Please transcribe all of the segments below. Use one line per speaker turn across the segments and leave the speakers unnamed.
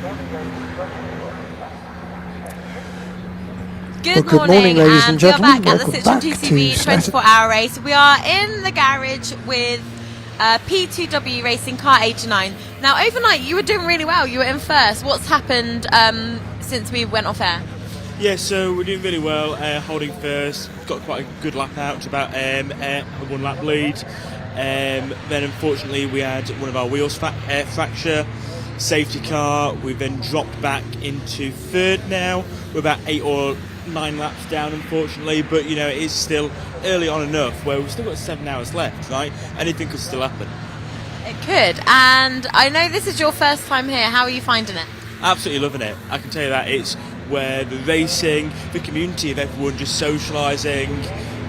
Good
morning, ladies and gentlemen.
We are back at the
Welcome
Snetterton
back to
24-hour race. We are in the garage with P2W Racing Car 89. Now, overnight, you were doing really well. You were in first. What's happened since we went off air?
Yeah, so we're doing really well, holding first. Got quite a good lap out, to about a 1 lap lead. Then, unfortunately, we had one of our wheels fracture. Safety car. We then dropped back into third now. We're about 8 or 9 laps down, unfortunately, but you know, it is still early on enough where we've still got 7 hours left, right? Anything could still happen.
It could, and I know this is your first time here. How are you finding it?
Absolutely loving it. I can tell you that. It's where the racing, the community of everyone just socialising,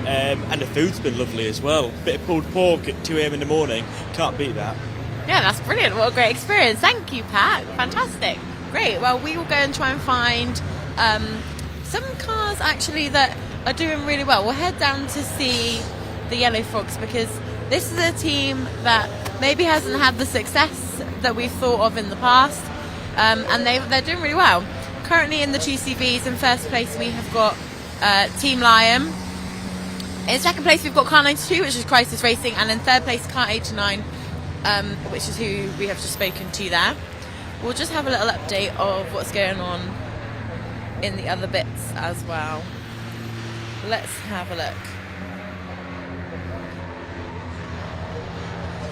and the food's been lovely as well. Bit of pulled pork at 2 a.m. in the morning, can't beat that.
Yeah, that's brilliant. What a great experience. Thank you, Pat. Fantastic. Great. Well, we will go and try and find some cars actually that are doing really well. We'll head down to see the Yellow Frogs because this is a team that maybe hasn't had the success that we've thought of in the past, and they're doing really well. Currently in the GCVs, in first place we have got Team Lion. In second place we've got Car 92, which is Crisis Racing, and in third place Car 89, which is who we have just spoken to there. We'll just have a little update of what's going on in the other bits as well. Let's have a look.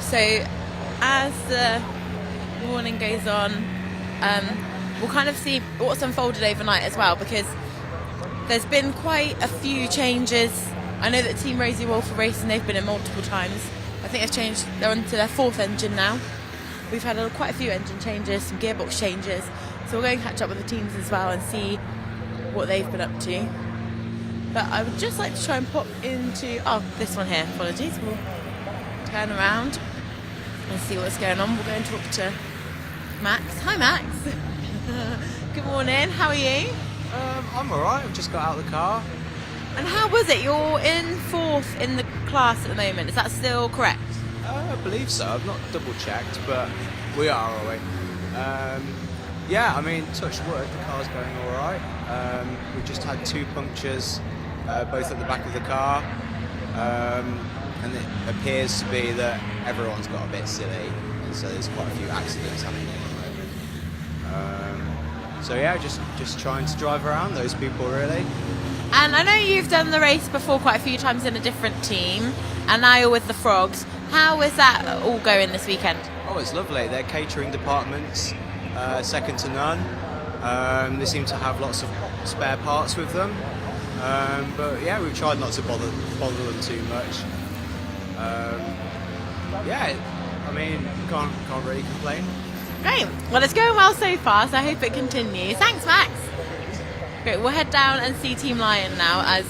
So as the morning goes on, we'll kind of see what's unfolded overnight as well, because there's been quite a few changes. I know that Team Rosie Wolf are racing, they've been in multiple times. I think they've changed, they're onto their 4th engine now. We've had quite a few engine changes, some gearbox changes, so we'll go and catch up with the teams as well and see what they've been up to. But I would just like to try and pop into this one here, apologies. We'll turn around and see what's going on. We'll go and talk to Max. Hi Max. Good morning, how are you?
I'm alright, I've just got out of the car.
And how was it? You're in 4th in the class at the moment, is that still correct?
I believe so, I've not double checked, but we are we? Yeah, I mean, touch wood, the car's going alright. We've just had 2 punctures, both at the back of the car, and it appears to be that everyone's got a bit silly, and so there's quite a few accidents happening at the moment. So yeah, just trying to drive around those people really.
And I know you've done the race before quite a few times in a different team, and now you're with the Frogs. How is that all going this weekend?
Oh, it's lovely. Their catering department's second to none. They seem to have lots of spare parts with them. But yeah, we've tried not to bother them too much. Yeah, I mean, can't really complain.
Great. Well, it's going well so far, so I hope it continues. Thanks, Max. Great. We'll head down and see Team Lion now, as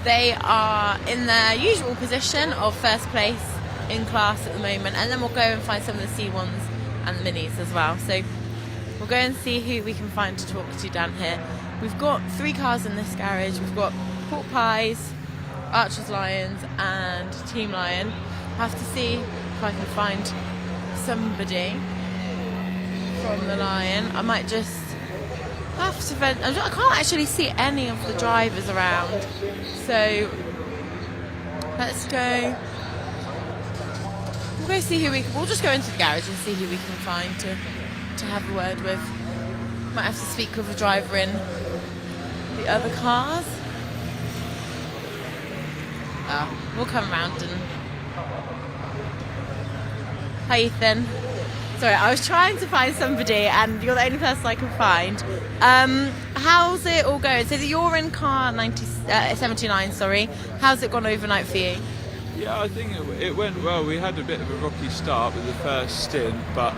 they are in their usual position of first place in class at the moment, and then we'll go and find some of the C1s and the minis as well. So we'll go and see who we can find to talk to down here. We've got 3 cars in this garage. We've got Pork Pies, Archer's Lions and Team Lion. I'll have to see if I can find somebody from the Lion. I might just have to vent. I can't actually see any of the drivers around, so let's go. We'll go see we'll just go into the garage and see who we can find to have a word with. Might have to speak with a driver in the other cars. We'll come around and... Hi Ethan. Sorry, I was trying to find somebody and you're the only person I can find. How's it all going? So you're in car 79, sorry. How's it gone overnight for you?
Yeah, I think it went well. We had a bit of a rocky start with the first stint, but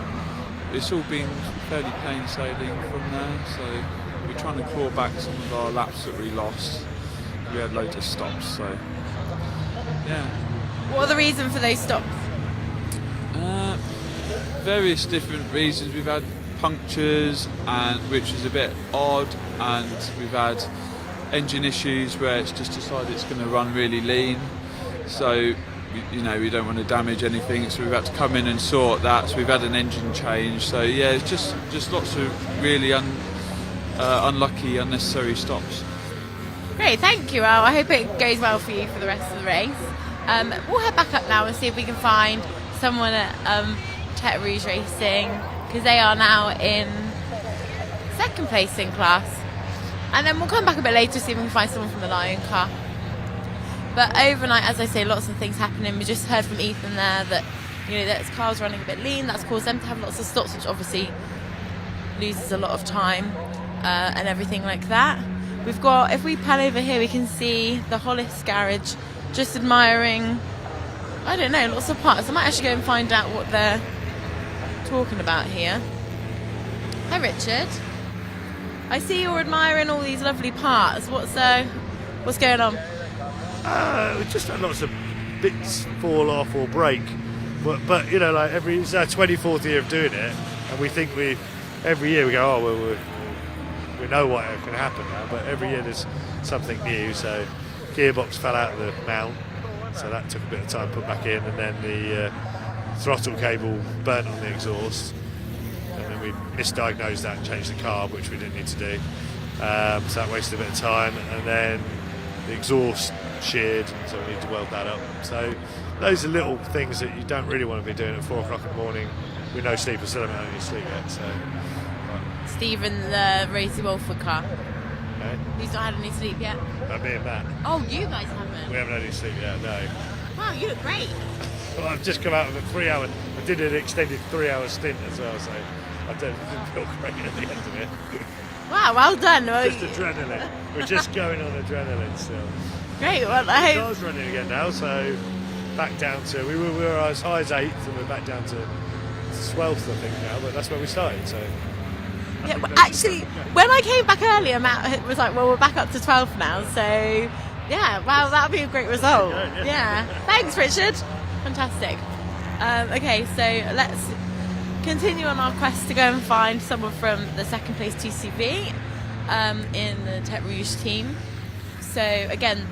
it's all been fairly plain sailing from there. So we're trying to claw back some of our laps that we lost. We had loads of stops, so yeah.
What are the reasons for those stops?
Various different reasons. We've had punctures, and which is a bit odd, and we've had engine issues where it's just decided it's going to run really lean. So we don't want to damage anything, so we've had to come in and sort that. So we've had an engine change. So yeah, it's just lots of really unlucky, unnecessary stops.
Great, thank you, Al. I hope it goes well for you for the rest of the race. We'll head back up now and see if we can find someone at Tech Rouge Racing, because they are now in second place in class. And then we'll come back a bit later to see if we can find someone from the Lion car. But overnight, as I say, lots of things happening. We just heard from Ethan there that that his car's running a bit lean. That's caused them to have lots of stops, which obviously loses a lot of time and everything like that. We've got, if we pan over here, we can see the Hollis garage, just admiring, I don't know, lots of parts. I might actually go and find out what they're talking about here. Hi, Richard. I see you're admiring all these lovely parts. What's going on?
We just had lots of bits fall off or break, but like it's our 24th year of doing it, and we think every year we go, oh well, we know what can happen now, but every year there's something new. So gearbox fell out of the mount, so that took a bit of time to put back in, and then the throttle cable burnt on the exhaust, and then we misdiagnosed that and changed the carb, which we didn't need to do, so that wasted a bit of time, and then the exhaust sheared, so we need to weld that up. So those are little things that you don't really want to be doing at 4 o'clock in the morning with no sleep, or still haven't had any sleep yet. So
Stephen, the Racy Wolford car.
okay.
He's not had any sleep yet.
Me and Matt,
Oh, you guys haven't?
we haven't had any sleep yet. No.
Wow, you look great.
Well, I've just come out of a 3-hour. I did an extended 3-hour stint as well, so I didn't feel great at the end of it.
Wow, well done.
Just adrenaline. We're just going on adrenaline still.
Great. Well,
The
I hope.
car's running again now, so back down to we were as high as 8th, and we're back down to 12th, I think now. But that's where we started. So
Yeah, well, actually, when I came back earlier, Matt was like, "Well, we're back up to 12 now." So, yeah, wow, that'll be a great result. Yeah. Thanks, Richard. Fantastic. Okay, so let's continue on our quest to go and find someone from the second place TCV in the Tech Rouge team. So again,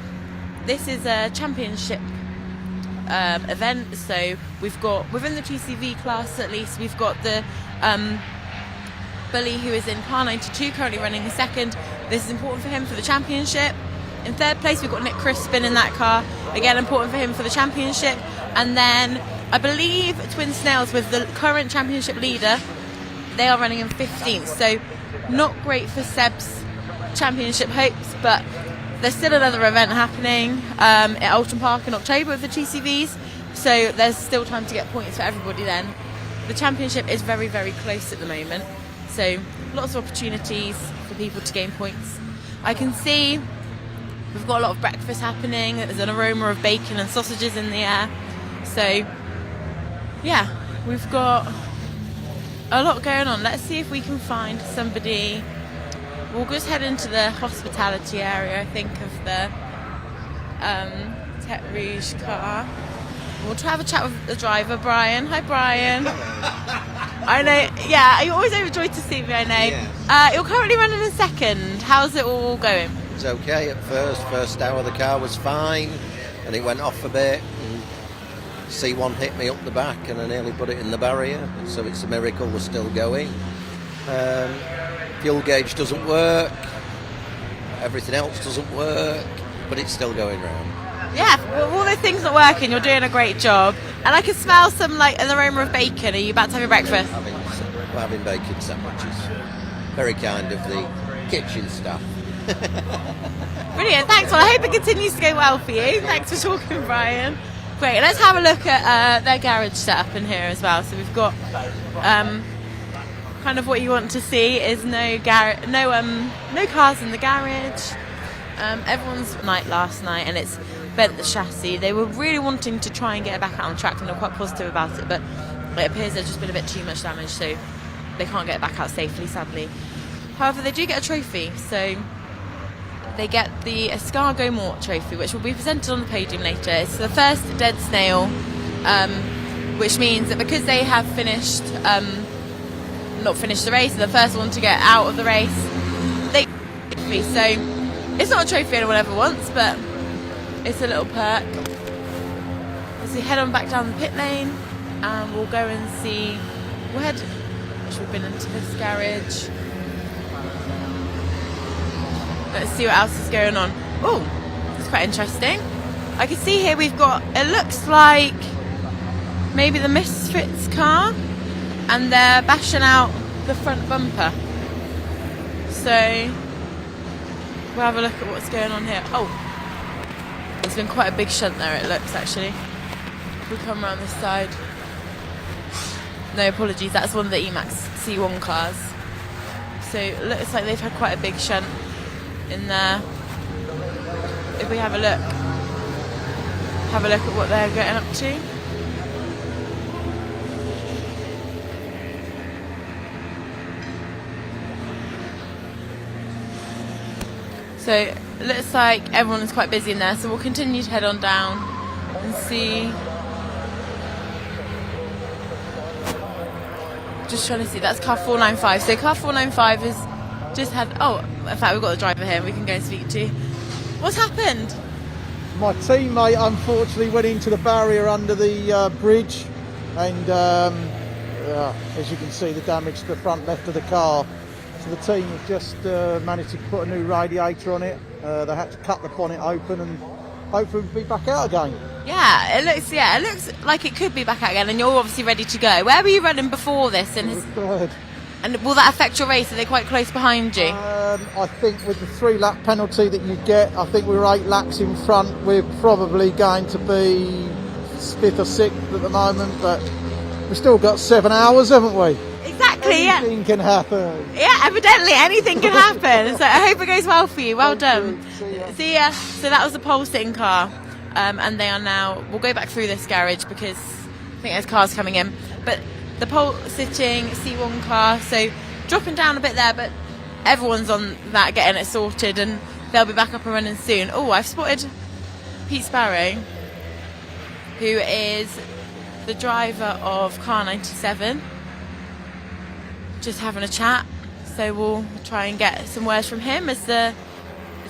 this is a championship event. So we've got, within the TCV class at least, we've got the Bully, who is in car 92, currently running in second. This is important for him for the championship. In third place, we've got Nick Crispin in that car. Again, important for him for the championship. And then I believe Twin Snails, with the current championship leader, they are running in 15th. So not great for Seb's championship hopes, but there's still another event happening at Alton Park in October with the TCVs. So there's still time to get points for everybody then. The championship is very, very close at the moment. So lots of opportunities for people to gain points. I can see we've got a lot of breakfast happening. There's an aroma of bacon and sausages in the air. So yeah, we've got a lot going on. Let's see if we can find somebody. We'll just head into the hospitality area, I think, of the Tech Rouge car. We'll try to have a chat with the driver, Brian. Hi, Brian. I know, yeah, you're always overjoyed to see me, I know.
Yes.
You're currently running in second. How's it all going?
It was okay at first. First hour the car was fine, and it went off a bit. And C1 hit me up the back, and I nearly put it in the barrier. So it's a miracle we're still going. Fuel gauge doesn't work. Everything else doesn't work, but it's still going round.
Yeah, well, all those things not working, you're doing a great job. And I can smell some, like, an aroma of bacon. Are you about to have your breakfast?
We're having bacon sandwiches. Very kind of the kitchen staff.
Brilliant, thanks. Well, I hope it continues to go well for you. Thanks for talking, Brian. Great, let's have a look at their garage setup in here as well. So we've got kind of what you want to see is no cars in the garage. Everyone's night last night, and it's bent the chassis. They were really wanting to try and get it back out on track, and they're quite positive about it, but it appears there's just been a bit too much damage, so they can't get it back out safely, sadly. However, they do get a trophy, so they get the Escargot Mort trophy, which will be presented on the podium later. It's the first dead snail, which means that because they have not finished the race, they're the first one to get out of the race, they get a trophy. So it's not a trophy anyone ever wants, but it's a little perk. as we head on back down the pit lane, and we'll go and see. We'll head. We've been into this garage. Let's see what else is going on. Oh, it's quite interesting. I can see here we've got. It looks like maybe the Misfits car, and they're bashing out the front bumper. So we'll have a look at what's going on here. Oh, there's been quite a big shunt there, it looks, actually. We'll come around this side. No, apologies, that's one of the Emax C1 cars. So it looks like they've had quite a big shunt in there. If we have a look at what they're getting up to. So it looks like everyone is quite busy in there, so we'll continue to head on down and see. Just trying to see, that's car 495. So car 495 has just had, oh, in fact we've got the driver here we can go and speak to. What's happened?
My teammate unfortunately went into the barrier under the bridge, and as you can see, the damage to the front left of the car. So the team have just managed to put a new radiator on it. They had to cut the bonnet open, and hopefully we'll be back out again.
Yeah, it looks like it could be back out again, and you're obviously ready to go. Where were you running before this? And will that affect your race? Are they quite close behind you?
I think with the 3-lap penalty that you get, I think we're 8 laps in front. We're probably going to be 5th or 6th at the moment, but we've still got 7 hours, haven't we?
Exactly,
Anything can happen.
Yeah, evidently anything can happen. So I hope it goes well for you. Well done. See ya. So that was the pole sitting car, and they are now. We'll go back through this garage because I think there's cars coming in. But the pole sitting C1 car, so dropping down a bit there, but everyone's on that, getting it sorted, and they'll be back up and running soon. Oh, I've spotted Pete Sparrow, who is the driver of car 97. Just having a chat, so we'll try and get some words from him as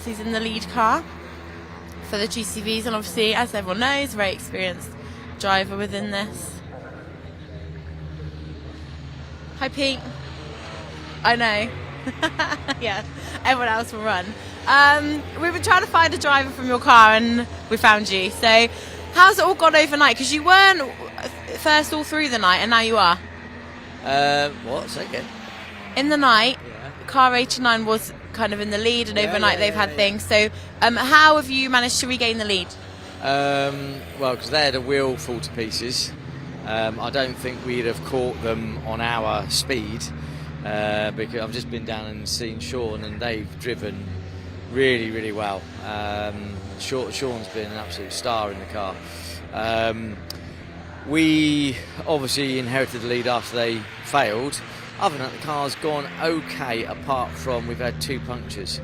he's in the lead car for the GCVs, and obviously, as everyone knows, very experienced driver within this. Hi Pete. I know. Yeah, everyone else will run. We were trying to find a driver from your car, and we found you. So how's it all gone overnight? Because you weren't first all through the night, and now you are.
What? Say again.
In the night, car 89 was kind of in the lead, and overnight they've had things. So, how have you managed to regain the lead?
Well, because they had a wheel fall to pieces. I don't think we'd have caught them on our speed, because I've just been down and seen Sean, and they've driven really, really well. Sean's been an absolute star in the car. We obviously inherited the lead after they failed. Other than that, the car's gone okay, apart from we've had 2 punctures.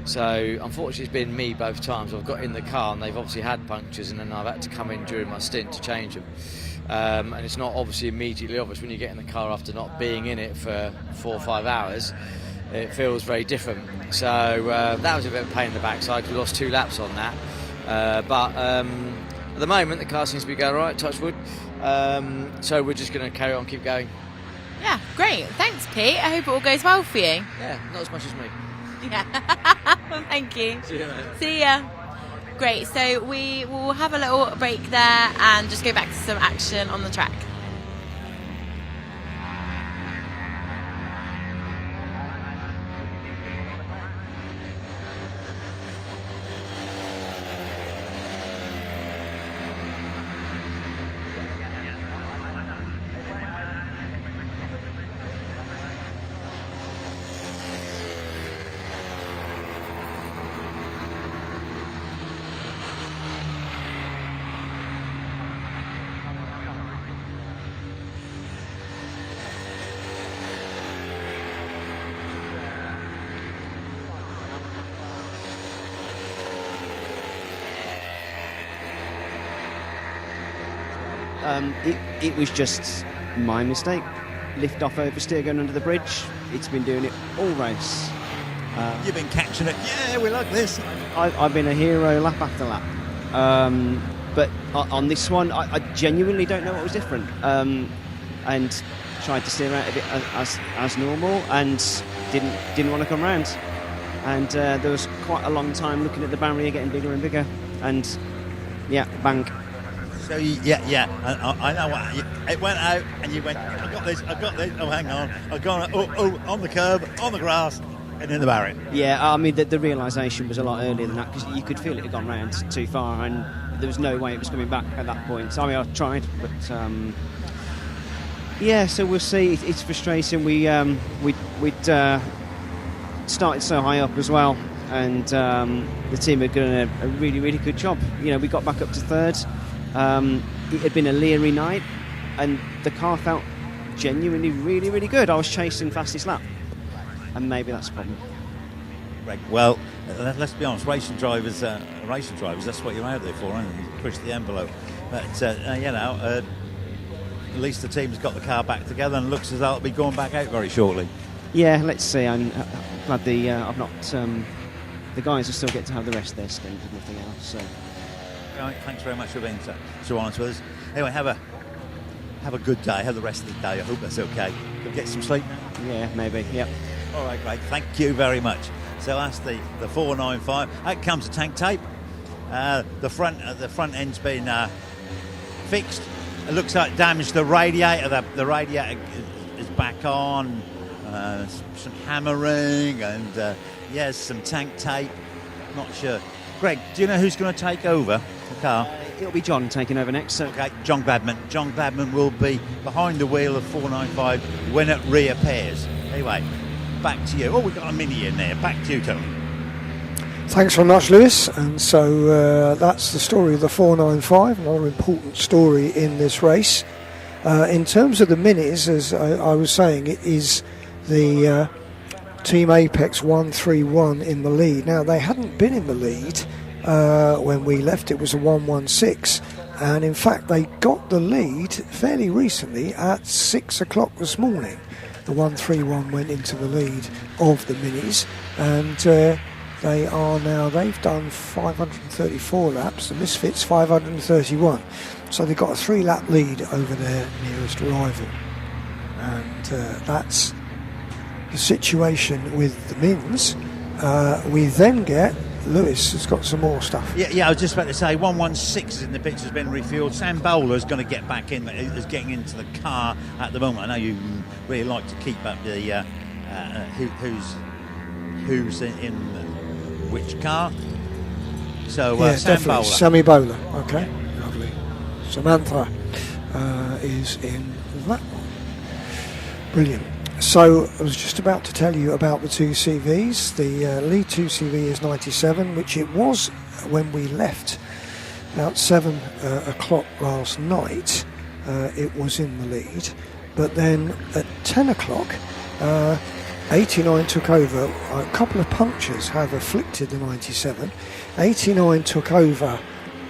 So unfortunately it's been me both times. I've got in the car and they've obviously had punctures, and then I've had to come in during my stint to change them. And it's not obviously immediately obvious when you get in the car after not being in it for 4 or 5 hours. It feels very different. So that was a bit of a pain in the backside. We lost 2 laps on that. But at the moment the car seems to be going all right, touch wood. So we're just going to carry on, keep going.
Yeah, great. Thanks, Pete. I hope it all goes well for you.
Yeah, not as much as me.
Yeah. Thank you.
See you, mate.
See ya. Great. So we will have a little break there and just go back to some action on the track.
It was just my mistake. Lift off oversteer going under the bridge. It's been doing it all race.
You've been catching it. Yeah, we like this.
I've been a hero lap after lap. But on this one, I genuinely don't know what was different. And tried to steer out of it as normal, and didn't want to come round. And there was quite a long time looking at the barrier getting bigger and bigger, and bang.
So I know what it went out, and you went, I got this. Oh, hang on, I've gone. On the curb, on the grass, and in the barrier. Yeah,
I mean the realisation was a lot earlier than that, because you could feel it had gone round too far, and there was no way it was coming back at that point. So, I mean, I tried, but so we'll see. It's frustrating. We'd started so high up as well, and the team had done a really, really good job. You know, we got back up to third. It had been a leery night, and the car felt genuinely really, really good. I was chasing fastest lap, and maybe that's a problem.
Greg, well, let's be honest, racing drivers, that's what you're out there for, aren't you? Push the envelope. But, at least the team's got the car back together, and looks as though it'll be going back out very shortly. Yeah, let's see. I'm glad I've not... the guys will still get to have the rest of their stint and nothing else, so... All right, thanks very much for being so honest with us. Anyway, have a good day, have the rest of the day. I hope that's okay. You'll get some sleep now? Yeah, maybe, yep. All right, Greg, thank you very much. So that's the 495. Out comes the tank tape. The front end's been fixed. It looks like it damaged the radiator. The radiator is back on. Some hammering and some tank tape. Not sure. Greg, do you know who's going to take over the car? It'll be John taking over next. So. Okay, John Gladman. John Gladman will be behind the wheel of 495 when it reappears. Anyway, back to you. Oh, we've got a Mini in there. Back to you, Tony.
Thanks very much, Lewis. And so that's the story of the 495, another important story in this race. In terms of the Minis, as I was saying, it is the Team Apex 131 in the lead. Now, they hadn't been in the lead when we left. It was a 116, and in fact they got the lead fairly recently at 6 o'clock this morning. The 131 went into the lead of the Minis, and they've done 534 laps, the Misfits 531, so they've got a 3-lap lead over their nearest rival, and that's the situation with the Mins. We then get Lewis has got some more stuff.
Yeah, I was just about to say 116 is in the pitch, has been refueled. Sam Bowler is going to get back in, is getting into the car at the moment. I know you really like to keep up the who's in which car. So Sam Bowler.
Sammy Bowler, okay, lovely. Samantha is in that one. Brilliant. So I was just about to tell you about the 2CVs. The lead 2CV is 97, which it was when we left about 7 o'clock last night. It was in the lead, but then at 10 o'clock 89 took over. A couple of punctures have afflicted the 97. 89 took over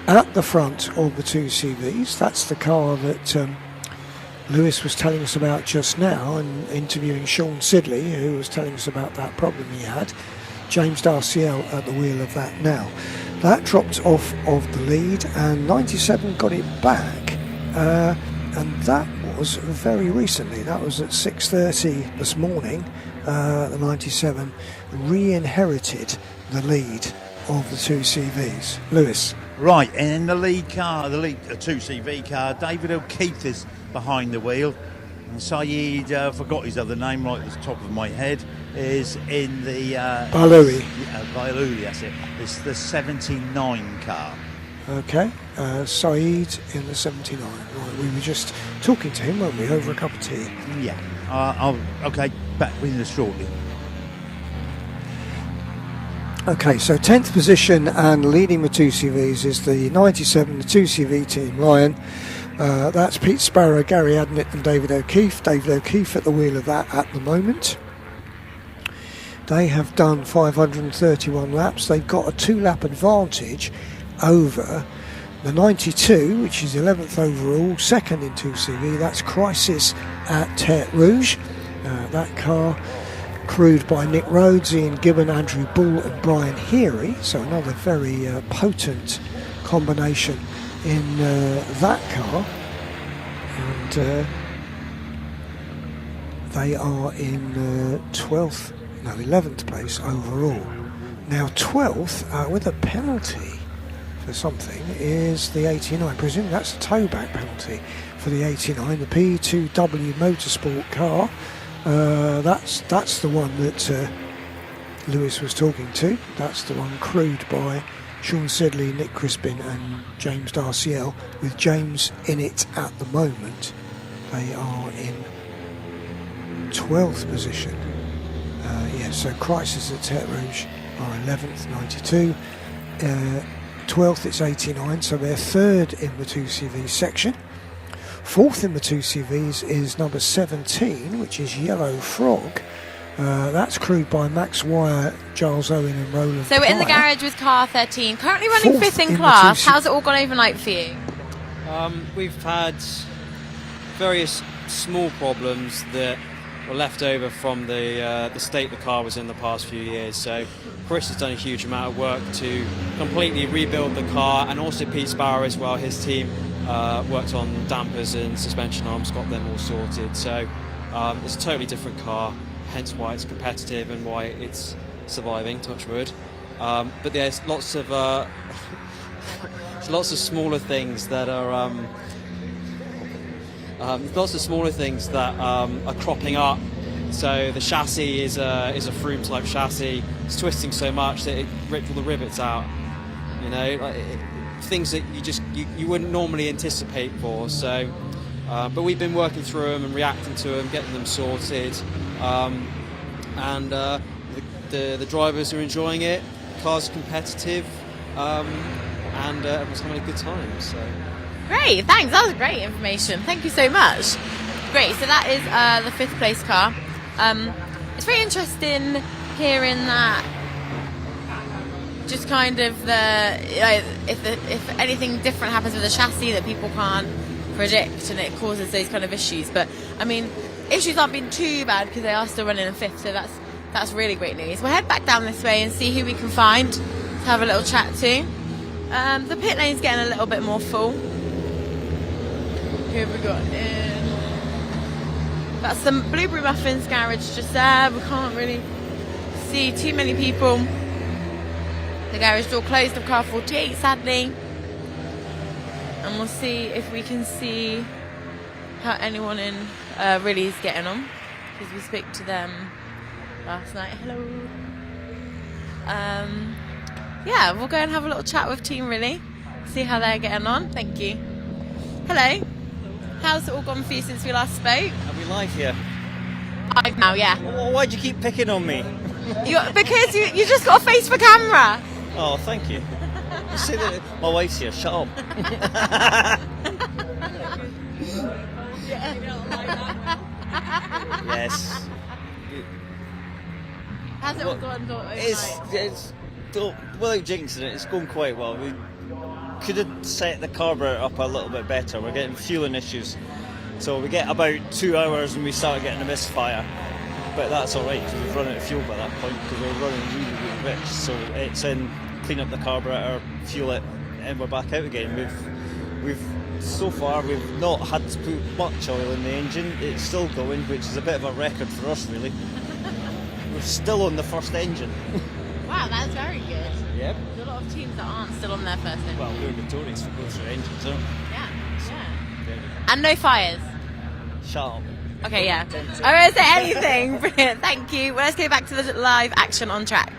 at the front of the 2CVs. That's the car that Lewis was telling us about just now, and interviewing Sean Sidley, who was telling us about that problem he had. James Darciel at the wheel of that now. That dropped off of the lead, and 97 got it back, and that was very recently. That was at 6:30 this morning. The 97 re-inherited the lead of the 2CVs. Lewis.
Right, and in the lead car, the lead 2CV car, David O'Keefe is behind the wheel, and Saeed, forgot his other name right at the top of my head, is in the
Bailoui.
Bailoui, that's it. It's the 79 car.
Okay, Saeed in the 79. Right, we were just talking to him, weren't we, over a cup of tea?
Yeah. Okay, back with us shortly.
Okay, so 10th position and leading the 2CVs is the 97, the 2CV Team Lion. That's Pete Sparrow, Gary Adnett and David O'Keefe. David O'Keefe at the wheel of that at the moment. They have done 531 laps. They've got a 2-lap advantage over the 92, which is 11th overall, second in 2CV. That's Crisis at Tertre Rouge. That car crewed by Nick Rhodes, Ian Gibbon, Andrew Bull and Brian Heary. So another very potent combination in that car, and they are in 11th place overall. Now 12th, with a penalty for something, is the 89. I presume that's a tow-back penalty for the 89, the P2W Motorsport car. That's the one that Lewis was talking to. That's the one crewed by Sean Sedley, Nick Crispin and James Darciel, with James in it at the moment. They are in 12th position. So Crisis at Tete Rouge are 11th, 92. 12th, it's 89, so they're third in the 2CV section. Fourth in the 2CVs is number 17, which is Yellow Frog. That's crewed by Max Wire, Giles Owen and Roland
So we're in the
Pryor.
garage with car 13, currently running
Fourth
fifth in
in the
class.
2C
How's it all gone overnight for you?
We've had various small problems that were left over from the state the car was in the past few years. So Chris has done a huge amount of work to completely rebuild the car, and also Pete Sparrow as well. His team worked on dampers and suspension arms, got them all sorted. So it's a totally different car, hence why it's competitive and why it's surviving, touch wood. But there's lots of lots of smaller things that are are cropping up. So the chassis is a Froome type chassis. It's twisting so much that it ripped all the rivets out. You know, things that you wouldn't normally anticipate for. So, but we've been working through them and reacting to them, getting them sorted, and the drivers are enjoying it. The car's competitive, and everyone's having a good time. So.
Great, thanks. That was great information. Thank you so much. Great. So that is the fifth place car. It's very interesting hearing that. Just kind of if anything different happens with the chassis that people can't predict, and it causes those kind of issues. But I mean, issues aren't been too bad because they are still running in fifth. So that's really great news. We'll head back down this way and see who we can find to have a little chat to. The pit lane's getting a little bit more full. Who have we got in? That's the Blueberry Muffins garage just there. We can't really see too many people. The garage door closed of car 48, sadly. And we'll see if we can see how anyone in really is getting on, because we spoke to them last night. Hello. Yeah, we'll go and have a little chat with Team Really, see how they're getting on. Thank you. Hello. How's it all gone for you since we last spoke?
Are we live here?
Live now, yeah.
Well, why'd you keep picking on me?
Because you just got a face for camera.
Oh, thank you. You say that my wife's here. Shut up. Yes.
How's it all gone?
It's without jinxing it, it's going quite well. We could have set the carburetor up a little bit better. We're getting fueling issues, so we get about 2 hours and we start getting a misfire. But that's all right because we've run out of fuel by that point because we're running really rich. So it's in, clean up the carburetor, fuel it, and we're back out again. We've so far we've not had to put much oil in the engine. It's still going, which is a bit of a record for us, really. We're still on the first engine.
Wow, that's very good.
Yep.
There's a lot of teams that aren't still on their first engine.
Well, we're notorious for going through engines, aren't we?
Yeah. And no fires.
Shut up.
Okay, yeah. I won't say anything. Brilliant. Thank you. Well, let's go back to the live action on track.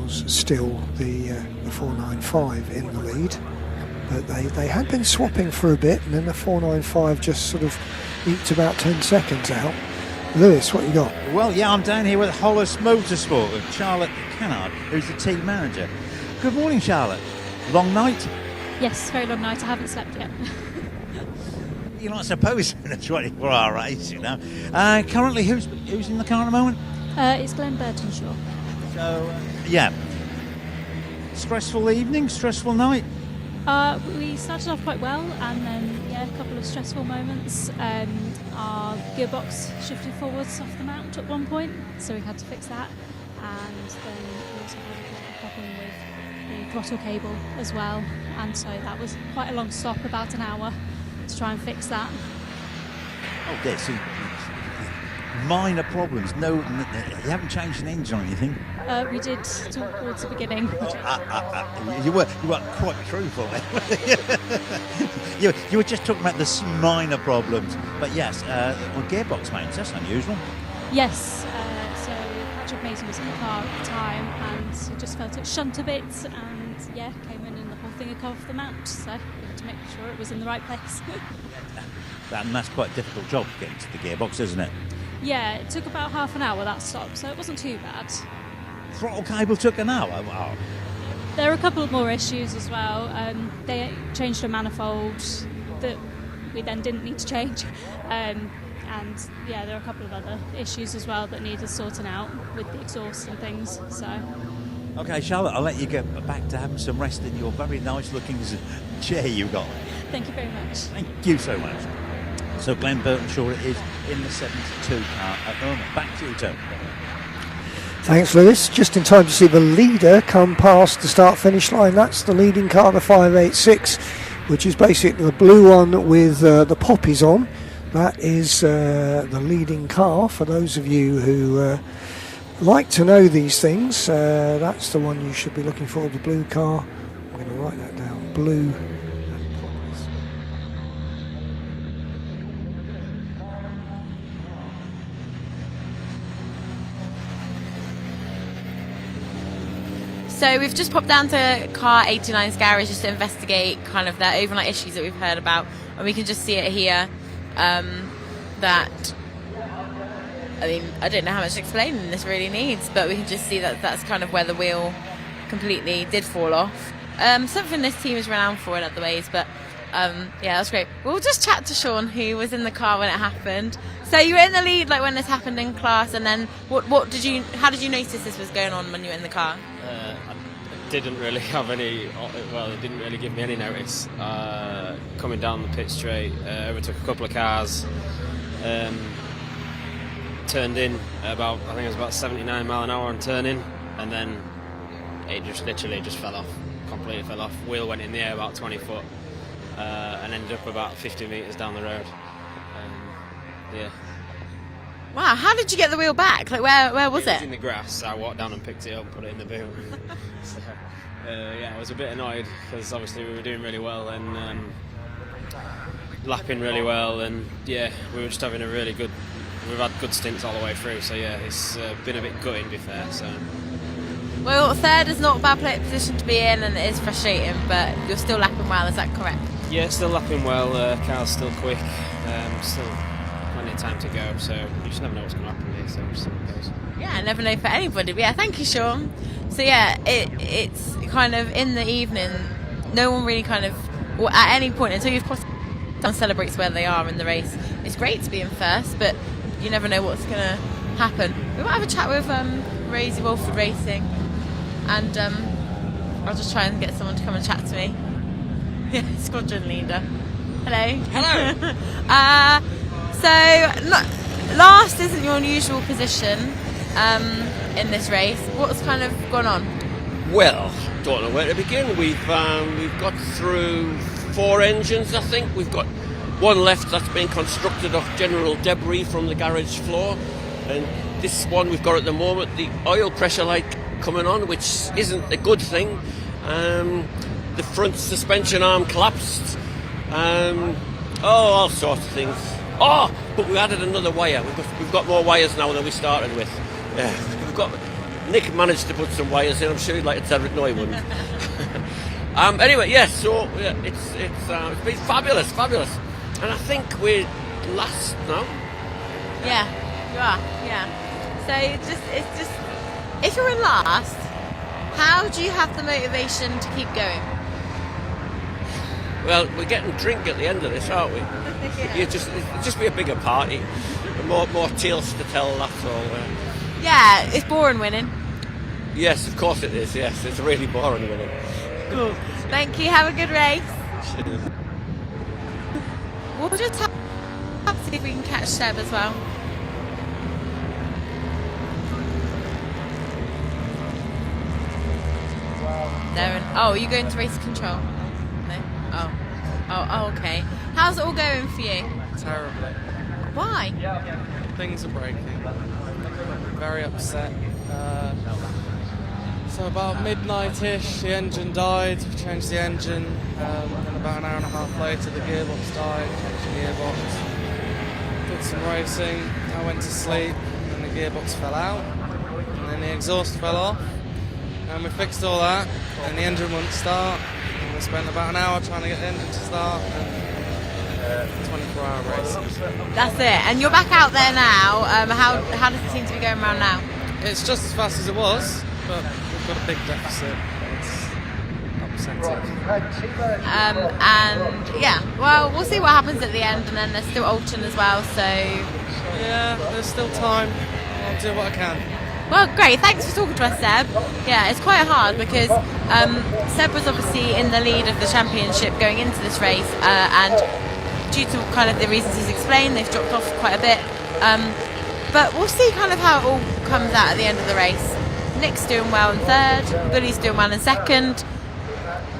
was still the 495 in the lead. But they had been swapping for a bit, and then the 495 just sort of eked about 10 seconds out. Lewis, what you got?
Well, yeah, I'm down here with Hollis Motorsport with Charlotte Kennard, who's the team manager. Good morning, Charlotte. Long night?
Yes, very long night. I haven't slept yet.
You're not supposed in a 24-hour race, you know. Currently, who's in the car at the moment?
It's Glenn Burtonshaw.
So, yeah. Stressful evening, stressful night?
We started off quite well, and then, a couple of stressful moments. Our gearbox shifted forwards off the mount at one point, so we had to fix that. And then we also had a problem with the throttle cable as well, and so that was quite a long stop, about an hour, to try and fix that.
Oh, dear. So, minor problems. No, you haven't changed an engine or anything?
We did towards the beginning.
You were quite truthful. you were just talking about the minor problems. But yes, on gearbox mounts, that's unusual.
Yes, so Patrick Mason was in the car at the time, and he just felt it shunt a bit, and came in and the whole thing had come off the mount, so we had to make sure it was in the right place.
And that's quite a difficult job getting to the gearbox, isn't it?
Yeah, it took about half an hour, that stop, so it wasn't too bad.
Throttle cable took an hour? Wow.
There are a couple of more issues as well. They changed a manifold that we then didn't need to change. And there are a couple of other issues as well that needed sorting out with the exhaust and things. So.
Okay, Charlotte, I'll let you get back to having some rest in your very nice looking chair you got.
Thank you very much.
Thank you so much. So Glenn Burtonshaw is in the 72 car at the moment. Back to you, Tom.
Thanks, Lewis. Just in time to see the leader come past the start-finish line. That's the leading car, the 586, which is basically the blue one with the poppies on. That is the leading car. For those of you who like to know these things, that's the one you should be looking for, the blue car. I'm going to write that down. Blue.
So we've just popped down to car 89's garage just to investigate kind of their overnight issues that we've heard about, and we can just see it here. That, I mean, I don't know how much explaining this really needs, but we can just see that that's kind of where the wheel completely did fall off. Something this team is renowned for in other ways, but that's great. We'll just chat to Sean, who was in the car when it happened. So you were in the lead like when this happened in class, and then how did you notice this was going on when you were in the car?
I didn't really have any, well, it didn't really give me any notice. Coming down the pit straight, overtook a couple of cars, turned in about, I think it was about 79 mile an hour on turning, and then it just literally just fell off, completely fell off. Wheel went in the air about 20 foot and ended up about 50 metres down the road.
Wow, how did you get the wheel back? Like, where was it?
It was in the grass. I walked down and picked it up and put it in the boot. So, I was a bit annoyed because obviously we were doing really well and lapping really well, and we were just having we've had good stints all the way through, so it's been a bit gutting to be fair. So.
Well, third is not a bad position to be in, and it is frustrating, but you're still lapping well, is that correct?
Yeah, still lapping well, car's still quick, still plenty of time to go, so you just never know what's going to happen here, so just see how it goes.
Yeah, I never know for anybody, but thank you, Sean. So it's kind of in the evening, no one really kind of, or at any point until you've crossed, someone celebrates where they are in the race. It's great to be in first, but you never know what's going to happen. We might have a chat with Rosie Wolford Racing, and I'll just try and get someone to come and chat to me. Squadron leader. Hello.
Hello.
Last isn't your usual position in this race. What's kind of gone on?
Well, don't know where to begin. We've got through 4 engines, I think. We've got one left that's been constructed of general debris from the garage floor, and this one we've got at the moment, the oil pressure light coming on, which isn't a good thing. The front suspension arm collapsed. All sorts of things. But we added another wire. We've got more wires now than we started with. We've got Nick managed to put some wires in. I'm sure he'd like to tell it. No, he wouldn't. Anyway, yes. So yeah, it's been fabulous, and I think we're last now.
Yeah, you are. Yeah. So it's just if you're in last, how do you have the motivation to keep going?
Well, we're getting drink at the end of this, aren't we?
Yeah.
It'll just be a bigger party, more tales to tell. That's all.
Yeah, it's boring winning.
Yes, of course it is. Yes, it's really boring winning.
Cool. Thank you. Have a good race. We'll just have to see if we can catch Seb as well. Oh, are you going to race control? No. Oh, okay. How's it all going for you?
Terribly.
Why?
Things are breaking. Very upset. So about midnight-ish, the engine died. We changed the engine. And about an hour and a half later, the gearbox died. Changed the gearbox. Did some racing. I went to sleep, and the gearbox fell out. And then the exhaust fell off. And we fixed all that, and the engine wouldn't start. And we spent about an hour trying to get the engine to start. And 24-hour race.
That's it. And you're back out there now. How does it seem to be going around now?
It's just as fast as it was, but we've got a big deficit. It's upsetting.
And yeah, well, we'll see what happens at the end, and then there's still Alton as well. So
yeah, there's still time. I'll do what I can.
Well, great. Thanks for talking to us, Seb. Yeah, it's quite hard because Seb was obviously in the lead of the championship going into this race, and due to kind of the reasons he's explained, they've dropped off quite a bit. But we'll see kind of how it all comes out at the end of the race. Nick's doing well in third, Billy's doing well in second,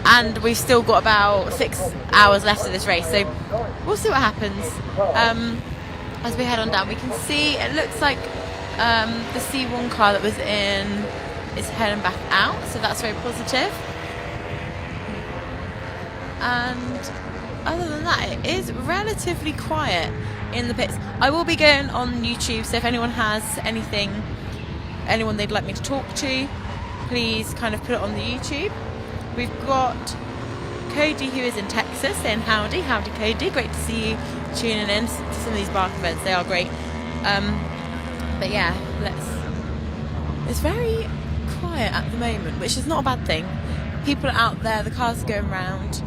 and we've still got about 6 hours left of this race, so we'll see what happens. As we head on down, we can see it looks like the C1 car that was in is heading back out, so that's very positive. And other than that, it is relatively quiet in the pits. I will be going on YouTube, so if anyone has anyone they'd like me to talk to, please kind of put it on the YouTube. We've got Cody, who is in Texas, saying howdy Cody, great to see you tuning in to some of these BARC events, they are great. But yeah, it's very quiet at the moment, which is not a bad thing. People are out there, the cars are going round.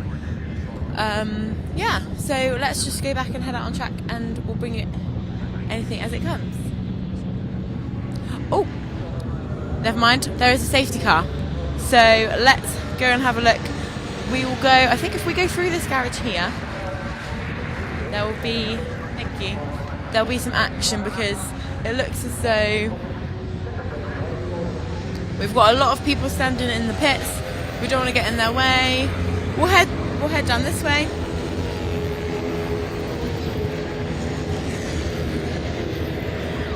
Yeah, so let's just go back and head out on track, and we'll bring you anything as it comes. Oh, never mind, there is a safety car. So let's go and have a look. We will go, I think if we go through this garage here, there will be, thank you, there'll be some action, because it looks as though we've got a lot of people standing in the pits. We don't want to get in their way. We'll head down this way.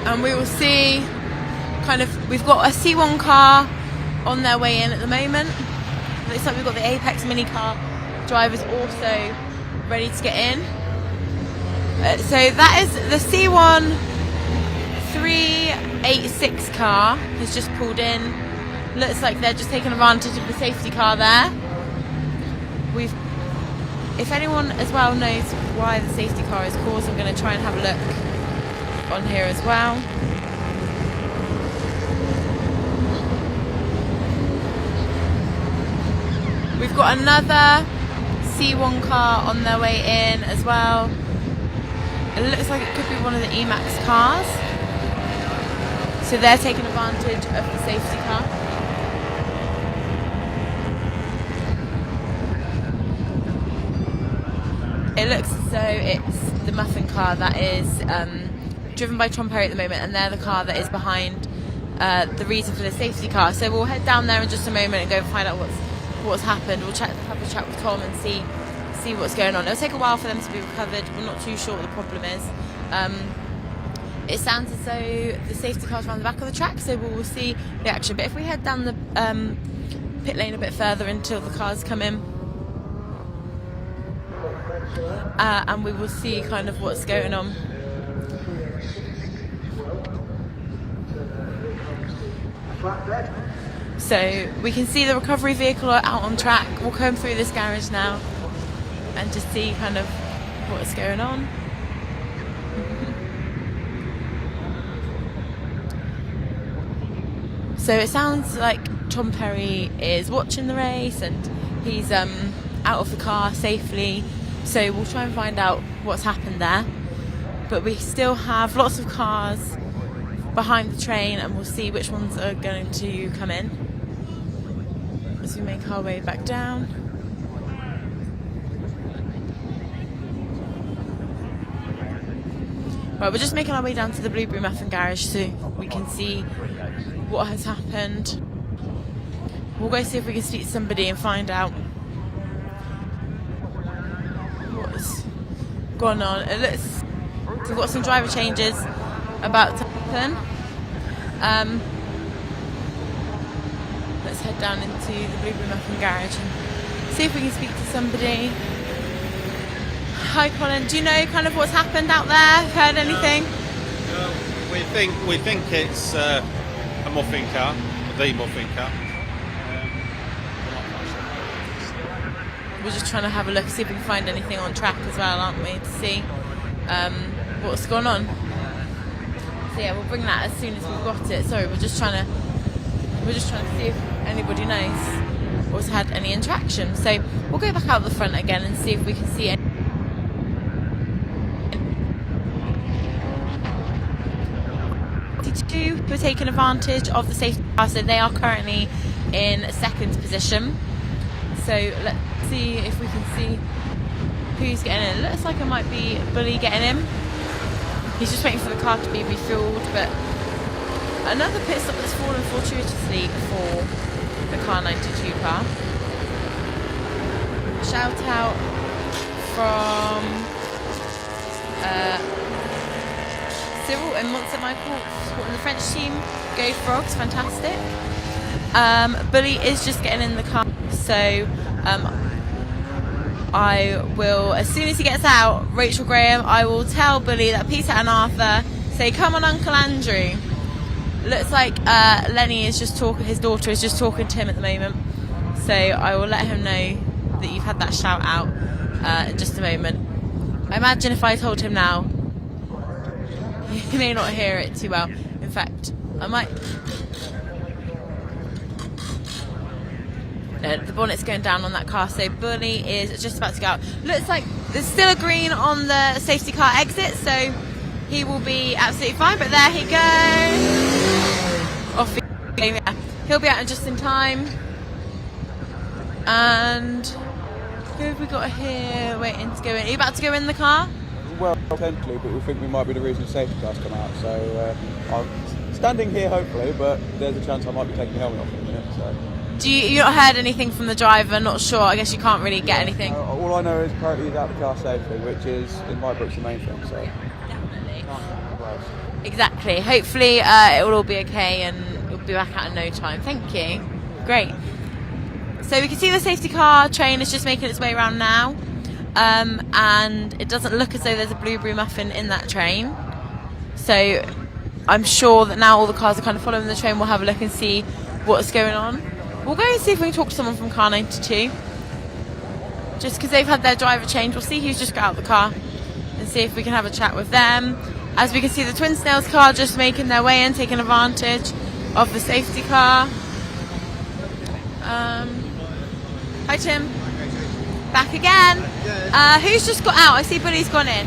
And we will see we've got a C1 car on their way in at the moment. Looks like we've got the Apex mini car drivers also ready to get in. So that is the C1 386 car has just pulled in. Looks like they're just taking advantage of the safety car there. If anyone as well knows why the safety car is caused, I'm going to try and have a look on here as well. We've got another C1 car on their way in as well. It looks like it could be one of the EMAX cars. So they're taking advantage of the safety car. It looks as though it's the Muffin car that is driven by Tom Perry at the moment, and they're the car that is behind the reason for the safety car. So we'll head down there in just a moment and go find out what's happened. We'll have a chat with Tom and see what's going on. It'll take a while for them to be recovered. We're not too sure what the problem is. It sounds as though the safety car's around the back of the track, so we'll see the action. But if we head down the pit lane a bit further until the cars come in, and we will see kind of what's going on. So we can see the recovery vehicle out on track. We'll come through this garage now and just see kind of what's going on. So it sounds like Tom Perry is watching the race and he's out of the car safely. So we'll try and find out what's happened there. But we still have lots of cars behind the train and we'll see which ones are going to come in as we make our way back down. Right, we're just making our way down to the Blueberry Muffin garage so we can see what has happened. We'll go see if we can speak to somebody and find out what's gone on. It looks we've got some driver changes about to happen. Let's head down into the Blueberry Muffin garage and see if we can speak to somebody. Hi Colin, do you know kind of what's happened out there? Heard anything?
We think it's a muffin car, the muffin car.
We're just trying to have a look, see if we can find anything on track as well, aren't we, to see what's going on. So yeah, we'll bring that as soon as we've got it. Sorry, we're just trying to see if anybody knows or has had any interaction. So we'll go back out the front again and see if we can see any. Who are taking advantage of the safety car, so they are currently in second position. So let's see if we can see who's getting in. It looks like it might be Bully getting in. He's just waiting for the car to be refueled, but another pit stop that's fallen fortuitously for the car 92 car. Shout out from Cyril and Monster Michael supporting the French team. Go Frogs, fantastic. Bully is just getting in the car, so I will, as soon as he gets out, Rachel Graham, I will tell Bully that Peter and Arthur say, come on Uncle Andrew. Looks like Lenny is just talking, his daughter is just talking to him at the moment, so I will let him know that you've had that shout out in just a moment. I imagine if I told him now, he may not hear it too well. In fact, I might. The bonnet's going down on that car, so Bully is just about to go out. Looks like there's still a green on the safety car exit, so he will be absolutely fine. But there he goes. Off he goes. Yeah. He'll be out just in time. And who have we got here waiting to go in? Are you about to go in the car?
Well, potentially, but we think we might be the reason safety cars come out. So I'm standing here, hopefully, but there's a chance I might be taking the helmet off in a minute. So.
You not heard anything from the driver? Not sure. I guess you can't really get anything.
All I know is apparently he's out of the car safely, which is, in my books, the main thing. So.
Definitely. Exactly. Hopefully it will all be okay and you'll be back out in no time. Thank you. Great. So we can see the safety car train is just making its way around now. And it doesn't look as though there's a blueberry muffin in that train. So I'm sure that now all the cars are kind of following the train. We'll have a look and see what's going on. We'll go and see if we can talk to someone from car 92. Just because they've had their driver change, we'll see who's just got out of the car and see if we can have a chat with them. As we can see, the Twin Snails car just making their way in, taking advantage of the safety car. Hi Tim. Back again. Who's just got out? I see Bully's gone in.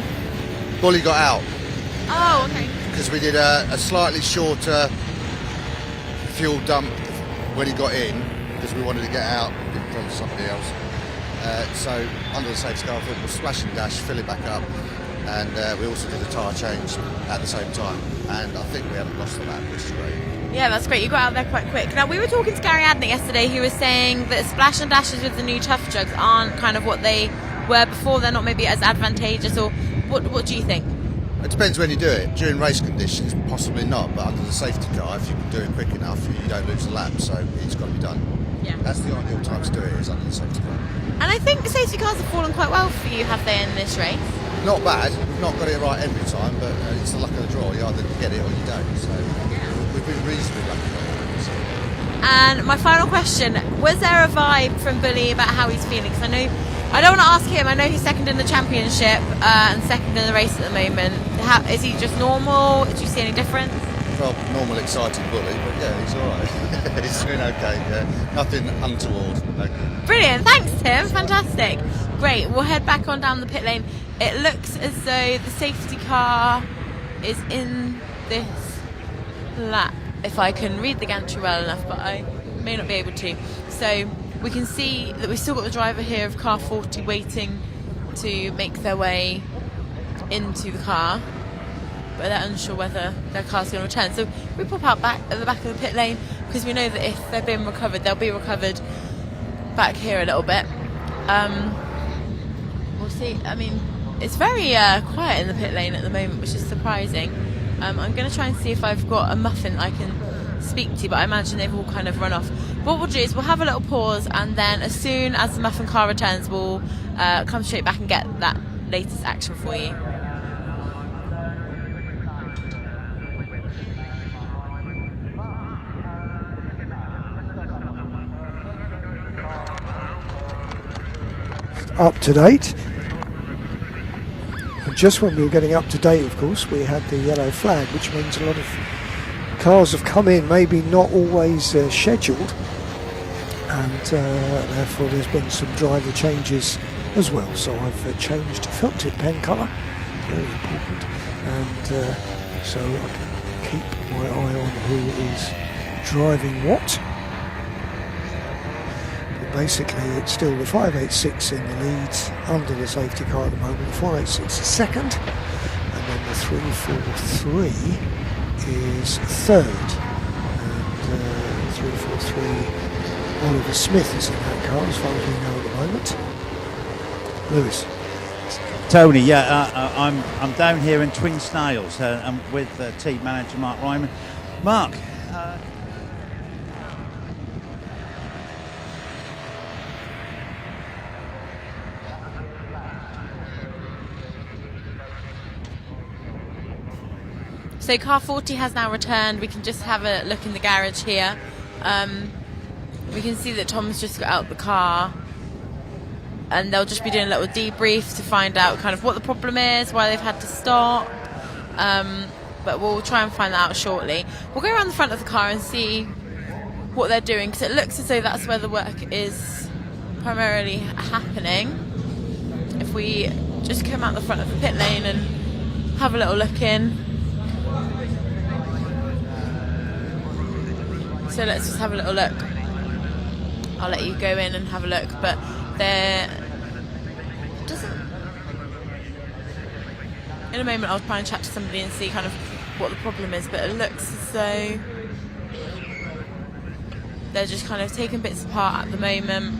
Bully got out.
Oh, okay.
Because we did a slightly shorter fuel dump when he got in, because we wanted to get out in front of somebody else. So under the safety car, we'll splash and dash, fill it back up, and we also did a tyre change at the same time. And I think we haven't lost the lap, which is great.
Yeah, that's great. You got out there quite quick. Now, we were talking to Gary Adney yesterday, who was saying that splash and dashes with the new tough jugs aren't kind of what they were before. They're not maybe as advantageous, or what do you think?
It depends when you do it. During race conditions, possibly not, but under the safety car, if you can do it quick enough, you don't lose the lap, so it's got to be done.
Yeah.
That's the ideal time to do it, is under the safety car.
And I think the safety cars have fallen quite well for you, have they, in this race?
Not bad. We've not got it right every time, but it's the luck of the draw. You either get it or you don't. So we've been reasonably lucky.
And my final question, was there a vibe from Bully about how he's feeling? Because I don't want to ask him, I know he's second in the championship and second in the race at the moment. Is he just normal? Do you see any difference?
Well, normal excited Bully, but yeah, he's all right. He's doing okay, yeah. Nothing untoward. Okay.
Brilliant, thanks Tim, fantastic. Great, we'll head back on down the pit lane. It looks as though the safety car is in this lap, if I can read the gantry well enough, but I may not be able to. So we can see that we've still got the driver here of car 40 waiting to make their way into the car, but they're unsure whether their car's going to return. So we pop out back at the back of the pit lane, because we know that if they're being recovered, they'll be recovered back here a little bit. We'll see. I mean, it's very quiet in the pit lane at the moment, which is surprising. I'm going to try and see if I've got a muffin I can speak to, but I imagine they've all kind of run off. What we'll do is we'll have a little pause, and then as soon as the muffin car returns, we'll come straight back and get that latest action for you.
Up to date. And just when we were getting up to date, of course, we had the yellow flag, which means a lot of cars have come in, maybe not always scheduled, and therefore there's been some driver changes as well. So I've changed felt tip pen colour, very important, and so I can keep my eye on who is driving what. Basically, it's still the 586 in the lead under the safety car at the moment. 486 is second, and then the 343 is third. And 343, Oliver Smith is in that car, as far as we know at the moment. Lewis.
Tony, yeah, I'm down here in Twin Snails. I'm with team manager Mark Ryman. Mark.
So car 40 has now returned. We can just have a look in the garage here. We can see that Tom's just got out the car, and they'll just be doing a little debrief to find out kind of what the problem is, why they've had to stop. But we'll try and find that out shortly. We'll go around the front of the car and see what they're doing, because it looks as though that's where the work is primarily happening. If we just come out the front of the pit lane and have a little look in. So let's just have a little look. I'll let you go in and have a look, but there doesn't. In a moment, I'll try and chat to somebody and see kind of what the problem is, but it looks as though they're just kind of taking bits apart at the moment.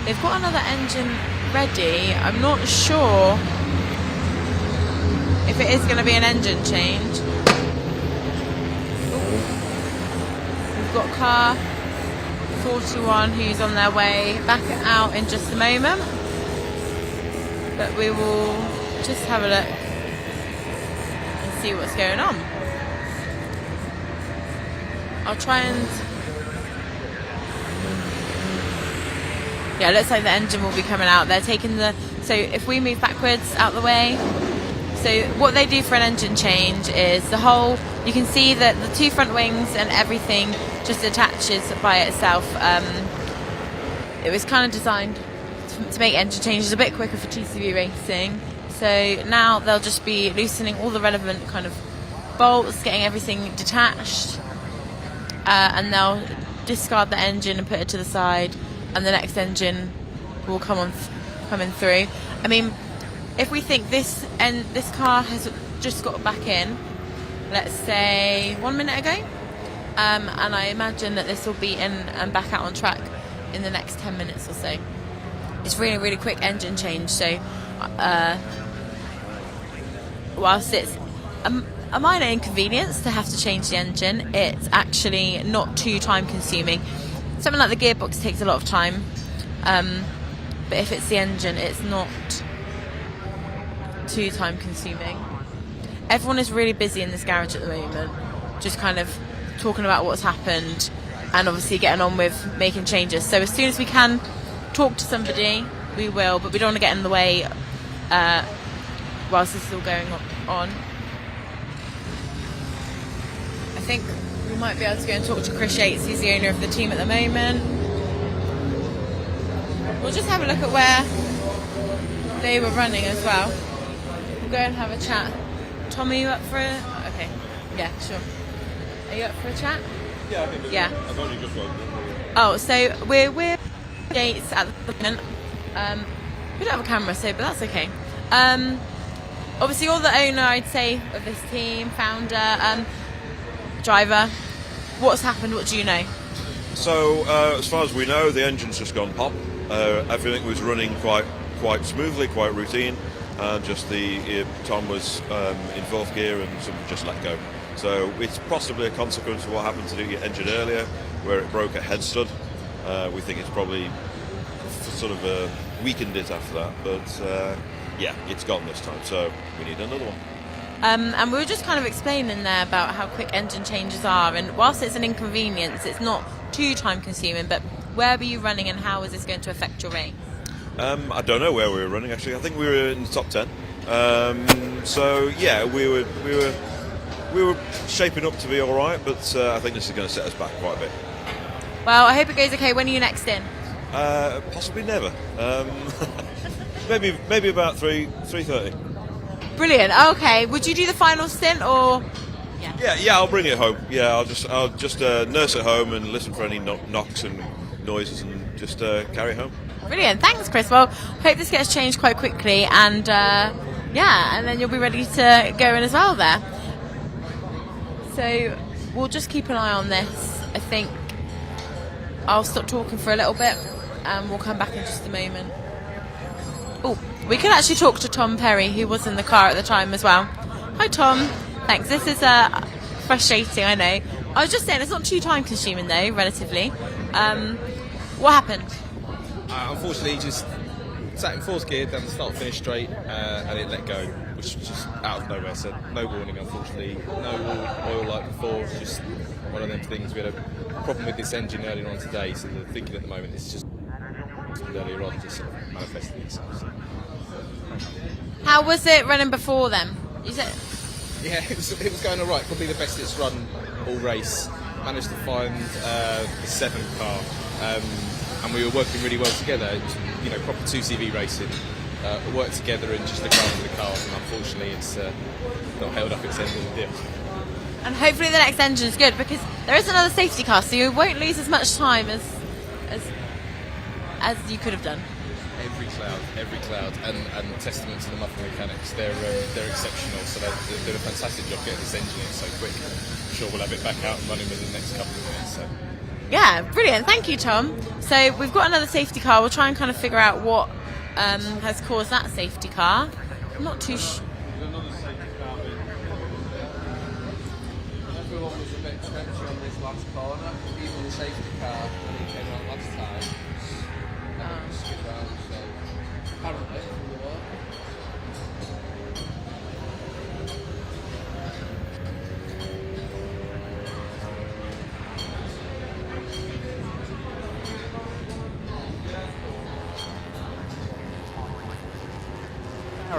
They've got another engine ready. I'm not sure if it is going to be an engine change. We've got car 41 who's on their way back out in just a moment, but we will just have a look and see what's going on. I'll try and... Yeah, it looks like the engine will be coming out. They're taking the... So if we move backwards out the way... So what they do for an engine change is the whole, you can see that the two front wings and everything just attaches by itself. It was kind of designed to make engine changes a bit quicker for GCV racing. So now they'll just be loosening all the relevant kind of bolts, getting everything detached, and they'll discard the engine and put it to the side, and the next engine will coming through. I mean, if we think this car has just got back in, let's say 1 minute ago, and I imagine that this will be in and back out on track in the next 10 minutes or so. It's really, really quick engine change, so whilst it's a minor inconvenience to have to change the engine, it's actually not too time consuming. Something like the gearbox takes a lot of time, but if it's the engine, it's not too time consuming. everyone is really busy in this garage at the moment, just kind of talking about what's happened and obviously getting on with making changes. So as soon as we can talk to somebody, we will, but we don't want to get in the way whilst this is all going on. I think we might be able to go and talk to Chris Yates. He's the owner of the team at the moment. We'll just have a look at where they were running as well. We'll go and have a chat. Tom, are you up for it? Okay. Yeah, sure. Are you up for a chat?
Yeah, I think so.
Yeah.
I've only just woken up.
Oh, so we're Yates at the moment. We don't have a camera, so but that's okay. Obviously, you're the owner, I'd say, of this team, founder, driver. What's happened? What do you know?
So, as far as we know, the engine's just gone pop. Everything was running quite smoothly, quite routine, and just Tom was in fourth gear and something just let go. So it's possibly a consequence of what happened to the engine earlier, where it broke a head stud. We think it's probably sort of weakened it after that, but yeah, it's gone this time, so we need another one.
And we were just kind of explaining there about how quick engine changes are, and whilst it's an inconvenience, it's not too time consuming, but where were you running and how is this going to affect your race?
I don't know where we were running actually. I think we were in the top 10. So yeah, we were shaping up to be all right, but I think this is going to set us back quite a bit.
Well, I hope it goes okay. When are you next in?
Possibly never. Maybe about 3:30.
Brilliant. Okay. Would you do the final stint or?
Yeah, I'll bring it home. Yeah, I'll just nurse it home and listen for any knocks and noises and just carry it home.
Brilliant. Thanks, Chris. Well, hope this gets changed quite quickly, and and then you'll be ready to go in as well there. So we'll just keep an eye on this. I think I'll stop talking for a little bit, and we'll come back in just a moment. Oh, we could actually talk to Tom Perry, who was in the car at the time as well. Hi, Tom. Thanks. This is frustrating, I know. I was just saying, it's not too time-consuming, though, relatively. What happened?
Unfortunately, just sat in fourth gear, down the start-finish straight, and it let go, which was just out of nowhere. So no warning, unfortunately. No oil like before. Just one of them things. We had a problem with this engine earlier on today, so the thinking at the moment is just earlier on just sort of manifesting itself. So.
How was it running before then? Is it?
Yeah, it was going all right. Probably the best it's run all race. Managed to find the 7th car, and we were working really well together. It was, proper 2CV racing. We worked together and just looked after the cars, and unfortunately, it's not held up its end of the deal.
And hopefully the next engine's good, because there is another safety car, so you won't lose as much time as you could have done.
Every cloud, and testament to the muffler mechanics. They're exceptional. So they're doing a fantastic job getting this engine in so quick. I'm sure we'll have it back out and running within the next couple of minutes. So.
Yeah, brilliant. Thank you, Tom. So we've got another safety car. We'll try and kind of figure out what has caused that safety car. I'm not too sure.
Everyone was a bit stretchy on this last corner, even the safety car when he came around last time. Skip around, so apparently we were.
I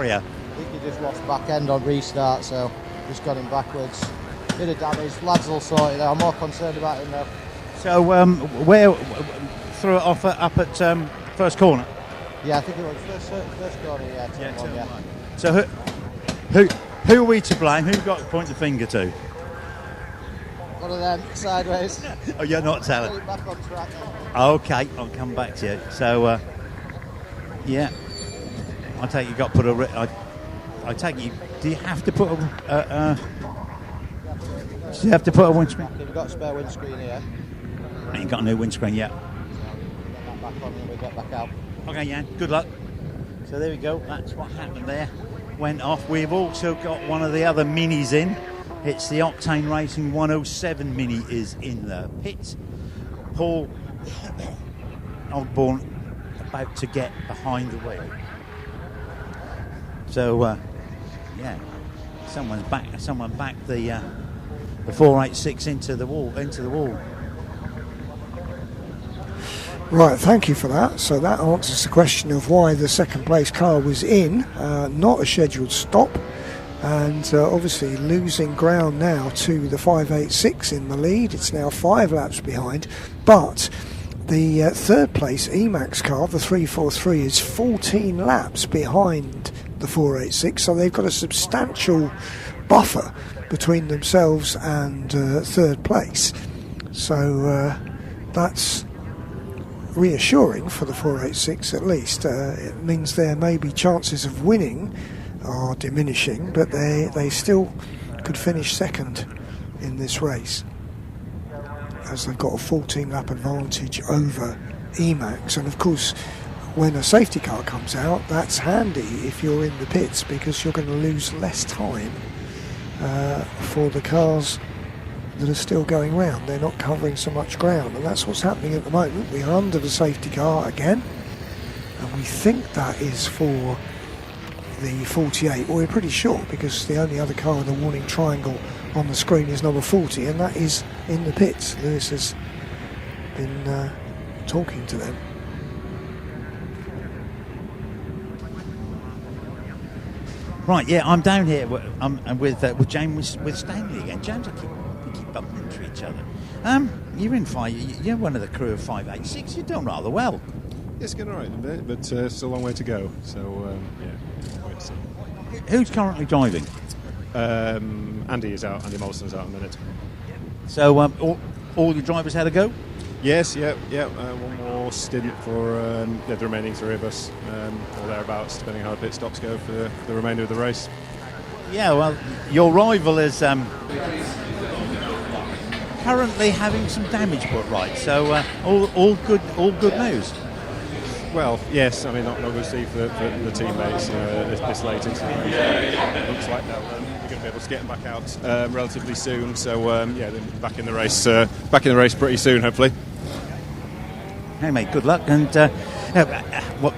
think he just lost back end on restart, so just got him backwards. Bit of damage. Lads will sort it out. I'm more concerned about him though.
So where threw it off up at first corner?
Yeah, I think it was first corner. Yeah, turn one, yeah.
So who are we to blame? Who got to point the finger to?
One of them sideways.
Oh, you're not telling.
Get it back on track.
Okay, I'll come back to you. So yeah, I take you got to put a. I take you. Do you have to put a? Do you have to put a windscreen?
We've got a spare windscreen here.
You got a new windscreen yet?
Get that back on and we get back out.
Okay, Jan. Good luck. So there we go. That's what happened there. Went off. We've also got one of the other minis in. It's the Octane Racing 107 Mini is in the pit. Paul Oldbourne about to get behind the wheel. So, yeah. Someone backed the 486 into the wall.
Right, thank you for that. So that answers the question of why the second place car was in, not a scheduled stop, and obviously losing ground now to the 586 in the lead. It's now 5 laps behind, but the third place Emax car, the 343, is 14 laps behind the 486, so they've got a substantial buffer between themselves and third place. So that's reassuring for the 486 at least. It means their maybe chances of winning are diminishing, but they still could finish second in this race, as they've got a 14 lap advantage over Emax. And of course, when a safety car comes out, that's handy if you're in the pits, because you're going to lose less time for the cars that are still going round. They're not covering so much ground, and that's what's happening at the moment. We are under the safety car again, and we think that is for the 48. Well, we're pretty sure, because the only other car with a warning triangle on the screen is number 40, and that is in the pits. Lewis has been talking to them.
Right, yeah, I'm down here with James, with Stanley again. James, we keep bumping into each other. You're in you're one of the crew of 586. You're doing rather well.
It's going all right in a bit, but still a long way to go. So yeah, wait to see.
Who's currently driving?
Andy is out. Andy Molson's out in a minute.
So all your drivers had a go?
Yes, yeah. One more stint for the remaining 3 of us, or thereabouts, depending how the pit stops go for the remainder of the race.
Yeah, well, your rival is currently having some damage put right. So all good news.
Well, yes. I mean, not good to see for the teammates this late into the race. It looks like they're going to be able to get them back out relatively soon. So yeah, they're back in the race pretty soon, hopefully.
Hey mate, good luck. And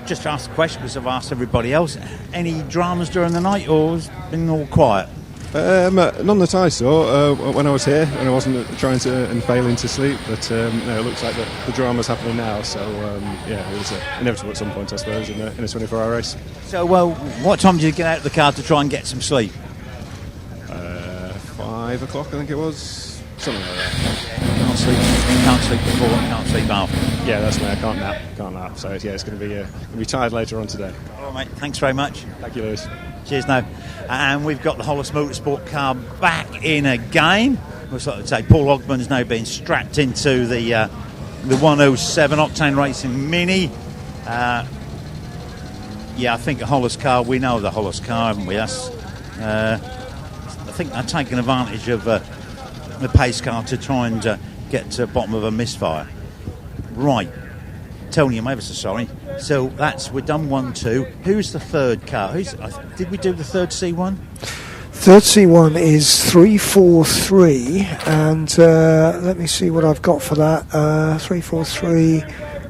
just to ask the question, because I've asked everybody else, any dramas during the night, or has it been all quiet?
None that I saw when I was here, and I wasn't trying to and failing to sleep. But no, it looks like the drama's happening now. So yeah, it was inevitable at some point, I suppose, in a 24-hour race.
So, well, what time did you get out of the car to try and get some sleep?
5 o'clock, I think it was, something like that.
Can't sleep before, can't sleep after.
Yeah, that's me. I can't nap. So yeah, it's going to be tired later on today.
All right, mate. Thanks very much.
Thank you, Lewis.
Cheers now. And we've got the Hollis Motorsport car back in again. Looks like to say Paul Ogman's now been strapped into the 107 Octane Racing Mini. Yeah, I think the Hollis car, we know the Hollis car, haven't we? I think they're taking advantage of the pace car to try and get to the bottom of a misfire. Right. Tony, I'm ever so sorry. So we've done 1, 2. Who's the third car? Did we do the third C1?
Third C1 is 343, and let me see what I've got for that. 343.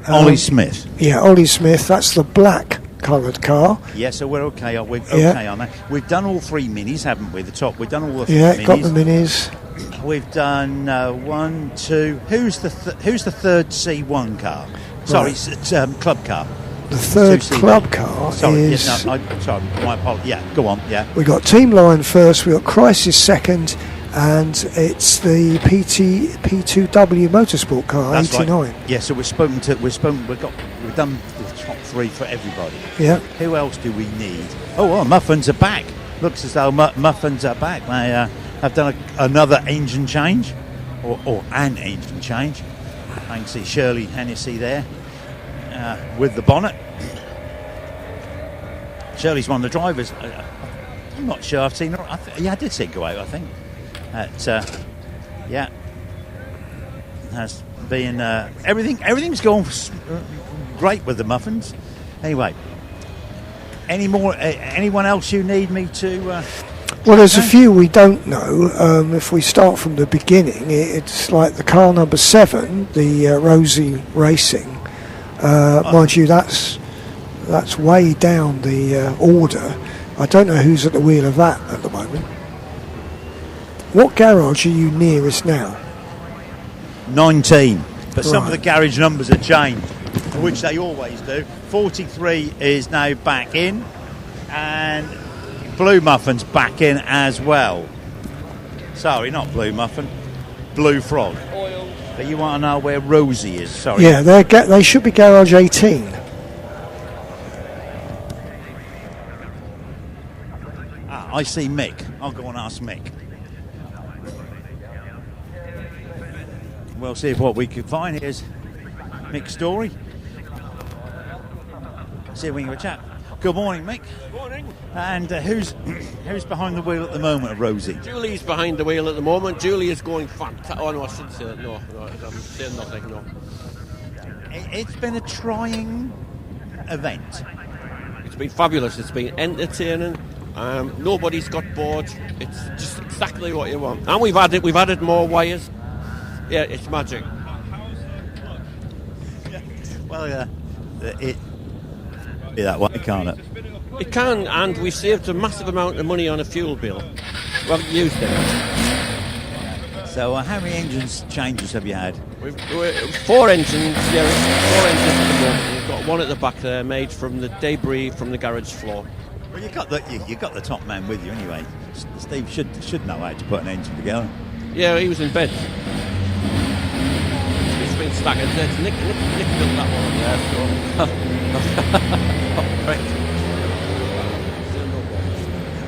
Ollie Smith.
Yeah, Ollie Smith. That's the black coloured car.
Yeah, so we're okay. We're okay on that. We've done all 3 minis, haven't we? The top. We've done all the 3 minis.
Yeah, got the minis.
We've done 1, 2. Who's the third C1 car? Sorry, it's club car.
The third club car is...
sorry, my apologies. Yeah, go on, yeah.
We got Team Lion first, we got Crisis second, and it's the P2W Motorsport car,
That's
89.
Right. Yeah, so we've done the top 3 for everybody.
Yeah.
Who else do we need? Oh, Muffins are back. Looks as though Muffins are back. They have done another engine change, or an engine change. I can see Shirley Hennessy there with the bonnet. Shirley's one of the drivers. I'm not sure I've seen her. I did see her go out, I think. Yeah. Has been everything's going great with the Muffins. Anyway, anyone else you need me to...
Well, there's a few we don't know. If we start from the beginning, it's like the car number 7, the Rosie Racing. Mind you, that's way down the order. I don't know who's at the wheel of that at the moment. What garage are you nearest now?
19, but some of
Right.
the garage numbers are changed, which they always do. 43 is now back in, and Blue Muffin's back in as well. Sorry, not Blue Muffin, Blue Frog. But you want to know where Rosie is? Sorry.
Yeah, they should be garage 18.
I see Mick. I'll go and ask Mick. We'll see if what we can find. Here's Mick's story. See if we can have a chat. Good morning, Mick.
Good morning.
And who's behind the wheel at the moment of Rosie?
Julie's behind the wheel at the moment. Julie is going fantastic. Oh no, I shouldn't say that. No, I'm saying nothing. No.
It's been a trying event.
It's been fabulous. It's been entertaining. Nobody's got bored. It's just exactly what you want. And we've added more wires. Yeah, it's magic.
Well, it be that way, can't it?
It can, and we saved a massive amount of money on a fuel bill. We haven't used it.
So, how many engines changes have you had?
We've 4 engines. Yeah, 4 engines at the moment. We've got one at the back there, made from the debris from the garage floor.
Well, you got the top man with you anyway. Steve should know how to put an engine together.
Yeah, he was in bed. It's been staggered. Nick built that one up there.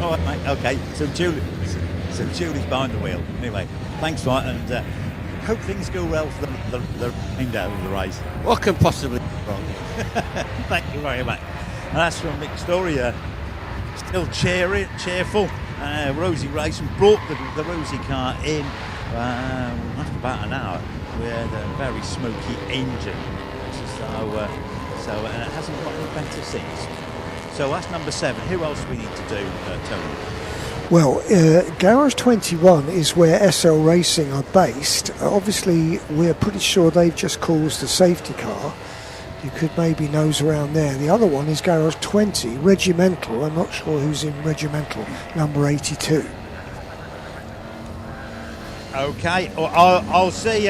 All right, mate. Okay. So Julie's behind the wheel. Anyway, thanks for it, and hope things go well for the end out of the race.
What can possibly go wrong?
Thank you very much. And that's from Mick Story. Still cheerful. Rosie Racing brought the Rosie car in after about an hour with a very smoky engine. So and it hasn't got any better since. So that's number 7. Who else do we need to do, Tony?
Well, Garage 21 is where SL Racing are based. Obviously, we're pretty sure they've just caused the safety car. You could maybe nose around there. The other one is Garage 20, Regimental. I'm not sure who's in Regimental, number 82.
Okay, I'll see.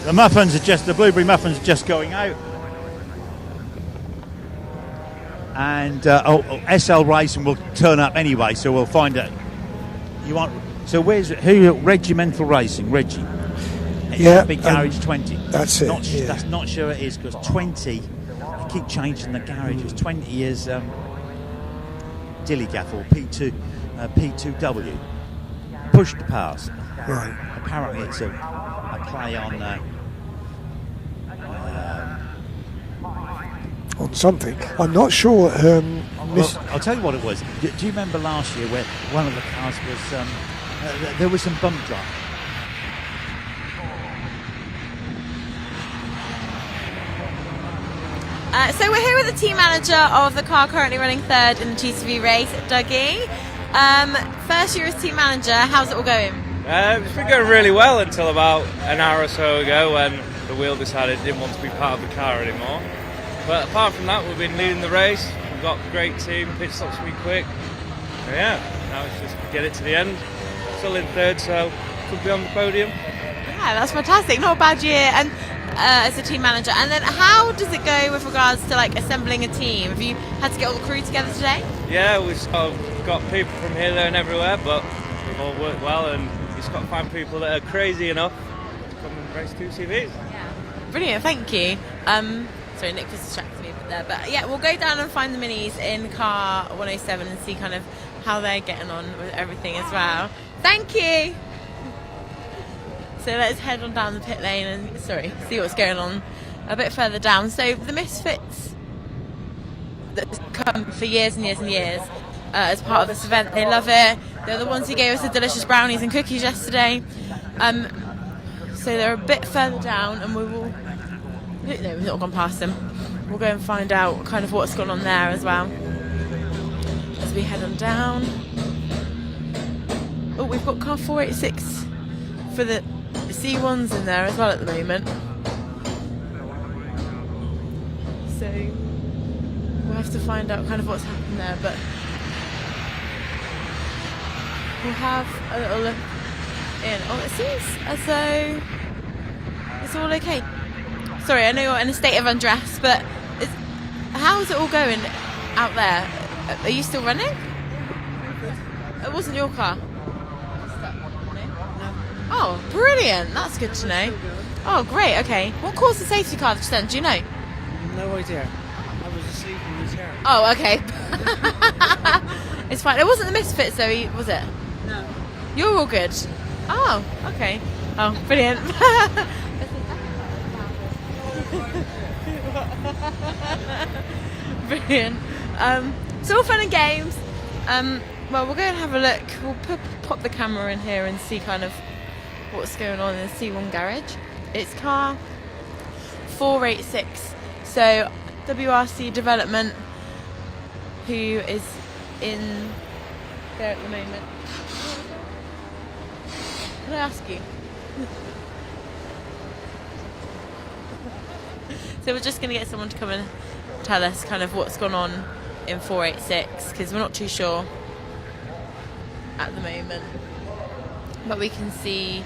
The muffins are the blueberry muffins are just going out, and SL Racing will turn up anyway, so we'll find out. So who? Regimental Racing, Reggie.
Yeah,
big garage 20.
That's it.
That's not sure it is, because 20. I keep changing the garages. 20 is Dillygaff or P2W. Push to pass.
Right.
Apparently, it's a play on.
On something. I'm not sure.
Well, I'll tell you what it was. Do you remember last year where one of the cars was there was some bump drive?
So we're here with the team manager of the car currently running 3rd in the GCV race, Dougie. First year as team manager, how's it all going?
It's been going really well until about an hour or so ago when the wheel decided it didn't want to be part of the car anymore. But apart from that, we've been leading the race. We've got a great team, pit stops to be quick. And yeah, now it's just get it to the end. Still in 3rd, so could be on the podium.
Yeah, that's fantastic. Not a bad year. And as a team manager, and then how does it go with regards to like assembling a team? Have you had to get all the crew together today?
Yeah, we've sort of got people from here, there and everywhere, but we've all worked well, and you've just got to find people that are crazy enough to come and race 2 CVs.
Brilliant, thank you. Sorry, Nick was distracting me a bit there, but yeah, we'll go down and find the minis in car 107 and see kind of how they're getting on with everything as well. Thank you. So let's head on down the pit lane and see what's going on a bit further down. So the Misfits that come for years and years and years as part of this event, they love it. They're the ones who gave us the delicious brownies and cookies yesterday. So they're a bit further down, and we will. No, we've not gone past them. We'll go and find out kind of what's gone on there as well as we head on down. Oh, we've got car 486 for the C1's in there as well at the moment. So we'll have to find out kind of what's happened there, but we'll have a little look in. Oh, it seems as though it's all okay. Sorry, I know you're in a state of undress, but how's it all going out there? Are you still running? It wasn't your car? Oh, brilliant. That's good to know. Oh, great. Okay. What caused the safety car just then? Do you know?
No idea. I was asleep in the chair.
Oh, okay. It's fine. It wasn't the Misfits, though, was it?
No.
You're all good. Oh, okay. Oh, brilliant. Brilliant. It's all fun and games. Well, we'll go and have a look. We'll pop the camera in here and see kind of what's going on in the C1 garage. It's car 486. So WRC Development, who is in there at the moment. Can I ask you? So we're just going to get someone to come and tell us kind of what's gone on in 486, because we're not too sure at the moment, but we can see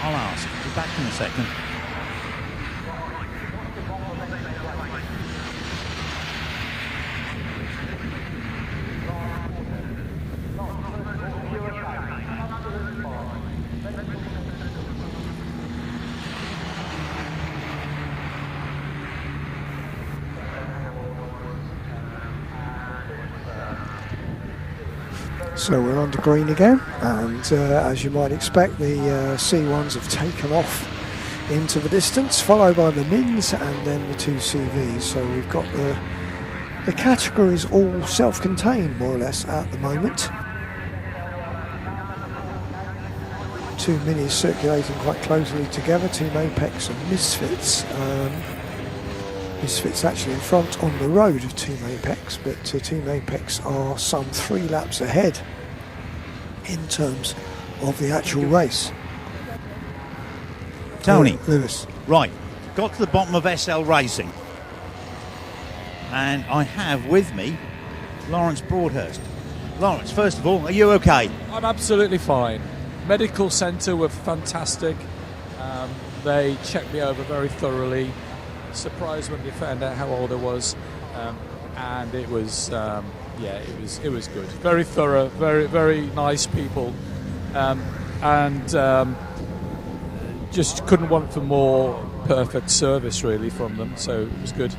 I'll ask. Be back in a second.
So we're on to green again, and as you might expect, the C1s have taken off into the distance, followed by the Mins and then the two CVs. So we've got the categories all self-contained more or less at the moment. Two Minis circulating quite closely together, Team Apex and Misfits. Misfits actually in front on the road of Team Apex, but Team Apex are some 3 laps ahead in terms of the actual race.
Tony.
Lewis.
Right, got to the bottom of SL Racing, and I have with me Lawrence Broadhurst. Lawrence, first of all, are you okay?
I'm absolutely fine. Medical centre were fantastic. They checked me over very thoroughly. Surprised when they found out how old I was, and it was it was good. Very thorough, very nice people, and just couldn't want for more perfect service really from them. So it was good.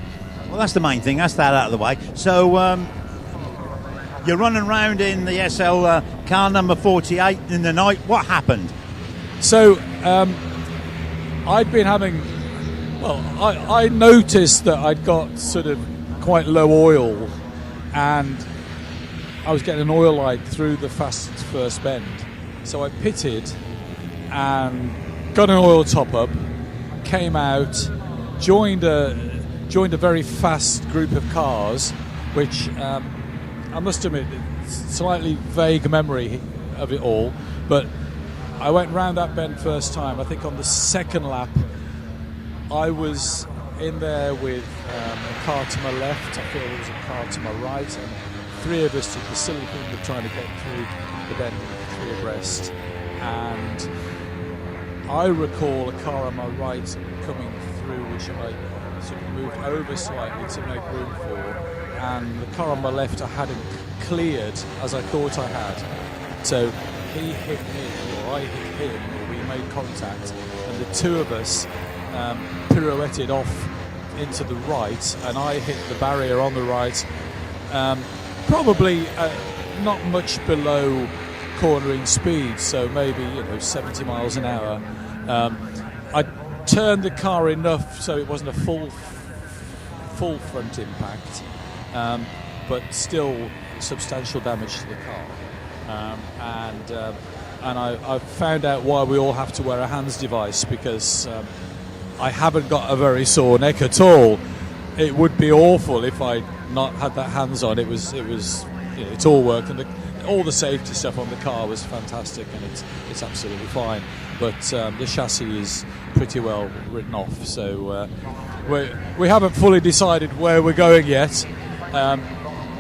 Well, that's the main thing. That's that out of the way. So you're running around in the SL car number 48 in the night. What happened?
So I'd been having. Well, I noticed that I'd got sort of quite low oil, and I was getting an oil light through the fast first bend. So I pitted and got an oil top up, came out, joined a very fast group of cars, which I must admit, slightly vague memory of it all, but I went round that bend first time. I think on the second lap I was in there with a car to my left, I feel there was a car to my right, and 3 of us did the silly thing of trying to get through the bend 3 abreast. And I recall a car on my right coming through, which I sort of moved over slightly to make room for, and the car on my left I hadn't cleared as I thought I had. So he hit me, or I hit him, or we made contact, and the 2 of us pirouetted off into the right, and I hit the barrier on the right, probably not much below cornering speed, so maybe 70 miles an hour. I turned the car enough so it wasn't a full front impact, but still substantial damage to the car. And I found out why we all have to wear a hands device, because I haven't got a very sore neck at all. It would be awful if I'd not had that hands on. It all worked, and all the safety stuff on the car was fantastic, and it's absolutely fine. But the chassis is pretty well written off, so we haven't fully decided where we're going yet.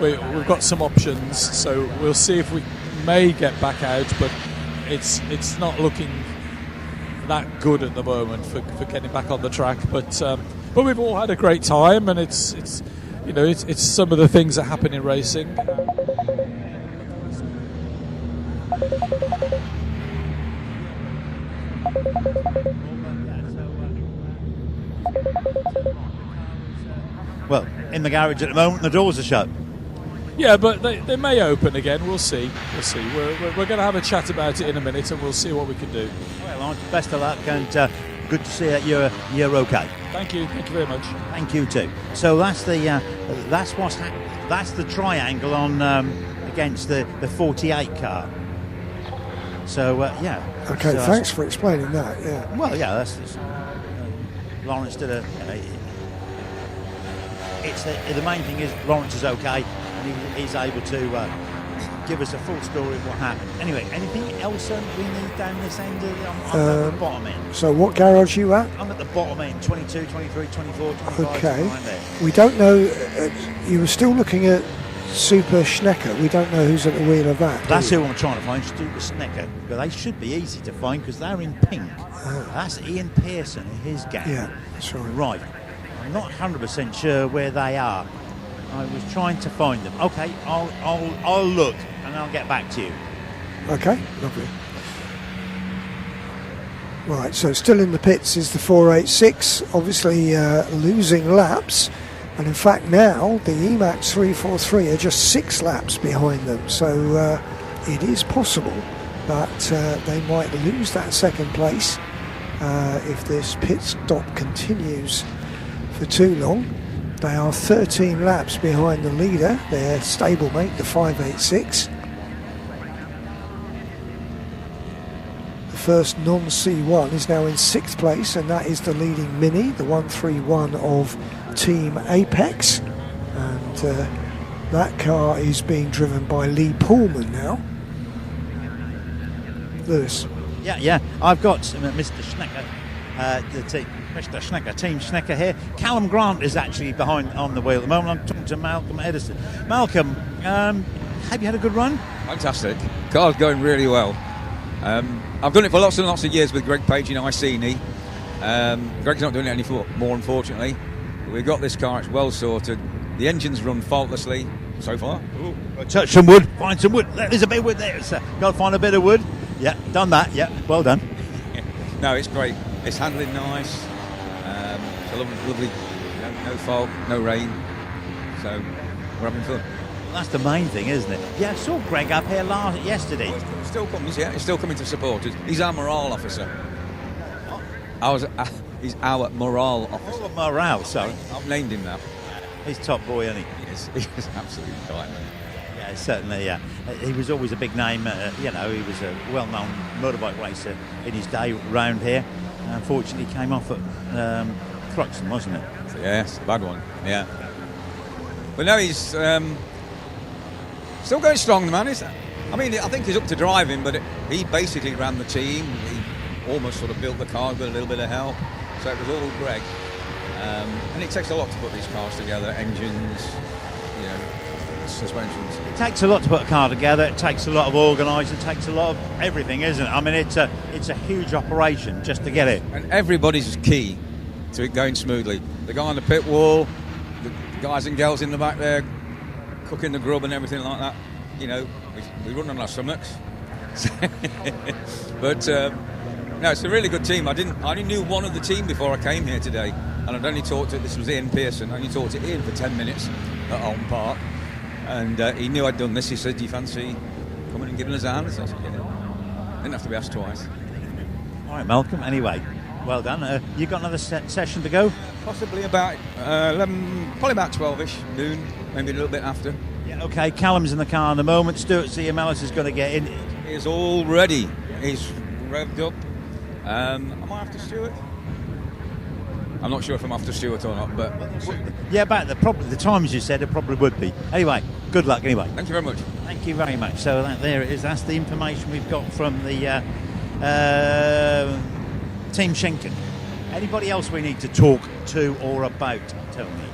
We've got some options, so we'll see if we may get back out, but it's not looking that good at the moment for getting back on the track. But we've all had a great time, and it's some of the things that happen in racing.
Well, in the garage at the moment, the doors are shut.
Yeah, but they may open again. We'll see. We're going to have a chat about it in a minute, and we'll see what we can do.
Well, best of luck, and good to see that you're okay.
Thank you very much.
Thank you too. So that's the that's the triangle on against the 48 car. So yeah.
Okay, thanks for explaining that. Yeah.
Well, yeah, that's Lawrence did a. It's the main thing is Lawrence is okay, and he's able to give us a full story of what happened. Anyway, anything else we need down this end? I'm at the bottom end.
So what garage are you at?
I'm at the bottom end, 22, 23, 24, 25.
Okay.
There.
We don't know. You were still looking at Super Schnecker. We don't know who's at the wheel of that.
That's who I'm trying to find, Super Schnecker. But they should be easy to find because they're in pink. That's Ian Pearson and his gang.
Yeah, that's right.
Right. I'm not 100% sure where they are. I was trying to find them. Okay, I'll look and I'll get back to you.
Okay, lovely. Right, so still in the pits is the 486, obviously losing laps, and in fact now the Emax 343 are just 6 laps behind them, so it is possible that they might lose that second place if this pit stop continues for too long. They are 13 laps behind the leader, their stablemate, the 586. The first non-C1 is now in 6th place, and that is the leading Mini, the 131 of Team Apex. And that car is being driven by Lee Pullman now. Lewis.
Yeah, I've got Mr. Schnecker, Mr. Schnecker, Team Schnecker here. Callum Grant is actually behind on the wheel at the moment. I'm talking to Malcolm Edison. Malcolm, have you had a good run?
Fantastic. Car's going really well. I've done it for lots and lots of years with Greg Page in Iceni. Greg's not doing it anymore, unfortunately. But we've got this car, it's well sorted. The engine's run faultlessly so far.
Ooh, touch some wood, find some wood. There's a bit of wood there. Got to find a bit of wood. Yeah, done that. Yeah, well done.
No, it's great. It's handling nice. It's a lovely, no fog, no rain. So we're having fun.
Well, that's the main thing, isn't it? Yeah, I saw Greg up here yesterday.
Well, still comes, yeah. He's still coming to support us. He's our morale officer. He's our morale officer.
Oh, morale, sorry.
I've named him now.
He's top boy, isn't he?
He's absolutely diamond.
Yeah, certainly. Yeah, he was always a big name. He was a well-known motorbike racer in his day round here. Unfortunately, he came off at Thruxton, wasn't it?
Yes, a bad one. Yeah. But now he's still going strong, the man. I think he's up to driving, but he basically ran the team. He almost sort of built the car with a little bit of help. So it was all Greg. And it takes a lot to put these cars together, engines, suspensions.
It takes a lot to put a car together. It takes a lot of organising. It takes a lot of everything, isn't it? I mean, it's a huge operation just to get it.
And everybody's key to it going smoothly. The guy on the pit wall, the guys and girls in the back there, cooking the grub and everything like that. We run on our stomachs. But no, it's a really good team. I only knew one of the team before I came here today, and I'd only talked to, this was Ian Pearson, I only talked to Ian for 10 minutes at Alton Park, and he knew I'd done this. He said, "Do you fancy coming and giving us a hand?" I said, "Yeah." Didn't have to be asked twice.
All right, Malcolm, anyway, well done. You got another session to go?
Possibly about 11, probably about 12ish, noon, maybe a little bit after.
Yeah, okay, Callum's in the car in the moment. Stuart CMLS is going to get in.
He's all ready. He's revved up. Am I after Stuart? I'm not sure if I'm after Stuart or not, but
Yeah, about the times you said, it probably would be. Anyway, good luck anyway.
Thank you very much.
Thank you very much. So there it is. That's the information we've got from the Team Schenken. Anybody else we need to talk to or about? Tell me.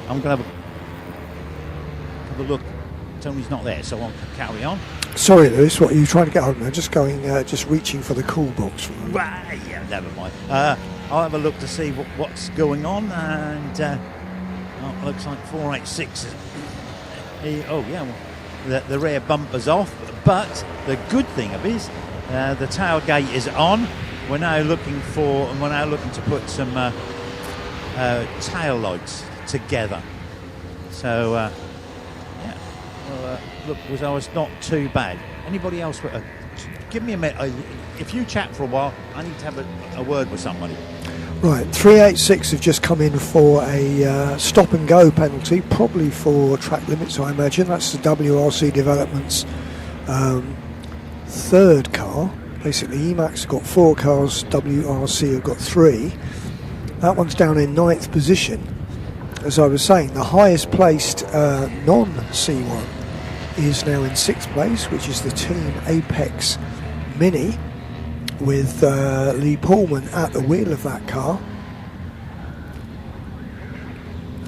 I'm going to have a look. Tony's not there, so I'll carry on.
Sorry, Lewis, what are you trying to get on there? Just just reaching for the call box.
Yeah, never mind. I'll have a look to see what's going on, and it looks like 486. The rear bumper's off, but the good thing of it is the tailgate is on. We're now looking to put some tail lights together. So look, was not too bad. Anybody else? Give me a minute. If you chat for a while, I need to have a word with somebody.
Right, 386 have just come in for a stop and go penalty, probably for track limits, I imagine. That's the WRC Development's third car. Basically, Emax have got 4 cars, WRC have got 3. That one's down in 9th position. As I was saying, the highest placed non-C1 is now in 6th place, which is the Team Apex Mini, with Lee Pullman at the wheel of that car.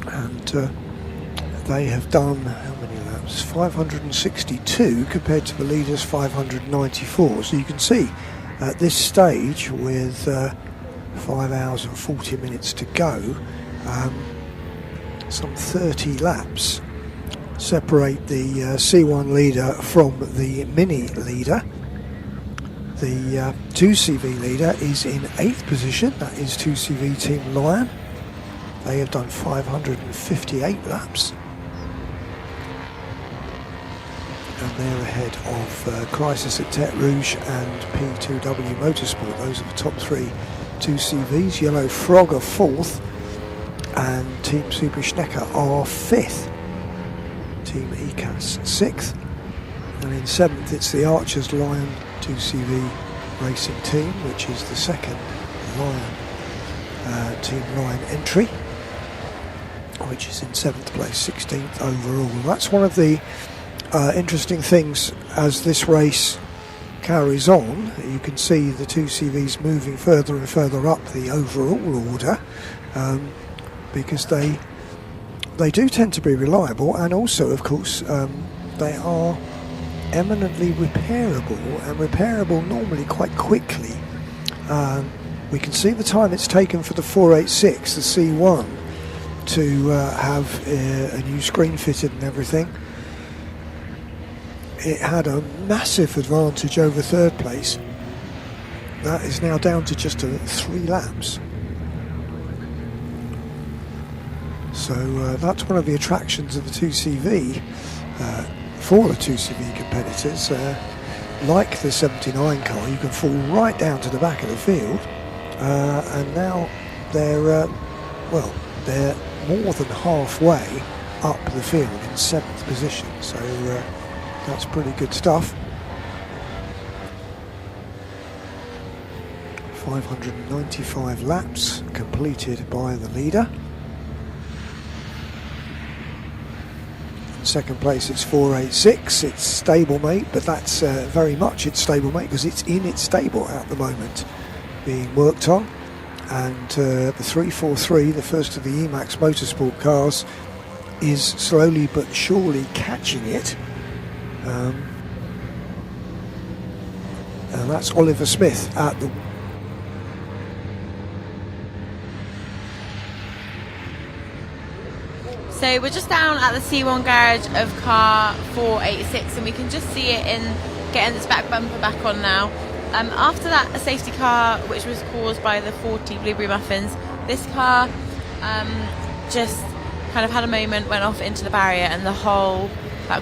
And they have done, how many laps? 562 compared to the leader's 594. So you can see at this stage, with 5 hours and 40 minutes to go, some 30 laps separate the C1 leader from the Mini leader. The 2CV leader is in 8th position. That is 2CV Team Lion. They have done 558 laps. And they're ahead of Crisis at Tete Rouge and P2W Motorsport. Those are the top 3 2CVs. Yellow Frog are 4th. And Team Super Schnecker are 5th. Team ECAS 6th. And in 7th it's the Archers Lion 2CV racing team, which is the second Lion Team Lion entry, which is in 7th place, 16th overall. That's one of the interesting things as this race carries on. You can see the 2CVs moving further and further up the overall order, because they do tend to be reliable, and also, of course, they are eminently repairable, and repairable normally quite quickly. We can see the time it's taken for the 486, the C1, to have a new screen fitted and everything. It had a massive advantage over 3rd place. That is now down to just 3 laps. So that's one of the attractions of the 2CV for the 2CV competitors. Like the 79 car, you can fall right down to the back of the field, and now they're they're more than halfway up the field in 7th position. So that's pretty good stuff. 595 laps completed by the leader. 2nd place it's 486, it's stablemate, but that's very much its stablemate because it's in its stable at the moment being worked on. And the 343, the first of the Emax Motorsport cars, is slowly but surely catching it. And that's Oliver Smith at the
So we're just down at the C1 garage of car 486, and we can just see it in getting its back bumper back on now. After that, a safety car which was caused by the 40 Blueberry Muffins, this car just kind of had a moment, went off into the barrier, and the whole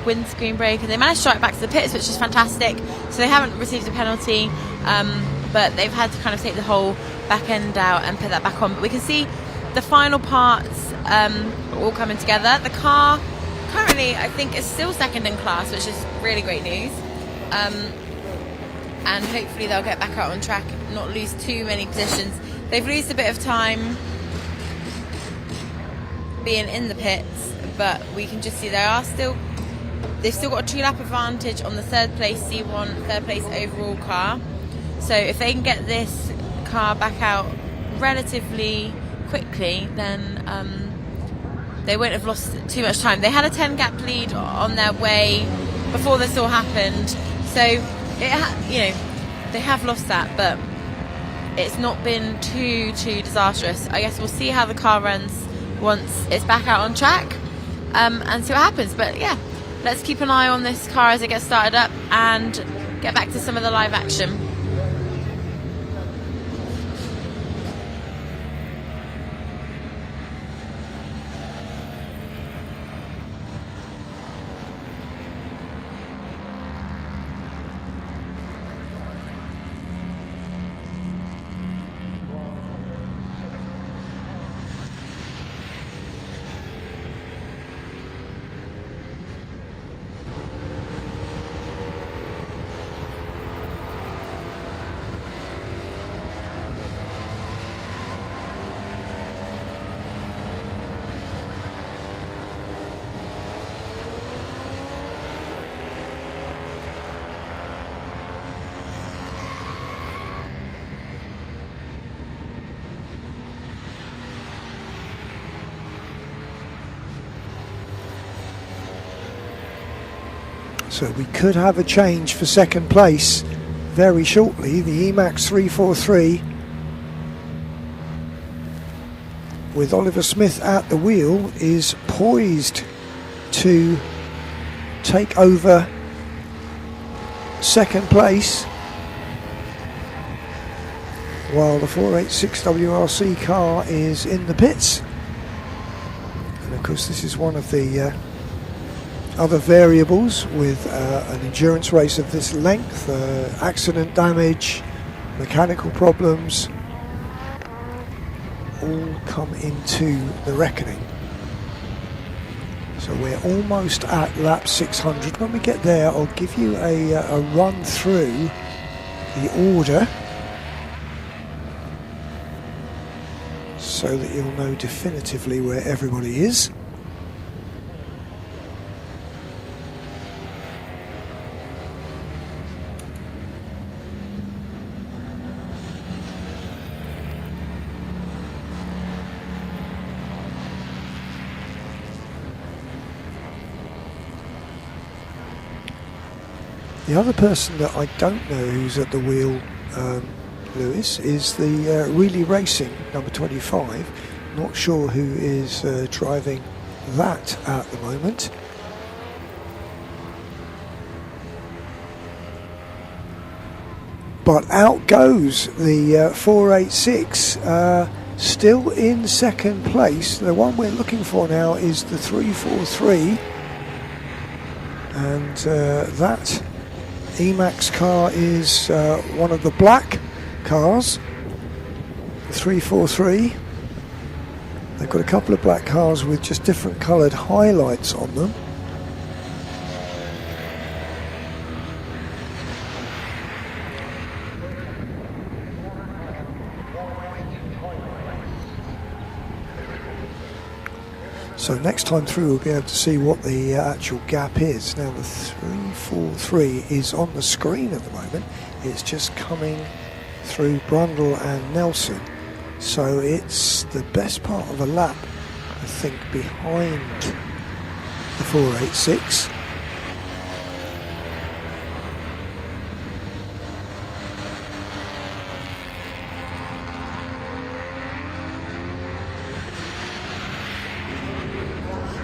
windscreen broke, and they managed to drive back to the pits, which is fantastic. So they haven't received a penalty, but they've had to kind of take the whole back end out and put that back on. But we can see the final parts all coming together. The car currently, I think, is still 2nd in class, which is really great news. And hopefully they'll get back out on track, not lose too many positions. they've lost a bit of time being in the pits, but we can just see they've still got a 2-lap advantage on the third place C1, third place overall car. So if they can get this car back out relatively quickly, then they won't have lost too much time. They had a 10-gap lead on their way before this all happened, so they have lost that, but it's not been too disastrous. I guess we'll see how the car runs once it's back out on track, and see what happens. But yeah, let's keep an eye on this car as it gets started up and get back to some of the live action.
So we could have a change for second place very shortly. The Emax 343 with Oliver Smith at the wheel is poised to take over second place, while the 486 WRC car is in the pits. And of course this is one of the other variables with an endurance race of this length. Accident damage, mechanical problems all come into the reckoning. So we're almost at lap 600. When we get there, I'll give you a run through the order so that you'll know definitively where everybody is. The other person that I don't know who's at the wheel, Lewis, is the Really Racing number 25. Not sure who is driving that at the moment. But out goes the 486, still in second place. The one we're looking for now is the 343, and that Emax car is one of the black cars, the 343. They've got a couple of black cars with just different coloured highlights on them. So next time through we'll be able to see what the actual gap is. Now the 343 is on the screen at the moment. It's just coming through Brundle and Nelson. So it's the best part of a lap, I think, behind the 486.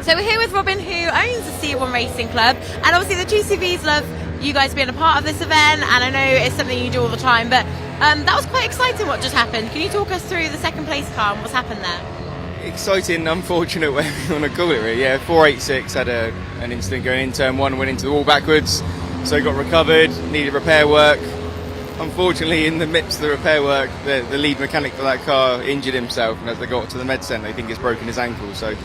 So we're here with Robin, who owns the C1 Racing Club, and obviously the 2CVs love you guys being a part of this event, and I know it's something you do all the time, but that was quite exciting what just happened. Can you talk us through the second place car and what's happened there?
Exciting, unfortunate, whatever you want to call it, really. Yeah, 486 had an incident going in turn one, went into the wall backwards, so got recovered, needed repair work. Unfortunately, in the midst of the repair work, the lead mechanic for that car injured himself, and as they got to the med centre, they think he's broken his ankle, so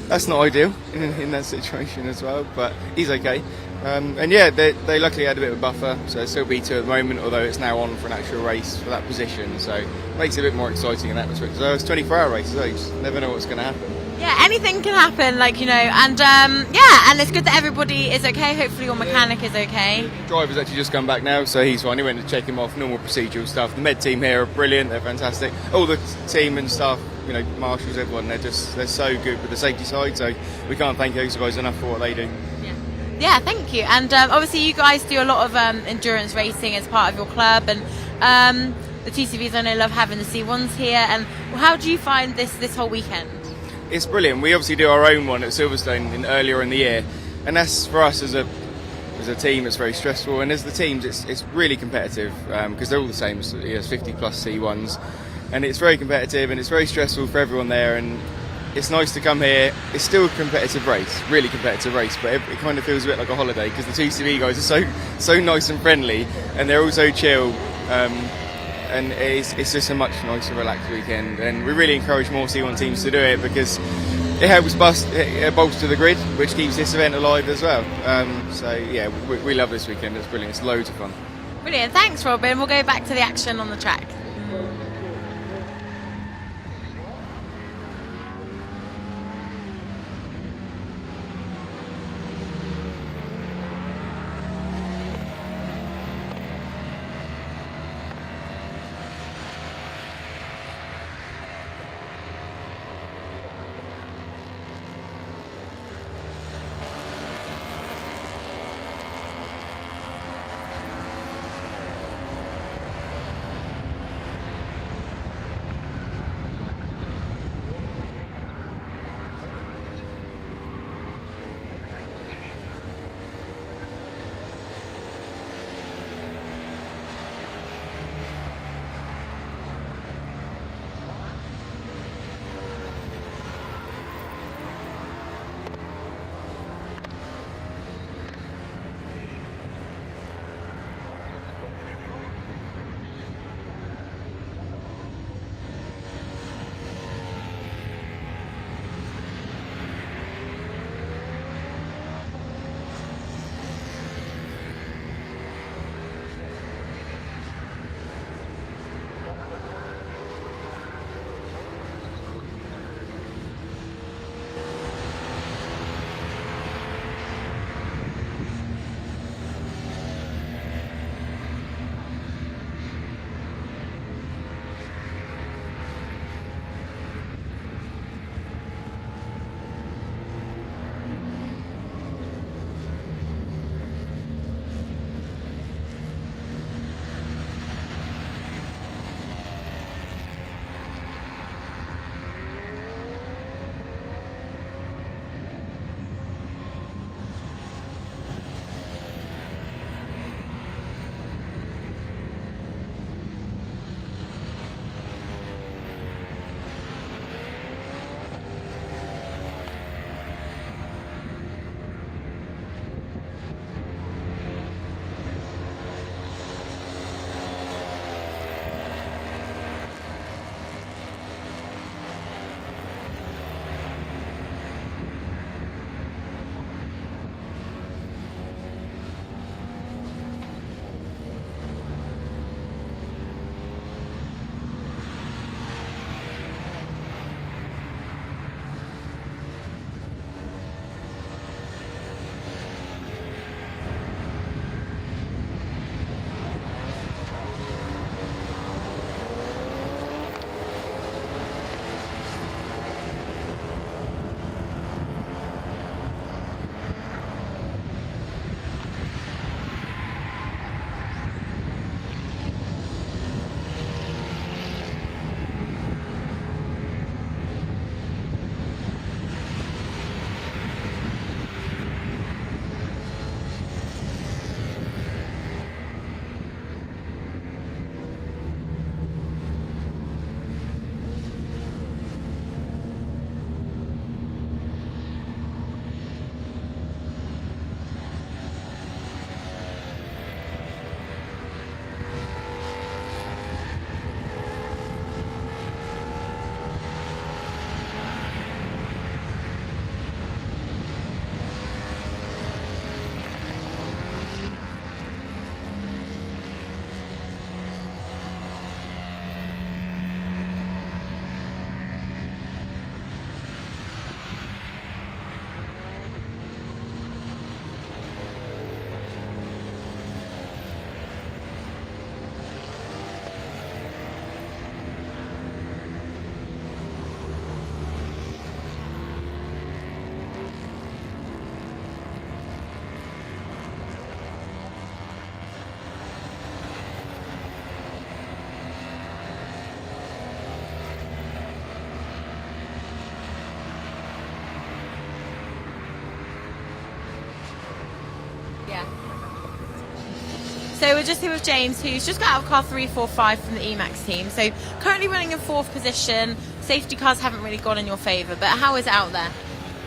that's not ideal in that situation as well, but he's okay. And yeah, they luckily had a bit of a buffer, so it's still B2 at the moment, although it's now on for an actual race for that position, so it makes it a bit more exciting in that respect. So it's a 24-hour race, so you just never know what's going to happen.
Yeah, anything can happen, and and it's good that everybody is okay. Hopefully your mechanic is okay.
Driver's actually just come back now, so he's fine. He went to check him off, normal procedural stuff. The med team here are brilliant, they're fantastic. All the team and staff, marshals, everyone, they're so good with the safety side, so we can't thank those guys enough for what they do.
Yeah, thank you. And obviously you guys do a lot of endurance racing as part of your club, and the TCVs, I know, love having the C1s here. And how do you find this whole weekend?
It's brilliant. We obviously do our own one at Silverstone earlier in the year, and that's for us as a team. It's very stressful, and as the teams, it's really competitive because they're all the same. So, there's 50 plus C1s, and it's very competitive and it's very stressful for everyone there. And it's nice to come here. It's still a competitive race, really competitive race, but it kind of feels a bit like a holiday because the 2CV guys are so nice and friendly, and they're all so chill. And it's just a much nicer, relaxed weekend. And we really encourage more C1 teams to do it because it helps bolster the grid, which keeps this event alive as well. So yeah, we love this weekend. It's brilliant. It's loads of fun.
Brilliant. Thanks, Robin. We'll go back to the action on the track. So we're just here with James, who's just got out of car 345 from the Emacs team. So currently running in 4th position. Safety cars haven't really gone in your favour, but how is it out there?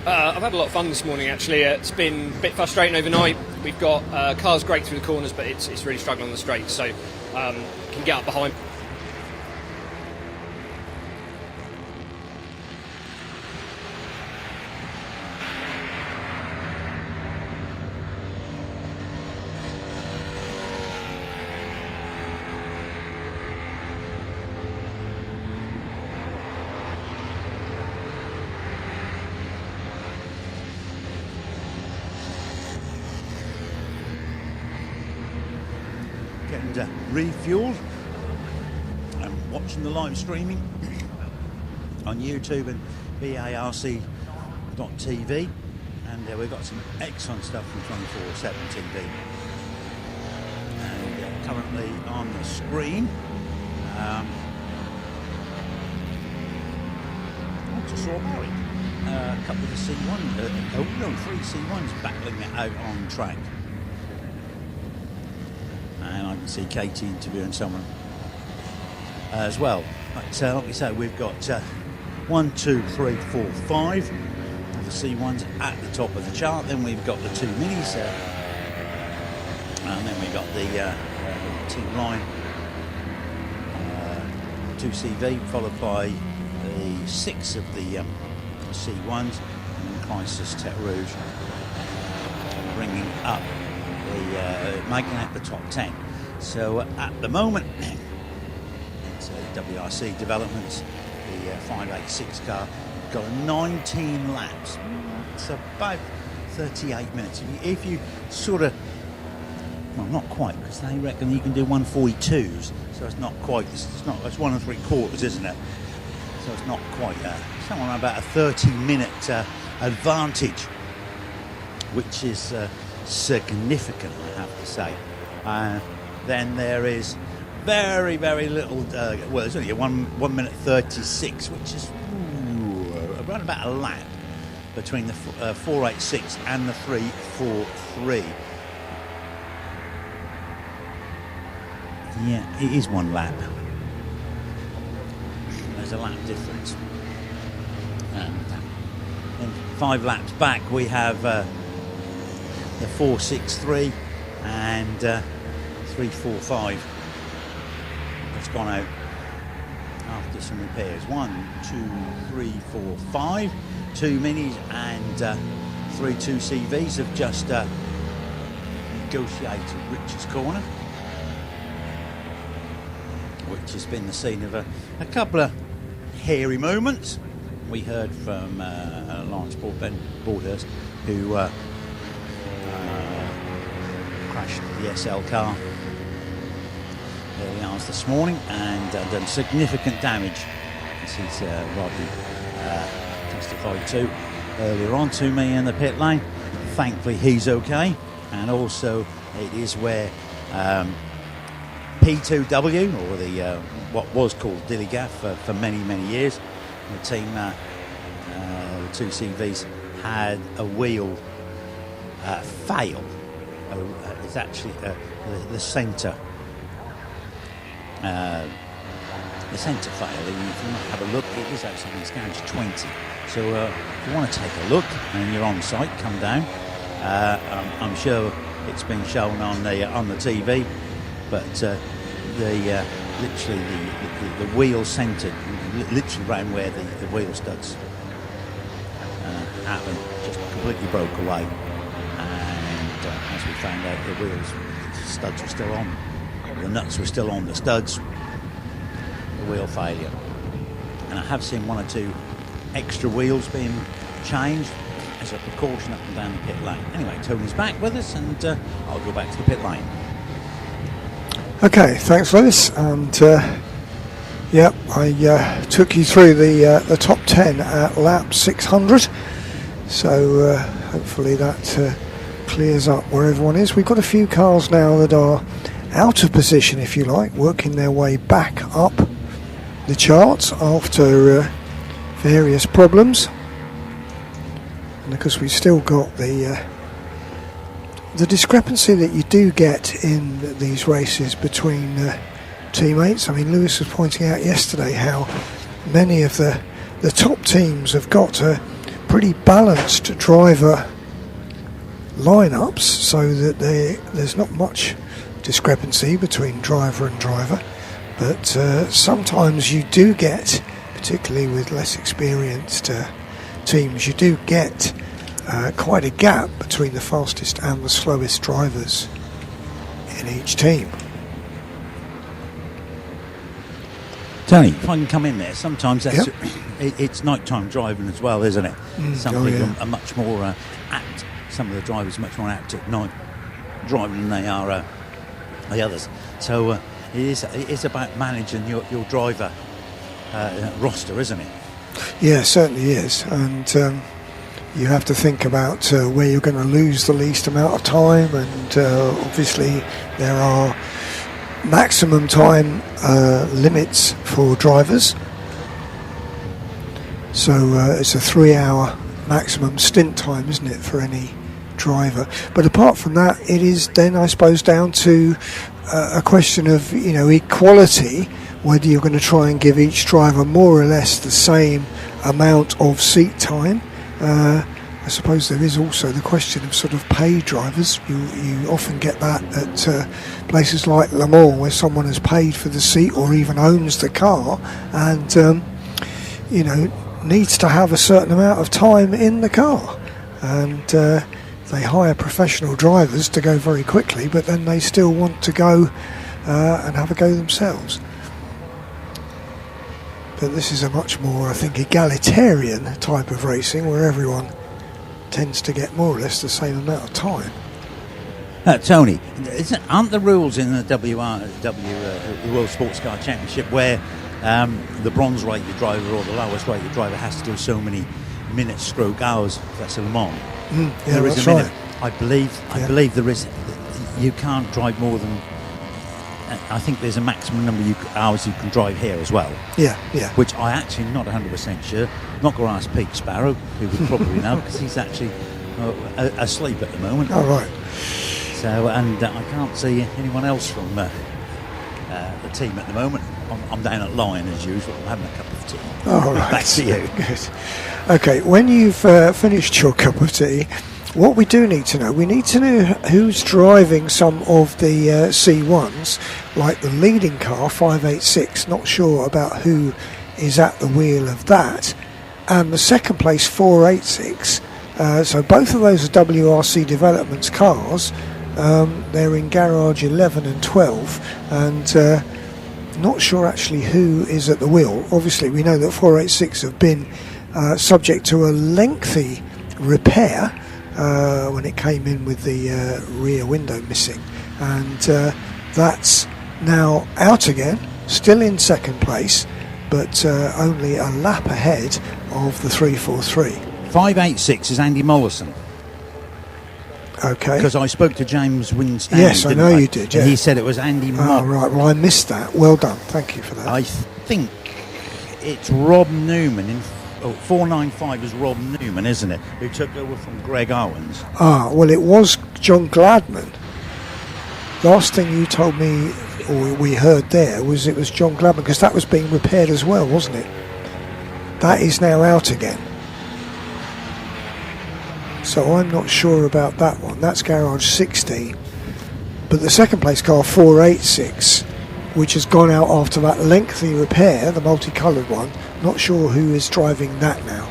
I've had a lot of fun this morning, actually. It's been a bit frustrating overnight. We've got cars great through the corners, but it's really struggling on the straights, so can get up behind.
Refueled. I'm watching the live streaming on YouTube and BARC.tv, and we've got some excellent stuff from 24/7 TV. And currently on the screen, just saw Murray. A couple of the C1s, 3 C1s battling it out on track. And I can see Katie interviewing someone as well. But like we say, we've got 1, 2, 3, 4, 5 of the C1s at the top of the chart. Then we've got the 2 minis, and then we've got the Team Line 2CV, followed by the 6 of the C1s, and then Crisis Tech Rouge bringing up making out the top 10. So at the moment, it's WRC developments. The 586 car got 19 laps. It's about 38 minutes. If you sort of, well, not quite, because they reckon you can do 142s. So it's not quite. It's 1 3/4, isn't it? So it's not quite. Somewhere around about a 30-minute advantage, which is significant, I have to say. Then there is very, very little. Well, there's only 1 minute 36, which is around about a lap between the 486 and the 343. Yeah, it is 1 lap. There's a lap difference. And 5 laps back, we have the 463 and 345. It's gone out after some repairs. 1, 2, 3, 4, 5. 2 minis and 3 2CVs have just negotiated Richard's Corner, which has been the scene of a couple of hairy moments. We heard from Lawrence Broadhurst, who crashed the SL car early hours this morning and done significant damage, as he's rightly testified to earlier on to me in the pit lane. Thankfully he's okay, and also it is where P2W, or the what was called Dillygaff for many years, the team, the 2CVs had a wheel fail. It's actually the centre. The centre fail. If you have a look, it is actually in Scourge 20. So if you want to take a look and you're on site, come down. I'm sure it's been shown on the TV, but literally the wheel centre, literally around where the wheel studs happened, just completely broke away. And as we found out, the studs were still on. The nuts were still on the studs. The wheel failure. And I have seen 1 or 2 extra wheels being changed as a precaution up and down the pit lane. Anyway, Tony's back with us, and I'll go back to the pit lane.
Okay, thanks, Lewis. And yeah, I took you through the top 10 at lap 600. So hopefully that clears up where everyone is. We've got a few cars now that are out of position, if you like, working their way back up the charts after various problems. And because we've still got the the discrepancy that you do get in these races between teammates. I mean, Lewis was pointing out yesterday how many of the top teams have got a pretty balanced driver lineups, so that there's not much discrepancy between driver and driver. But sometimes you do get, particularly with less experienced teams, you do get quite a gap between the fastest and the slowest drivers in each team.
Tony, if I can come in there, sometimes that's it's nighttime driving as well, isn't it? Some people are much more apt. Some of the drivers are much more apt at night driving than they are the others. So it is about managing your driver roster, isn't it?
Yeah, it certainly is. And you have to think about where you're going to lose the least amount of time, and obviously there are maximum time limits for drivers. So it's a 3-hour maximum stint time, isn't it, for any driver? But apart from that, it is then, I suppose, down to a question of, equality, whether you're going to try and give each driver more or less the same amount of seat time. I suppose there is also the question of sort of paid drivers. You often get that at places like Le Mans, where someone has paid for the seat or even owns the car, and needs to have a certain amount of time in the car, and they hire professional drivers to go very quickly, but then they still want to go and have a go themselves. But this is a much more, I think, egalitarian type of racing, where everyone tends to get more or less the same amount of time.
Tony, aren't the rules in the World Sports Car Championship where the bronze rated driver or the lowest rated driver has to do so many minutes stroke hours? That's a Le Mans. There is a minute. Right. I believe there is. You can't drive more than. I think there's a maximum number of hours you can drive here as well.
Yeah.
Which I actually not 100% sure. Not going to ask Pete Sparrow, who would probably know, because he's actually asleep at the moment.
Oh, right.
So, and I can't see anyone else from the team at the moment. I'm down at Lion as usual. I'm having a cup of tea.
Oh, right.
Back to you.
Good. Okay, when you've finished your cup of tea, what we do need to know, we need to know who's driving some of the C1s, like the leading car, 586. Not sure about who is at the wheel of that. And the second place, 486. So both of those are WRC Developments cars. They're in garage 11 and 12. And not sure actually who is at the wheel. Obviously, we know that 486 have been subject to a lengthy repair when it came in with the rear window missing, and that's now out again, still in second place, but only a lap ahead of the 343.
586 is Andy Mollison.
Okay.
Because I spoke to James Winstanley.
Yes, I know you did. Yeah.
And he said it was Andy Mollison.
Oh, right. Well, I missed that. Well done. Thank you for that.
I think it's Rob Newman in 495 is Rob Newman, isn't it? Who took over from Greg Owens.
Ah, well, it was John Gladman. Last thing you told me, or we heard there, was it was John Gladman, because that was being repaired as well, wasn't it? That is now out again. So I'm not sure about that one. That's garage 16. But the second place car, 486, which has gone out after that lengthy repair, the multicoloured one, not sure who is driving that now.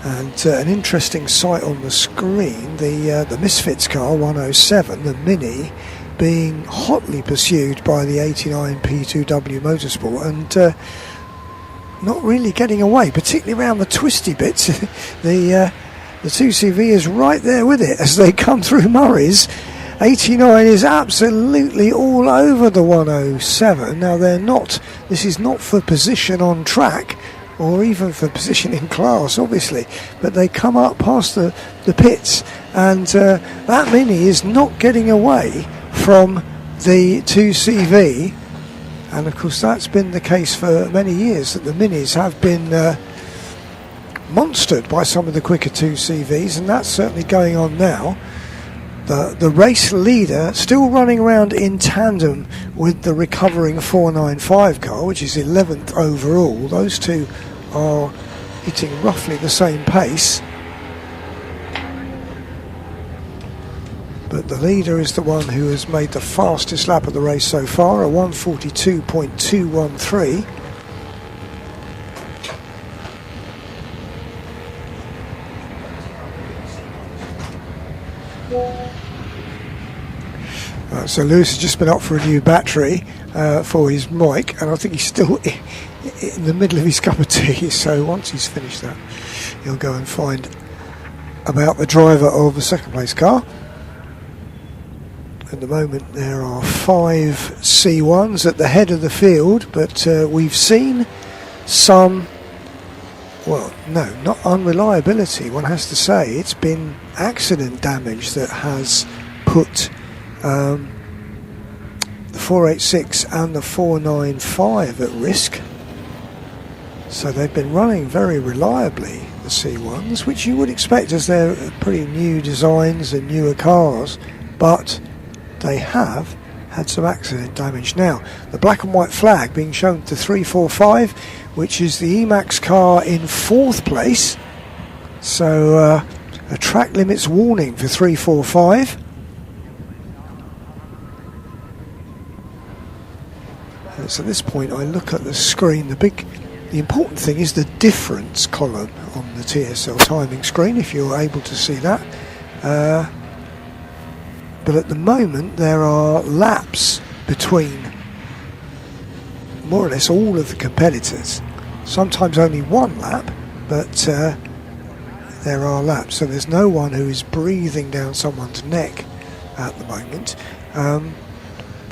And an interesting sight on the screen, the Misfits car, 107, the Mini, being hotly pursued by the 89 P2W Motorsport, and not really getting away, particularly around the twisty bits. The 2CV is right there with it as they come through Murray's. 89 is absolutely all over the 107. Now this is not for position on track or even for position in class, obviously, but they come up past the pits, and that Mini is not getting away from the 2CV And of course that's been the case for many years, that the Minis have been monstered by some of the quicker 2CVs, and that's certainly going on now. The race leader still running around in tandem with the recovering 495 car, which is 11th overall. Those two are hitting roughly the same pace, but the leader is the one who has made the fastest lap of the race so far, a 1:42.213. So Lewis has just been up for a new battery for his mic, and I think he's still in the middle of his cup of tea, so once he's finished that he'll go and find about the driver of the second place car. At the moment there are 5 C1s at the head of the field, but we've seen some, well, no, not unreliability, one has to say. It's been accident damage that has put the 486 and the 495 at risk. So they've been running very reliably, the C1s, which you would expect as they're pretty new designs and newer cars, but they have had some accident damage. Now, the black and white flag being shown to 345, which is the Emax car in 4th place. So a track limits warning for 345. So at this point I look at the screen, the important thing is the difference column on the TSL timing screen, if you're able to see that. But at the moment there are laps between more or less all of the competitors. Sometimes only one lap, but there are laps. So there's no one who is breathing down someone's neck at the moment.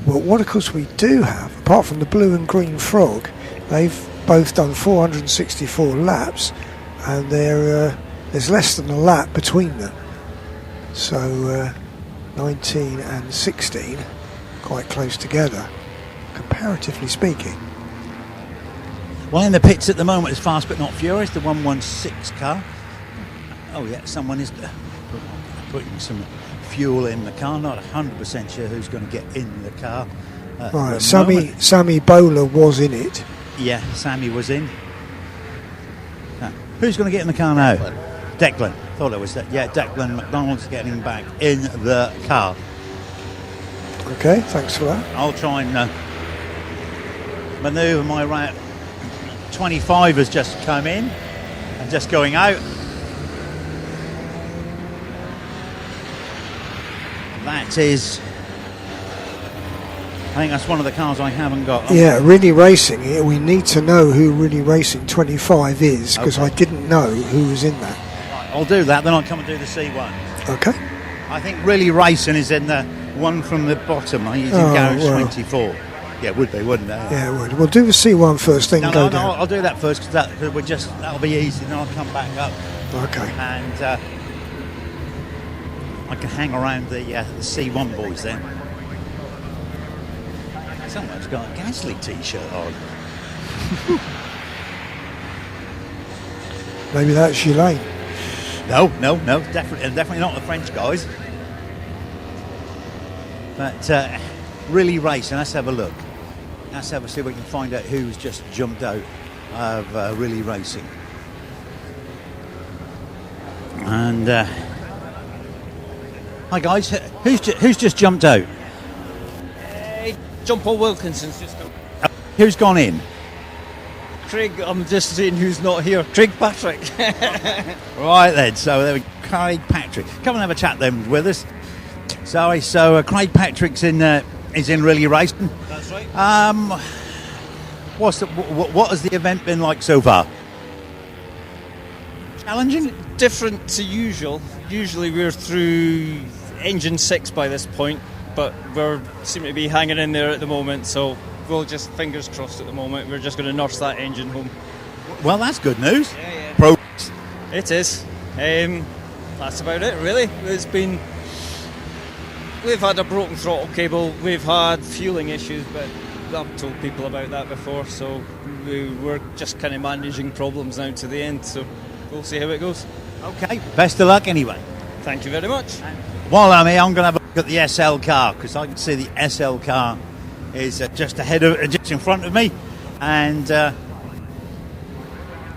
Well, what of course we do have, apart from the blue and green frog, they've both done 464 laps, and there's less than a lap between them. So 19 and 16, quite close together, comparatively speaking.
Well, in the pits at the moment is Fast But Not Furious, the 116 car. Oh yeah, someone is putting some fuel in the car. Not 100% sure who's going to get in the car.
Right, Sammy Bowler was in it.
Yeah, Sammy was in. Who's going to get in the car now? Declan. Thought it was that. Yeah, Declan McDonald's getting back in the car.
Okay, thanks for that.
I'll try and manoeuvre my route. 25 has just come in and just going out. That is, I think that's one of the cars I haven't got.
Yeah, Really Racing. We need to know who Really Racing 25 is, because I didn't know who was in that.
I'll do that, then I'll come and do the C1.
Okay.
I think Really Racing is in the one from the bottom. He's in garage 24. Yeah, it would be, wouldn't it?
Yeah, it would. We'll do the C1 first, then go down.
I'll do that first, because that'll be easy, then I'll come back up.
Okay.
And I can hang around the C1 boys then. Someone's got a Gasly t-shirt on.
Maybe that's Gilles.
No, definitely not the French guys. But Really Racing, let's have a look. Let's see if we can find out who's just jumped out of Really Racing. And hi guys, who's just jumped out?
John Paul Wilkinson's just come.
Who's gone in?
Craig, I'm just saying who's not here. Craig Patrick.
Right then, so there we go. Craig Patrick. Come and have a chat then with us. Sorry, so Craig Patrick's is in Really Racing.
That's right.
What has the event been like so far? Challenging?
Different to usual. Usually we're through engine 6 by this point, but we seem to be hanging in there at the moment, so we'll just fingers crossed at the moment. We're just going to nurse that engine home.
Well, that's good news.
Yeah.
Progress.
It is. That's about it, really. We've had a broken throttle cable, we've had fueling issues, but I've told people about that before, so we're just kind of managing problems now to the end, so we'll see how it goes.
Okay, best of luck anyway.
Thank you very much.
While I'm here, I'm going to have a look at the SL car, because I can see the SL car is just just in front of me, and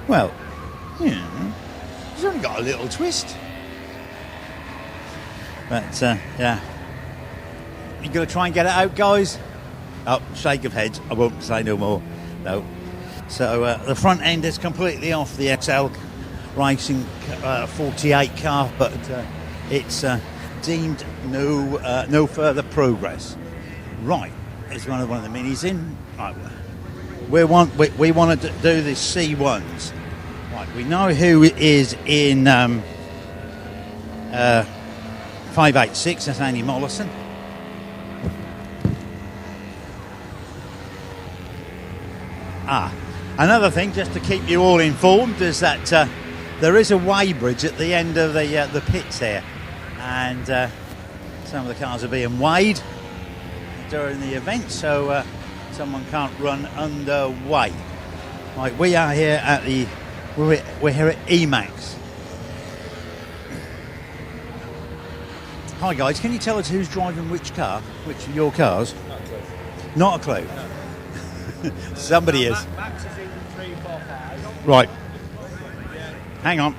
well, it's only got a little twist, but yeah. You going to try and get it out, guys? Oh, shake of heads. I won't say no more. No. So the front end is completely off the XL Racing 48 car, but it's deemed no further progress. Right, there's one of the minis in. Right, we want to do the C1s. Right, we know who is in 586. That's Andy Mollison. Another thing, just to keep you all informed, is that there is a weighbridge at the end of the pits there, and some of the cars are being weighed during the event, so someone can't run underway. Right, we are here at we're here at EMAX. Hi guys, can you tell us who's driving which car, which of your cars? Not a clue. No. Somebody is.
Max is in 3, 4, 5.
Right. Hang on.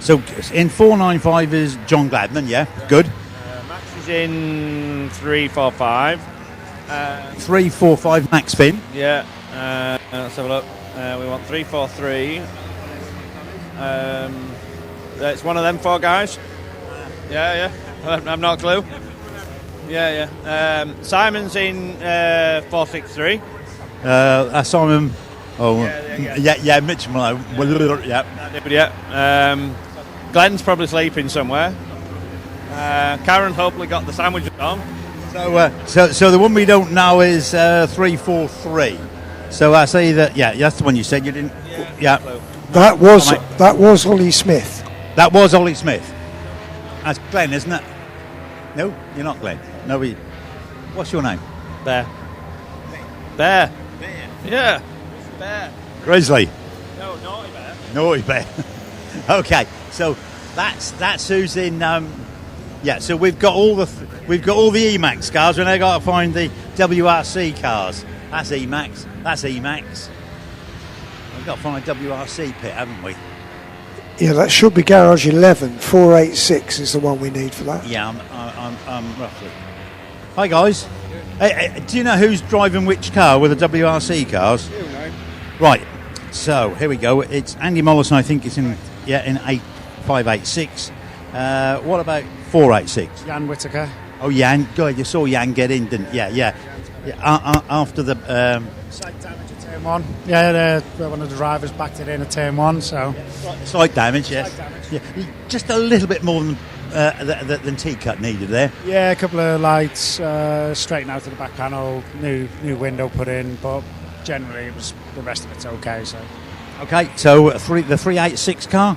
So in 495 is John Gladman, yeah? Good.
Max is in 3, 4, 5.
3, 4, 5 Max Finn.
Yeah. Let's have a look. We want 3, 4, 3. It's one of them 4 guys. Yeah. I've not a clue. Yeah. Simon's in 463.
Simon. Oh, yeah. Mitch Malone.
Yeah. Glenn's probably sleeping somewhere. Karen hopefully got the sandwiches on.
So the one we don't know is 343. So I say that. Yeah, that's the one you said you didn't. Yeah.
That was Ollie Smith.
That was Ollie Smith. That's Glenn, isn't it? No, you're not Glenn. No, what's your name?
Bear. Yeah. Bear.
Grizzly.
No, Naughty Bear.
Naughty Bear. Okay, so that's who's in. Yeah, so we've got all the EMAX cars. We've now got to find the WRC cars. That's EMAX. That's EMAX. We've got to find a WRC pit, haven't we?
Yeah, that should be garage 11. 486 is the one we need for that.
Yeah, I'm roughly. Hi guys. Hey, do you know who's driving which car with the WRC cars?
You know.
Right. So here we go. It's Andy Mollison. I think it's in 586. What about 486?
Jan Whittaker.
Oh, Jan. God, you saw Jan get in, didn't you? Yeah. After the
Slight damage at turn 1. Yeah, one of the drivers backed it in at turn 1. So
slight damage. Yes.
Slight damage.
Yeah. Just a little bit more than T-cut needed there.
Yeah, a couple of lights, straighten out to the back panel, new window put in, but generally the rest of it's okay. So
the 386 car.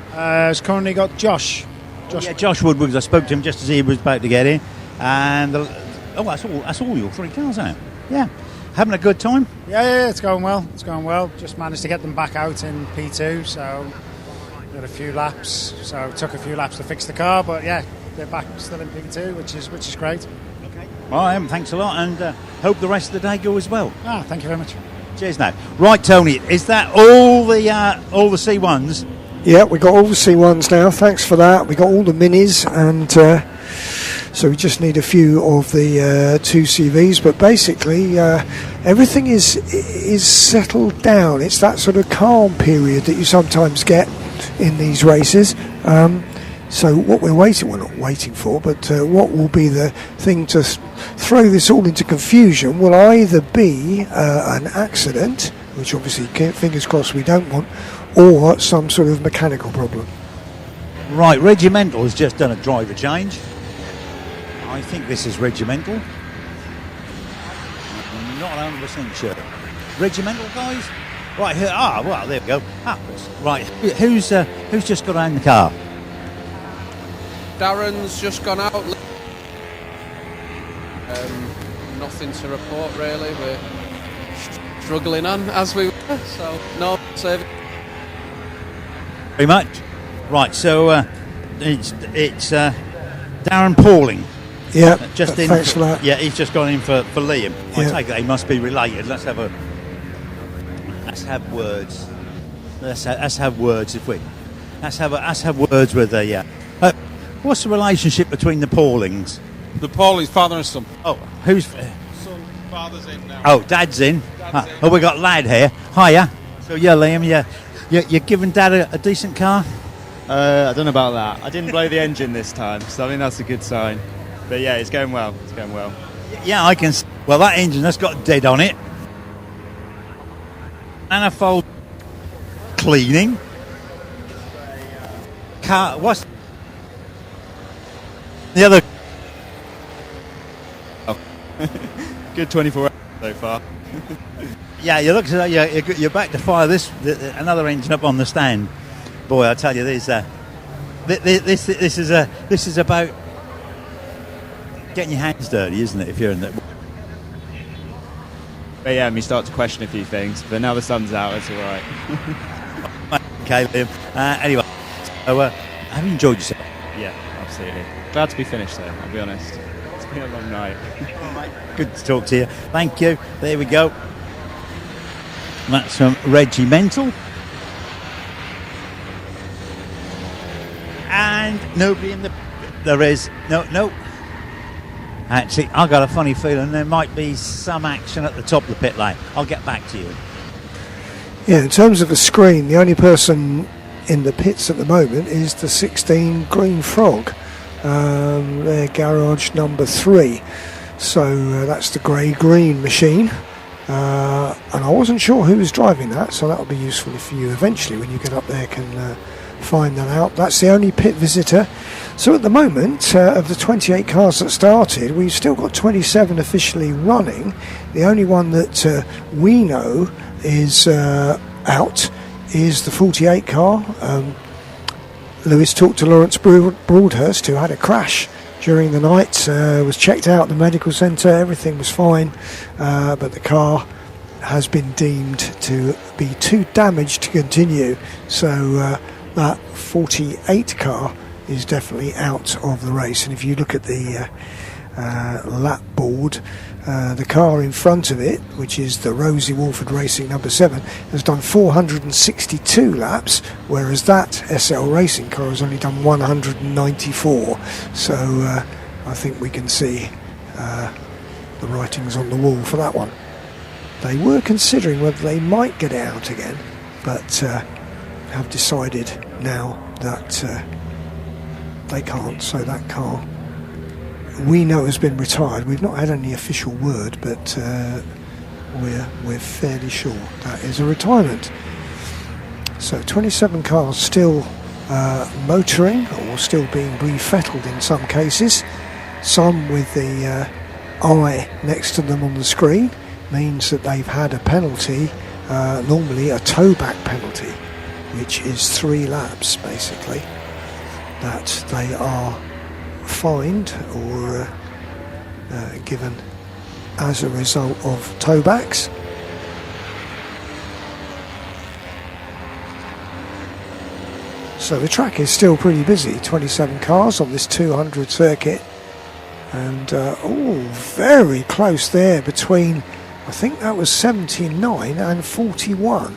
It's currently got Josh.
Josh Woodward. I spoke to him just as he was about to get in, and that's all your 3 cars out. Yeah, having a good time.
Yeah, it's going well. Just managed to get them back out in P2, so did a few laps. So it took a few laps to fix the car, but yeah, they're back still in P2, which is great.
Okay. Well, thanks a lot, and hope the rest of the day goes well.
Thank you very much.
Cheers. Now, right, Tony, is that all the C1s?
Yeah, we got all the C1s now. Thanks for that. We got all the minis, and so we just need a few of the 2 CVs. But basically, everything is settled down. It's that sort of calm period that you sometimes get in these races. So what we're not waiting for, but what will be the thing to throw this all into confusion will either be an accident, which obviously, fingers crossed, we don't want, or some sort of mechanical problem.
Right, Regimental has just done a driver change. I think this is Regimental. I'm not 100% sure. Regimental, guys? Right, here. Well, there we go. Right, who's just got out in the car?
Darren's just gone out.
nothing to report really. We're struggling on as we were, so no saving.
Very much. Right, so it's Darren Pauling.
Yeah,
just in.
thanks for that.
Yeah, he's just gone in for Liam. I
Yeah.
take it they must be related. Let's have words. Let's have words if we. Let's have words with the. What's the relationship between the Paulings?
The Paulings, father and son.
Oh, who's?
Son, father's in now.
Oh, Dad's in. Oh, we got Lad here. Hiya. So yeah, Liam, you're giving Dad a decent car.
I don't know about that. I didn't blow the engine this time, so I think that's a good sign. But yeah, it's going well. It's going well.
Yeah, I can. Well, that engine that's got dead on it. Manifold cleaning. Car. What's the other?
Oh. Good 24 hours so far.
Yeah, you look like you're back to fire another engine up on the stand. Boy, I tell you, this is about getting your hands dirty, isn't it? If you're in the.
But yeah, we start to question a few things, but now the sun's out, it's all right.
Okay, Liam. Anyway, so have you enjoyed yourself?
Yeah, absolutely. Glad to be finished though, I'll be honest. It's been a long night.
Good to talk to you. Thank you. There we go. That's regimental. And nobody in the. There is. No. Actually, I've got a funny feeling there might be some action at the top of the pit lane. I'll get back to you.
Yeah, in terms of a screen, the only person in the pits at the moment is the 16 Green Frog. Their garage number 3. So that's the grey-green machine. And I wasn't sure who was driving that, so that'll be useful if you eventually, when you get up there, can find that out. That's the only pit visitor. So at the moment, of the 28 cars that started, we've still got 27 officially running. The only one that we know is out is the 48 car. Lewis talked to Lawrence Broadhurst, who had a crash during the night, was checked out at the medical centre, everything was fine, but the car has been deemed to be too damaged to continue. So that 48 car is definitely out of the race. And if you look at the lap board, the car in front of it, which is the Rosie Walford Racing number 7, has done 462 laps, whereas that SL Racing car has only done 194. So I think we can see the writings on the wall for that one. They were considering whether they might get it out again, but have decided now that they can't. So that car, we know, has been retired. We've not had any official word, but we're fairly sure that is a retirement. So 27 cars still motoring, or still being refettled in some cases. Some with the eye next to them on the screen means that they've had a penalty, normally a toe-back penalty, which is 3 laps basically, that they are fined or given as a result of toe-backs. So the track is still pretty busy, 27 cars on this 200 circuit, and very close there between, I think that was 79 and 41,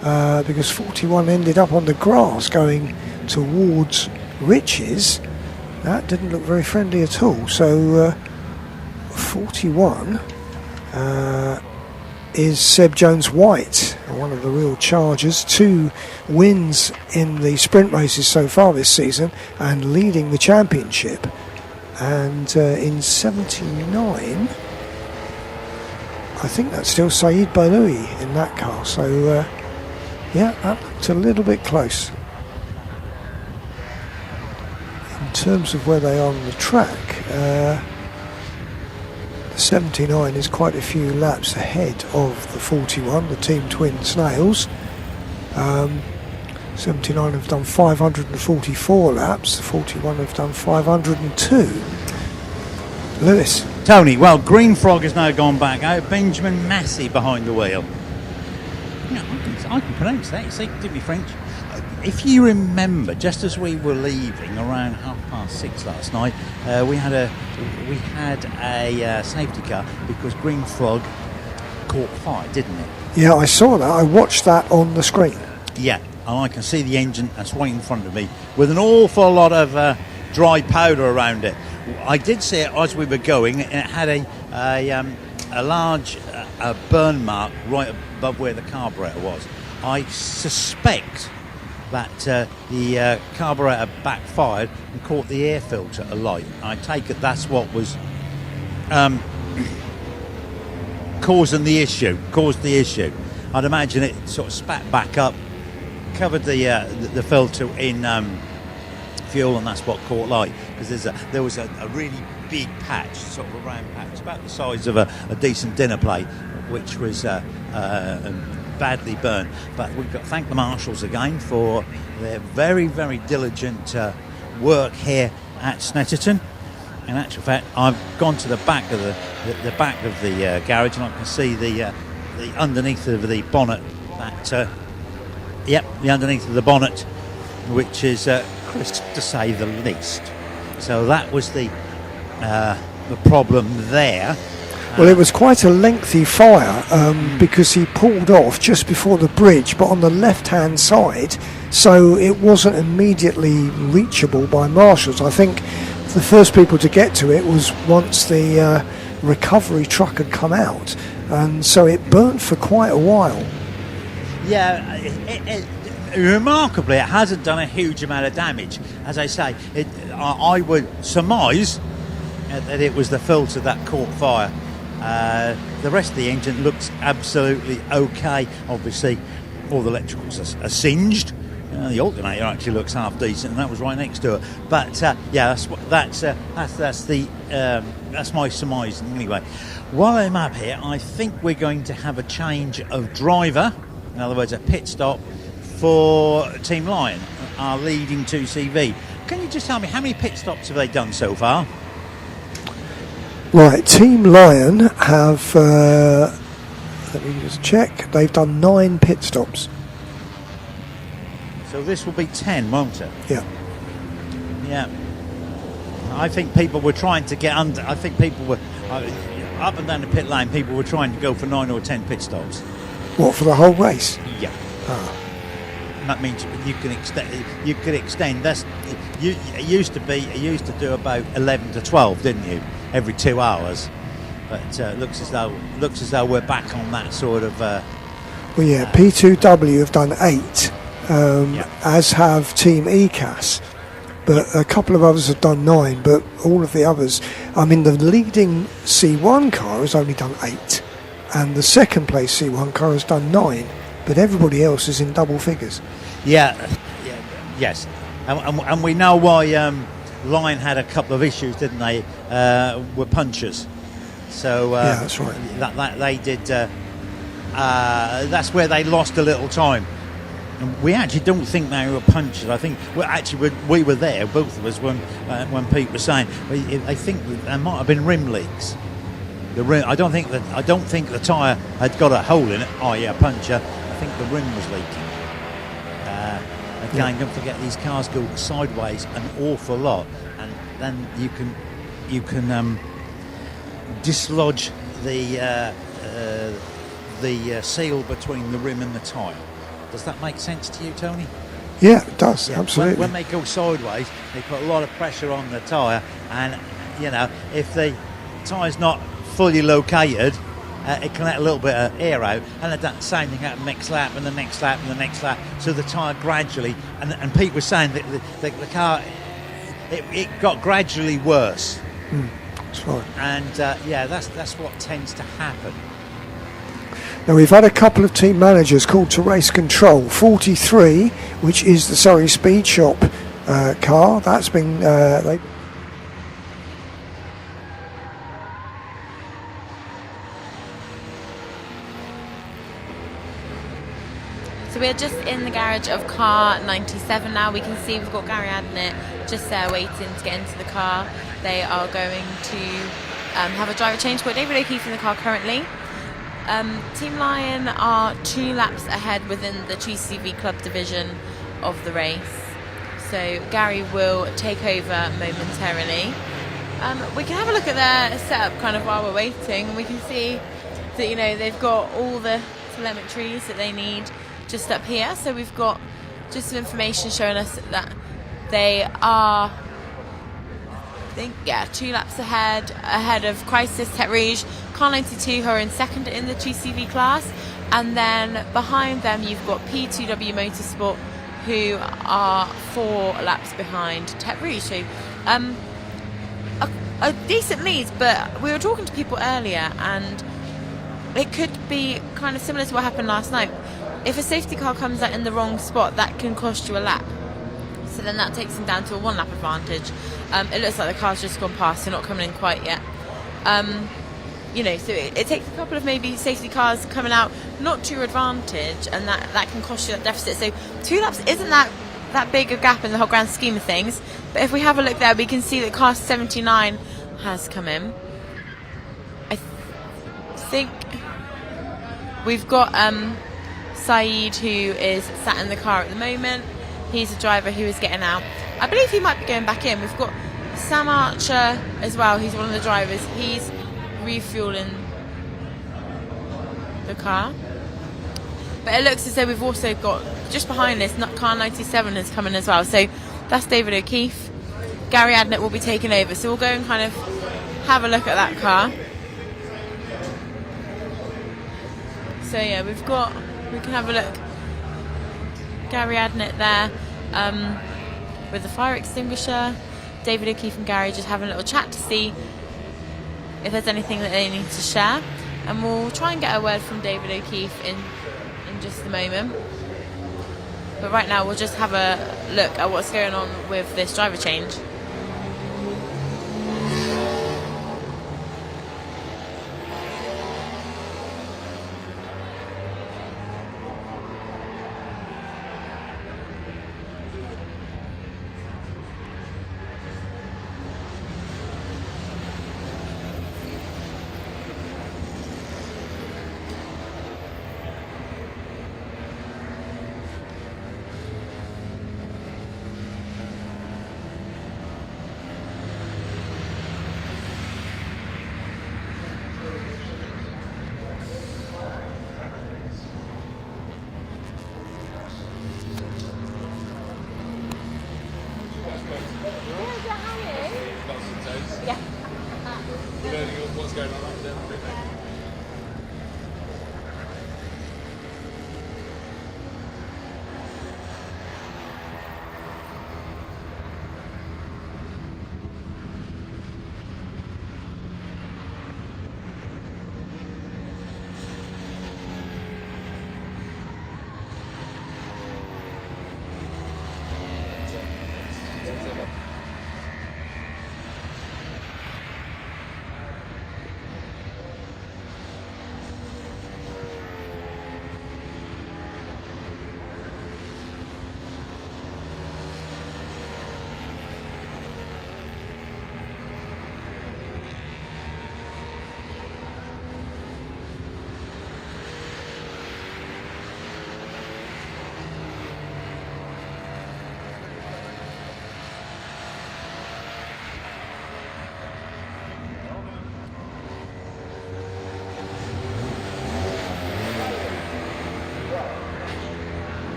because 41 ended up on the grass going towards Rich's. That didn't look very friendly at all. So 41 is Seb Jones-White, one of the real chargers. 2 wins in the sprint races so far this season and leading the championship. And in 79, I think that's still Saeed Baloui in that car. So yeah, that looked a little bit close. In terms of where they are on the track, the 79 is quite a few laps ahead of the 41, the Team Twin Snails. 79 have done 544 laps, the 41 have done 502. Lewis.
Tony, well, Green Frog has now gone back out. Benjamin Massey behind the wheel. Yeah, I can pronounce that. Say, do me French. If you remember, just as we were leaving around 6:30 last night, we had a safety car because Green Frog caught fire, didn't it?
Yeah, I saw that. I watched that on the screen.
Yeah, and I can see the engine that's right in front of me with an awful lot of dry powder around it. I did see it as we were going, and it had a large burn mark right above where the carburetor was. I suspect that the carburetor backfired and caught the air filter alight. I take it that's what was caused the issue. I'd imagine it sort of spat back up, covered the filter in fuel, and that's what caught light, because there was a really big patch, sort of a round patch about the size of a decent dinner plate, which was badly burned. But we've got to thank the marshals again for their very, very diligent work here at Snetterton. In actual fact, I've gone to the back of the back of the garage, and I can see the underneath of the bonnet. The underneath of the bonnet, which is crisp to say the least. So that was the problem there.
Well, it was quite a lengthy fire because he pulled off just before the bridge, but on the left-hand side, so it wasn't immediately reachable by marshals. I think the first people to get to it was once the recovery truck had come out, and so it burnt for quite a while.
Yeah, remarkably, it hasn't done a huge amount of damage. As I say, I would surmise that it was the filter that caught fire. The rest of the engine looks absolutely okay. Obviously, all the electricals are singed. The alternator actually looks half decent, and that was right next to it. But that's my surmise anyway. While I'm up here, I think we're going to have a change of driver. In other words, a pit stop for Team Lion, our leading 2CV. Can you just tell me how many pit stops have they done so far?
Right, Team Lion have, let me just check, they've done 9 pit stops.
So this will be 10, won't it?
Yeah.
Yeah. I think people were trying to get under, I think people were, up and down the pit lane, people were trying to go for 9 or 10 pit stops.
What, for the whole race?
Yeah.
Ah.
That means you can extend. You could extend. It used to do about 11 to 12, didn't you? Every 2 hours. But looks as though we're back on that sort of.
Well, yeah. P2W have done 8, as have Team ECAS, but a couple of others have done 9. But all of the others, I mean, the leading C1 car has only done 8, and the second place C1 car has done 9. But everybody else is in double figures.
Yes, and we know why Lion had a couple of issues, didn't they? Were punchers. So
yeah, that's right.
That they did. That's where they lost a little time. And we actually don't think they were punchers. I think we were there, both of us, when Pete was saying. I think there might have been rim leaks. I don't think the tyre had got a hole in it. Oh yeah, puncture. I think the rim was leaking. Again, don't forget these cars go sideways an awful lot, and then you can dislodge the seal between the rim and the tyre. Does that make sense to you, Tony?
Yeah, it does, absolutely.
When they go sideways, they put a lot of pressure on the tyre, and if the tyre's not fully located, it can let a little bit of air out, and that same thing happened next lap and the next lap and the next lap. So the tyre gradually, and Pete was saying that the car, it got gradually worse.
That's right.
And that's what tends to happen.
Now we've had a couple of team managers called to race control. 43, which is the Surrey Speed Shop car, that's been
So we're just in the garage of car 97 now. We can see we've got Gary Adnett just there waiting to get into the car. They are going to have a driver change. We've got David O'Keefe in the car currently. Team Lion are 2 laps ahead within the GCV Club division of the race. So Gary will take over momentarily. We can have a look at their setup kind of while we're waiting, and we can see that, you know, they've got all the telemetries that they need just up here. So we've got just some information showing us that they are, I think, 2 laps ahead of Crisis, Tech Rouge, Car 92, who are in second in the GCV class, and then behind them you've got P2W Motorsport, who are 4 laps behind Tech Rouge. So a decent lead, but we were talking to people earlier, and it could be kind of similar to what happened last night. If a safety car comes out in the wrong spot, that can cost you a lap. So then that takes them down to a 1 lap advantage. It looks like the car's just gone past, they're not coming in quite yet. You know, so it takes a couple of maybe safety cars coming out not to your advantage, and that can cost you that deficit. So 2 laps isn't that big a gap in the whole grand scheme of things. But if we have a look there, we can see that car 79 has come in. I think we've got Saeed, who is sat in the car at the moment. He's a driver who is getting out. I believe he might be going back in. We've got Sam Archer as well. He's one of the drivers. He's refueling the car. But it looks as though we've also got, just behind this, car 97 has come in as well. So that's David O'Keefe. Gary Adnett will be taking over. So we'll go and kind of have a look at that car. So yeah, we can have a look. Gary Adnett there with the fire extinguisher. David O'Keefe and Gary just having a little chat to see if there's anything that they need to share. And we'll try and get a word from David O'Keefe in just a moment. But right now we'll just have a look at what's going on with this driver change.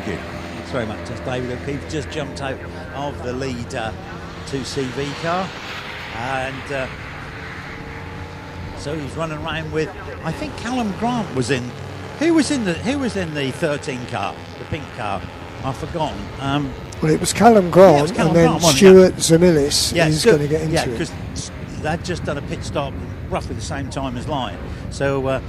Thank you. Thanks very much. That's David O'Keefe just jumped out of the lead 2CV car, and so he's running around with, I think Callum Grant was in. Who was in the 13 car, the pink car? I've forgotten.
Well, it was Callum Grant, and then Stuart Zamilis is going to get into it.
because they'd just done a pit stop roughly the same time as Lion. So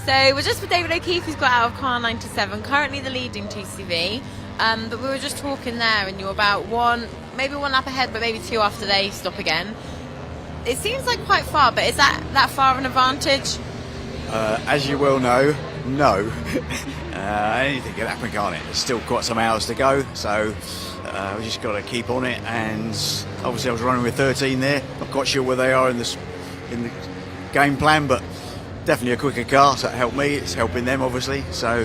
So we're just with David O'Keefe, who's got out of car 97, currently the leading 2CV. But we were just talking there, and you're about maybe one lap ahead, but maybe two after they stop again. It seems like quite far, but is that far of an advantage?
As you well know, no. Anything can happen, can't it? There's still quite some hours to go, so we just got to keep on it. And obviously, I was running with 13 there. Not quite sure where they are in the game plan, but definitely a quicker car, so that helped me. It's helping them, obviously. So,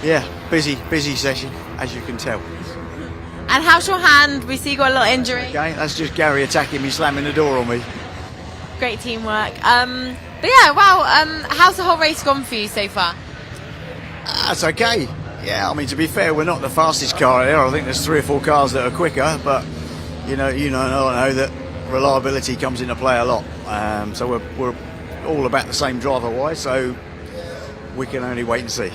yeah, busy session, as you can tell.
And how's your hand? We see you got a little injury.
Okay, that's just Gary attacking me, slamming the door on me.
Great teamwork. But yeah, wow. How's the whole race gone for you so far?
That's okay. Yeah, I mean, to be fair, we're not the fastest car here. I think there's 3 or 4 cars that are quicker, but you know that reliability comes into play a lot. So we're all about the same driver-wise, so we can only wait and see.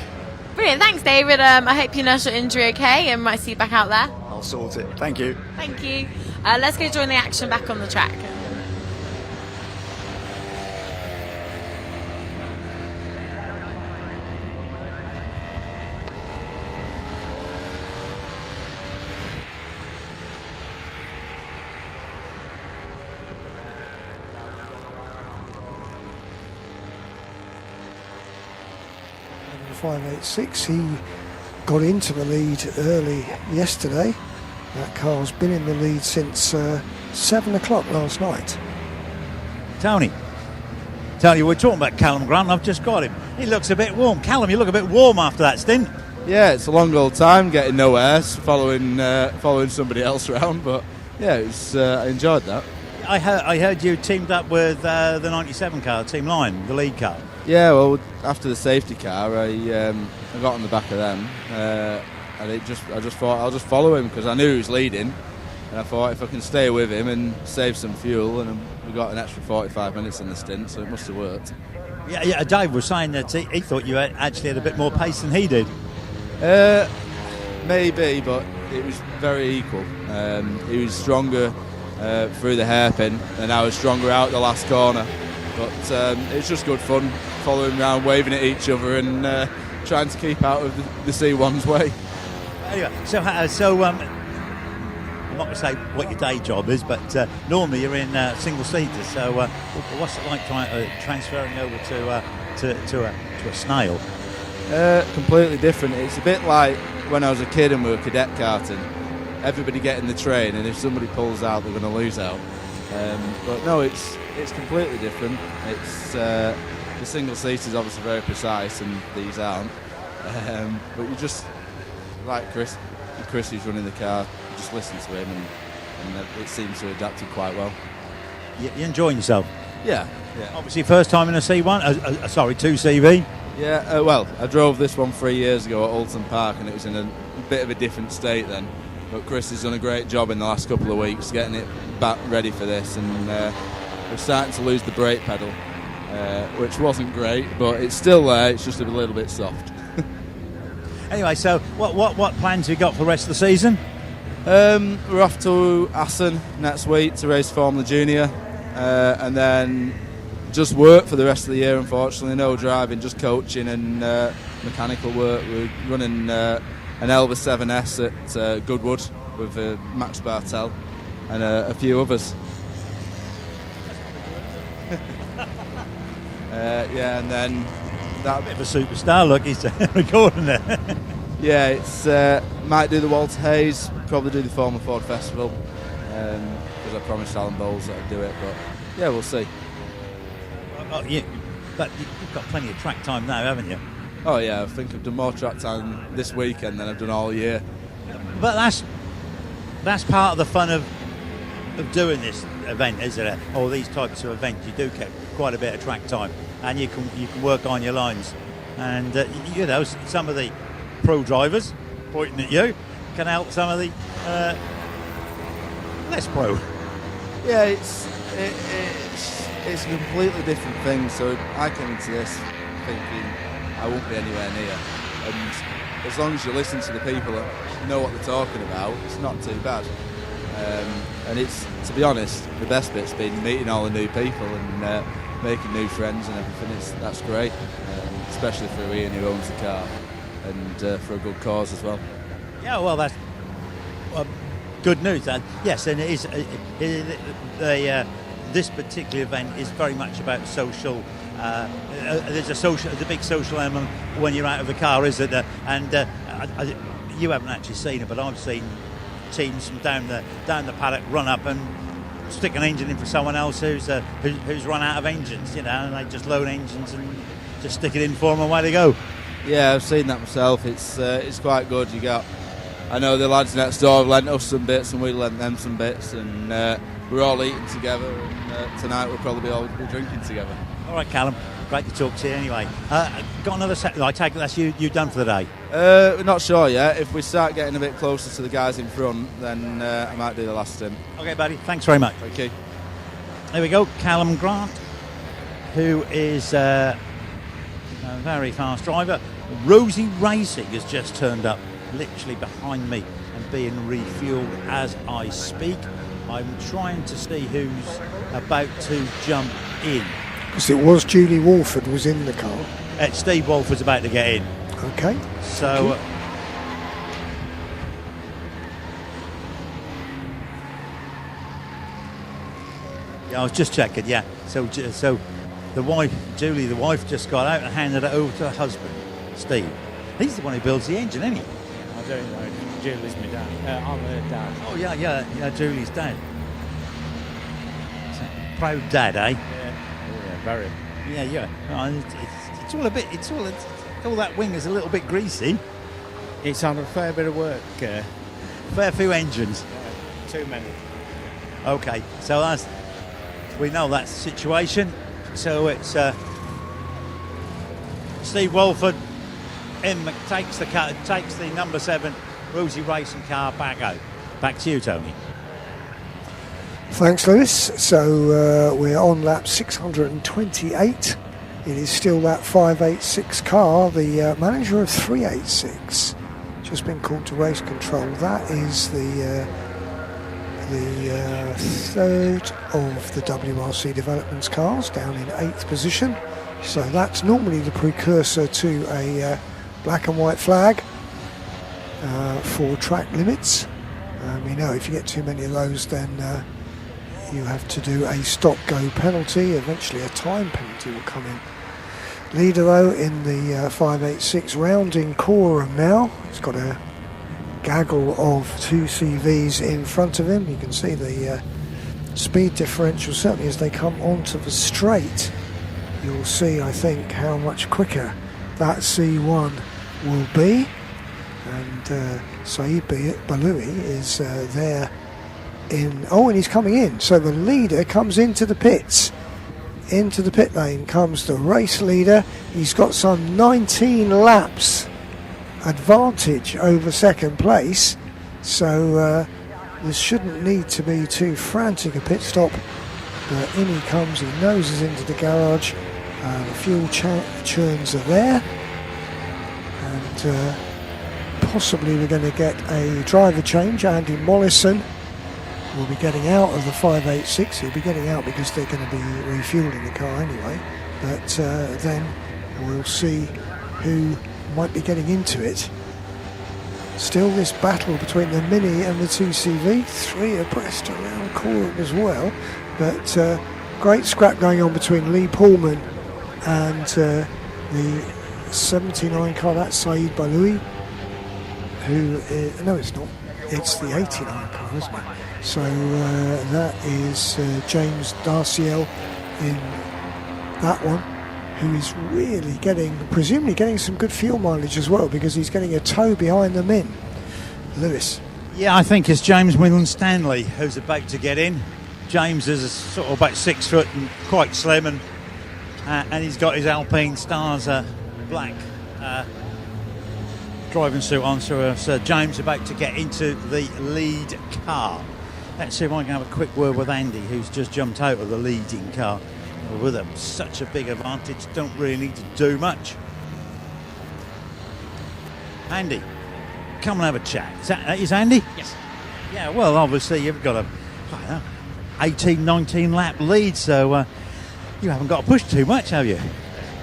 Brilliant, thanks David. I hope you nurse your injury okay and might see you back out there.
I'll sort it. Thank you.
Thank you. Let's go join the action back on the track.
.586. He got into the lead early yesterday. That car's been in the lead since 7 o'clock last night.
Tony, we're talking about Callum Grant. I've just got him. He looks a bit warm. Callum, you look a bit warm after that stint.
Yeah, it's a long old time getting nowhere, following somebody else around, but yeah, I enjoyed that.
I heard you teamed up with the 97 car, Team Lion, the lead car.
Yeah, well, after the safety car, I got on the back of them, and I just thought I'll just follow him because I knew he was leading, and I thought if I can stay with him and save some fuel, and we got an extra 45 minutes in the stint, so it must have worked.
Yeah. Dave was saying that he thought you actually had a bit more pace than he did.
Maybe, but it was very equal. He was stronger through the hairpin, and I was stronger out the last corner. But it's just good fun, following around, waving at each other, and trying to keep out of the C1's way.
Anyway, so I'm not going to say what your day job is, but normally you're in single seaters. So what's it like transferring over to a snail?
Completely different. It's a bit like when I was a kid and we were cadet karting. Everybody get in the train, and if somebody pulls out, they're going to lose out. But no, it's completely different. It's the single seat is obviously very precise, and these aren't. But you just like Chris who's running the car. You just listen to him, and it seems to adapt it quite well.
You enjoying yourself?
Yeah.
Obviously, first time in a C1. 2CV.
Yeah. Well, I drove this one 3 years ago at Alton Park, and it was in a bit of a different state then. But Chris has done a great job in the last couple of weeks getting it back ready for this, and we're starting to lose the brake pedal, which wasn't great, but it's still there. It's just a little bit soft.
Anyway, so what plans have you got for the rest of the season?
We're off to Assen next week to race Formula Junior, and then just work for the rest of the year. Unfortunately, no driving, just coaching and mechanical work. We're running an Elva 7S at Goodwood with Max Bartel and a few others. And then
that bit of a superstar look he's recording there.
Yeah, it's might do the Walter Hayes, probably do the Formula Ford Festival, because I promised Alan Bowles that I'd do it, but yeah, we'll see.
But you've got plenty of track time now, haven't you?
Oh yeah, I think I've done more track time this weekend than I've done all year.
But that's part of the fun of doing this event, isn't it? Or these types of events, you do get quite a bit of track time, and you can work on your lines. And you know, some of the pro drivers pointing at you can help some of the less pro.
Yeah, it's a completely different thing. So I came into this thinking I won't be anywhere near, and as long as you listen to the people that know what they're talking about, it's not too bad. And it's, to be honest, the best bit's been meeting all the new people and making new friends and everything. That's great, especially for Ian who owns the car, and for a good cause as well.
Yeah, well, that's good news. And yes, and it is. This particular event is very much about social. There's a big social element when you're out of the car, isn't there? And you haven't actually seen it, but I've seen teams from down the paddock run up and stick an engine in for someone else who's run out of engines, you know, and they just load engines and just stick it in for them and away they go.
Yeah, I've seen that myself. It's quite good. I know the lads next door have lent us some bits and we lent them some bits, and we're all eating together, and tonight we'll probably all be drinking together.
All right, Callum, great to talk to you anyway. Got another set. I take it that's you done for the day?
We're not sure yet. If we start getting a bit closer to the guys in front, then I might do the last stint.
Okay, buddy. Thanks very much.
Thank you.
There we go, Callum Grant, who is a very fast driver. Rosie Racing has just turned up, literally behind me, and being refueled as I speak. I'm trying to see who's about to jump in.
Because it was Julie Walford was in the car.
Steve Walford's about to get in.
Okay.
So yeah, I was just checking. Yeah. So the wife, Julie, the wife, just got out and handed it over to her husband, Steve. He's the one who builds the engine, isn't he?
I don't know. Julie's my dad. I'm her dad.
Oh yeah, Julie's dad. Proud dad, eh?
Yeah, very.
Yeah. Oh, it's all a bit. All that wing is a little bit greasy.
It's on a fair bit of work.
Fair few engines.
Too many.
Okay, so we know that's the situation. So it's Steve Walford takes the number 7 Rosie Racing car back out. Back to you, Tony.
Thanks, Lewis. So we're on lap 628. It is still that 586 car, the manager of 386, just been called to race control. That is the third of the WRC Developments cars, down in 8th position. So that's normally the precursor to a black and white flag for track limits. You know, if you get too many of those, then you have to do a stop-go penalty. Eventually a time penalty will come in. Leader though in the 586, rounding Coram now. He's got a gaggle of 2 CVs in front of him. You can see the speed differential, certainly as they come onto the straight. You'll see, I think, how much quicker that C1 will be. And Saeed Baloui is there and he's coming in. So the leader comes into the pits. Into the pit lane comes the race leader. He's got some 19 laps advantage over second place. So there shouldn't need to be too frantic a pit stop. But in he comes, he noses into the garage. The fuel churns are there. And possibly we're going to get a driver change. Andy Mollison will be getting out of the 586. He'll be getting out because they're going to be refueling the car anyway. But then we'll see who might be getting into it. Still this battle between the Mini and the 2CV. 3 abreast around Coram as well. But great scrap going on between Lee Pullman and the 79 car. That's Saeed Baloui. No, it's not. It's the 89 car, isn't it? So that is James Darciel in that one. who is really presumably getting some good fuel mileage as well, because he's getting a toe behind the min. Lewis.
Yeah, I think it's James Winland-Stanley who's about to get in. James is sort of about 6 foot and quite slim, and he's got his Alpine Stars black driving suit on, so James about to get into the lead car. Let's see if I can have a quick word with Andy, who's just jumped out of the leading car with such a big advantage. Don't really need to do much. Andy, come and have a chat. Is Andy?
Yes.
Yeah, well, obviously you've got a 18, 19 lap lead, so you haven't got to push too much, have you?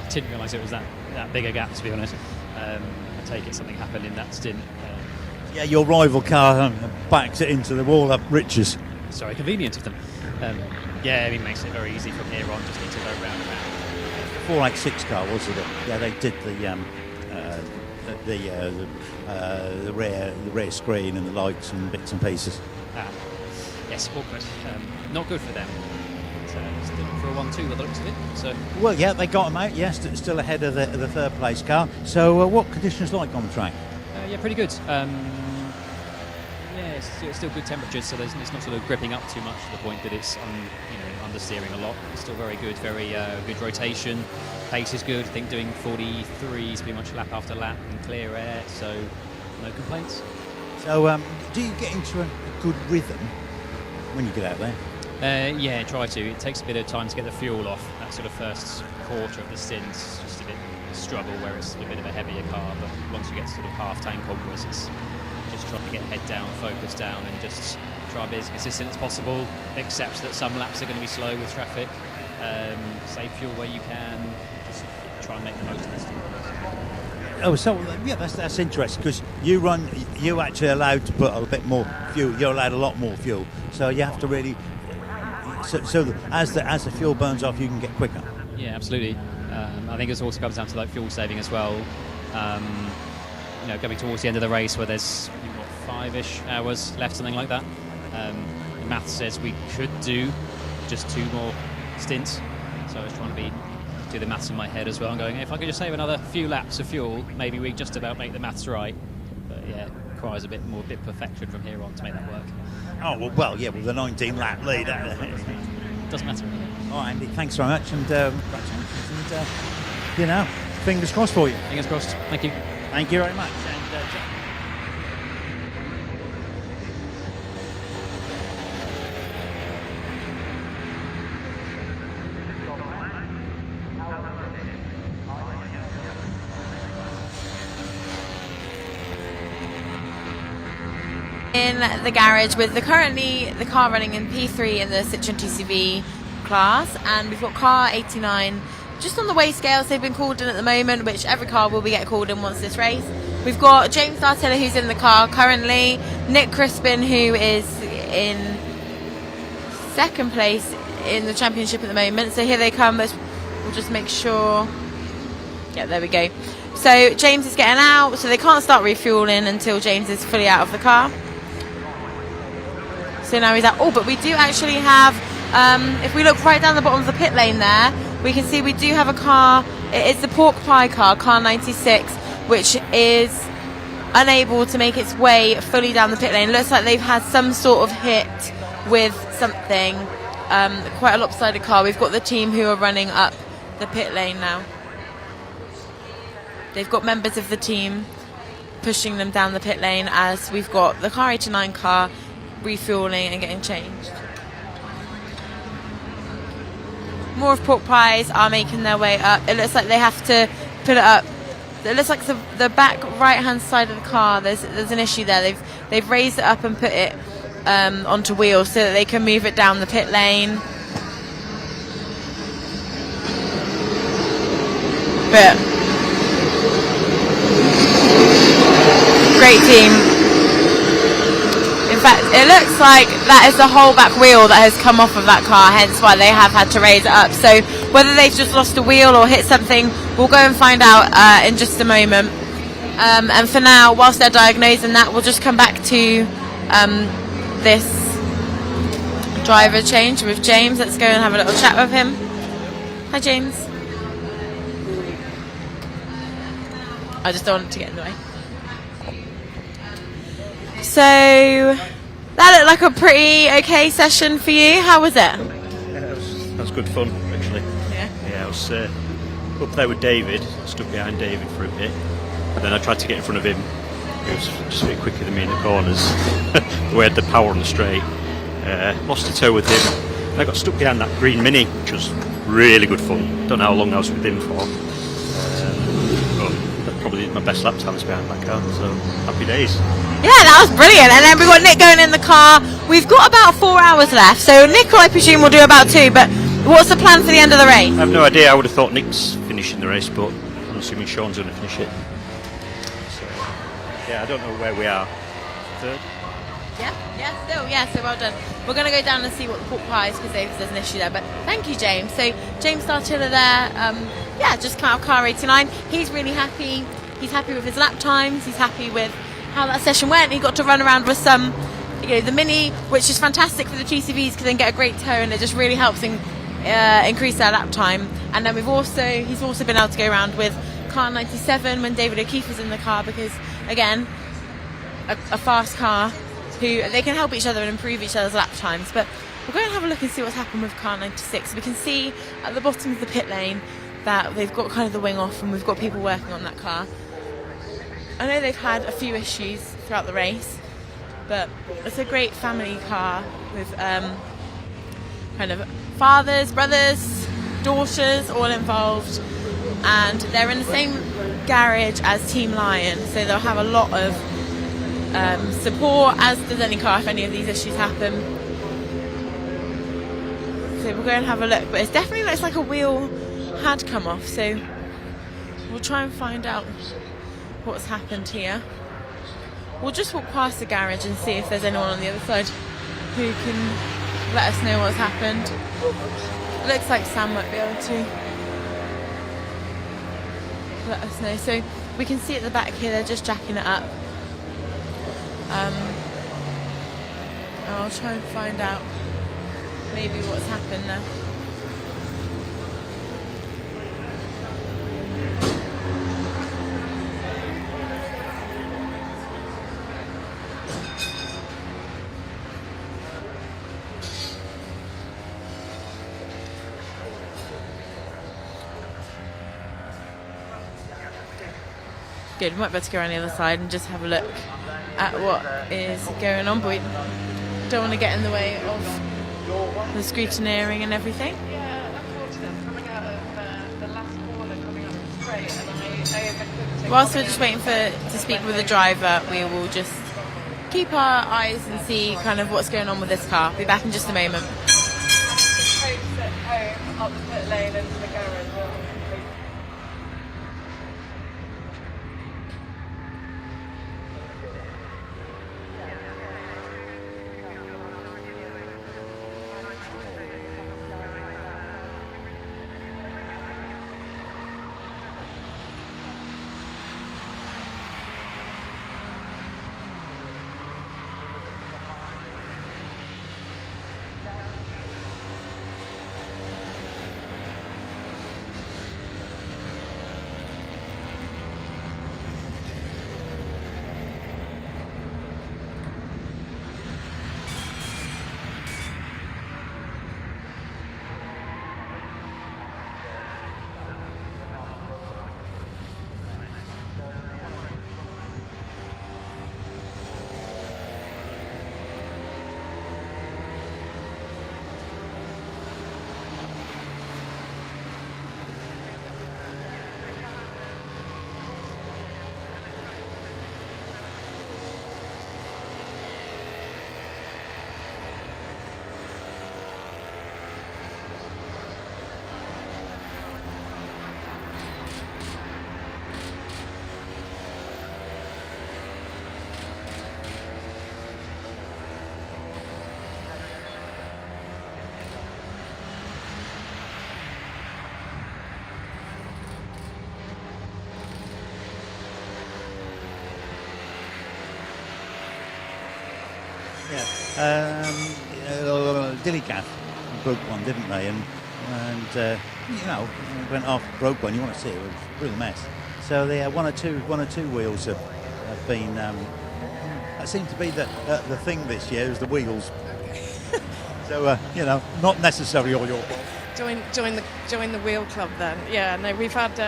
Didn't realise it was that big a gap, to be honest. I take it something happened in that stint.
Yeah, your rival car backs it into the wall up Rich's.
Sorry, convenient of them. Yeah, it makes it very easy from here on. Just need to go round and round.
486 car, wasn't it? Yeah, they did the rear screen and the lights and bits and pieces.
Yes, awkward. Not good for them. Still for a 1-2 by the looks of it. So.
Well, yeah, they got them out. Yes, still ahead of the third place car. So, what conditions like on the track?
Yeah, pretty good. Yeah, it's still good temperatures, so it's not sort of gripping up too much to the point that it's understeering a lot. It's still very good, very good rotation. Pace is good. I think doing 43s pretty much lap after lap in clear air, so no complaints.
So, do you get into a good rhythm when you get out there?
Yeah, try to. It takes a bit of time to get the fuel off. That sort of first quarter of the stint's just a bit struggle where it's a bit of a heavier car, but once you get to sort of half tank onwards, it's just trying to get head down, focus down, and just try to be as consistent as possible, accept that some laps are going to be slow with traffic, save fuel where you can, just try and make the most of this.
Oh, so yeah, that's interesting, because you actually allowed to put a bit more fuel. You're allowed a lot more fuel, so you have to really. So as the fuel burns off, you can get quicker.
Yeah, absolutely. I think it also comes down to like fuel saving as well. Coming towards the end of the race where there's 5-ish hours left, something like that. The math says we could do just 2 more stints. So I was trying to do the maths in my head as well. I'm going, if I could just save another few laps of fuel, maybe we just about make the maths right. But yeah, it requires a bit perfection from here on to make that work.
Oh, well, yeah, with the 19 lap lead.
Doesn't matter.
All right, Andy, thanks very much, and congratulations, and fingers crossed for you.
Fingers crossed. Thank you.
Thank you very much.
In the garage with currently the car running in P3 in the Citroen TCV class, and we've got car 89 just on the weigh scales. They've been called in at the moment, which every car will be get called in once this race. We've got James Dartella, who's in the car currently, Nick Crispin, who is in second place in the championship at the moment. So here they come. We'll just make sure. Yeah, there we go. So James is getting out, so they can't start refueling until James is fully out of the car. So now he's out. Oh, but we do actually have, if we look right down the bottom of the pit lane there, we can see we do have a car. It is the pork pie car 96, which is unable to make its way fully down the pit lane. It looks like they've had some sort of hit with something. Quite a lopsided car. We've got the team who are running up the pit lane now. They've got members of the team pushing them down the pit lane as we've got the car 89 car refueling and getting changed. More of pork pies are making their way up. It looks like they have to put it up. It looks like the back right hand side of the car, there's an issue there. They've raised it up and put it onto wheels so that they can move it down the pit lane. But great team. In fact, it looks like that is the whole back wheel that has come off of that car, hence why they have had to raise it up. So whether they've just lost a wheel or hit something, we'll go and find out in just a moment. And for now, whilst they're diagnosing that, we'll just come back to this driver change with James. Let's go and have a little chat with him. Hi, James. I just don't want it to get in the way. So that looked like a pretty okay session for you. How was it?
Yeah, that was good fun, actually. Yeah, I was up there with David, stood behind David for a bit, and then I tried to get in front of him. He was just a bit quicker than me in the corners. We had the power on the straight. Lost a toe with him. And I got stuck behind that green Mini, which was really good fun. Don't know how long I was with him for. But that probably my best lap times behind that car, so happy days.
Yeah, that was brilliant. And then we've got Nick going in the car. We've got about 4 hours left, so Nick, I presume, will do about 2, but what's the plan for the end of the race?
I have no idea. I would have thought Nick's finishing the race, but I'm assuming Sean's going to finish it. So, yeah, I don't know where we are. Third?
Yeah, so well done. We're going to go down and see what the pork pie is because there's an issue there, but thank you, James. So James Startiller there, just come out of car 89. He's really happy. He's happy with his lap times. He's happy with how that session went. He got to run around with some, the Mini, which is fantastic for the GCVs because then get a great toe and it just really helps increase their lap time. And then he's also been able to go around with car 97 when David O'Keefe was in the car because, again, a fast car who they can help each other and improve each other's lap times. But we'll go and have a look and see what's happened with car 96. We can see at the bottom of the pit lane that they've got kind of the wing off and we've got people working on that car. I know they've had a few issues throughout the race, but it's a great family car with kind of fathers, brothers, daughters all involved, and they're in the same garage as Team Lion, so they'll have a lot of support, as does any car if any of these issues happen. So we'll go and have a look, but it definitely looks like a wheel had come off, so we'll try and find out what's happened here. We'll just walk past the garage and see if there's anyone on the other side who can let us know what's happened. It looks like Sam might be able to let us know. So we can see at the back here they're just jacking it up. I'll try and find out maybe what's happened there. Good, we might be able to go around the other side and just have a look at what is going on, but we don't want to get in the way of the scrutineering and everything. Whilst we're just waiting to speak with the driver, we will just keep our eyes and see kind of what's going on with this car. Be back in just a moment. Up the pit lane into the garage.
Dillygaff broke one, didn't they? And went off, broke one. You want to see it? It was a real mess. So the one or two wheels have been. That seemed to be the thing this year is the wheels. So not necessarily all your fault.
Join the wheel club then. Yeah, no, we've had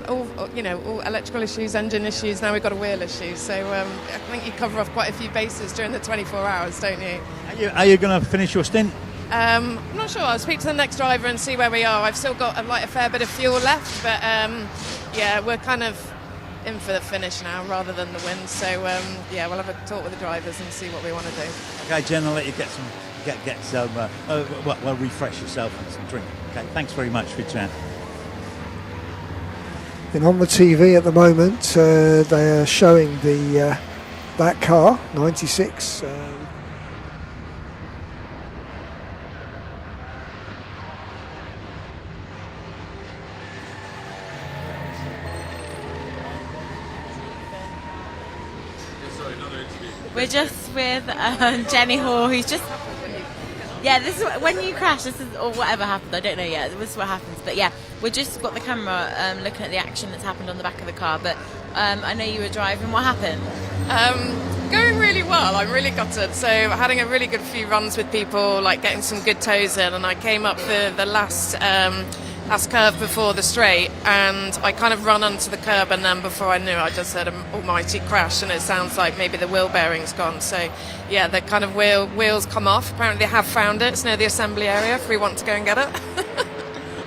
all electrical issues, engine issues. Now we've got a wheel issue. So I think you cover off quite a few bases during the 24 hours, don't you?
Are you going to finish your stint?
I'm not sure. I'll speak to the next driver and see where we are. I've still got a fair bit of fuel left, but we're kind of in for the finish now rather than the win. So we'll have a talk with the drivers and see what we want to do.
Okay, Jen, I'll let you get some refresh yourself and some drink. Okay, thanks very much for your chat.
And on the TV at the moment, they are showing that car, 96.
We're just with Jenny Hall, who's just... Yeah, this is when you crash, or whatever happened, I don't know yet, this is what happens. But yeah, we've just got the camera looking at the action that's happened on the back of the car. But I know you were driving, what happened?
Going really well, I'm really gutted. So having a really good few runs with people, like getting some good toes in, and I came up for the last curve before the straight, and I kind of run onto the curb, and then before I knew, I just had an almighty crash, and it sounds like maybe the wheel bearing's gone. So yeah, the kind of wheels come off. Apparently they have found it. It's near the assembly area if we want to go and get it.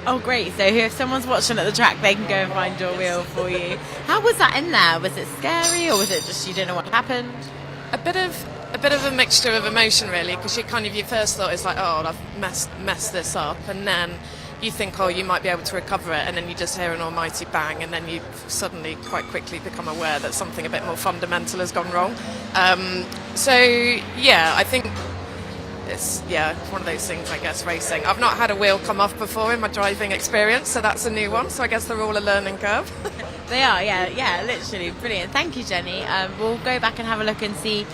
Oh great, so if someone's watching at the track, they can go and find your wheel for you. How was that in there? Was it scary, or was it just you didn't know what happened?
A bit of a mixture of emotion, really, because your first thought is like, oh, I've messed this up, and then you think, oh, you might be able to recover it, and then you just hear an almighty bang, and then you suddenly quite quickly become aware that something a bit more fundamental has gone wrong. I think it's one of those things, I guess, racing. I've not had a wheel come off before in my driving experience, so that's a new one, so I guess they're all a learning curve.
They are, yeah, literally. Brilliant. Thank you, Jenny. We'll go back and have a look and see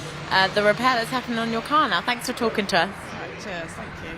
the repair that's happening on your car now. Thanks for talking to us.
Right, cheers, thank you.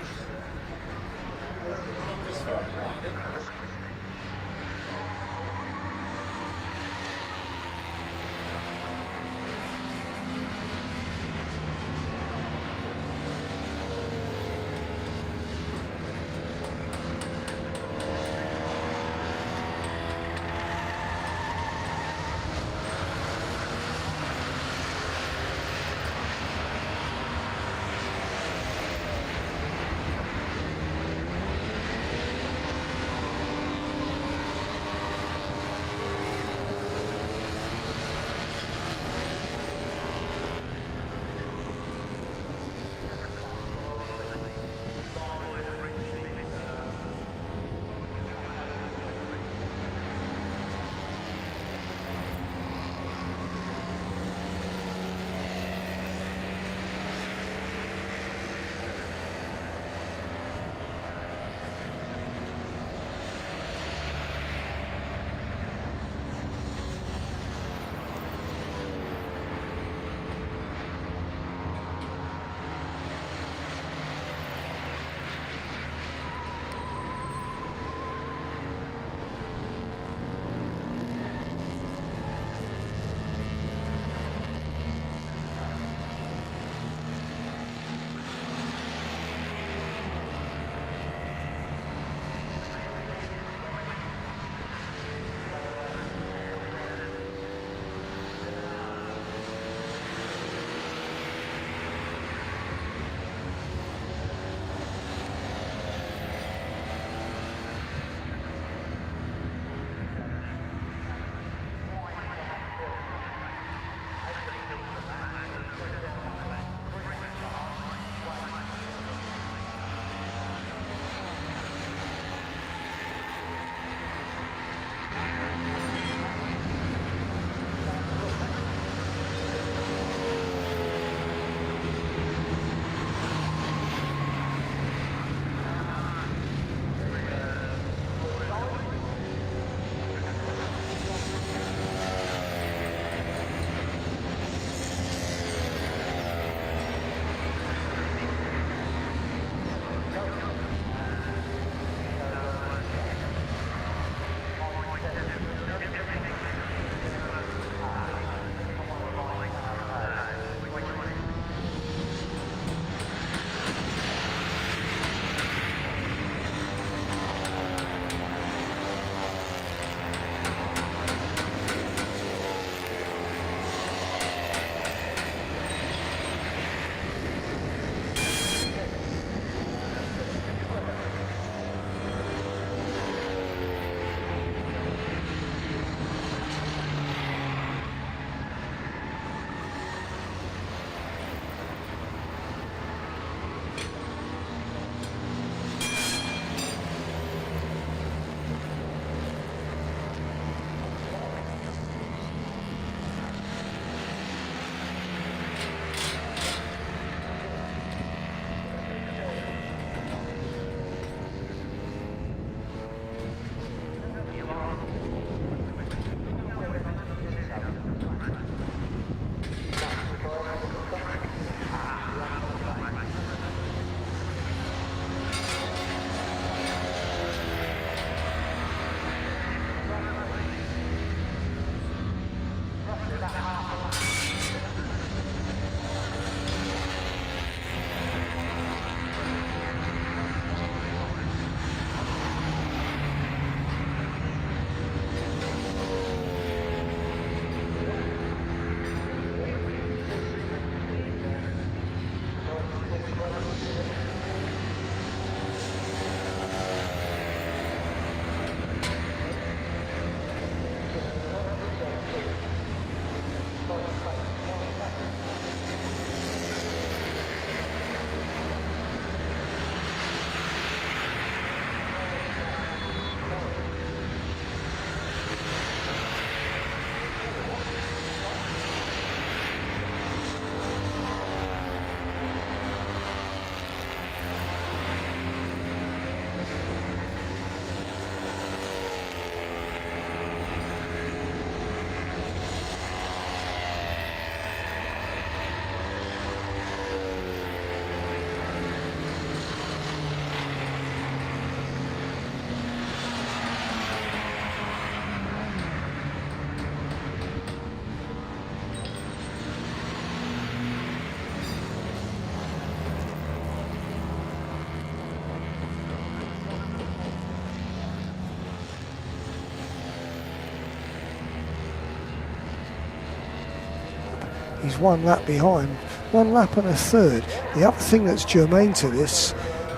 He's 1 lap behind, 1 lap and a third. The other thing that's germane to this,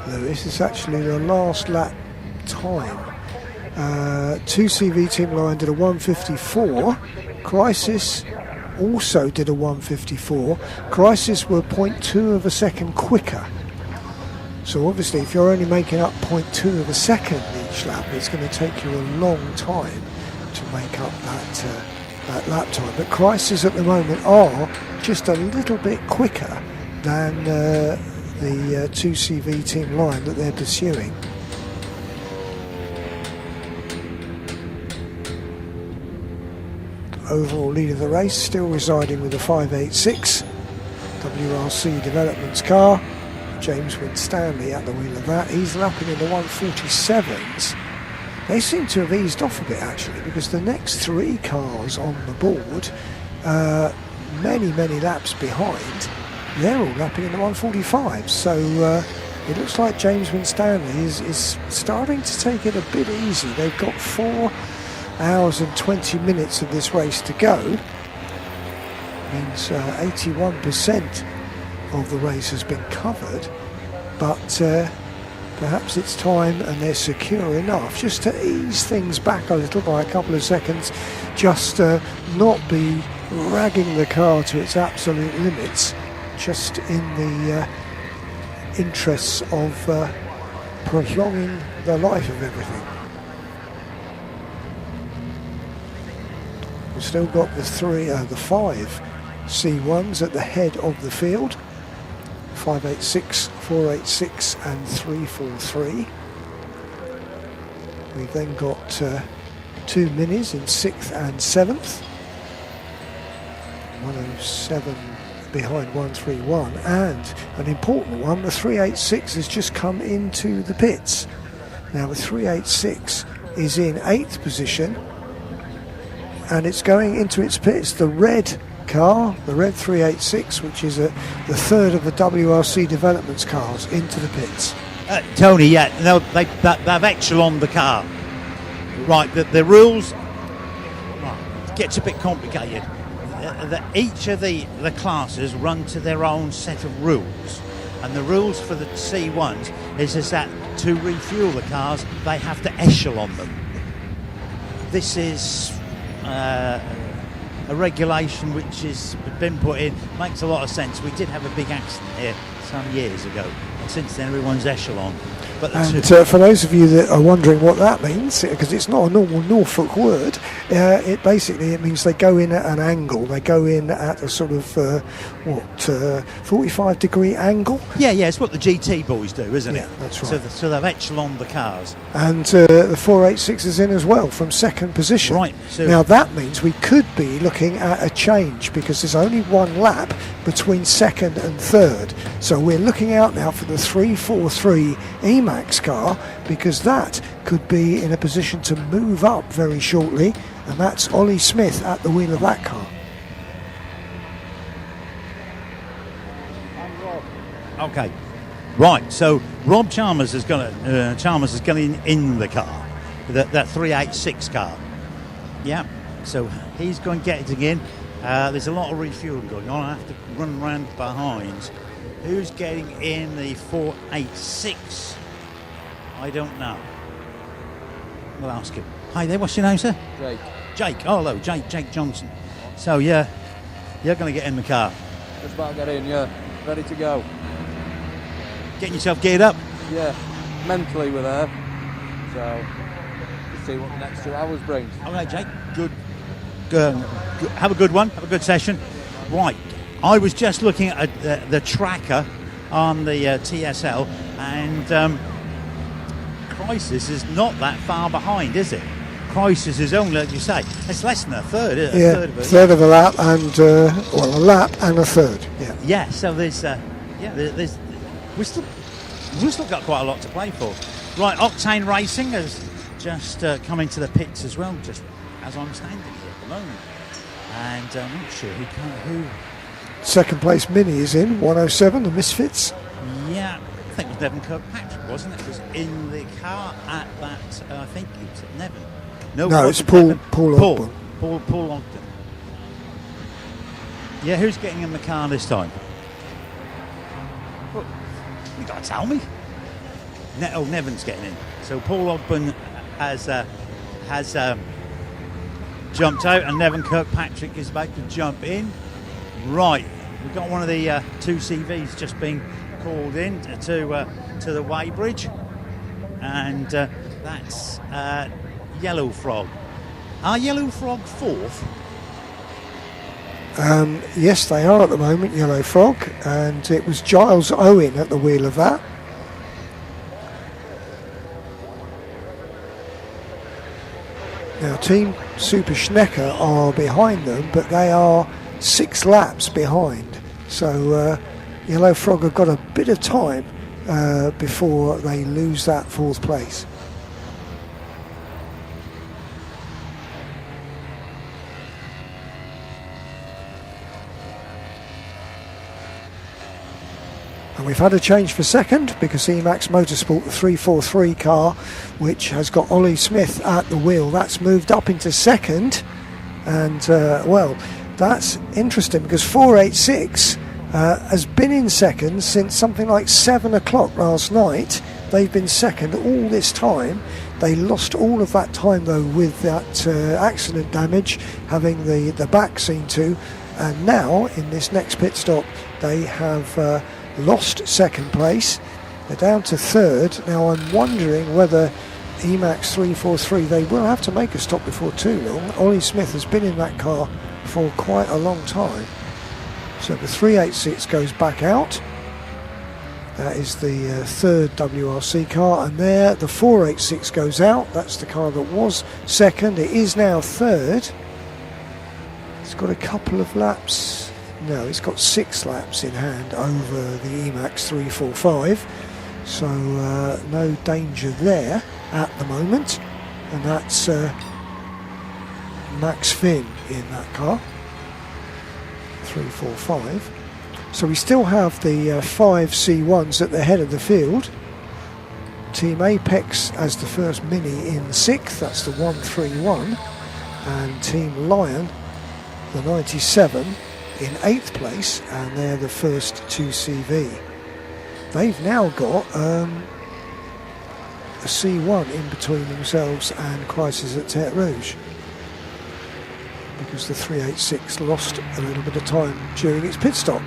Lewis, is actually the last lap time. 2CV Team Lion did a 1:54. Crisis also did a 1:54. Crisis were 0.2 of a second quicker. So obviously if you're only making up 0.2 of a second each lap, it's going to take you a long time to make up that lap time. But Crisis at the moment are just a little bit quicker than the 2CV Team Lion that they're pursuing. Overall lead of the race still residing with the 586 WRC Developments car. James Winstanley at the wheel of that. He's lapping in the 147s. They seem to have eased off a bit actually, because the next 3 cars on the board, many laps behind, they're all lapping in the 145s. So it looks like James Winstanley is starting to take it a bit easy. They've got 4 hours and 20 minutes of this race to go. Means 81% of the race has been covered, but perhaps it's time, and they're secure enough just to ease things back a little by a couple of seconds, just not be ragging the car to its absolute limits, just in the interests of prolonging the life of everything. We've still got the 5 C1s at the head of the field. 586, 486 and 343. We've then got 2 minis in 6th and 7th. 107 behind 131, and an important one, the 386 has just come into the pits. Now the 386 is in 8th position and it's going into its pits. The red car, the red 386, which is the 3rd of the WRC Developments cars, into the pits.
Tony, yeah, no, they've echeloned the car. Right, the rules gets a bit complicated. Each of the classes run to their own set of rules, and the rules for the C1s is that to refuel the cars, they have to echelon them. This is a regulation which has been put in, makes a lot of sense. We did have a big accident here some years ago, and since then everyone's echelon. But
for those of you that are wondering what that means, because it's not a normal Norfolk word, it means they go in at an angle. They go in at a sort of 45-degree angle.
Yeah, it's what the GT boys do, isn't it?
Yeah, that's right.
So they've echeloned the cars.
And the 486 is in as well from 2nd position.
Right. So
now that means we could be looking at a change, because there's only 1 lap between 2nd and 3rd. So we're looking out now for the 343 Emax car, because that could be in a position to move up very shortly, and that's Ollie Smith at the wheel of that car.
Okay, right. So Rob Chalmers is going in the car, that 386 car. Yeah. So he's going to get it again. There's a lot of refueling going on. I have to run around behind. Who's getting in the 486? I don't know. We'll ask him. Hi there. What's your name, sir? Jake. Oh, hello, Jake Johnson. So you're going to get in the car.
Just about to get in, yeah. Ready to go.
Getting yourself geared up?
Yeah, mentally we're there. So, let's see what the next 2 hours brings.
Okay, Jake. Good. Have a good one. Have a good session. Right. I was just looking at the tracker on the TSL, and Crisis is not that far behind, is it? Crisis is only, like you say, it's less than a third, isn't it?
Yeah, a third of a lap, and a lap and a third. Yeah.
Yeah. So there's we've still got quite a lot to play for. Right, Octane Racing has just come into the pits as well, just as I'm standing here at the moment, and I'm not sure who.
Second place Mini is in 107, the Misfits.
Yeah, I think it was Devon Kirkpatrick, wasn't it? It was in the car at that. I think it was at Nevin.
No, it's Paul Ogden.
Paul Ogden. Yeah, who's getting in the car this time? Well, you got to tell me. Neville's getting in. So Paul Ogburn has jumped out, and Nevin Kirkpatrick is about to jump in. Right, we've got one of the two CVs just being called in to the weighbridge, and that's Yellow Frog. Are Yellow Frog fourth?
Yes, they are at the moment, Yellow Frog, and it was Giles Owen at the wheel of that. Now, Team Super Schnecker are behind them, but they are 6 laps behind. So Yellow Frog have got a bit of time before they lose that 4th place. And we've had a change for second because Emax Motorsport, the 343 car, which has got Ollie Smith at the wheel, that's moved up into second. And, well, that's interesting because 486 has been in second since something like 7 o'clock last night. They've been second all this time. They lost all of that time, though, with that accident damage, having the back seen to. And now, in this next pit stop, they have lost second place. They're down to third. Now I'm wondering whether Emax 343, they will have to make a stop before too long. Ollie Smith has been in that car for quite a long time. So the 386 goes back out. That is the third WRC car, and there the 486 goes out. That's the car that was second. It is now third. It's got a couple of laps. No, it's got 6 laps in hand over the Emax 345, so no danger there at the moment. And that's Max Finn in that car, 345. So we still have the 5 C1s at the head of the field. Team Apex as the first Mini in 6th, that's the 131, and Team Lion, the 97, in 8th place, and they're the first 2 CV. They've now got a C1 in between themselves and Crisis at Terre Rouge, because the 386 lost a little bit of time during its pit stop.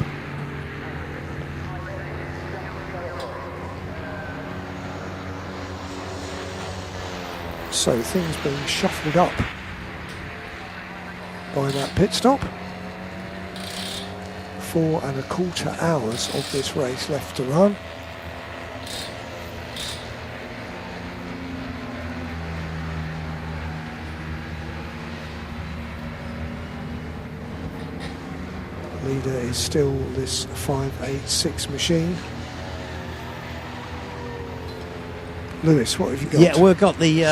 So things being shuffled up by that pit stop. 4 1/4 hours of this race left to run. Leader is still this 586 machine. Lewis, what have you got?
Yeah, we've got the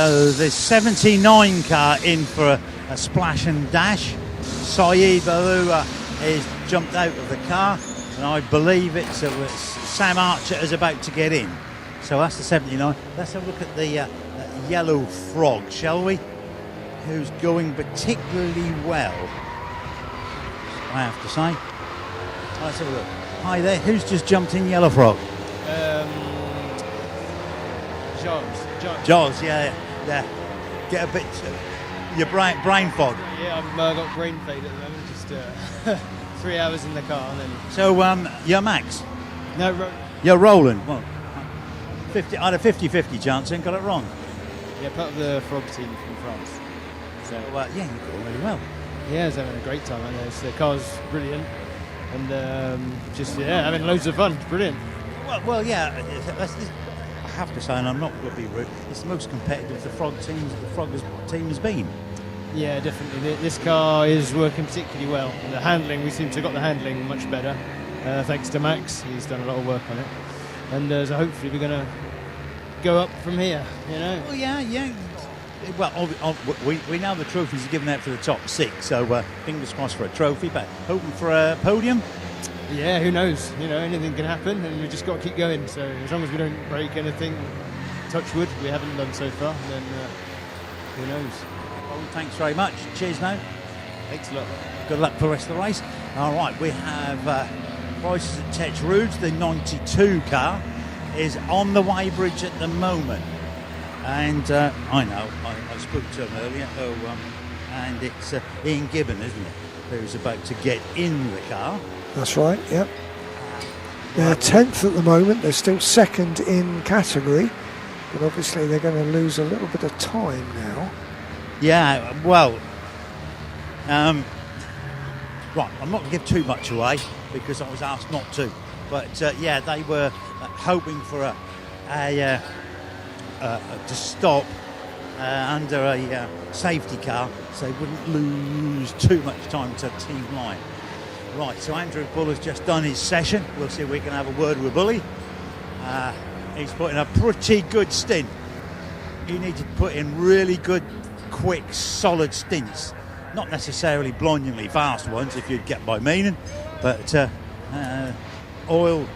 79 car in for a splash and dash. Saeed Balua is jumped out of the car, and I believe it's Sam Archer is about to get in. So that's the 79. Let's have a look at the Yellow Frog, shall we? Who's going particularly well, I have to say. Let's have a look. Hi there, who's just jumped in, Yellow Frog? Jaws, yeah. Get a bit your brain fog.
Yeah, I've got brain fade at the moment. Just 3 hours in the car, and then.
So you're Max?
No,
you're Roland. Well, I had a 50-50 chance and got it wrong.
Yeah, part of the Frog team from France. So
yeah, you got it really well.
Yeah, I was having a great time. I know the car's brilliant, and having loads of fun. It's brilliant.
Well, yeah. I have to say, and I'm not going to be rude, it's the most competitive the Frog team has been.
Yeah, definitely. This car is working particularly well. And the handling, we seem to have got the handling much better, thanks to Max. He's done a lot of work on it, and so hopefully we're going to go up from here. You know.
Well, yeah. Well, we know the trophies are given out for the top 6, so fingers crossed for a trophy. But hoping for a podium.
Yeah, who knows? You know, anything can happen, and we just got to keep going. So as long as we don't break anything, touch wood, we haven't done so far, then who knows?
Well, thanks very much. Cheers now. Thanks a lot. Good luck for the rest of the race. All right, we have prices at Tetch Rouge. The 92 car is on the weighbridge at the moment. And I know, I spoke to him earlier. And it's Ian Gibbon, isn't it, who's about to get in the car.
That's right, yep. They're 10th at the moment. They're still second in category. But obviously they're going to lose a little bit of time now.
Yeah, well, right, I'm not going to give too much away because I was asked not to. But yeah, they were hoping for to stop under a safety car so they wouldn't lose too much time to Team Lion. Right, so Andrew Bull has just done his session. We'll see if we can have a word with Bully. He's put in a pretty good stint. You need to put in really good, quick, solid stints. Not necessarily blindingly fast ones, if you'd get my meaning. But oil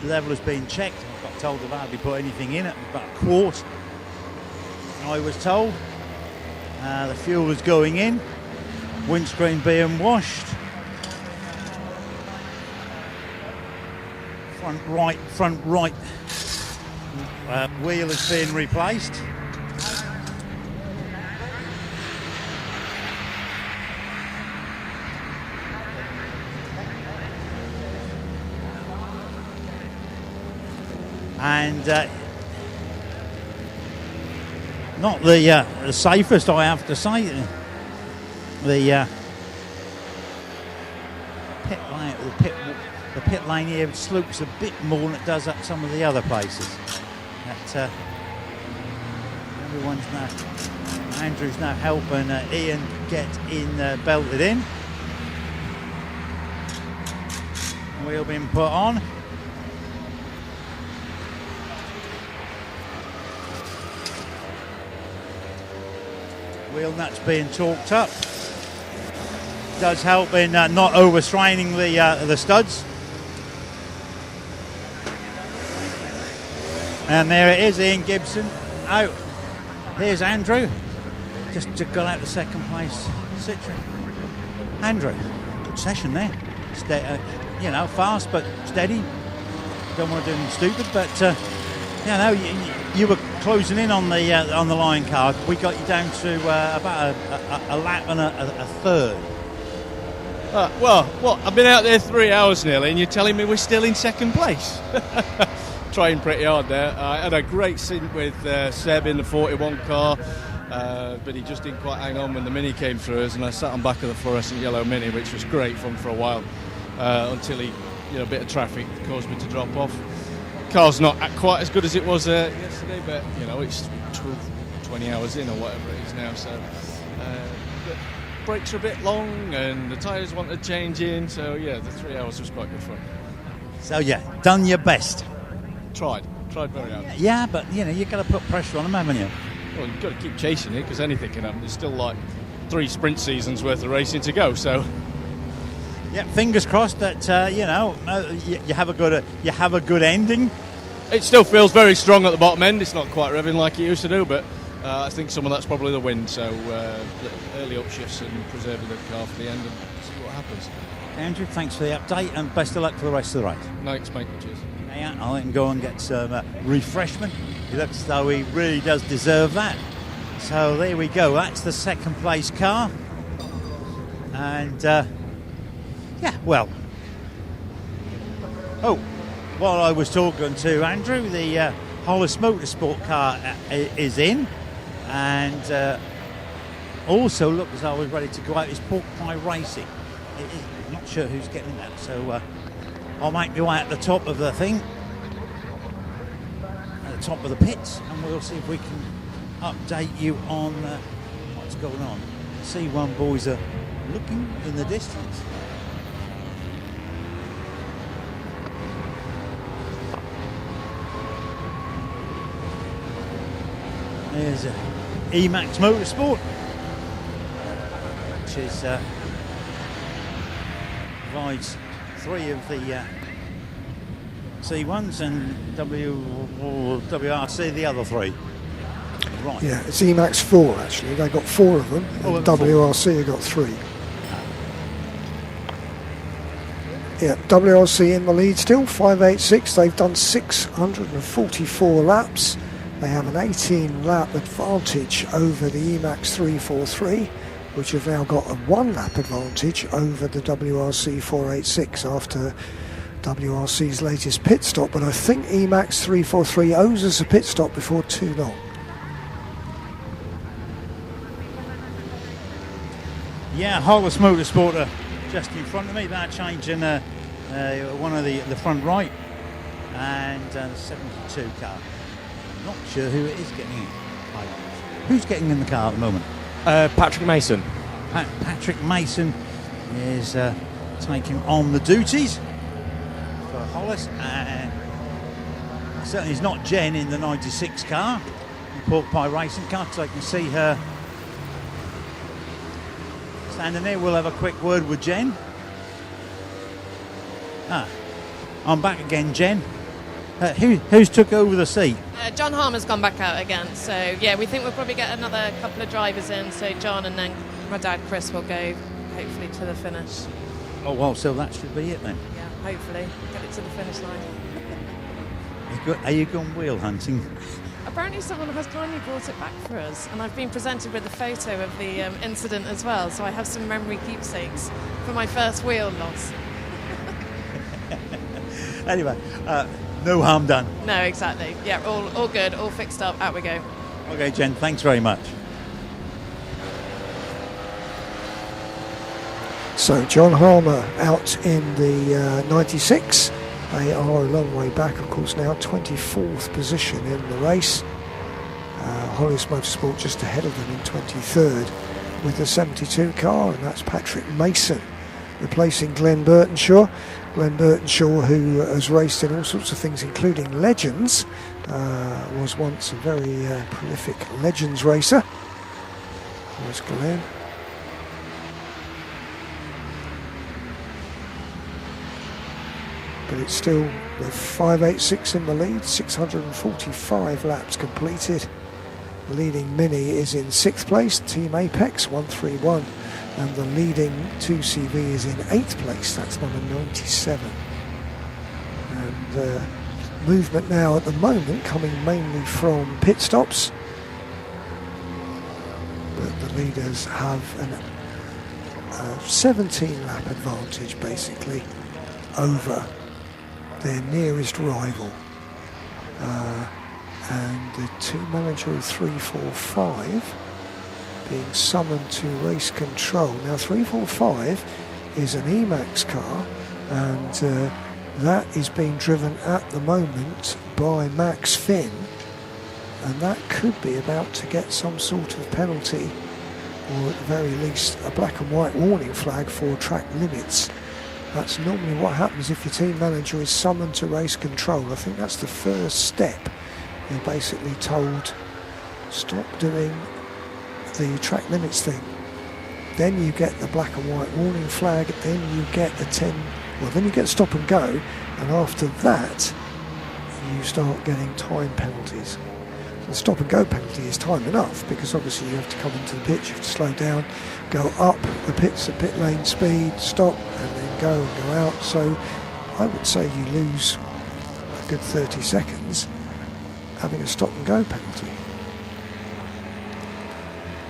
level has been checked. I got told they've hardly put anything in it, about a quart, I was told. The fuel is going in. Windscreen being washed. Front right wheel is being replaced. And not the safest, I have to say. The pit lane here slopes a bit more than it does at some of the other places. Everyone's now, Andrew's now helping Ian get in belted in. Wheel being put on. Wheel nuts being torqued up. Does help in not overstraining the studs. And there it is, Ian Gibson out. Here's Andrew, just got out the second place Citroen. Andrew, good session there. Fast but steady. Don't want to do anything stupid, but you were closing in on the line card. We got you down to about a lap and a third.
I've been out there 3 hours nearly, and you're telling me we're still in second place? Trying pretty hard there. I had a great stint with Seb in the 41 car, but he just didn't quite hang on when the Mini came through us, and I sat on back of the fluorescent yellow Mini, which was great fun for a while, until a bit of traffic caused me to drop off. Car's not quite as good as it was yesterday, but it's 20 hours in or whatever it is now, so the brakes are a bit long and the tyres wanted changing, so yeah, the 3 hours was quite good fun.
So yeah, done your best.
Tried very hard.
Yeah, but you've got to put pressure on them, haven't you?
Well, you've got to keep chasing it because anything can happen. There's still like 3 sprint seasons worth of racing to go, so.
Yeah, fingers crossed that you have a good ending.
It still feels very strong at the bottom end. It's not quite revving like it used to do, but I think some of that's probably the wind. So early upshifts and preserving the car for the end and see what happens.
Andrew, thanks for the update and best of luck for the rest of the race.
Thanks, mate. Cheers.
Yeah, I'll let him go and get some refreshment. He looks as though he really does deserve that. So there we go. That's the second place car. And while I was talking to Andrew, the Hollis Motorsport car is in, and also looked as though I was ready to go out. It's Pork Pie Racing. I'm not sure who's getting that, so I'll make my way at the top of the thing, at the top of the pits, and we'll see if we can update you on what's going on. C1 boys are looking in the distance. There's Emax Motorsport, which is provides 3 of the C1s and WRC the other 3. Right.
Yeah, it's Emax 4 actually. They got 4 of them, and WRC have got 3. Yeah, WRC in the lead still, 586. They've done 644 laps. They have an 18-lap advantage over the Emax 343, which have now got a 1-lap advantage over the WRC 486 after WRC's latest pit stop. But I think Emax 343 owes us a pit stop before too long.
Yeah, Hollis Motorsport just in front of me. They're changing one of the front right, and the 72 car. I'm not sure who it is getting in. Who's getting in the car at the moment?
Patrick Mason.
Patrick Mason is taking on the duties for Hollis, and certainly it's not Jen in the 96 car, the Pork Pie Racing car, so I can see her standing there. We'll have a quick word with Jen. I'm back again, Jen. Who's took over the seat?
John Harmer's gone back out again, so yeah, we think we'll probably get another couple of drivers in, so John and then my dad Chris will go hopefully to the finish.
Oh well, so that should be it then.
Yeah, hopefully get it to the finish line.
Are you going wheel hunting?
Apparently someone has kindly brought it back for us, and I've been presented with a photo of the incident as well, so I have some memory keepsakes for my first wheel loss.
Anyway, no harm done.
No, exactly. Yeah, all good, all fixed up, out we go.
Okay, Jen, thanks very much.
So John Harmer out in the 96. They are a long way back, of course, now 24th position in the race. Hollis Motorsport just ahead of them in 23rd with the 72 car, and that's Patrick Mason replacing Glenn Burtonshaw. Glenn Burtonshaw, who has raced in all sorts of things, including Legends, was once a very prolific Legends racer. There's Glenn. But it's still the 586 in the lead, 645 laps completed. The leading Mini is in 6th place, Team Apex 131, and the leading 2CV is in 8th place, that's number 97. And movement now at the moment coming mainly from pit stops, but the leaders have a 17 lap advantage basically over their nearest rival, and the team manager of 345 being summoned to race control. Now 345 is an Emax car, and that is being driven at the moment by Max Finn, and that could be about to get some sort of penalty, or at the very least a black and white warning flag for track limits. That's normally what happens if your team manager is summoned to race control. I think that's the first step. You're basically told, stop doing the track limits thing. Then you get the black and white warning flag, then you get then you get stop and go, and after that you start getting time penalties. The stop and go penalty is time enough, because obviously you have to come into the pit, you have to slow down, go up the pits at pit lane speed, stop, and then go and go out. So I would say you lose a good 30 seconds having a stop and go penalty.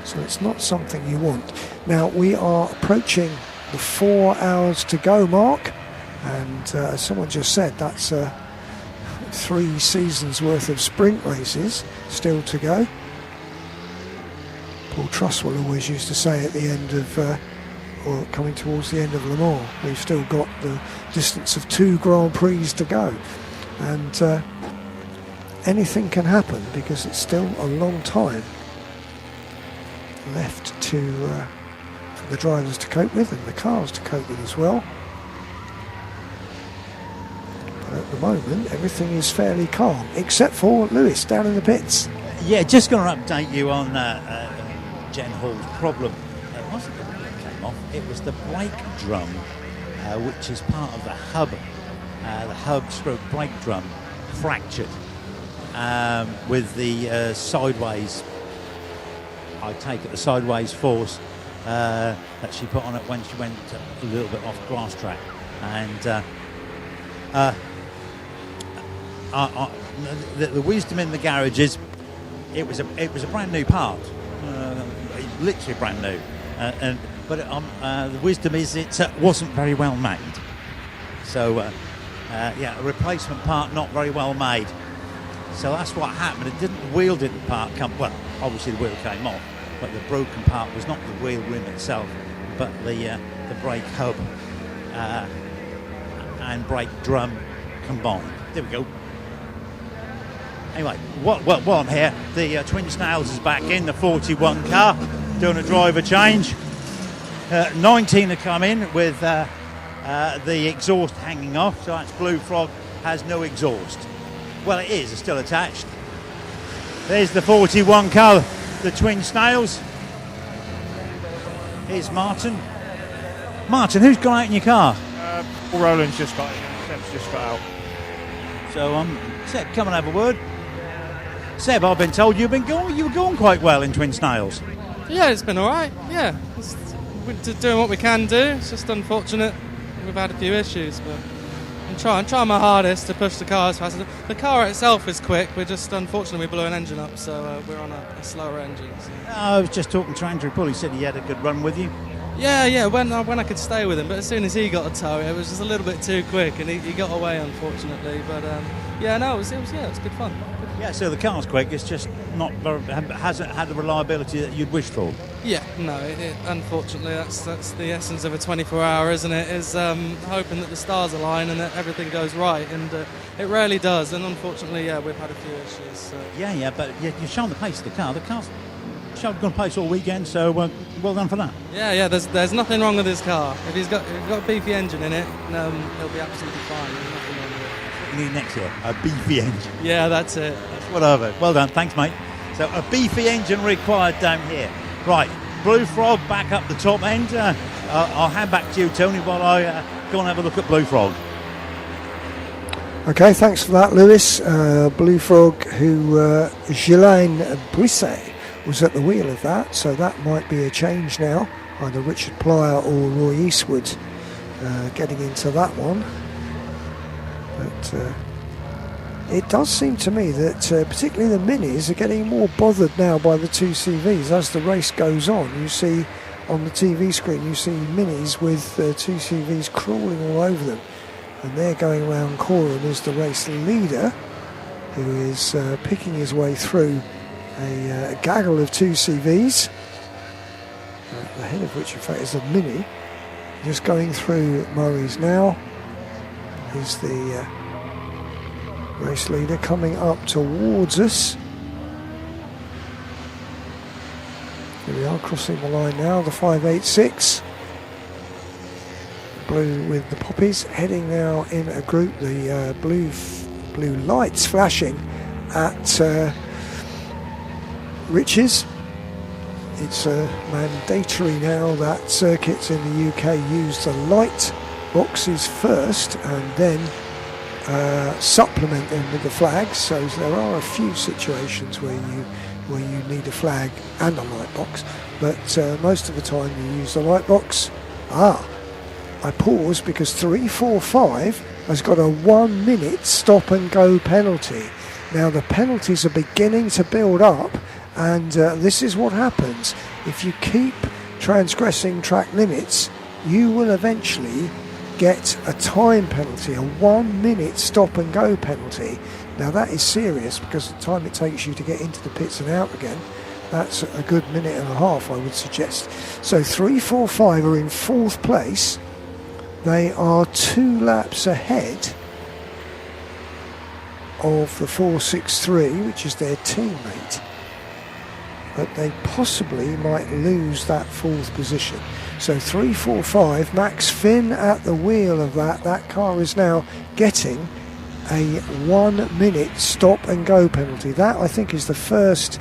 So it's not something you want. Now we are approaching the 4 hours to go mark, and as someone just said, that's 3 seasons worth of sprint races still to go. Paul Trustwell always used to say at the end of, or coming towards the end of Le Mans, we've still got the distance of 2 Grand Prix to go, and anything can happen because it's still a long time left for the drivers to cope with and the cars to cope with as well. But at the moment everything is fairly calm, except for Lewis down in the pits.
Yeah, just going to update you on Jen Hall's problem. It wasn't the wheel that came off, it was the brake drum, which is part of the hub. The hub stroke brake drum fractured with the sideways, I take it the sideways force that she put on it when she went a little bit off grass track. and the wisdom in the garage is it was a brand new part, literally brand new, but the wisdom is it wasn't very well made. So a replacement part not very well made. So that's what happened. The wheel didn't come. Well, obviously the wheel came off, but the broken part was not the wheel rim itself, but the brake hub and brake drum combined. There we go. Anyway, while I'm here, the Twin Snails is back in the 41 car, doing a driver change. 19 have come in with the exhaust hanging off, so that's Blue Frog has no exhaust. Well, it is, it's still attached. There's the 41 car, the Twin Snails. Here's Martin. Martin, who's gone out in your car?
Paul Rowland's just got in, Seb's just got out.
So, Seb, come and have a word. Seb, I've been told you were going quite well in Twin Snails.
Yeah, it's been alright, yeah. We're doing what we can do. It's just unfortunate we've had a few issues, but I'm trying my hardest to push the car as fast as the car itself is quick. We're just unfortunately we blew an engine up, so we're on a slower engine. So.
I was just talking to Andrew Pull. He said he had a good run with you.
Yeah. When I could stay with him, but as soon as he got a tow, it was just a little bit too quick, and he got away unfortunately. But it was good fun.
Yeah, so the car's quick. It's just hasn't had the reliability that you'd wish for.
Yeah, no. Unfortunately, that's the essence of a 24-hour, isn't it? Is hoping that the stars align and that everything goes right, and it rarely does. And unfortunately, we've had a few issues. So.
Yeah, but you've shown the pace of the car. The car's shown good pace all weekend, so well done for that.
Yeah. There's nothing wrong with this car. If you've got a beefy engine in it, it'll be absolutely fine. There's nothing wrong with it.
What you need next year? A beefy engine.
Yeah, that's it.
Whatever. Well done. Thanks, mate. So a beefy engine required down here. Right, Blue Frog back up the top end. I'll hand back to you, Tony, while I go and have a look at Blue Frog.
Okay, thanks for that, Lewis. Blue Frog, who Ghislaine Brisset was at the wheel of that, so that might be a change now. Either Richard Plyer or Roy Eastwood getting into that one. But it does seem to me that particularly the minis are getting more bothered now by the 2CVs. As the race goes on, you see on the TV screen, you see minis with 2CVs crawling all over them. And they're going around Coram as the race leader, who is picking his way through a gaggle of 2CVs, the head of which in fact is a mini. Just going through Murray's now is the race leader coming up towards us. Here we are, crossing the line now, the 586. Blue with the poppies, heading now in a group, the blue lights flashing at Riches. It's mandatory now that circuits in the UK use the light boxes first and then supplement them with the flags. So there are a few situations where you need a flag and a light box, but most of the time you use the light box. I paused because 345 has got a 1 minute stop and go penalty. Now the penalties are beginning to build up, and this is what happens. If you keep transgressing track limits, you will eventually get a time penalty, a 1 minute stop and go penalty. Now that is serious, because the time it takes you to get into the pits and out again, that's a good minute and a half, I would suggest. So 345 are in 4th place. They are 2 laps ahead of the 463, which is their teammate, but they possibly might lose that 4th position. So 345, Max Finn at the wheel of that car is now getting a 1 minute stop and go penalty. That, I think, is the first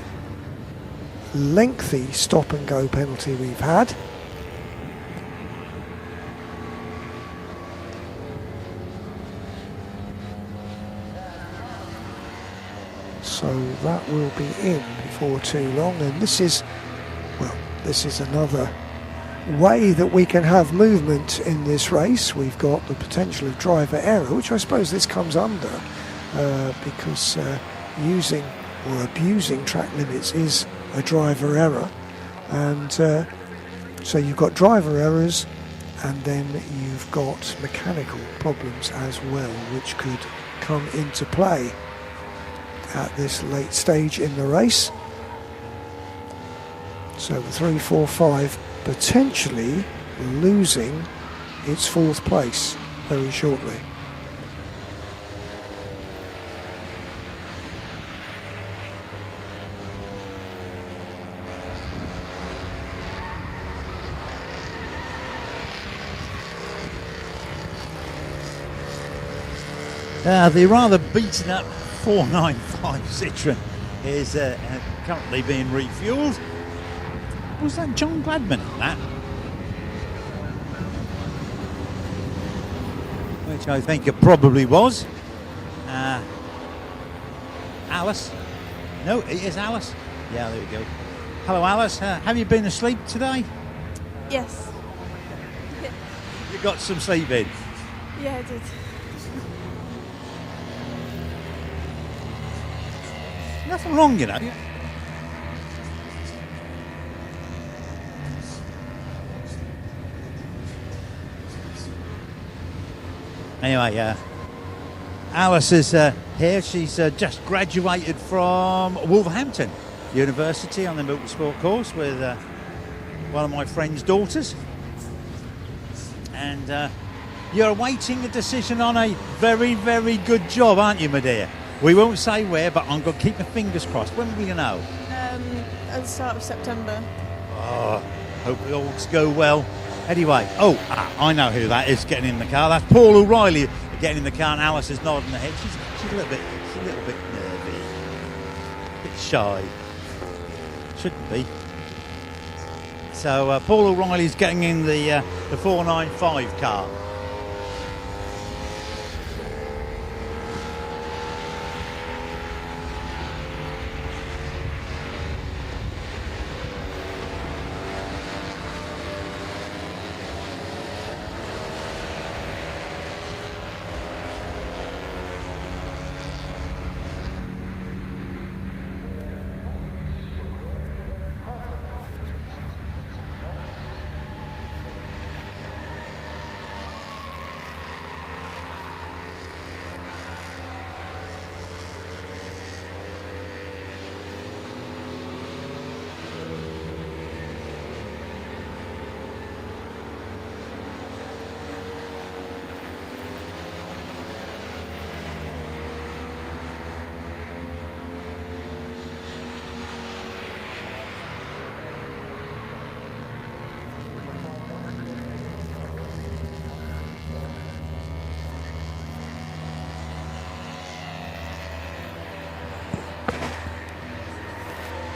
lengthy stop and go penalty we've had. So that will be in before too long, and this is another way that we can have movement in this race. We've got the potential of driver error, which I suppose this comes under, because using or abusing track limits is a driver error. And so you've got driver errors, and then you've got mechanical problems as well, which could come into play at this late stage in the race. So the 345 potentially losing its fourth place very shortly.
The rather beaten up 495 Citroen is currently being refueled. Was that John Gladman in that? Which I think it probably was. Alice? No, it is Alice. Yeah, there we go. Hello, Alice. Have you been asleep today?
Yes.
You got some sleep in?
Yeah, I did.
Nothing wrong, you know. Anyway, Alice is here. She's just graduated from Wolverhampton University on the motorsport course with one of my friend's daughters. And you're awaiting a decision on a very, very good job, aren't you, my dear? We won't say where, but I'm going to keep my fingers crossed. When will you know?
At the start of September.
Oh, hope it all go well. Anyway, I know who that is getting in the car. That's Paul O'Reilly getting in the car, and Alice is nodding her head. She's a little bit nervy, a bit shy. Shouldn't be. So Paul O'Reilly's getting in the 495 car.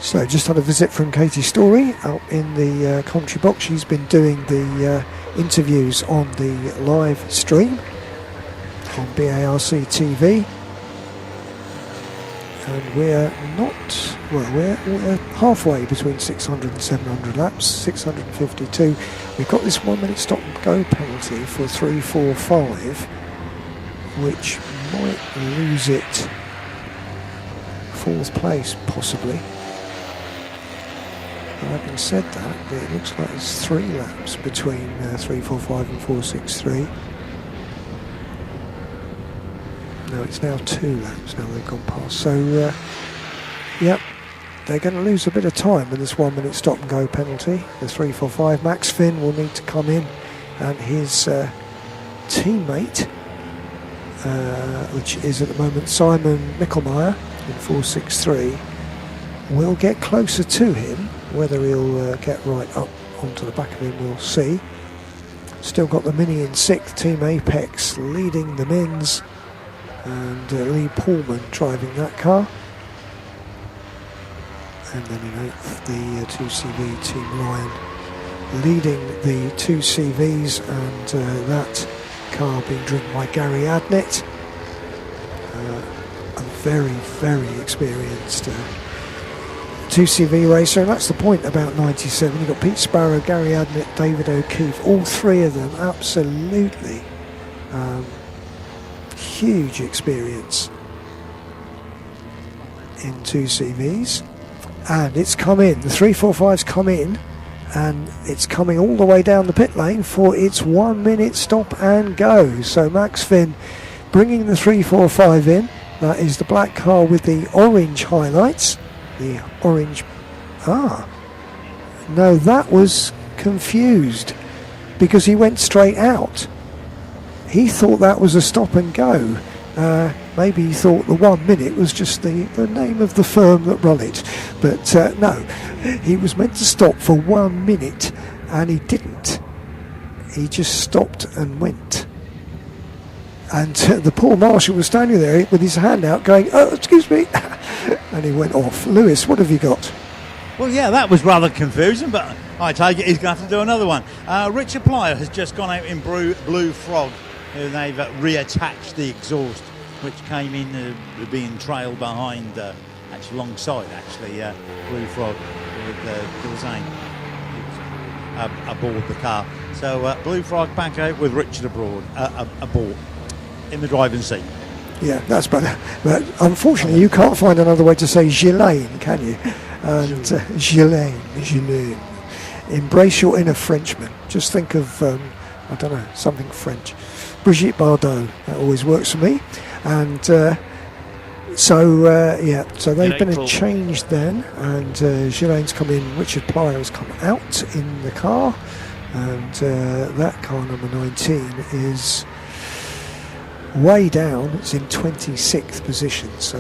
So just had a visit from Katie Story out in the commentary box. She's been doing the interviews on the live stream on BARC TV. And we're we're halfway between 600 and 700 laps, 652. We've got this 1 minute stop and go penalty for 345, which might lose it fourth place possibly. Having said that, it looks like there's 3 laps between 345 and 463. No, it's now 2 laps now they've gone past. So, yep, they're going to lose a bit of time with this 1 minute stop and go penalty. The 345, Max Finn will need to come in, and his teammate, which is at the moment Simon Mickelmeyer in 463, will get closer to him. Whether he'll get right up onto the back of him, we'll see. Still got the Mini in 6th, Team Apex leading the Mins, and Lee Pullman driving that car. And then in 8th, the 2CV Team Lion leading the 2CVs, and that car being driven by Gary Adnett, a very, very experienced 2CV racer, and that's the point about 97. You've got Pete Sparrow, Gary Adnett, David O'Keefe, all three of them absolutely huge experience in 2CVs. And it's come in, the 345's come in, and it's coming all the way down the pit lane for its 1 minute stop and go. So Max Finn bringing the 345 in. That is the black car with the orange highlights. The orange... no, that was confused because he went straight out. He thought that was a stop and go. Maybe he thought the 1 minute was just the name of the firm that run it. But no, he was meant to stop for 1 minute and he didn't. He just stopped and went. And the poor marshal was standing there with his hand out going, "Oh, excuse me," and he went off. Lewis, what have you got?
Well, yeah, that was rather confusing, but I take it he's going to have to do another one. Richard Plyer has just gone out in Blue Frog. They've reattached the exhaust, which came in being trailed behind, actually alongside, Blue Frog with Gilzane aboard the car. So Blue Frog back out with Richard aboard in the driving seat.
Yeah, that's better. But unfortunately, you can't find another way to say Ghislaine, can you? And Ghislaine. Embrace your inner Frenchman. Just think of, I don't know, something French. Brigitte Bardot, that always works for me. And so they've been changed then. And Ghislaine's come in, Richard Plyer has come out in the car. And that car, number 19, is way down. It's in 26th position. So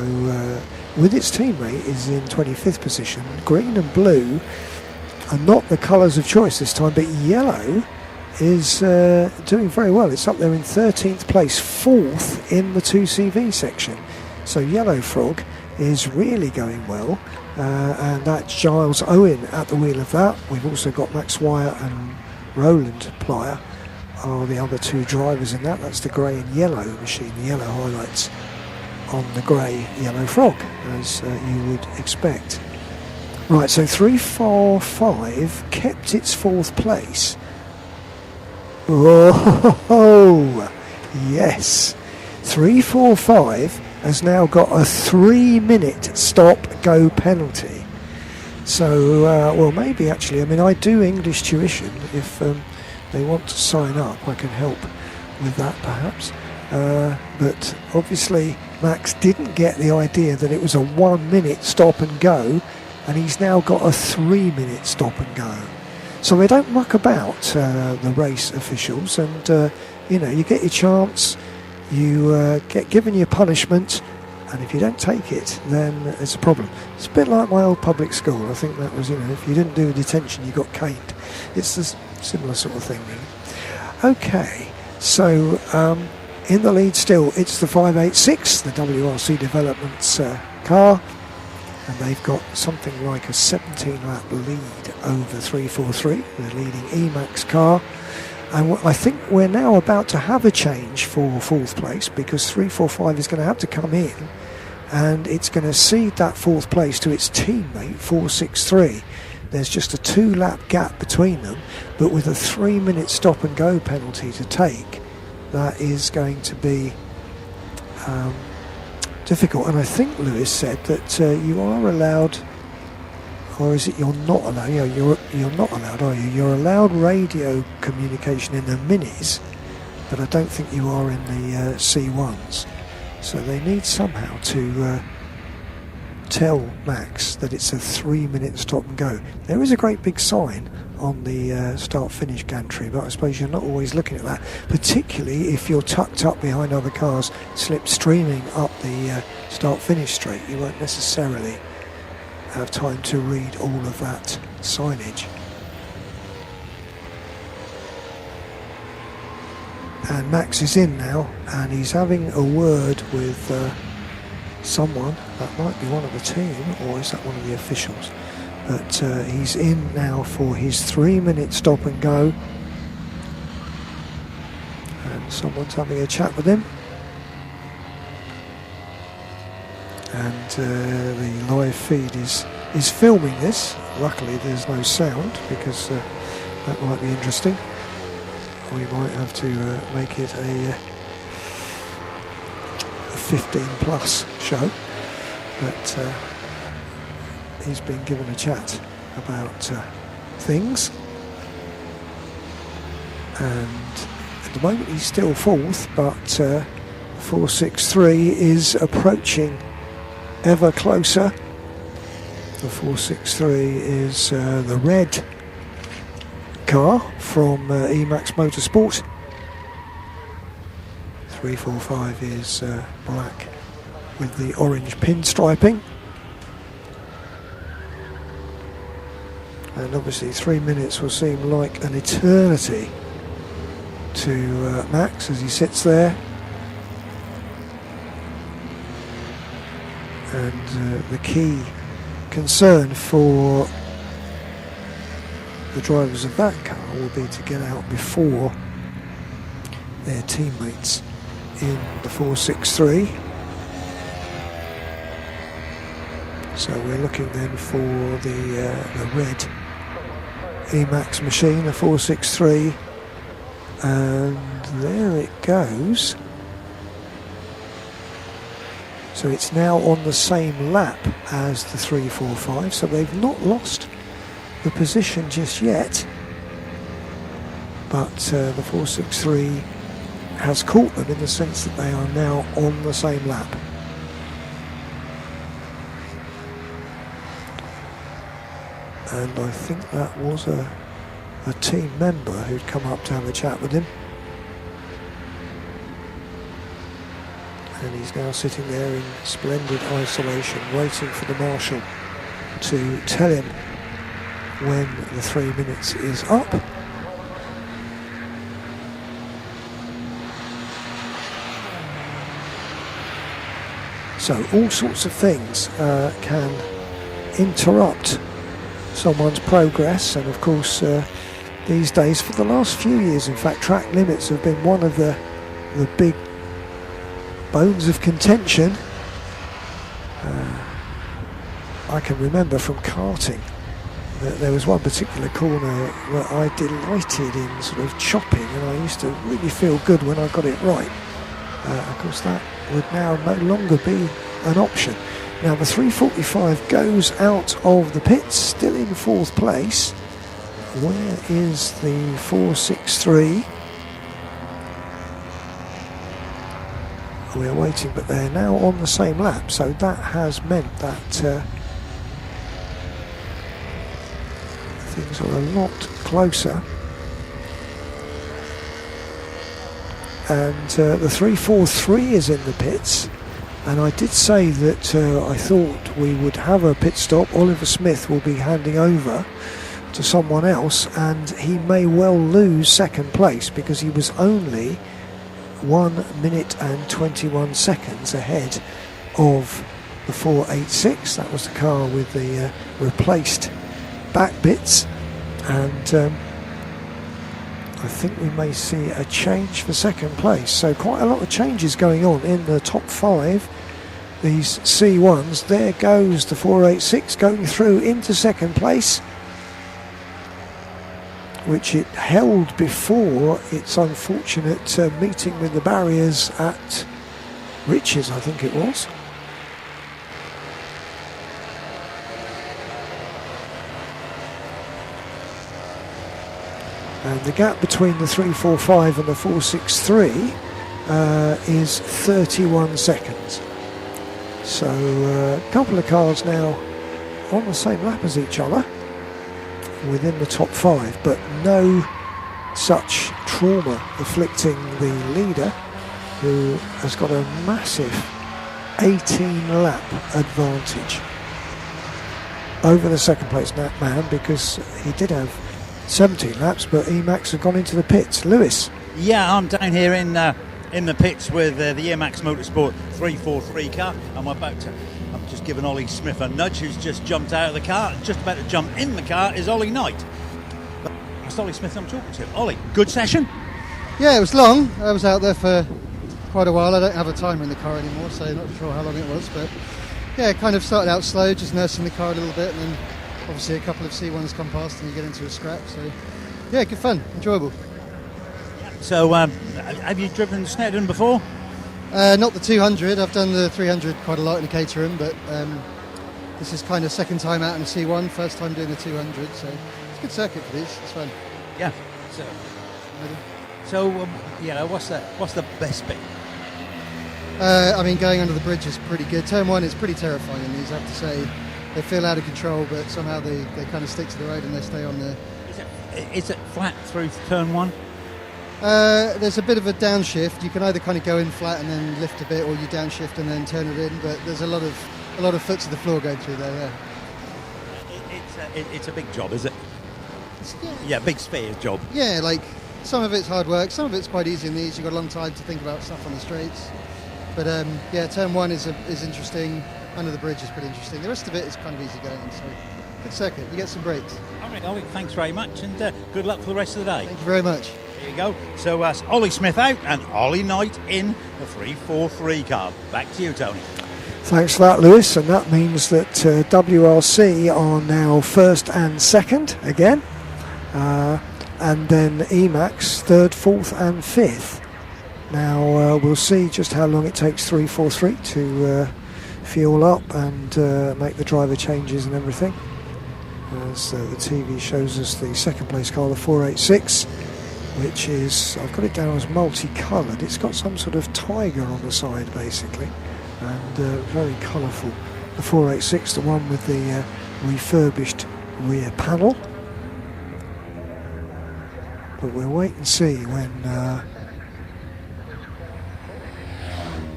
with its teammate is in 25th position. Green and blue are not the colours of choice this time, but yellow is doing very well. It's up there in 13th place, 4th in the 2CV section. So Yellow Frog is really going well, and that's Giles Owen at the wheel of that. We've also got Max Wire and Roland Plyer are the other two drivers in that. That's the grey and yellow machine, the yellow highlights on the grey Yellow Frog, as you would expect. Right, so 345 kept its 4th place. Oh, yes. 345 has now got a 3-minute stop-go penalty. So, well, maybe actually, I mean, I do English tuition. If they want to sign up, I can help with that perhaps. But obviously, Max didn't get the idea that it was a 1 minute stop and go, and he's now got a 3-minute stop and go. So they don't muck about, the race officials, and you get your chance, you get given your punishment, and if you don't take it, then it's a problem. It's a bit like my old public school. I think that was, if you didn't do detention, you got caned. It's a similar sort of thing, really. Okay, so in the lead still, it's the 586, the WRC Developments car. And they've got something like a 17-lap lead over 343, the leading Emax car. And I think we're now about to have a change for 4th place, because 345 is going to have to come in and it's going to cede that 4th place to its teammate 463. There's just a 2-lap gap between them, but with a 3-minute stop and go penalty to take, that is going to be difficult. And I think Lewis said that you are allowed, or is it you're not allowed? You're not allowed, are you? You're allowed radio communication in the minis, but I don't think you are in the C1s. So they need somehow to tell Max that it's a 3-minute stop and go. There is a great big sign on the start-finish gantry, but I suppose you're not always looking at that, particularly if you're tucked up behind other cars, slipstreaming up the start-finish straight. You won't necessarily have time to read all of that signage. And Max is in now, and he's having a word with someone. That might be one of the team, or is that one of the officials? But he's in now for his 3-minute stop and go, and someone's having a chat with him, and the live feed is is filming this. Luckily there's no sound, because that might be interesting. We might have to make it a 15 plus show, but he's been given a chat about things, and at the moment he's still fourth, but 463 is approaching ever closer. The 463 is the red car from Emax Motorsport. 345 is black with the orange pinstriping. And obviously 3 minutes will seem like an eternity to Max as he sits there. And the key concern for the drivers of that car will be to get out before their teammates in the 463. So we're looking then for the red Emax machine, the 463, and there it goes. So it's now on the same lap as the 345, so they've not lost the position just yet, but the 463 has caught them in the sense that they are now on the same lap. And I think that was a team member who'd come up to have a chat with him. And he's now sitting there in splendid isolation, waiting for the marshal to tell him when the 3 minutes is up. So all sorts of things can interrupt someone's progress, and of course these days, for the last few years in fact, track limits have been one of the big bones of contention. I can remember from karting that there was one particular corner that I delighted in sort of chopping, and I used to really feel good when I got it right. Of course that would now no longer be an option. Now the 345 goes out of the pits, still in fourth place. Where is the 463? We're waiting, but they're now on the same lap, so that has meant that things are a lot closer. And the 343 is in the pits, and I did say that I thought we would have a pit stop. Oliver Smith will be handing over to someone else, and he may well lose second place because he was only 1 minute and 21 seconds ahead of the 486. That was the car with the replaced back bits, and I think we may see a change for second place. So quite a lot of changes going on in the top five, these C1s. There goes the 486 going through into second place, which it held before its unfortunate meeting with the barriers at Riches, I think it was. And the gap between the 345 and the 463 is 31 seconds. So a couple of cars now on the same lap as each other within the top five, but no such trauma afflicting the leader, who has got a massive 18 lap advantage over the second place man, because he did have 17 laps, but Emax have gone into the pits. Lewis?
Yeah, I'm down here in the pits with the Emax Motorsport 343 car. I'm just giving Ollie Smith a nudge, who's just jumped out of the car. Just about to jump in the car is Ollie Knight. It's Ollie Smith I'm talking to. Ollie, good session?
Yeah, it was long. I was out there for quite a while. I don't have a timer in the car anymore, so I'm not sure how long it was, but yeah, kind of started out slow, just nursing the car a little bit, and then obviously a couple of C1s come past and you get into a scrap. So yeah, good fun, enjoyable.
So, have you driven Snetterton before?
Not the 200. I've done the 300 quite a lot in a Caterham, but this is kind of second time out in a C1, first time doing the 200. So it's a good circuit for these. It's fun.
Yeah. So, what's the best bit?
I mean, going under the bridge is pretty good. Turn 1 is pretty terrifying. These, I have to say, they feel out of control, but somehow they kind of stick to the road and they stay on there.
Is it flat through turn 1?
There's a bit of a downshift. You can either kind of go in flat and then lift a bit, or you downshift and then turn it in. But there's a lot of foot to the floor going through there. Yeah.
It's a big job, is it? Yeah, big spear job.
Yeah, like some of it's hard work, some of it's quite easy in these. You've got a long time to think about stuff on the straights. But yeah, turn 1 is interesting. Under the bridge is pretty interesting. The rest of it is kind of easy going. So good circuit. You get some breaks.
All right, Ollie, thanks very much, and good luck for the rest of the day.
Thank you very much.
There you go. So that's Ollie Smith out and Ollie Knight in the 343 car. Back to you, Tony.
Thanks for that, Lewis. And that means that WRC are now first and second again. And then Emax third, fourth and fifth. Now we'll see just how long it takes 343 to fuel up and make the driver changes and everything. As the TV shows us the second place car, the 486, which is, I've got it down as multicoloured. It's got some sort of tiger on the side basically, and very colourful. The 486, the one with the refurbished rear panel. But we'll wait and see when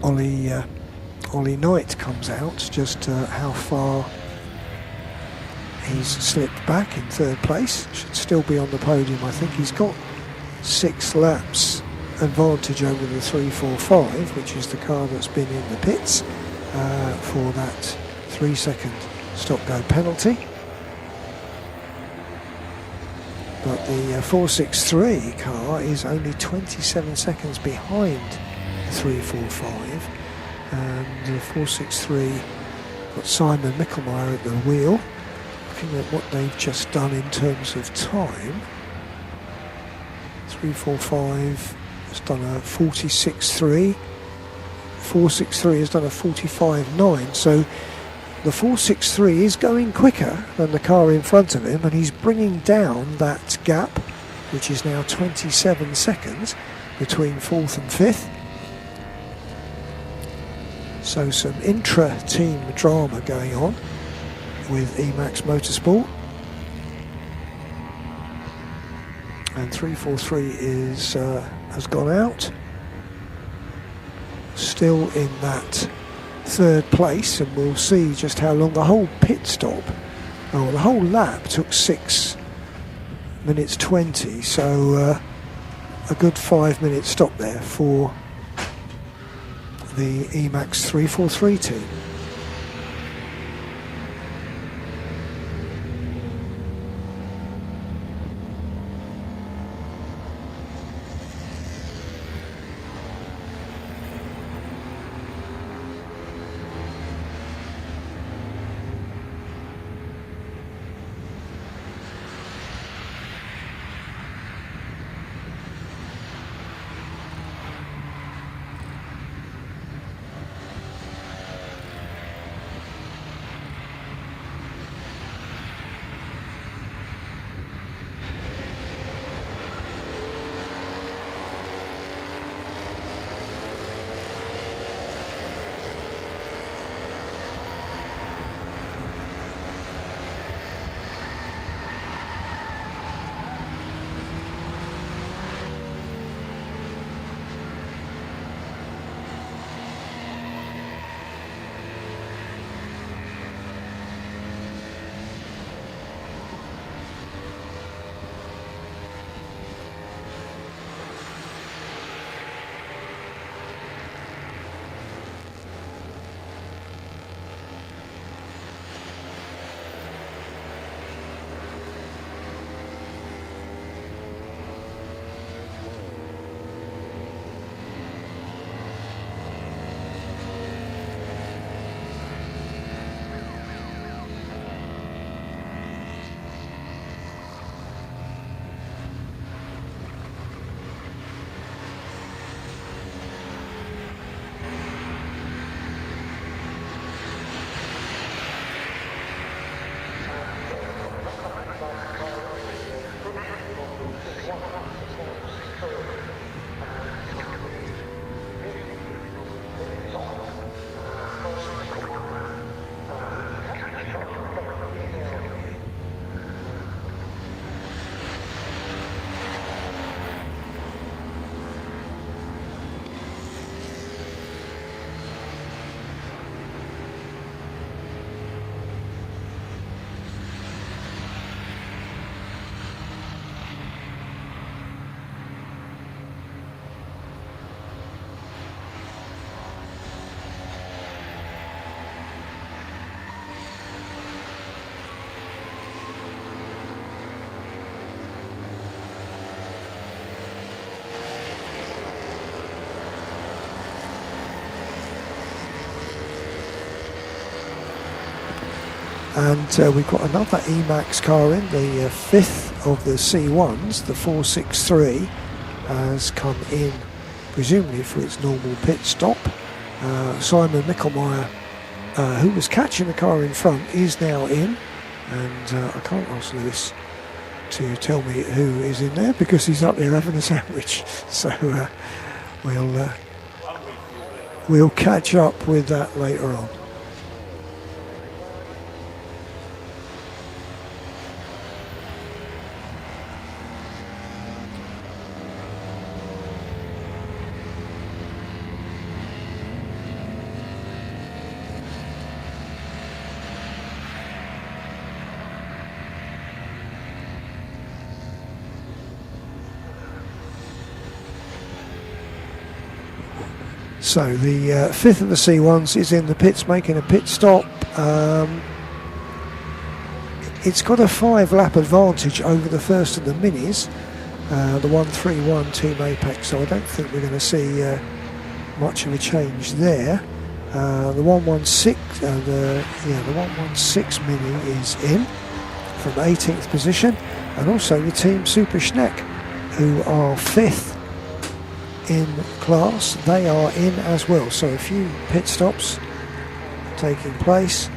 Ollie Knight comes out, just how far he's slipped back in third place. Should still be on the podium. I think he's got 6 laps advantage over the 345, which is the car that's been in the pits for that 3-second stop-go penalty. But the 463 car is only 27 seconds behind the 345, and the 463 got Simon Mickelmeyer at the wheel. Looking at what they've just done in terms of time, 345 has done a 46.3, 463 has done a 45.9, so the 463 is going quicker than the car in front of him, and he's bringing down that gap, which is now 27 seconds between fourth and fifth. So some intra-team drama going on with Emax Motorsport, and 343 is has gone out, still in that third place, and we'll see just how long the whole pit stop, the whole lap took 6 minutes 20, so a good 5-minute stop there for the Emax 343 team. And we've got another Emax car in, the fifth of the C1s, the 463, has come in presumably for its normal pit stop. Simon Mickelmeyer, who was catching the car in front, is now in, and I can't ask Lewis to tell me who is in there because he's up there having a sandwich. So we'll catch up with that later on. So the fifth of the C1s is in the pits making a pit stop. It's got a 5-lap advantage over the first of the minis, the 131 Team Apex, so I don't think we're going to see much of a change there. The 116 Mini is in from 18th position, and also the Team Super Schneck, who are 5th in class, they are in as well. So a few pit stops taking place.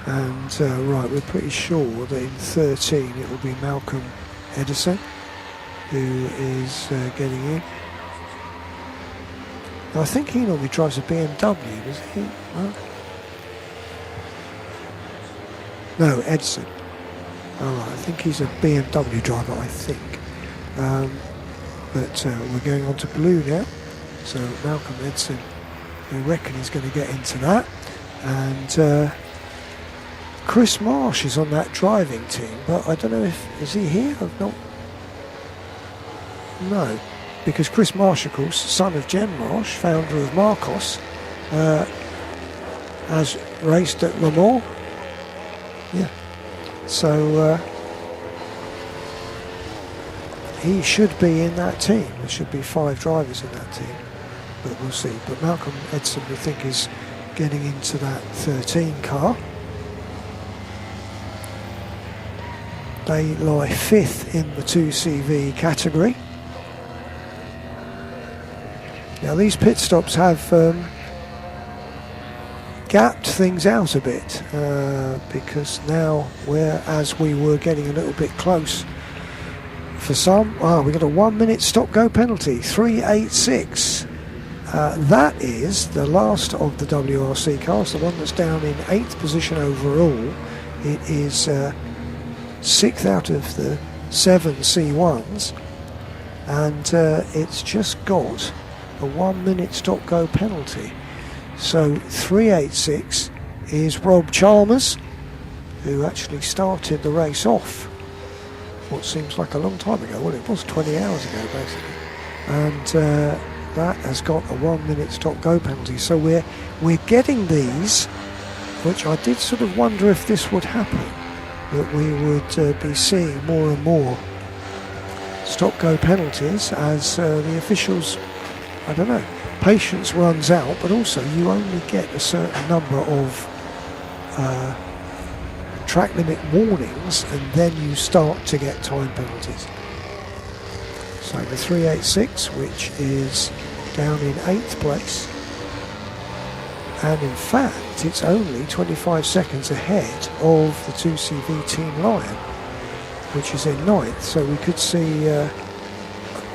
And right, we're pretty sure that in 13 it will be Malcolm Edison who is getting in. Now, I think he normally drives a BMW, does he? No, Edison. Alright, I think he's a BMW driver, I think. But we're going on to blue now. So Malcolm Edson, we reckon he's going to get into that. And Chris Marsh is on that driving team, but I don't know is he here? I've not. No, because Chris Marsh, of course, son of Jen Marsh, founder of Marcos, has raced at Le Mans. Yeah. So he should be in that team. There should be 5 drivers in that team, but we'll see. But Malcolm Edson, we think, is getting into that 13 car. They lie 5th in the 2CV category. Now these pit stops have gapped things out a bit because now whereas we were getting a little bit close for some, we got a 1 minute stop go penalty, 386. That is the last of the WRC cars, the one that's down in 8th position overall. It is 6th out of the 7 C1s, and it's just got a 1 minute stop go penalty. So 386 is Rob Chalmers, who actually started the race off what seems like a long time ago. Well, it was 20 hours ago basically, and that has got a 1 minute stop go penalty. So we're getting these, which I did sort of wonder if this would happen, that we would be seeing more and more stop go penalties as the officials, I don't know, patience runs out, but also you only get a certain number of track limit warnings and then you start to get time penalties. So the 386, which is down in 8th place, and in fact it's only 25 seconds ahead of the 2CV Team Lion, which is in 9th. So we could see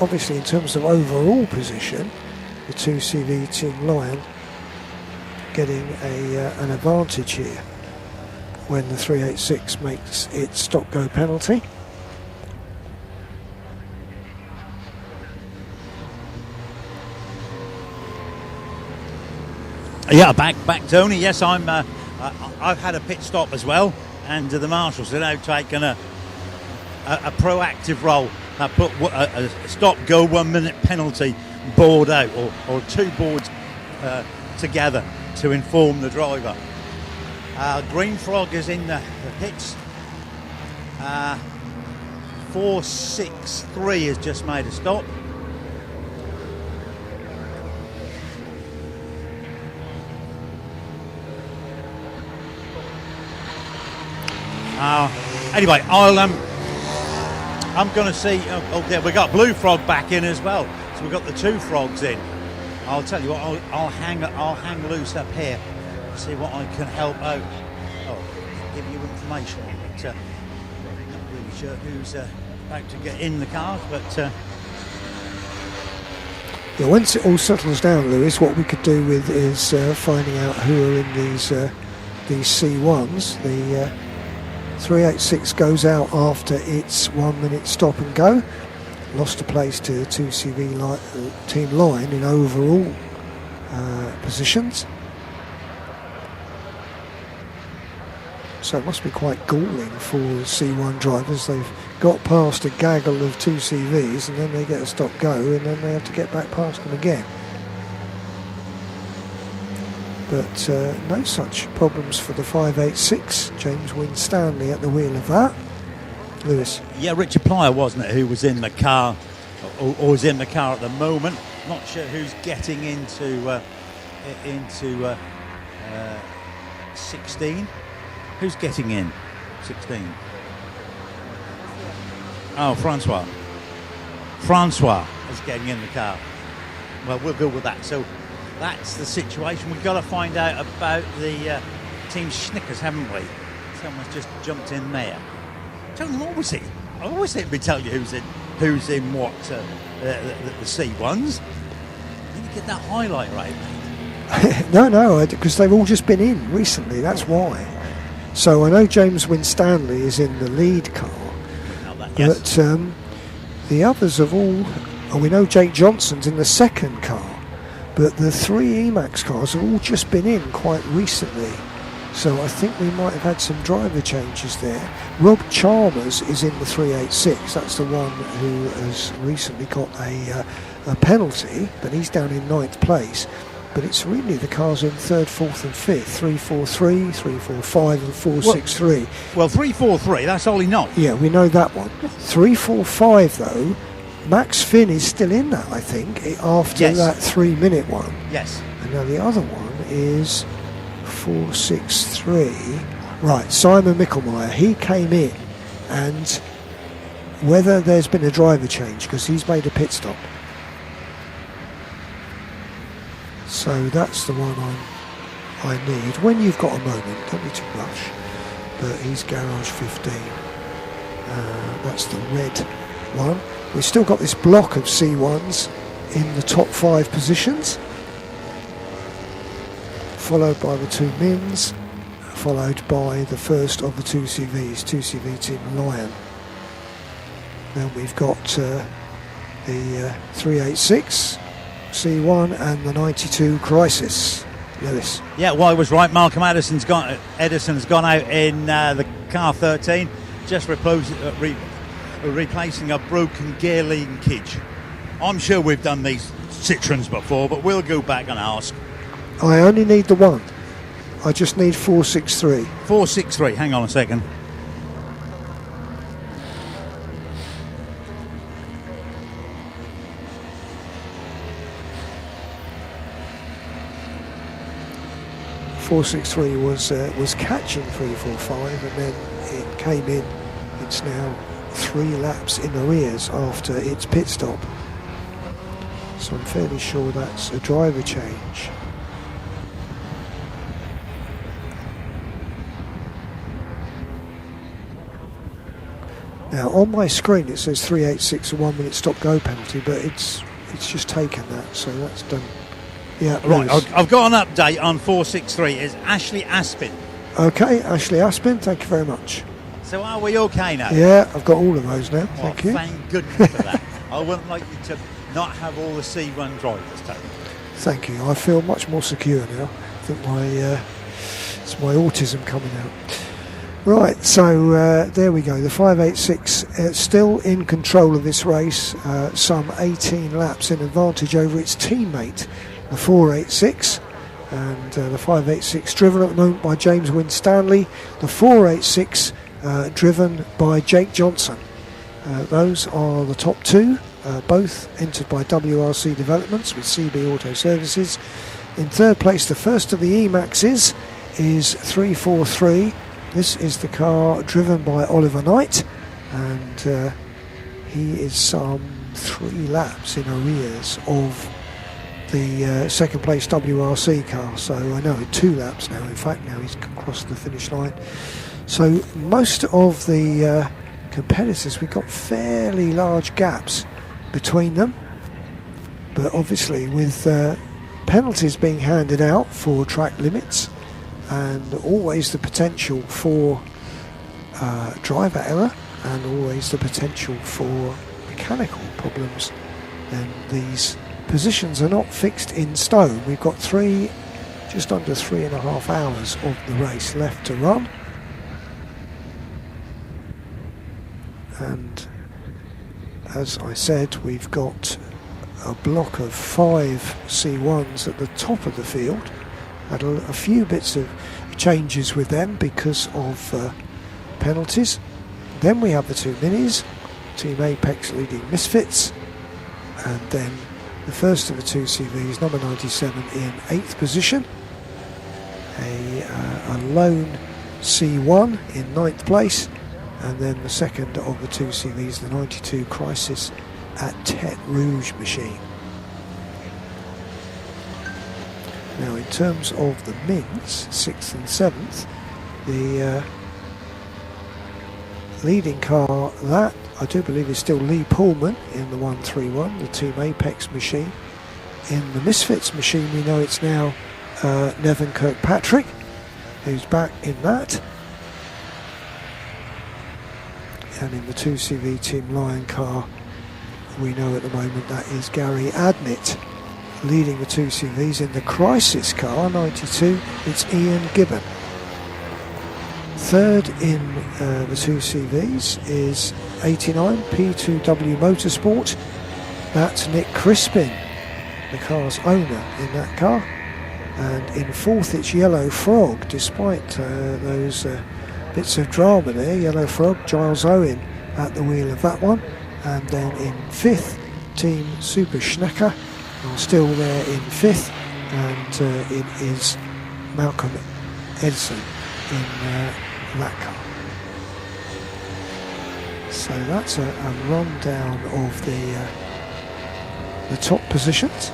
obviously in terms of overall position, the 2CV Team Lion getting an advantage here when the 386 makes its stop go penalty.
Yeah, back Tony. Yes, I've had a pit stop as well, and the marshals are now taking a proactive role. Put a stop go 1 minute penalty board out, or 2 boards together to inform the driver. Green Frog is in the pits. 463 has just made a stop. Anyway, I'm going to see. Oh, yeah, we got Blue Frog back in as well. So we've got the two frogs in. I'll tell you what. I'll hang loose up here. See what I can help out. Oh, give you information. But, not really sure who's about to get in the cars, but.
Yeah, once it all settles down, Lewis, what we could do with is finding out who are in these C1s. The 386 goes out after its 1 minute stop and go. Lost a place to 2CV team line in overall positions. So it must be quite galling for C1 drivers. They've got past a gaggle of 2CVs and then they get a stop go and then they have to get back past them again. But no such problems for the 586. James Winstanley at the wheel of that. Lewis.
Yeah, Richard Plyer, wasn't it, who was in the car, or is in the car at the moment. Not sure who's getting into 16. Who's getting in 16? Oh, Francois. Francois is getting in the car. Well, we'll go with that. So that's the situation. We've got to find out about the team Schnickers, haven't we? Someone's just jumped in there. Tony, what was it? I always think we tell you who's in what the C1s. Did you get that highlight right, mate?
No, because they've all just been in recently. That's why. So I know James Winstanley is in the lead car, but the others have all. We know Jake Johnson's in the second car, but the three Emax cars have all just been in quite recently. So I think we might have had some driver changes there. Rob Chalmers is in the 386. That's the one who has recently got a penalty, but he's down in 9th place. But it's really the cars in 3rd, 4th and 5th, 343, 345 and 463.
Well, 343, that's Ollie Knott.
Yeah, we know that one. 345 though, Max Finn is still in that, I think, after that 3 minute one.
Yes.
And now the other one is 463. Right, Simon Mickelmeyer, he came in, and whether there's been a driver change, because he's made a pit stop. So that's the one I need. When you've got a moment, don't be too rush. But he's garage 15. That's the red one. We've still got this block of C1s in the top 5 positions, followed by the 2 Mins, followed by the first of the 2 CVs, 2CV Team Lion. Then we've got the 386 C1 and the 92 Crisis. Lewis.
Yeah, well, I was right. Malcolm Edison's gone out in the car 13, just replacing a broken gear linkage. I'm sure we've done these Citroens before, but we'll go back and ask.
I only need the one. I just need 463.
463. Hang on a second.
Was catching 345 and then it came in. It's now 3 laps in arrears after its pit stop. So I'm fairly sure that's a driver change. Now on my screen it says 386 a 1 minute stop go penalty, but it's just taken that, so that's done. Yeah,
right. I've got an update on 463. It's Ashley Aspin.
Okay, Ashley Aspin, thank you very much.
So are we okay now?
Yeah, I've got all of those now. Thank you.
Thank goodness for that. I wouldn't like you to not have all the C1 drivers taken.
Thank you. I feel much more secure now. I think it's my autism coming out. Right, so there we go. The 586 still in control of this race, some 18 laps in advantage over its teammate, the 486, and the 586 driven at the moment by James Winstanley, the 486 driven by Jake Johnson. Those are the top 2, both entered by WRC Developments with CB Auto Services. In 3rd place, the first of the Emaxes is 343 This is the car driven by Oliver Knight, and he is some 3 laps in arrears of the second place WRC car. So I know 2 laps now. In fact, now he's crossed the finish line. So most of the competitors, we've got fairly large gaps between them. But obviously with penalties being handed out for track limits and always the potential for driver error and always the potential for mechanical problems, then these positions are not fixed in stone. We've got just under 3.5 hours of the race left to run, and as I said, we've got a block of 5 C1s at the top of the field. Had a few bits of changes with them because of penalties. Then we have the 2 minis, Team Apex leading Misfits, and then the first of the 2 CVs, number 97 in 8th position, a lone C1 in 9th place, and then the second of the 2 CVs, the 92 Crisis at Tete Rouge machine. Now in terms of the mins, 6th and 7th, the leading car, that I do believe is still Lee Pullman in the 131, the Team Apex machine. In the Misfits machine, we know it's now Nevin Kirkpatrick who's back in that. And in the 2CV Team Lion car, we know at the moment that is Gary Adnett leading the 2 CVs. In the Crisis car, 92, it's Ian Gibbon. Third in the 2 CVs is 89 P2W Motorsport. That's Nick Crispin, the car's owner in that car. And in 4th it's Yellow Frog, despite those bits of drama there. Yellow Frog, Giles Owen at the wheel of that one. And then in 5th, Team Super Schnecker are still there in 5th, and it is Malcolm Edson in that car. So that's a rundown of the top positions.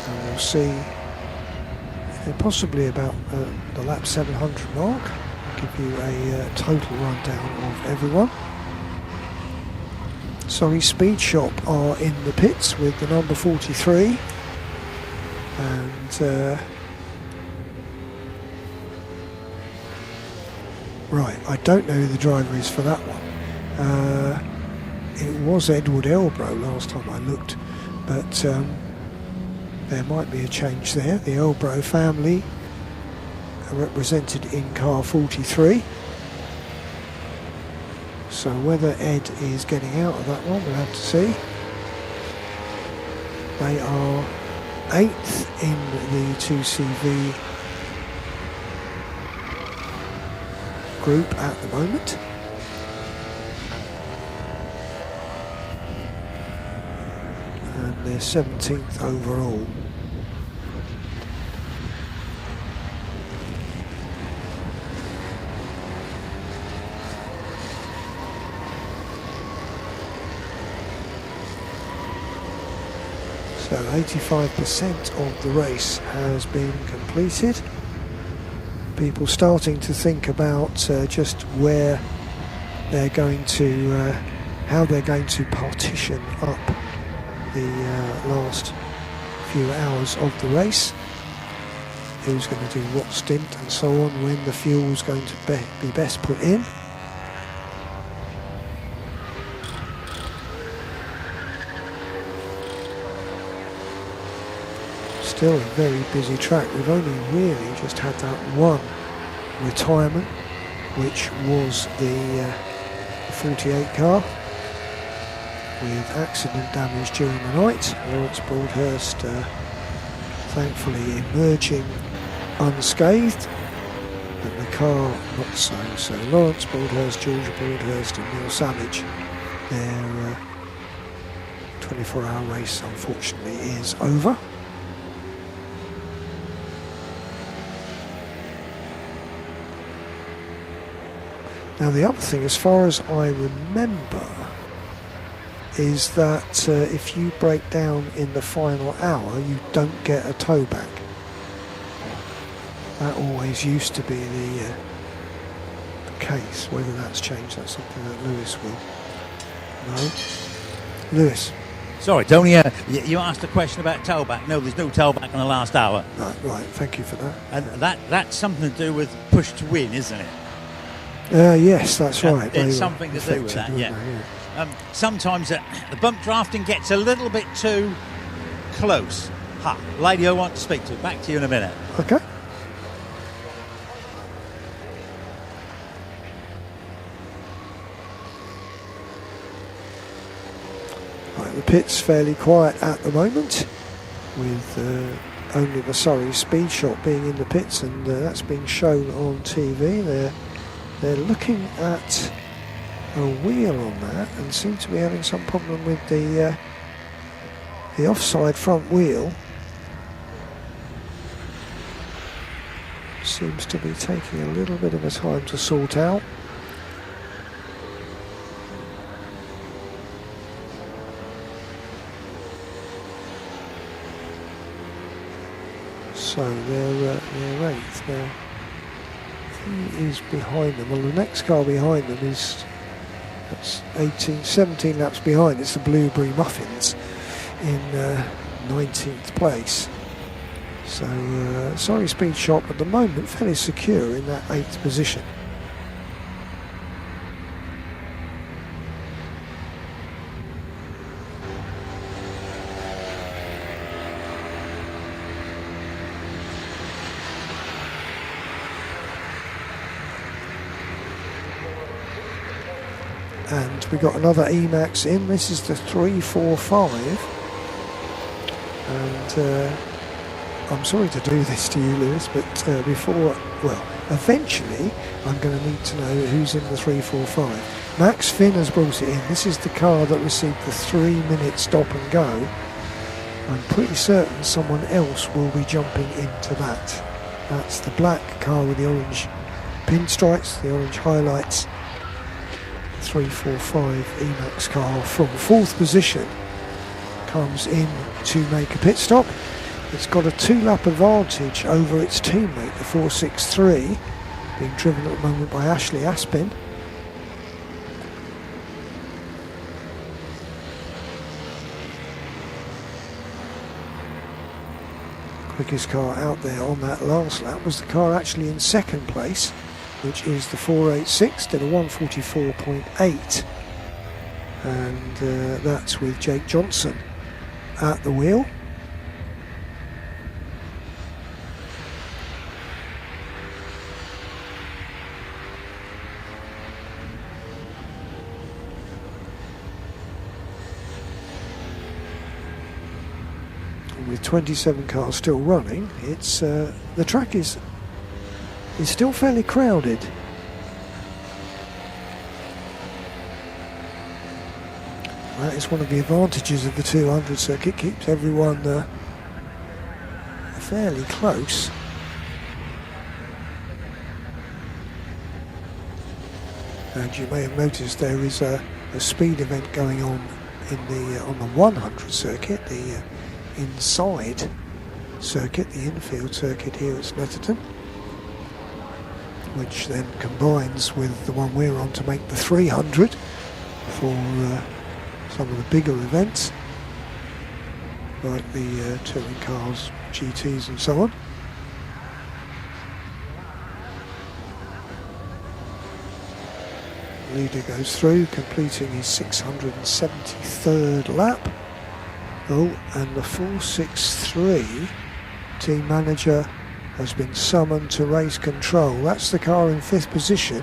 And we'll see possibly about the lap 700 mark. Give you a total rundown of everyone. Sorry, Speed Shop are in the pits with the number 43, and right, I don't know who the driver is for that one. It was Edward Elbro last time I looked, but there might be a change there. The Elbro family are represented in car 43. So whether Ed is getting out of that one, we'll have to see. They are 8th in the 2CV group at the moment. And they're 17th overall. So 85% of the race has been completed. People starting to think about just where they're going to, how they're going to partition up the last few hours of the race. Who's going to do what stint and so on, when the fuel's going to be best put in. Still a very busy track. We've only really just had that one retirement, which was the 48 car with accident damage during the night. Lawrence Broadhurst thankfully emerging unscathed, but the car not so. So Lawrence Broadhurst, George Broadhurst and Neil Savage, their 24-hour race unfortunately is over. Now the other thing, as far as I remember, is that if you break down in the final hour, you don't get a tow back. That always used to be the case. Whether that's changed, that's something that Lewis will know. Lewis.
Sorry, Tony, you asked a question about tailback. No, there's no tailback in the last hour.
Right, thank you for that.
And that's something to do with push to win, isn't it?
Yes, that's right.
It's something to do with that, yeah. Sometimes the bump drafting gets a little bit too close. Lady I want to speak to. Back to you in a minute.
Okay. Right, the pit's fairly quiet at the moment, with only the Surrey Speed Shop being in the pits, and that's being shown on TV. They're looking at a wheel on that and seem to be having some problem with the offside front wheel. Seems to be taking a little bit of a time to sort out. So they're 8th now. He is behind them. Well, the next car behind them is 17 laps behind. It's the Blueberry Muffins in 19th place. So Surrey Speed Shop at the moment fairly secure in that 8th position. And we got another Emax in. This is the 345, and I'm sorry to do this to you, Lewis, but eventually I'm going to need to know who's in the 345. Max Finn has brought it in. This is the car that received the 3-minute stop and go. I'm pretty certain someone else will be jumping into that. That's the black car with the orange pinstripes, the orange highlights. 345 Emax car from 4th position comes in to make a pit stop. It's got a 2-lap advantage over its teammate, the 463, being driven at the moment by Ashley Aspin. Quickest car out there on that last lap was the car actually in 2nd place, which is the 486, did a 144.8, and that's with Jake Johnson at the wheel. With 27 cars still running, it's the track is still fairly crowded. That is one of the advantages of the 200 circuit, keeps everyone fairly close. And you may have noticed there is a speed event going on on the 100 circuit, the inside circuit, the infield circuit here at Snetterton, which then combines with the one we're on to make the 300 for some of the bigger events like the touring cars, GTs and so on. Leader goes through, completing his 673rd lap. Oh, and the 463 team manager has been summoned to race control. That's the car in 5th position.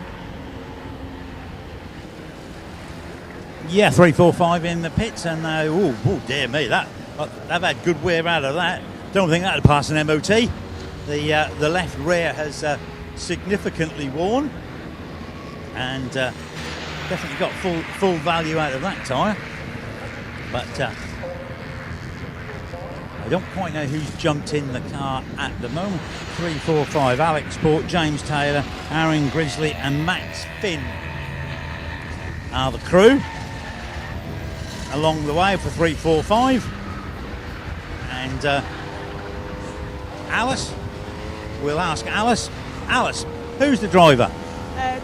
Yeah, 345 in the pits, and oh dear me, they've had good wear out of that. Don't think that'll pass an MOT. The left rear has significantly worn, and definitely got full value out of that tyre. But I don't quite know who's jumped in the car at the moment. 3, 4, 5. Alex Port, James Taylor, Aaron Grizzly and Max Finn are the crew along the way for 3, 4, 5. And Alice, we'll ask Alice. Alice, who's the driver?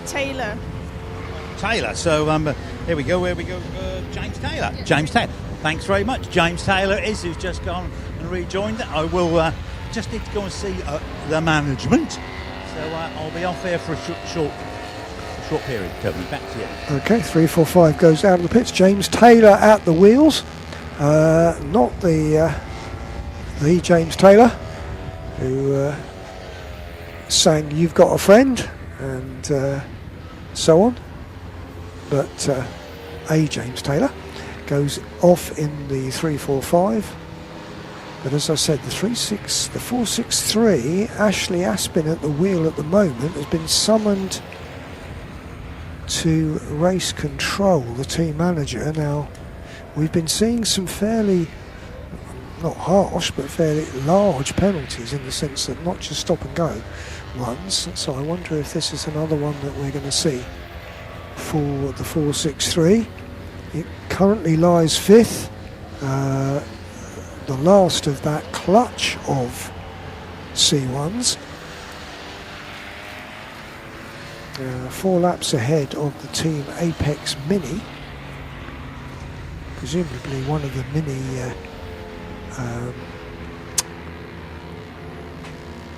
Taylor.
Taylor. So here we go. James Taylor. Yeah. James Taylor. Thanks very much. James Taylor who's just gone and rejoined it. I will just need to go and see the management. So I'll be off here for a short period. Toby, back to you.
Okay, 3, 4, 5 goes out of the pits. James Taylor at the wheels. Not the James Taylor who sang "You've Got a Friend" and so on, but a James Taylor goes off in the 3, 4, 5. But as I said, the 463, Ashley Aspin at the wheel at the moment, has been summoned to race control, the team manager. Now, we've been seeing some fairly, not harsh, but fairly large penalties in the sense that not just stop and go runs. So I wonder if this is another one that we're going to see for the 463. It currently lies 5th. The last of that clutch of C1s. 4 laps ahead of the team Apex Mini. Presumably one of the Mini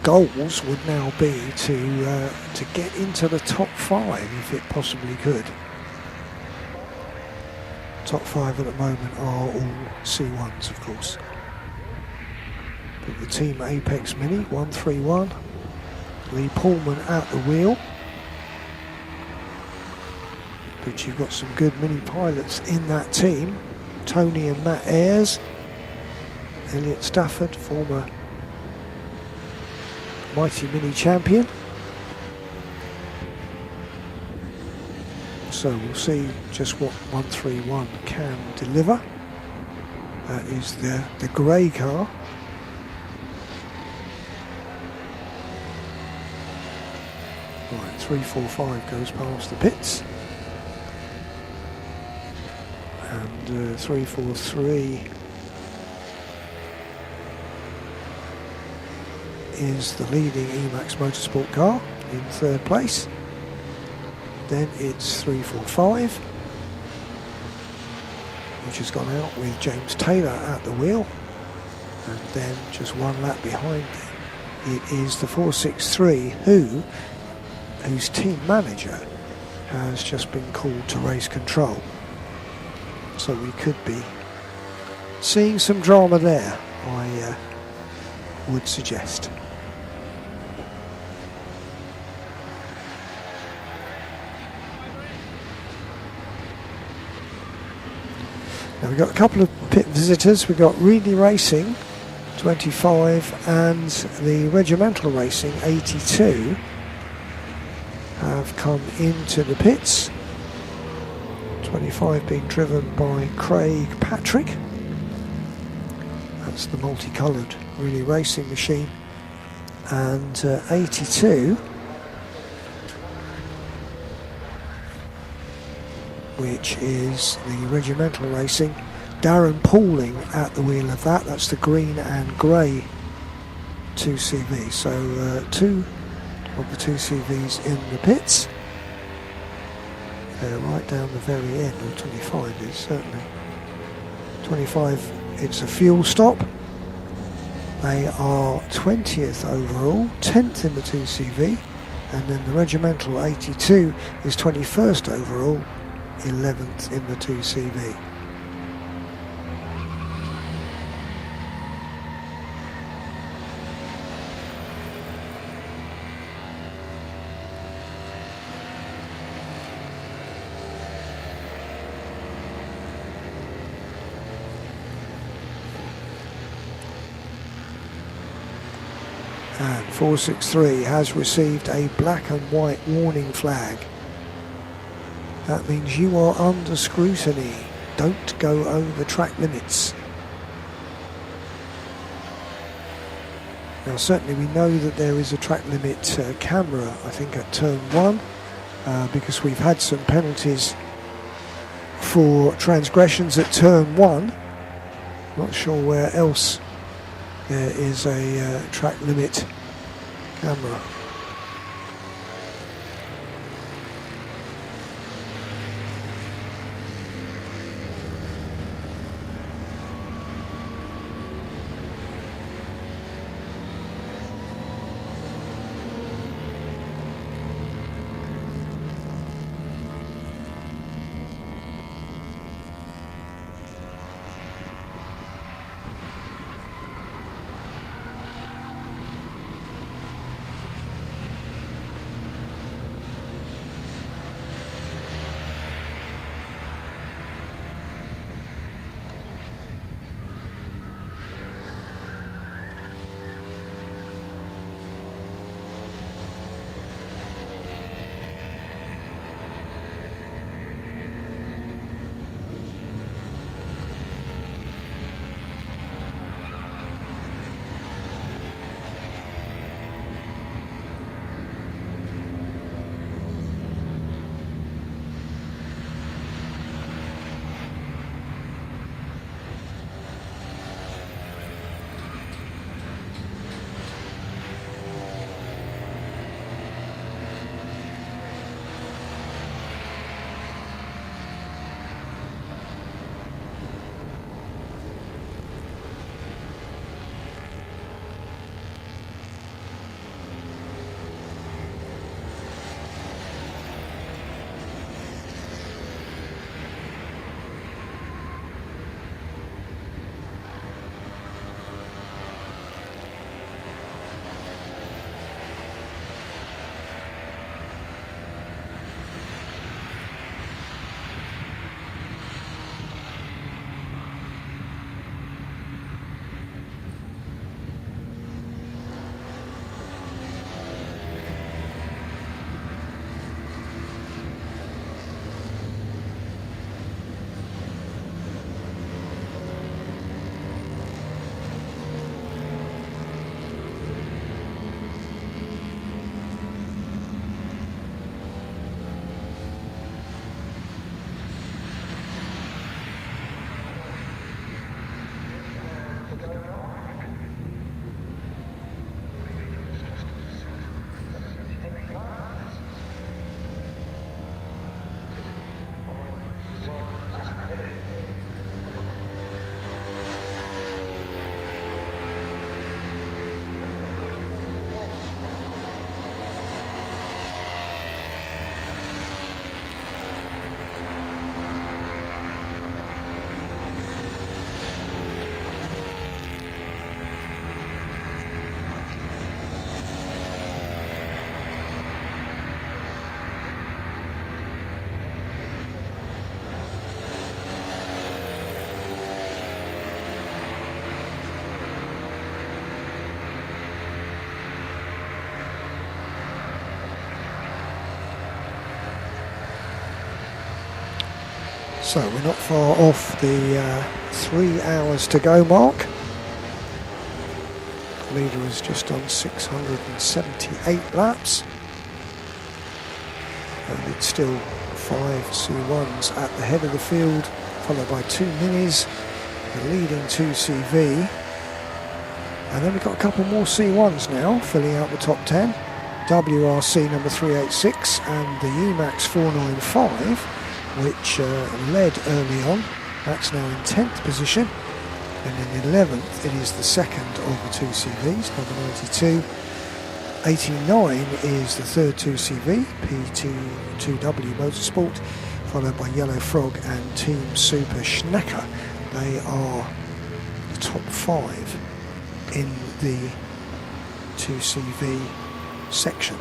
goals would now be to get into the top 5 if it possibly could. Top 5 at the moment are all C1s, of course. But the team Apex Mini 131, Lee Pullman at the wheel. But you've got some good Mini pilots in that team. Tony and Matt Ayres, Elliot Stafford, former Mighty Mini champion. So we'll see just what 131 can deliver. That is the grey car. Right, 345 goes past the pits. And 343 is the leading Emax Motorsport car in 3rd place. Then it's 345, which has gone out with James Taylor at the wheel. And then just 1 lap behind them, it is the 463 whose team manager has just been called to race control. So we could be seeing some drama there, I would suggest. Now we've got a couple of pit visitors. We've got Reedy Racing 25 and the Regimental Racing 82 have come into the pits. 25 being driven by Craig Patrick. That's the multicoloured Reedy Racing machine. And 82, which is the Regimental Racing. Darren Pauling at the wheel of that. That's the green and grey 2CV. So 2 of the 2CVs in the pits. Right down the very end of 25 is certainly 25. It's a fuel stop. They are 20th overall, 10th in the 2CV, and then the Regimental 82 is 21st overall, 11th in the 2CV. And 463 has received a black and white warning flag. That means you are under scrutiny. Don't go over track limits. Now certainly we know that there is a track limit camera, I think, at turn 1, because we've had some penalties for transgressions at turn 1. Not sure where else there is a track limit camera. So we're not far off the 3 hours to go mark. The leader is just on 678 laps. And it's still 5 C1s at the head of the field, followed by 2 minis, the leading 2 CV. And then we've got a couple more C1s now, filling out the top 10. WRC number 386 and the Emax 495, which led early on. That's now in 10th position. And in 11th, it is the second of the 2 CVs, number 92. 89 is the third 2 CV, P2W Motorsport, followed by Yellow Frog and Team Super Schnecker. They are the top 5 in the 2 CV section.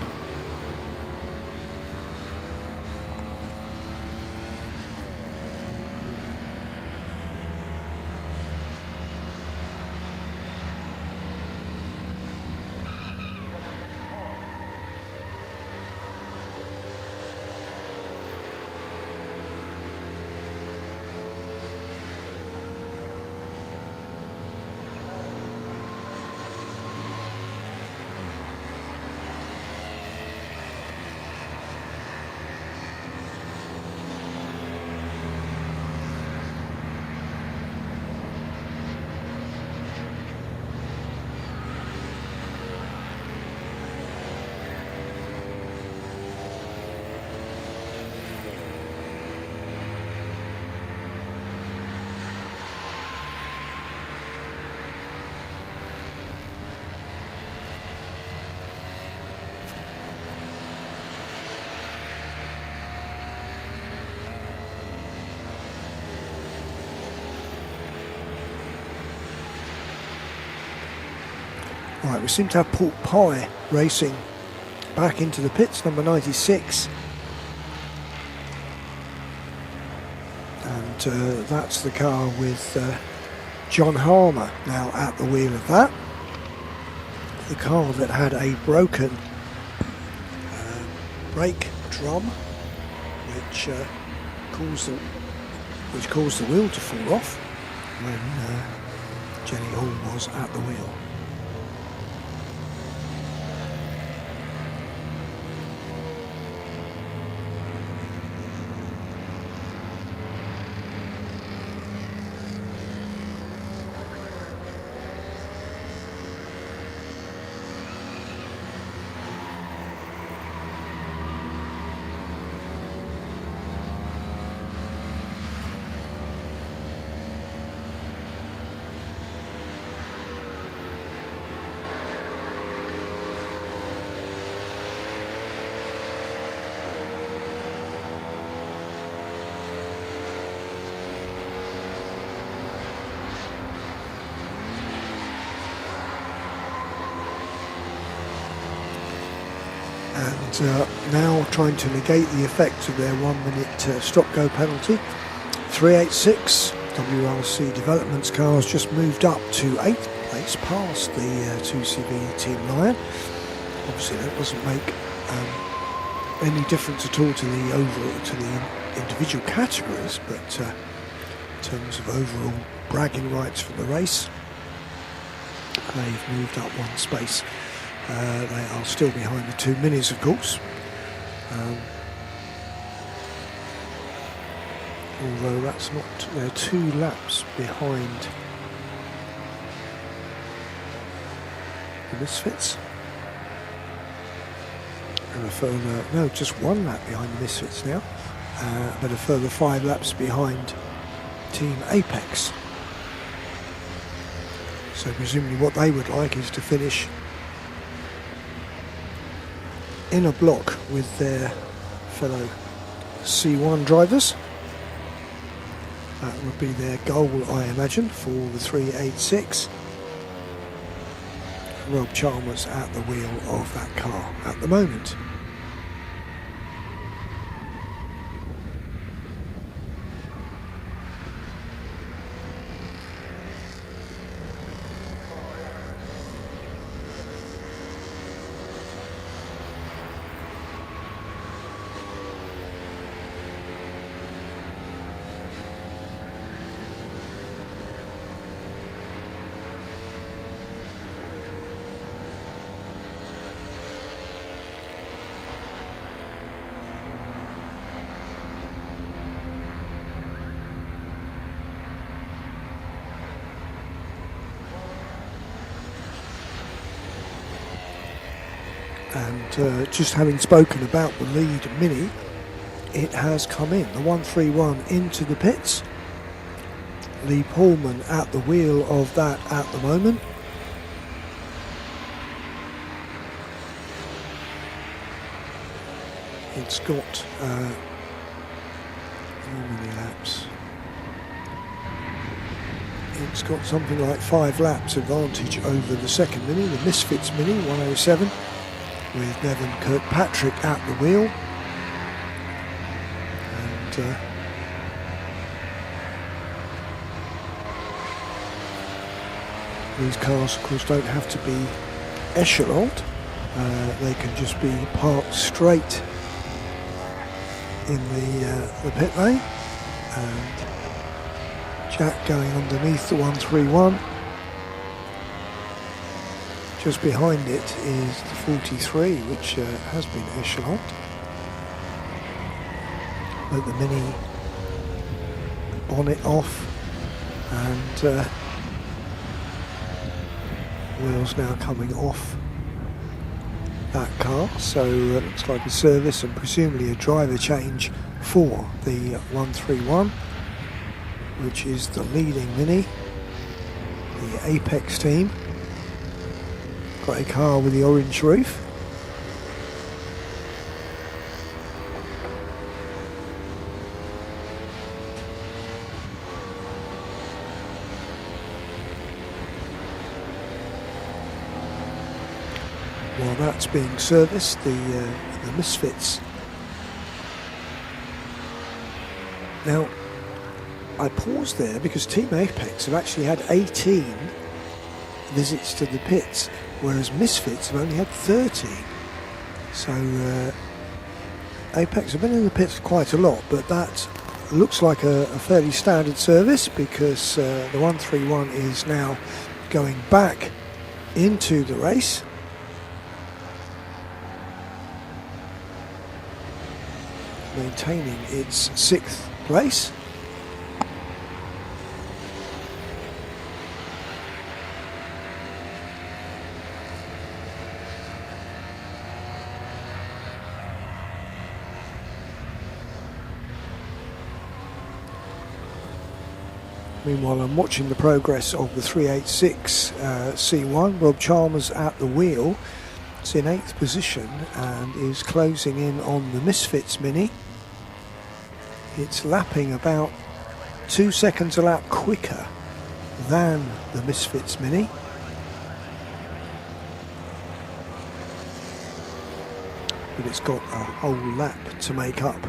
Right, we seem to have Pork Pie racing back into the pits, number 96. And that's the car with John Harmer now at the wheel of that. The car that had a broken brake drum, which caused the wheel to fall off when Jenny Hall was at the wheel. And now trying to negate the effects of their 1 minute stop-go penalty. 386 WRC Developments cars just moved up to 8th place past the 2CV Team Lion. Obviously that doesn't make any difference at all to the overall, to the individual categories, but in terms of overall bragging rights for the race, they've moved up one space. They are still behind the 2 minis, of course. Although that's not, they're 2 laps behind the Misfits. And a further, no, just 1 lap behind the Misfits now. But a further 5 laps behind Team Apex. So presumably what they would like is to finish in a block with their fellow C1 drivers. That would be their goal, I imagine, for the 386. Rob Chalmers at the wheel of that car at the moment. And just having spoken about the lead Mini, it has come in, the 131 into the pits. Lee Pullman at the wheel of that at the moment. It's got how many laps? It's got something like 5 laps advantage over the second Mini, the Misfits Mini 107. With Nevin Kirkpatrick at the wheel, and these cars of course don't have to be echeloned, they can just be parked straight in the pit lane, and Jack going underneath the 131. Just behind it is the 43, which has been echeloned. But the Mini bonnet off, and wheels now coming off that car. So it looks like a service and presumably a driver change for the 131, which is the leading Mini, the Apex team. Got a car with the orange roof. while that's being serviced, the Misfits. Now, I paused there because Team Apex have actually had 18 visits to the pits, whereas Misfits have only had 13. So Apex have been in the pits quite a lot, but that looks like a fairly standard service, because the 131 is now going back into the race. Maintaining its 6th place. Meanwhile, I'm watching the progress of the 386 C1. Rob Chalmers at the wheel. It's in 8th position and is closing in on the Misfits Mini. It's lapping about 2 seconds a lap quicker than the Misfits Mini. But it's got a whole lap to make up.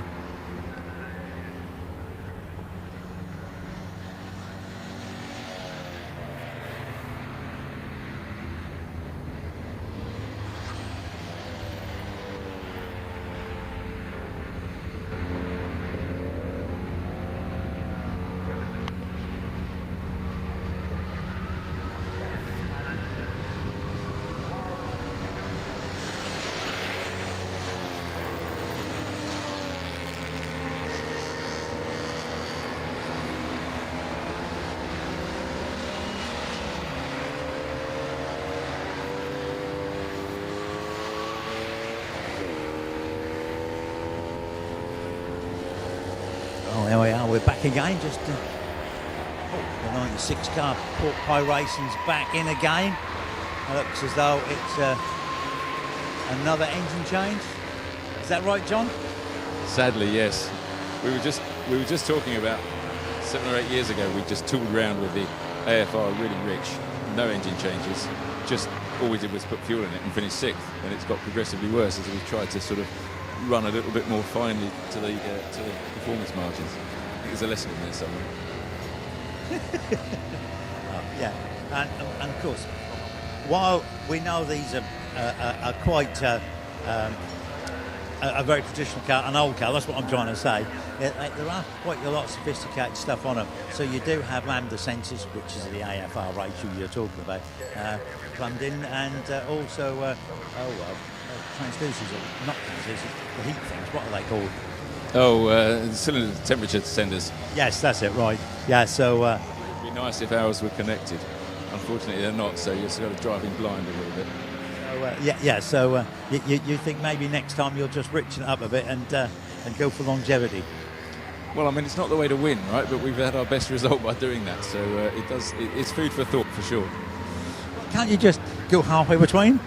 There we are, we're back again. Just the 96 car, Pork Pie Racing's back in again. It looks as though it's another engine change. Is that right, John?
Sadly, yes. We were just talking about 7 or 8 years ago. We just tooled around with the AFR really rich, no engine changes. Just all we did was put fuel in it and finish 6th, and it's got progressively worse as we tried to sort of run a little bit more finely to the performance margins. I think there's a lesson in there somewhere.
Yeah, and of course, while we know these are quite a very traditional car, an old car, that's what I'm trying to say, there are quite a lot of sophisticated stuff on them. So you do have lambda sensors, which is the AFR ratio you're talking about, plumbed in, and also transducers, or not transducers, the heat things, what are they called?
Oh, cylinder temperature senders.
Yes, that's it, right. Yeah, so...
it'd be nice if ours were connected. Unfortunately, they're not, so you're sort of driving blind a little bit.
So you think maybe next time you'll just richen it up a bit and go for longevity?
Well, I mean, it's not the way to win, right? But we've had our best result by doing that, so it's food for thought for sure.
Can't you just go halfway between?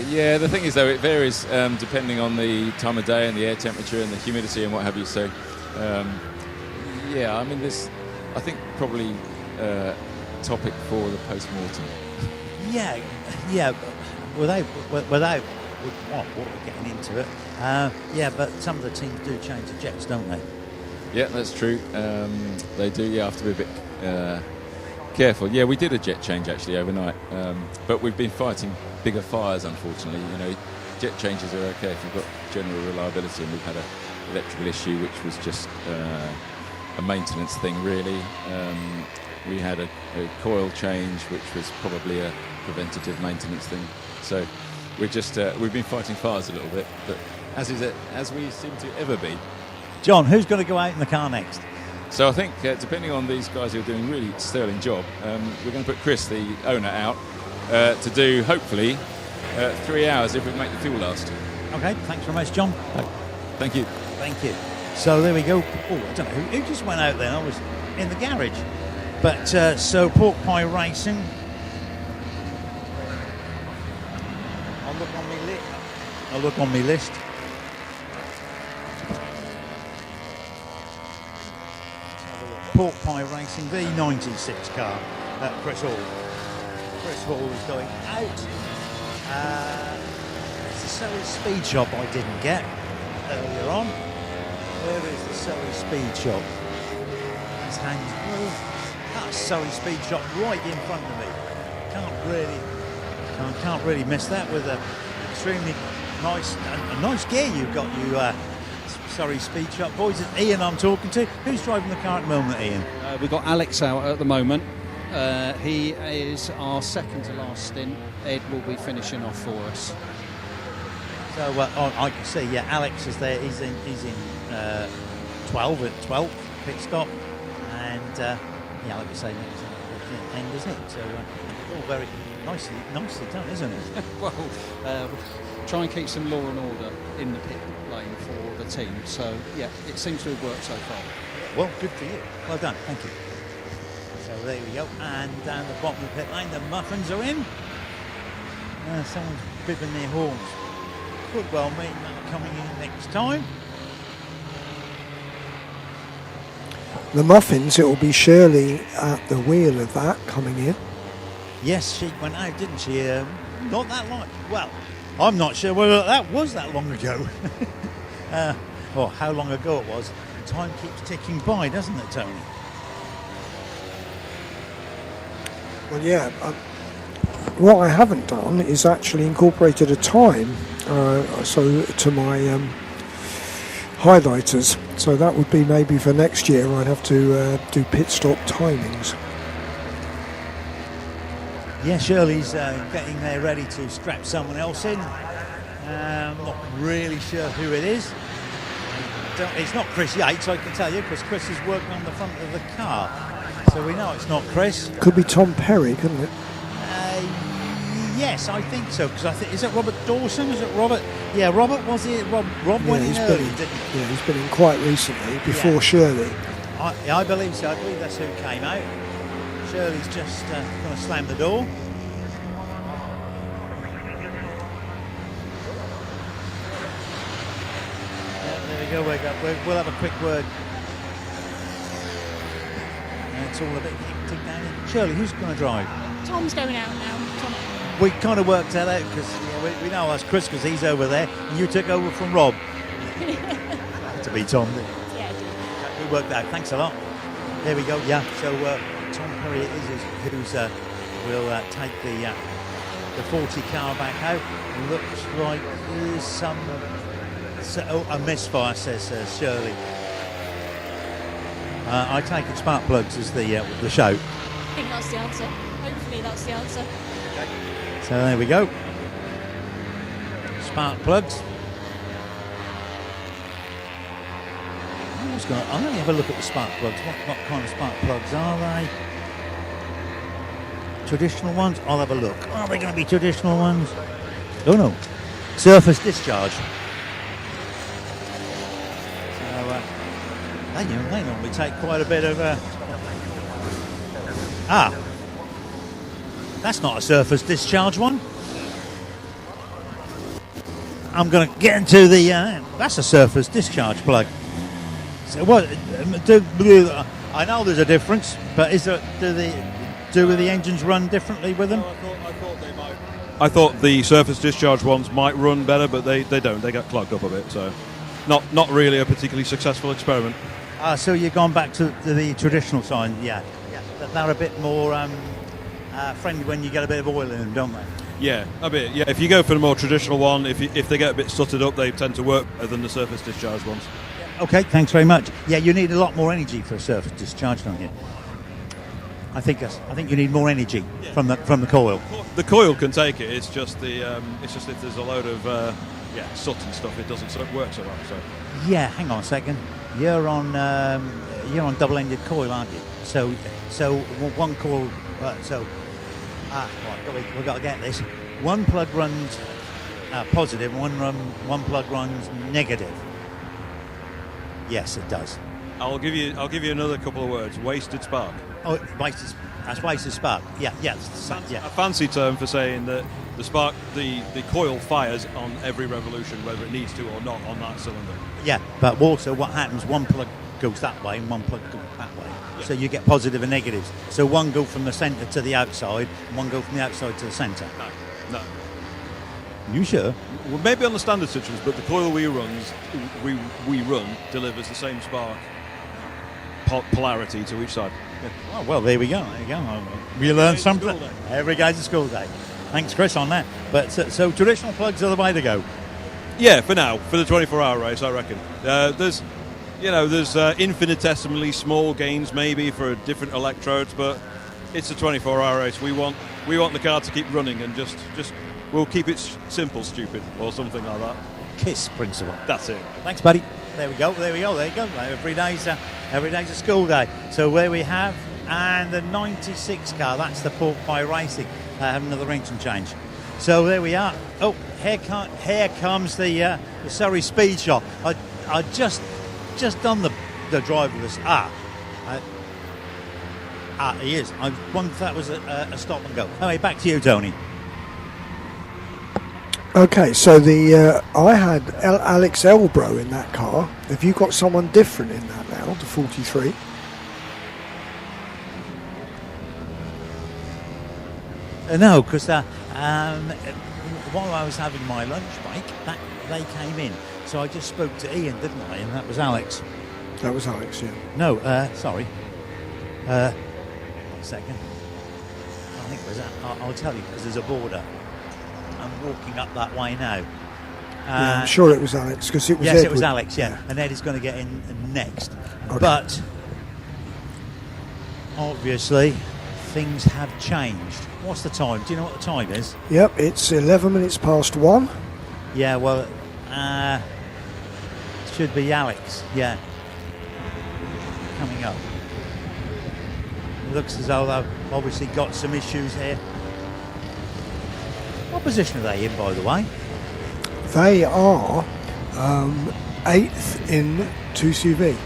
Yeah, the thing is, though, it varies depending on the time of day and the air temperature and the humidity and what have you. So, yeah, I mean, this, I think, probably topic for the post-mortem.
Yeah, without getting into it, yeah, but some of the teams do change the jets, don't they?
Yeah, that's true. They do. You have to be a bit careful. Yeah, we did a jet change actually overnight, but we've been fighting bigger fires, unfortunately. You know, jet changes are okay if you've got general reliability, and we've had an electrical issue which was just a maintenance thing, really. We had a coil change, which was probably a preventative maintenance thing. So we're just we've been fighting fires a little bit, but as we seem to ever be.
John, who's going to go out in the car next?
So I think, depending on these guys who are doing a really sterling job, we're going to put Chris, the owner, out to do, hopefully, 3 hours if we make the fuel last.
Okay, thanks very much, John.
Thank you.
Thank you. So there we go. Oh, I don't know who just went out then. I was in the garage. But so Pork Pie Racing. I'll look on my list. Pork Pie Racing, V96 car. Chris Hall. Chris Hall is going out It's the Surrey Speed Shop I didn't get earlier on. Where is the Surrey Speed Shop? It's that's Surrey Speed Shop right in front of me. Can't really miss that with a extremely nice a nice gear you've got, you Surrey Speed Shop boys. It's Ian I'm talking to. Who's driving the car at the moment, Ian?
We've got Alex out at the moment. He is our second to last stint. Ed will be finishing off for us.
So I can see, yeah, Alex is there. He's in 12th pit stop, and yeah, like I say, it's at the end, isn't it? So all very nicely done, isn't it?
Well, try and keep some law and order in the pit lane for the team. So yeah, it seems to have worked so far.
Well, good for you. Well done, thank you. So there we go, and down the bottom of the pit lane, the muffins are in. Someone's bibbing their horns. Could well mean that coming in next time.
The muffins, it will be Shirley at the wheel of that coming in.
Yes, she went out, didn't she? Not that long. Well, I'm not sure whether that was that long ago. Or how long ago it was. Time keeps ticking by, doesn't it, Tony?
Well, yeah. What I haven't done is actually incorporated a time, so to my highlighters. So that would be maybe for next year. I'd have to do pit stop timings.
Yeah, Shirley's getting there ready to strap someone else in. I'm not really sure who it is. It's not Chris Yates, I can tell you, because Chris is working on the front of the car. So we know it's not Chris.
Could be Tom Perry, couldn't it?
Yes, I think so. Because I think, is it Robert Dawson? Is it Robert? Yeah, Robert was it? Rob went in early, didn't he?
Yeah, he's been in quite recently, before Shirley.
I believe so. I believe that's who came out. Shirley's just going to slam the door. There we go. We'll have a quick word. It's all a bit hectic down here. Shirley, who's going to drive?
Tom's going out now. Tom.
We kind of worked that out because we know that's Chris because he's over there, and you took over from Rob. Had to be Tom, didn't it?
Yeah, I did.
We worked out. Thanks a lot. There we go. Yeah. So Tom Perry is who's will take the 40 car back out. Looks like there's some a misfire, says Shirley. I take it spark plugs as the show.
I think that's the answer. Hopefully that's the answer.
So there we go. Spark plugs. I'm going to have a look at the spark plugs. What kind of spark plugs are they? Traditional ones? I'll have a look. Are they going to be traditional ones? Oh no. Surface discharge. So they normally take quite a bit of... That's not a surface discharge one. I'm going to get into the... that's a surface discharge plug. So what? I know there's a difference, but do the engines run differently with them?
I thought the surface discharge ones might run better, but they don't. They get clogged up a bit, so not really a particularly successful experiment.
So you've gone back to the traditional side, yeah. They're a bit more friendly when you get a bit of oil in them, don't they?
Yeah, a bit. Yeah, if you go for the more traditional one, if they get a bit stuttered up, they tend to work better than the surface discharge ones.
Okay, thanks very much. Yeah, you need a lot more energy for a surface discharge, don't you? I think you need more energy from the coil.
The coil can take it. It's just if there's a load of soot and stuff, it doesn't work so well. So. Yeah,
hang on a second. You're on double-ended coil, aren't you? So one coil. We've got to get this. One plug runs positive, one plug runs negative. Yes, it does.
I'll give you another couple of words. Wasted spark.
Oh, that's wasted spark. Yeah.
A fancy term for saying that the spark, the coil fires on every revolution, whether it needs to or not, on that cylinder.
Yeah, but also what happens? One plug goes that way and one plug goes that way. Yeah. So you get positive and negatives. So one go from the centre to the outside, and one go from the outside to the centre.
No.
You sure?
Well, maybe on the standard Citroens, but the coil we run delivers the same spark polarity to each side.
Oh, well, there we go. There you go. We learn something. Every day's a school day. Thanks, Chris, on that. But so traditional plugs are the way to go.
Yeah, for now, for the 24-hour race, I reckon. There's infinitesimally small gains maybe for different electrodes, but it's a 24-hour race. We want the car to keep running, and just we'll keep it simple, stupid, or something like that.
KISS principle.
That's it.
Thanks, buddy. There we go. Every day's a school day. So where we have, and the 96 car, that's the Pork Pie Racing, having another engine change. So there we are. Oh, here comes the Surrey Speed Shot. I just done the driverless. He is. I wonder if that was a stop and go. Anyway, back to you, Tony.
Okay, so I had Alex Elbro in that car. Have you got someone different in that now, the 43?
No, because while I was having my lunch break, they came in. So I just spoke to Ian, didn't I? And that was Alex.
That was Alex, yeah.
No, sorry. 1 second. I think it was. I'll tell you, because there's a border. I'm walking up that way now.
Yeah, I'm sure it was Alex, because it was
Yes,
Edward.
it was Alex, yeah. And Ed is going to get in next.
Okay.
But, obviously, things have changed. What's the time? Do you know what the time is?
Yep, it's 11 minutes past 1.
Yeah, well, it should be Alex, yeah. Coming up. It looks as though they've obviously got some issues here. What position are they in, by the way?
They are 8th in 2CV.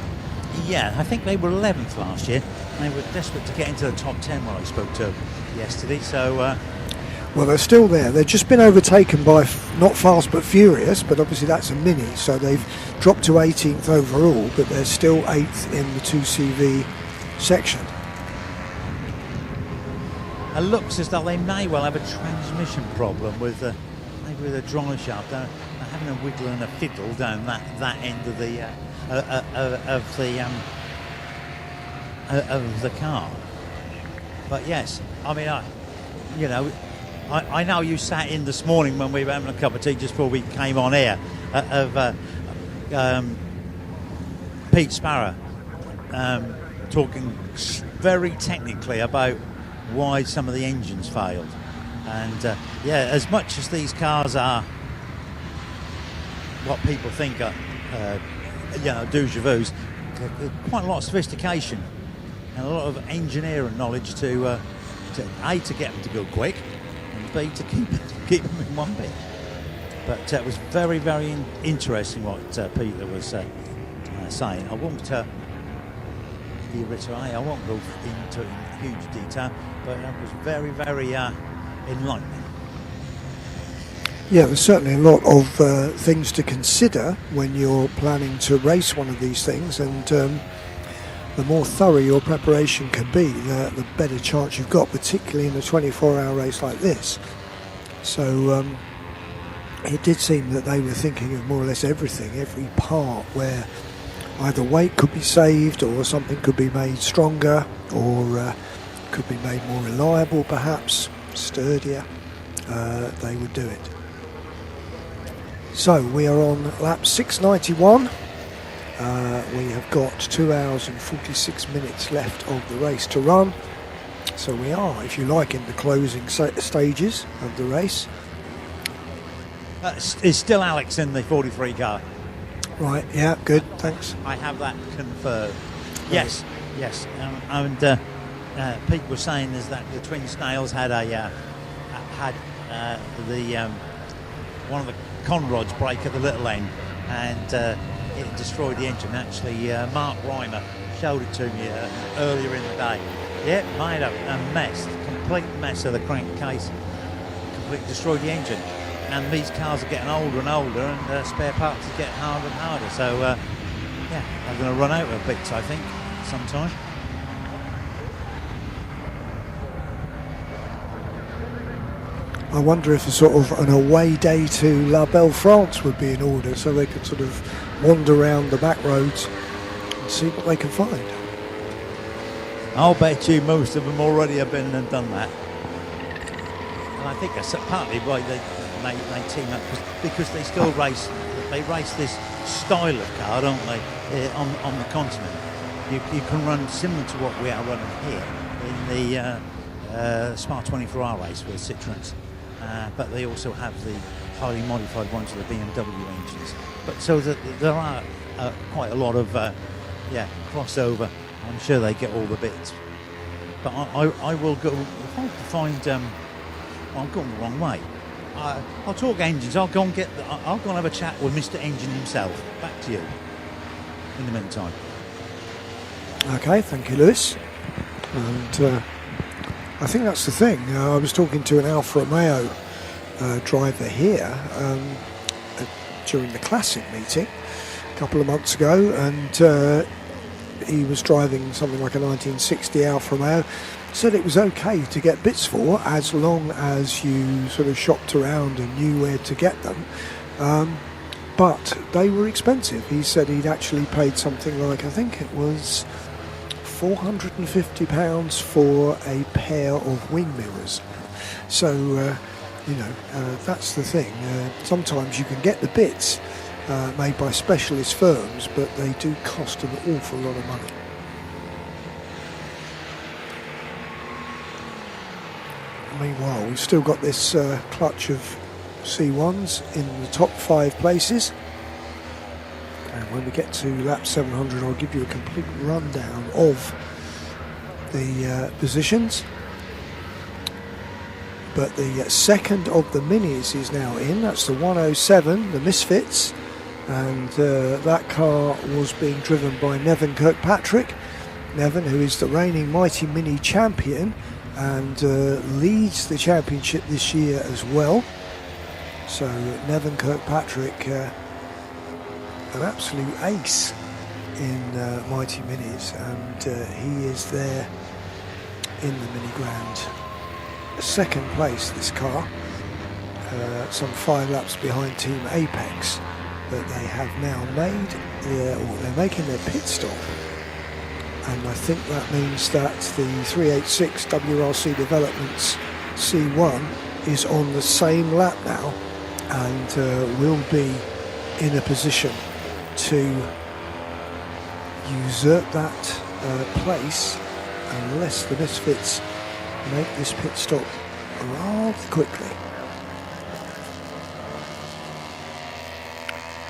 Yeah, I think they were 11th last year. They were desperate to get into the top 10 when I spoke to them yesterday, so...
Well, they're still there. They've just been overtaken by not Fast but Furious, but obviously that's a Mini, so they've dropped to 18th overall, but they're still 8th in the 2CV section.
It looks as though they may well have a transmission problem with maybe with a drive shaft. They're having a wiggle and a fiddle down that end of the car. But yes, I mean, I know you sat in this morning when we were having a cup of tea just before we came on air of Pete Sparrow talking very technically about why some of the engines failed. And as much as these cars are what people think are déjà vus, quite a lot of sophistication and a lot of engineering knowledge to get them to go quick, and B, to keep them in one bit. But it was very, very interesting what Peter was saying. I won't reiterate, I won't go into huge detail, but it was very, very enlightening.
Yeah, there's certainly a lot of things to consider when you're planning to race one of these things, and the more thorough your preparation can be, the better chance you've got, particularly in a 24-hour race like this. So it did seem that they were thinking of more or less everything, every part where either weight could be saved or something could be made stronger or could be made more reliable, perhaps sturdier. They would do it. So we are on lap 691. We have got 2 hours and 46 minutes left of the race to run. So we are, if you like, in the closing stages of the race.
It's still Alex in the 43 car.
Right, yeah, good, thanks.
I have that confirmed. Yes. And Pete was saying is that the Twin Snails had one of the conrods break at the little end, and it destroyed the engine. Actually, Mark Reimer showed it to me earlier in the day. Yeah, made a mess, complete mess of the crankcase, completely destroyed the engine. And these cars are getting older and older, and spare parts are getting harder and harder. So, they're going to run out of bits, I think, sometime.
I wonder if a sort of an away day to La Belle France would be in order, so they could sort of wander around the back roads and see what they can find.
I'll bet you most of them already have been and done that. And I think that's partly why they team up, because they still race. They race this style of car, don't they? On the continent, you can run similar to what we are running here in the Spa 24-hour race with Citroens, but they also have the highly modified ones with the BMW engines. But so that there are quite a lot of crossover. I'm sure they get all the bits. But I will go. If I find, I'm going the wrong way. I'll talk engines. I'll go and have a chat with Mr. Engine himself. Back to you. In the meantime.
Okay, thank you, Lewis. And I think that's the thing. I was talking to an Alfa Romeo driver here during the Classic meeting a couple of months ago, and he was driving something like a 1960 Alfa Romeo. Said it was okay to get bits for as long as you sort of shopped around and knew where to get them, but they were expensive. He said he'd actually paid something like, I think it was £450 for a pair of wing mirrors. So that's the thing. Sometimes you can get the bits made by specialist firms, but they do cost an awful lot of money. Meanwhile, we've still got this clutch of C1s in the top 5 places, and when we get to lap 700 I'll give you a complete rundown of the positions. But the second of the minis is now in. That's the 107, the Misfits, and that car was being driven by Nevin Kirkpatrick. Nevin, who is the reigning Mighty Mini champion and leads the championship this year as well. So Nevin Kirkpatrick, an absolute ace in Mighty Minis, and he is there in the Mini Grand. Second place, this car, some 5 laps behind Team Apex, but they have now made they're making their pit stop. And I think that means that the 386 WRC Developments C1 is on the same lap now, and will be in a position to usurp that place unless the Misfits make this pit stop rather quickly.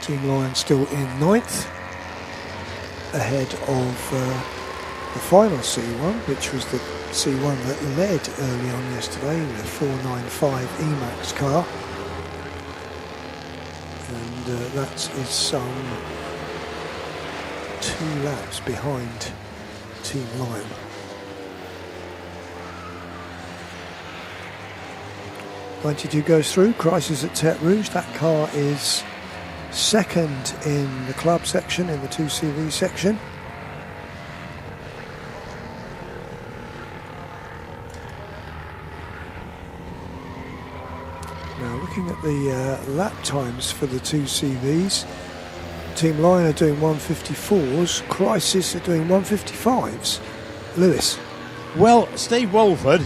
Team Lion still in 9th, ahead of the final C1, which was the C1 that led early on yesterday, the 495 Emax car, and that is some 2 laps behind Team Lion. '92 goes through, Crisis at Tete Rouge. That car is second in the club section, in the 2CV section. Now looking at the lap times for the 2CVs, Team Lion are doing 154s, Crisis are doing 155s. Lewis?
Well, Steve Walford,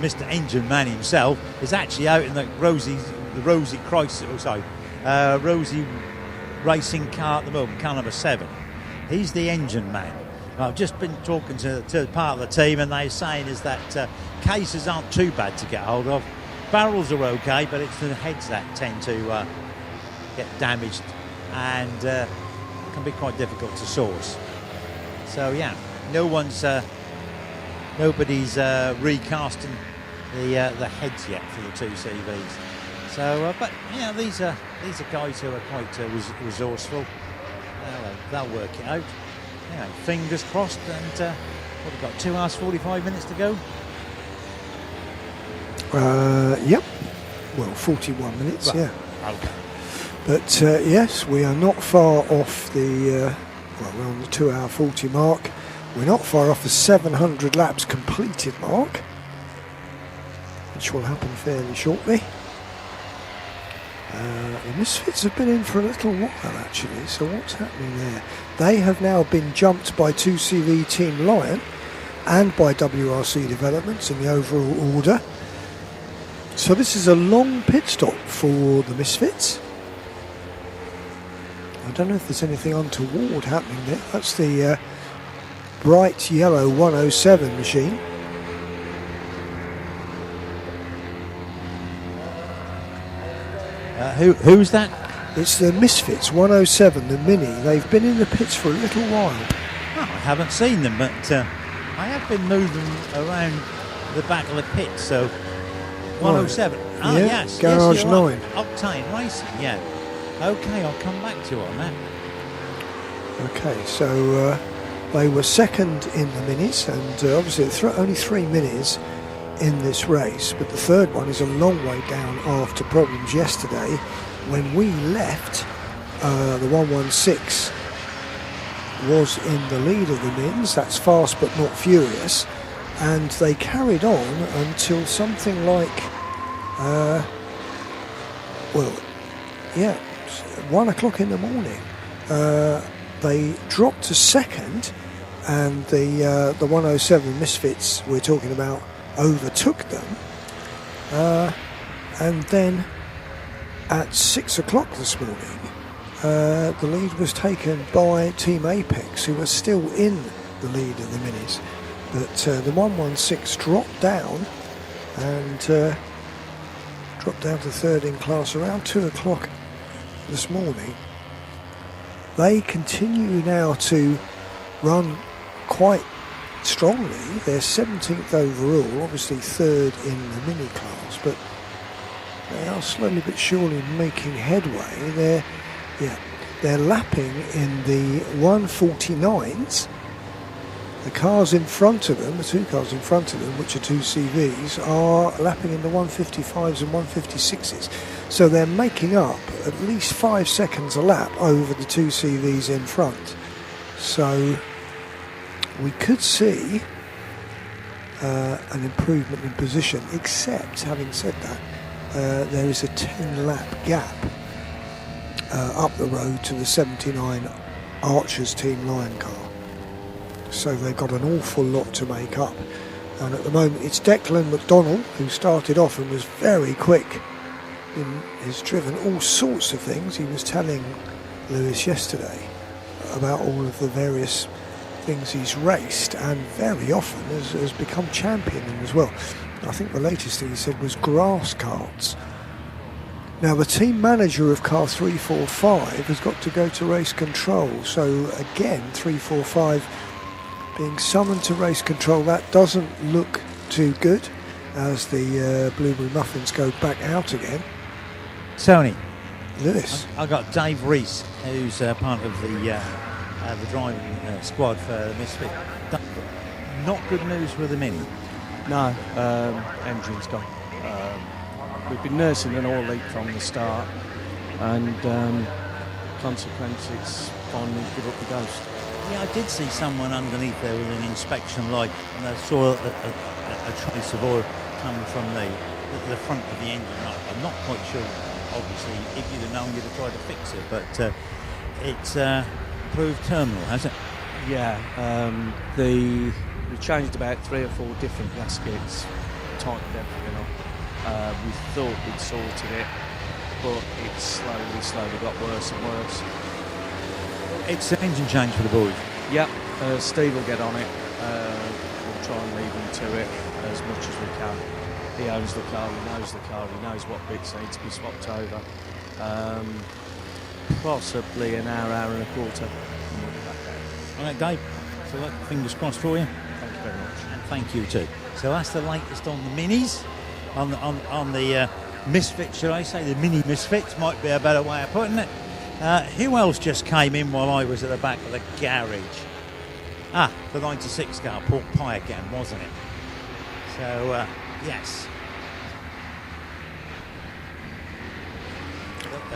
Mr. Engine Man himself, is actually out in the Rosie racing car at the moment, car number 7. He's the engine man. I've just been talking to part of the team, and they're saying is that cases aren't too bad to get hold of. Barrels are okay, but it's the heads that tend to get damaged and can be quite difficult to source. So yeah, nobody's recasting the heads yet for the 2CVs. So, but yeah, these are guys who are quite resourceful. They'll work it out. Yeah, fingers crossed. And we've got 2 hours 45 minutes to go.
Yep. Well, 41 minutes.
Right.
Yeah.
Okay.
But yes, we are not far off the. We're on the 2 hour 40 mark. We're not far off the 700 laps completed mark. which will happen fairly shortly. The Misfits have been in for a little while actually, so what's happening there? They have now been jumped by 2CV Team Lion and by WRC Developments in the overall order. So this is a long pit stop for the Misfits. I don't know if there's anything untoward happening there. That's the bright yellow 107 machine.
Who's that?
It's the Misfits 107, the Mini. They've been in the pits for a little while.
Oh, I haven't seen them, but I have been moving around the back of the pit, so 107.
Right.
Ah,
Yeah,
yes.
Garage
yes, you're
9.
Right. Octane Racing, yeah. Okay, I'll come back to you on that.
Okay, so they were second in the Minis, and obviously only 3 Minis in this race, but the third one is a long way down after problems yesterday. When we left, the 116 was in the lead of the Mins. That's fast but not furious, and they carried on until something like 1 o'clock in the morning. They dropped to second, and the 107 Misfits we're talking about overtook them, and then at 6 o'clock this morning the lead was taken by Team Apex, who were still in the lead of the Minis, but the 116 dropped down and dropped down to third in class around 2 o'clock this morning. They continue now to run quite strongly. They're 17th overall, obviously third in the mini class, but they are slowly but surely making headway. They're lapping in the 149s. The cars in front of them, the 2 cars in front of them, which are 2 CVs, are lapping in the 155s and 156s. So they're making up at least 5 seconds a lap over the 2 CVs in front. So we could see an improvement in position, except, having said that, there is a 10 lap gap up the road to the 79 Archers Team Lion car. So they've got an awful lot to make up. And at the moment it's Declan McDonnell, who started off and was very quick. He's driven all sorts of things. He was telling Lewis yesterday about all of the various things he's raced, and very often has become champion in as well. I think the latest thing he said was grass karts. Now the team manager of car 345 has got to go to race control, so again 345 being summoned to race control. That doesn't look too good as the Blueberry Muffins go back out again.
Tony,
Lewis,
I got Dave Reese, who's part of the driving squad for the Misfit. Not good news with the Mini.
No, engine's gone. We've been nursing an oil leak from the start, and consequently it's finally give up the ghost.
Yeah, I did see someone underneath there with an inspection light, and I saw a trace of oil coming from the front of the engine. I'm not quite sure, obviously, if you'd have known, you'd have tried to fix it, but it's proved terminal, has it?
Yeah, we changed about 3 or 4 different gaskets, tightened everything up. We thought we'd sorted it, but it slowly got worse and worse.
It's an engine change for the boys.
Yep, Steve will get on it. We'll try and leave him to it as much as we can. He owns the car, he knows the car, he knows what bits need to be swapped over. Possibly an hour and a quarter.
All right, Dave, so fingers crossed for you.
Thank you very much.
And thank you too. So that's the latest on the Minis. On the Misfits, should I say, the Mini Misfits might be a better way of putting it. Who else just came in while I was at the back of the garage? The 96 car, Pork Pie again, wasn't it? So, yes.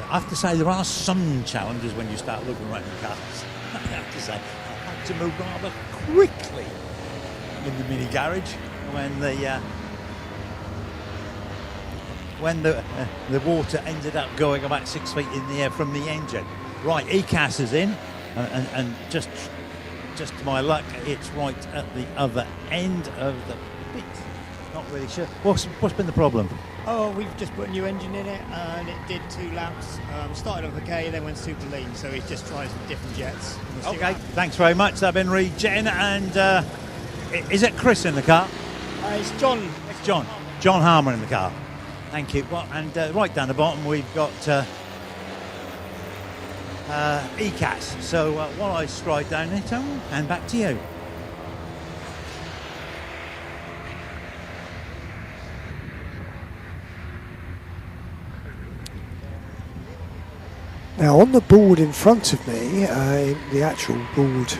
I have to say there are some challenges when you start looking around the cars. I have to say, I had to move rather quickly in the mini garage when the when the water ended up going about 6 feet in the air from the engine. Right, ECAS is in, and just to my luck, it's right at the other end of the pit. Not really sure. What's been the problem?
Oh, we've just put a new engine in it, and it did 2 laps. Started off okay, then went super lean, so he's just trying some different jets. We'll see
Okay,
what
thanks very much. That's been regen, and is it Chris in the car?
it's John.
It's John. John Harmer in the car. Thank you. Well, and right down the bottom we've got ECAS. So while I stride down it, and back to you.
Now on the board in front of me, the actual board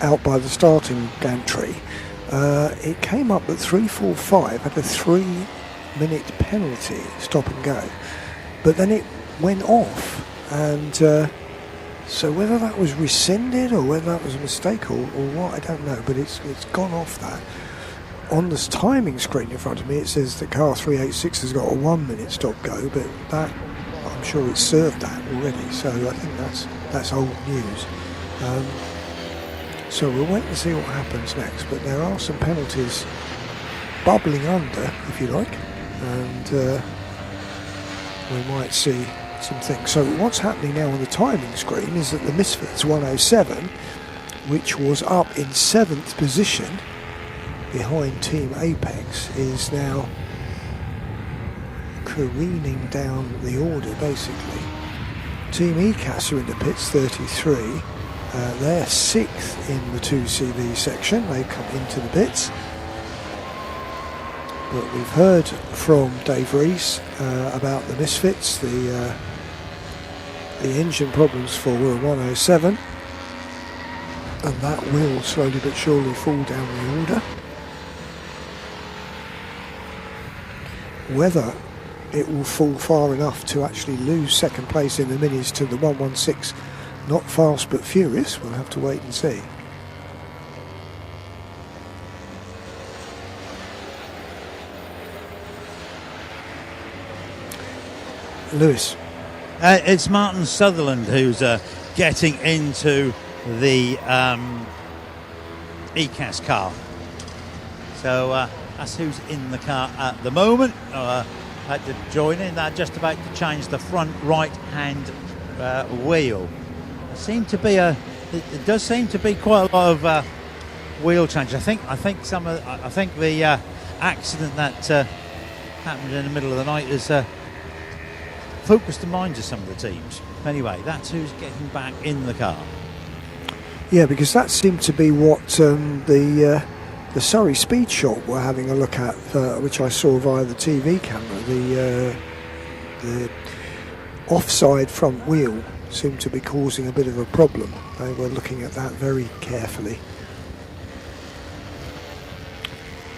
out by the starting gantry, it came up that 345 had a 3-minute penalty, stop and go, but then it went off, and so whether that was rescinded or whether that was a mistake or what, I don't know, but it's gone off that. On this timing screen in front of me, it says that car 386 has got a 1-minute stop go, but that, I'm sure it's served that already, so I think that's old news. So we'll wait and see what happens next, but there are some penalties bubbling under, if you like, and we might see some things. So what's happening now on the timing screen is that the Misfits 107, which was up in 7th position behind Team Apex, is now careening down the order basically. Team ECAS are in the pits, 33. They're 6th in the 2CV section. They come into the pits. But we've heard from Dave Rees about the Misfits, the engine problems for Wheel 107, and that will slowly but surely fall down the order. Whether it will fall far enough to actually lose second place in the minis to the 116, not fast but furious, we'll have to wait and see. Lewis.
It's Martin Sutherland who's getting into the ECAS car. So that's who's in the car at the moment. Had to join in. They're just about to change the front right-hand wheel. There does seem to be quite a lot of wheel change. I think the accident that happened in the middle of the night has focused the minds of some of the teams. Anyway, that's who's getting back in the car.
Yeah, because that seemed to be what the Surrey Speed Shop were having a look at, which I saw via the TV camera. The offside front wheel seemed to be causing a bit of a problem. They were looking at that very carefully.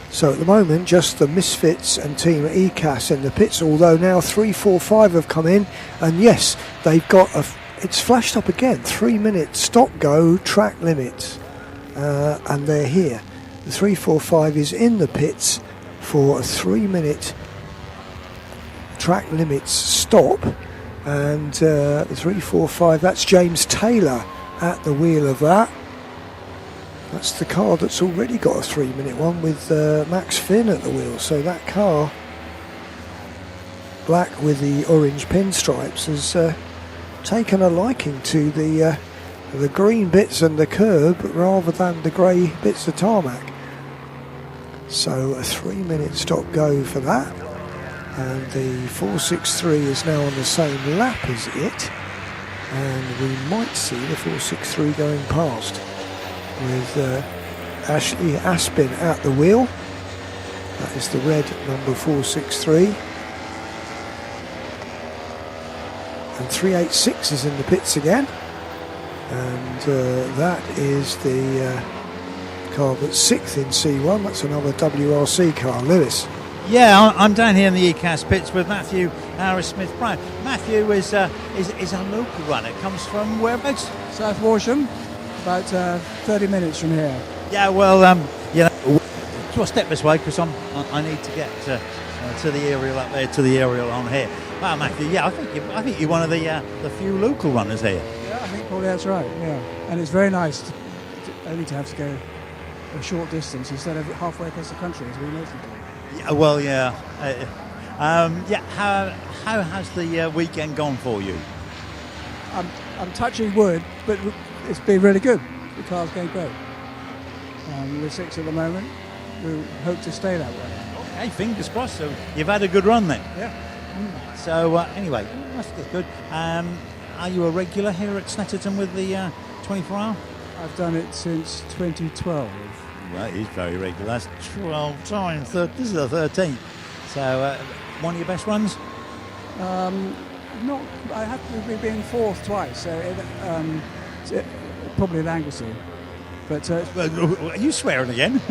So at the moment, just the Misfits and Team ECAS in the pits, although now 345 have come in, and yes, they've got it's flashed up again, 3-minute stop-go track limits, and they're here. The 345 is in the pits for a 3-minute track limits stop, and the 345, that's James Taylor at the wheel of that. That's the car that's already got a 3-minute one with Max Finn at the wheel. So that car, black with the orange pinstripes, has taken a liking to the green bits and the curb rather than the grey bits of tarmac. So a 3-minute stop go for that, and the 463 is now on the same lap as it, and we might see the 463 going past, with Ashley Aspin at the wheel. That is the red number 463. And 386 is in the pits again. And that is the car that's 6th in C1. That's another WRC car. Lewis.
Yeah, I'm down here in the ECAS pits with Matthew Harris Smith-Brown. Matthew is a local runner. Comes from whereabouts?
South Walsham. About 30 minutes from here.
Yeah, well, step this way because I need to get to the aerial up there, to the aerial on here. Wow, Matthew, yeah, I think you're one of the few local runners here.
Yeah, I think probably that's right. Yeah, and it's very nice only to have to go a short distance instead of halfway across the country as we mostly do.
Yeah, well, yeah. How has the weekend gone for you?
I'm touching wood, but it's been really good. The car's going great. We're 6 at the moment. We hope to stay that way.
Okay, fingers crossed. So you've had a good run then.
Yeah.
So anyway, that's good. Are you a regular here at Snetterton with the 24 hour?
I've done it since 2012.
Well, it is very regular. That's 12 times. This is the 13th. So one of your best runs?
Not. I have to be in 4th twice. So probably at Anglesey. But
are you swearing again?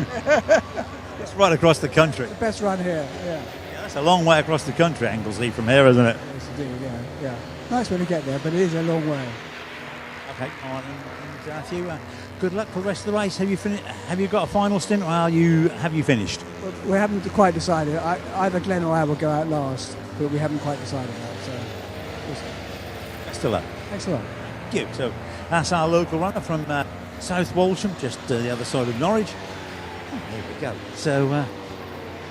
It's right across the country.
The best run here. Yeah.
That's a long way across the country, Anglesey, from here, isn't it?
Yes, indeed. Yeah. Nice when you get there, but it is a long way.
Okay. All right. And Matthew, good luck for the rest of the race. Have you finished? Have you got a final stint, or have you finished?
Well, we haven't quite decided. Either Glenn or I will go out last, but we haven't quite decided that. So,
best of luck.
Thanks a lot.
Thank you. So that's our local runner from South Walsham, just the other side of Norwich. Oh, there we go. So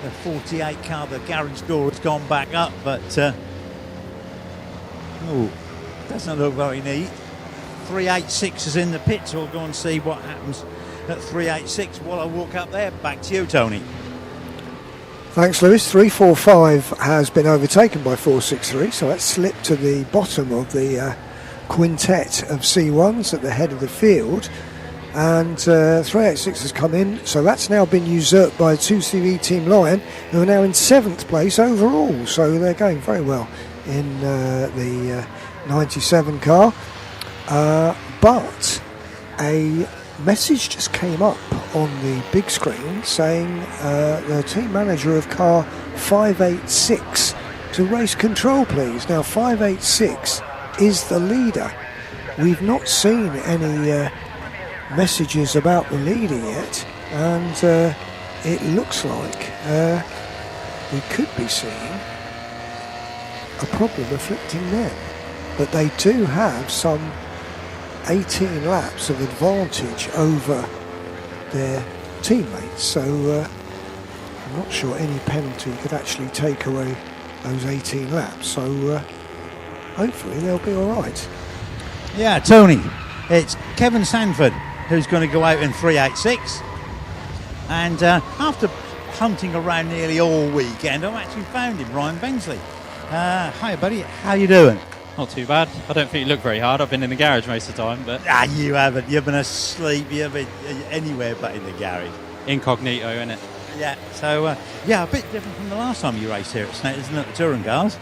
the 48 car, the garage door has gone back up, but doesn't look very neat. 386 is in the pit, so we'll go and see what happens at 386 while I walk up there. Back to you, Tony.
Thanks, Lewis. 345 has been overtaken by 463, so that's slipped to the bottom of the quintet of C1s at the head of the field. And 386 has come in, so that's now been usurped by 2CV Team Lion, who are now in 7th place overall. So they're going very well in the 97 car. But a message just came up on the big screen saying the team manager of car 586 to race control, please. Now 586 is the leader. We've not seen any messages about the leader yet, and it looks like we could be seeing a problem afflicting them, but they do have some 18 laps of advantage over their teammates, so I'm not sure any penalty could actually take away those 18 laps, so hopefully they'll be alright.
Yeah, Tony, it's Kevin Sanford who's going to go out in 386, and after hunting around nearly all weekend, I've actually found him, Ryan Bensley. Hi buddy, how you doing?
Not too bad. I don't think you look very hard. I've been in the garage most of the time, but
you haven't. You've been asleep. You've been anywhere but in the garage.
Incognito, innit?
Yeah. So a bit different from the last time you raced here at Snetterton, isn't it? The touring cars.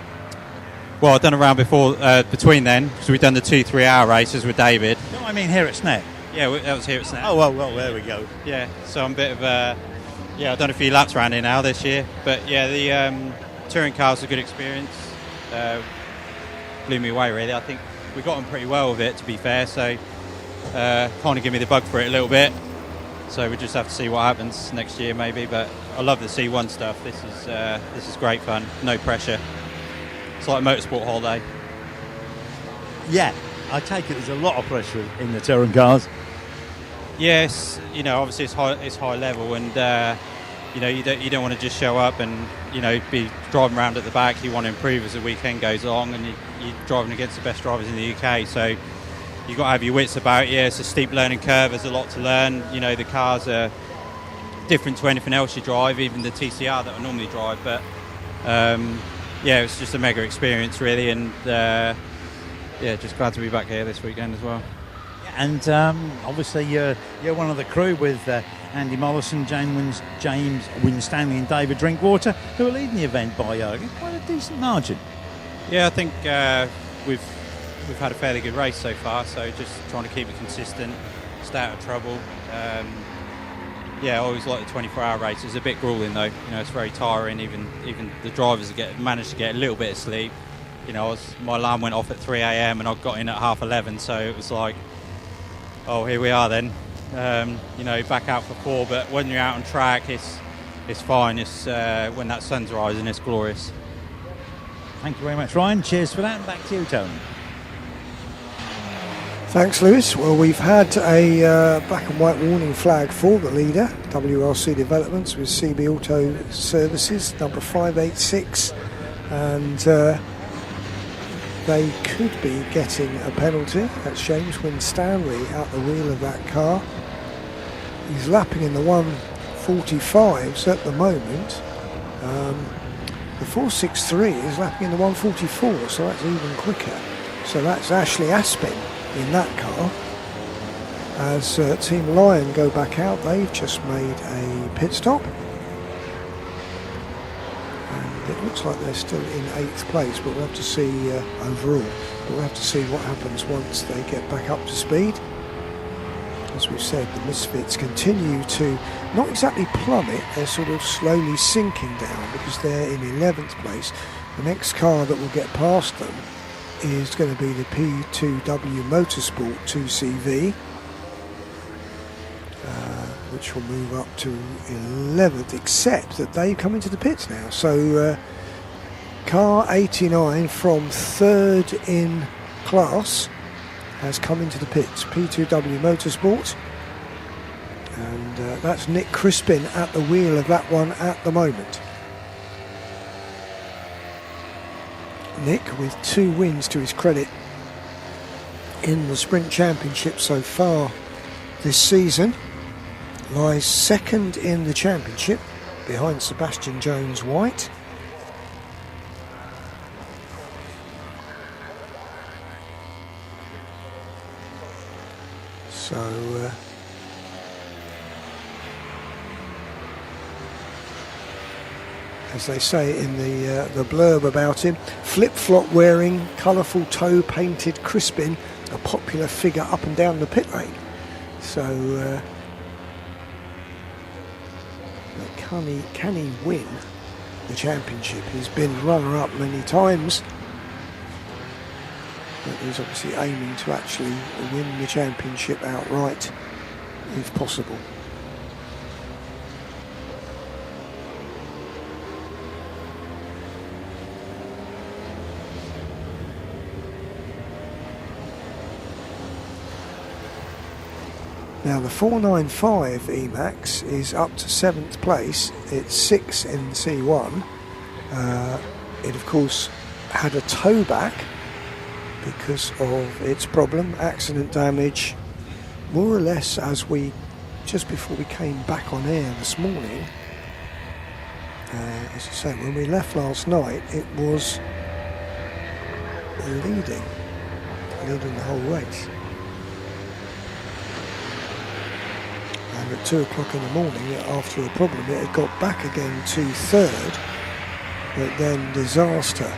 Well, I've done a round before, between then, so we've done the 2-3 hour races with David.
No, I mean here at Snet.
Yeah, that was here at Snet.
Oh well, there we go.
Yeah. So I'm a bit of I've done a few laps around here now this year, but yeah, the touring cars are a good experience. Blew me away really. I think we got on pretty well with it, to be fair, so kind of give me the bug for it a little bit, so we just have to see what happens next year maybe, but I love the C1 stuff. This is great fun, no pressure. It's like a motorsport holiday.
Yeah, I take it there's a lot of pressure in the touring cars.
Yes, obviously it's high level, and you don't want to just show up and be driving around at the back. You want to improve as the weekend goes along, and you're driving against the best drivers in the UK. So you've got to have your wits about you. It's a steep learning curve. There's a lot to learn. The cars are different to anything else you drive, even the TCR that I normally drive. But it's just a mega experience really, and just glad to be back here this weekend as well.
And obviously you're one of the crew with Andy Mollison, James Winstanley and David Drinkwater, who are leading the event by quite a decent margin.
Yeah, I think we've had a fairly good race so far, so just trying to keep it consistent, stay out of trouble. I always like the 24-hour race. It's a bit grueling though. It's very tiring. Even the drivers managed to get a little bit of sleep. My alarm went off at 3 a.m. and I got in at 11:30, so it was like, oh, here we are then. Back out for 4. But when you're out on track, it's it's fine. It's when that sun's rising, it's glorious.
Thank you very much, Ryan. Cheers for that. And back to you, Tony.
Thanks, Lewis. Well, we've had a black and white warning flag for the leader, WRC Developments, with CB Auto Services, number 586, and they could be getting a penalty. That's James Winstanley at the wheel of that car. He's lapping in the 145s at the moment. The 463 is lapping in the 144, so that's even quicker. So that's Ashley Aspin in that car. As Team Lion go back out, they've just made a pit stop. And it looks like they're still in 8th place, but we'll have to see overall. But we'll have to see what happens once they get back up to speed. As we've said, the Misfits continue to not exactly plummet, they're sort of slowly sinking down because they're in 11th place. The next car that will get past them is going to be the P2W Motorsport 2CV, which will move up to 11th, except that they've come into the pits now. So car 89 from 3rd in class has come into the pits, P2W Motorsport, and that's Nick Crispin at the wheel of that one at the moment. Nick, with 2 wins to his credit in the Sprint Championship so far this season, lies 2nd in the championship behind Sebastian Jones-White. So as they say in the blurb about him, flip-flop wearing, colourful toe painted Crispin, a popular figure up and down the pit lane. So can he win the championship? He's been runner-up many times, but he's obviously aiming to actually win the championship outright if possible. Now the 495 Emax is up to 7th place. It's 6 in C1. It of course had a tow back because of its problem, accident damage, more or less as just before we came back on air this morning. As I say, when we left last night, it was leading the whole race. And at 2 o'clock in the morning, after a problem, it had got back again to 3rd, but then disaster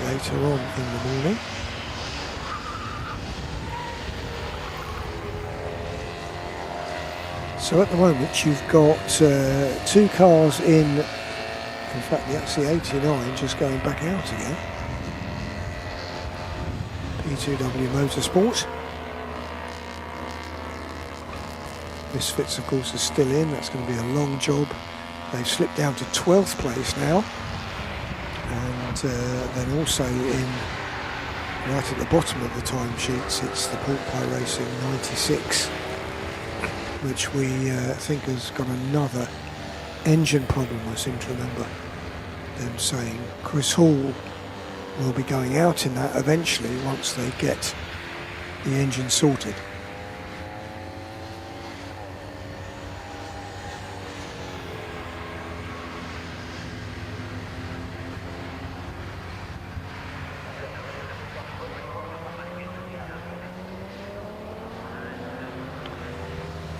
later on in the morning. So at the moment you've got 2 cars in fact the XC89 just going back out again. P2W Motorsport. Misfits of course are still in, that's going to be a long job. They've slipped down to 12th place now, and then also in right at the bottom of the timesheets it's the Pork Pie Racing 96, which we think has got another engine problem. I seem to remember them saying Chris Hall will be going out in that eventually once they get the engine sorted.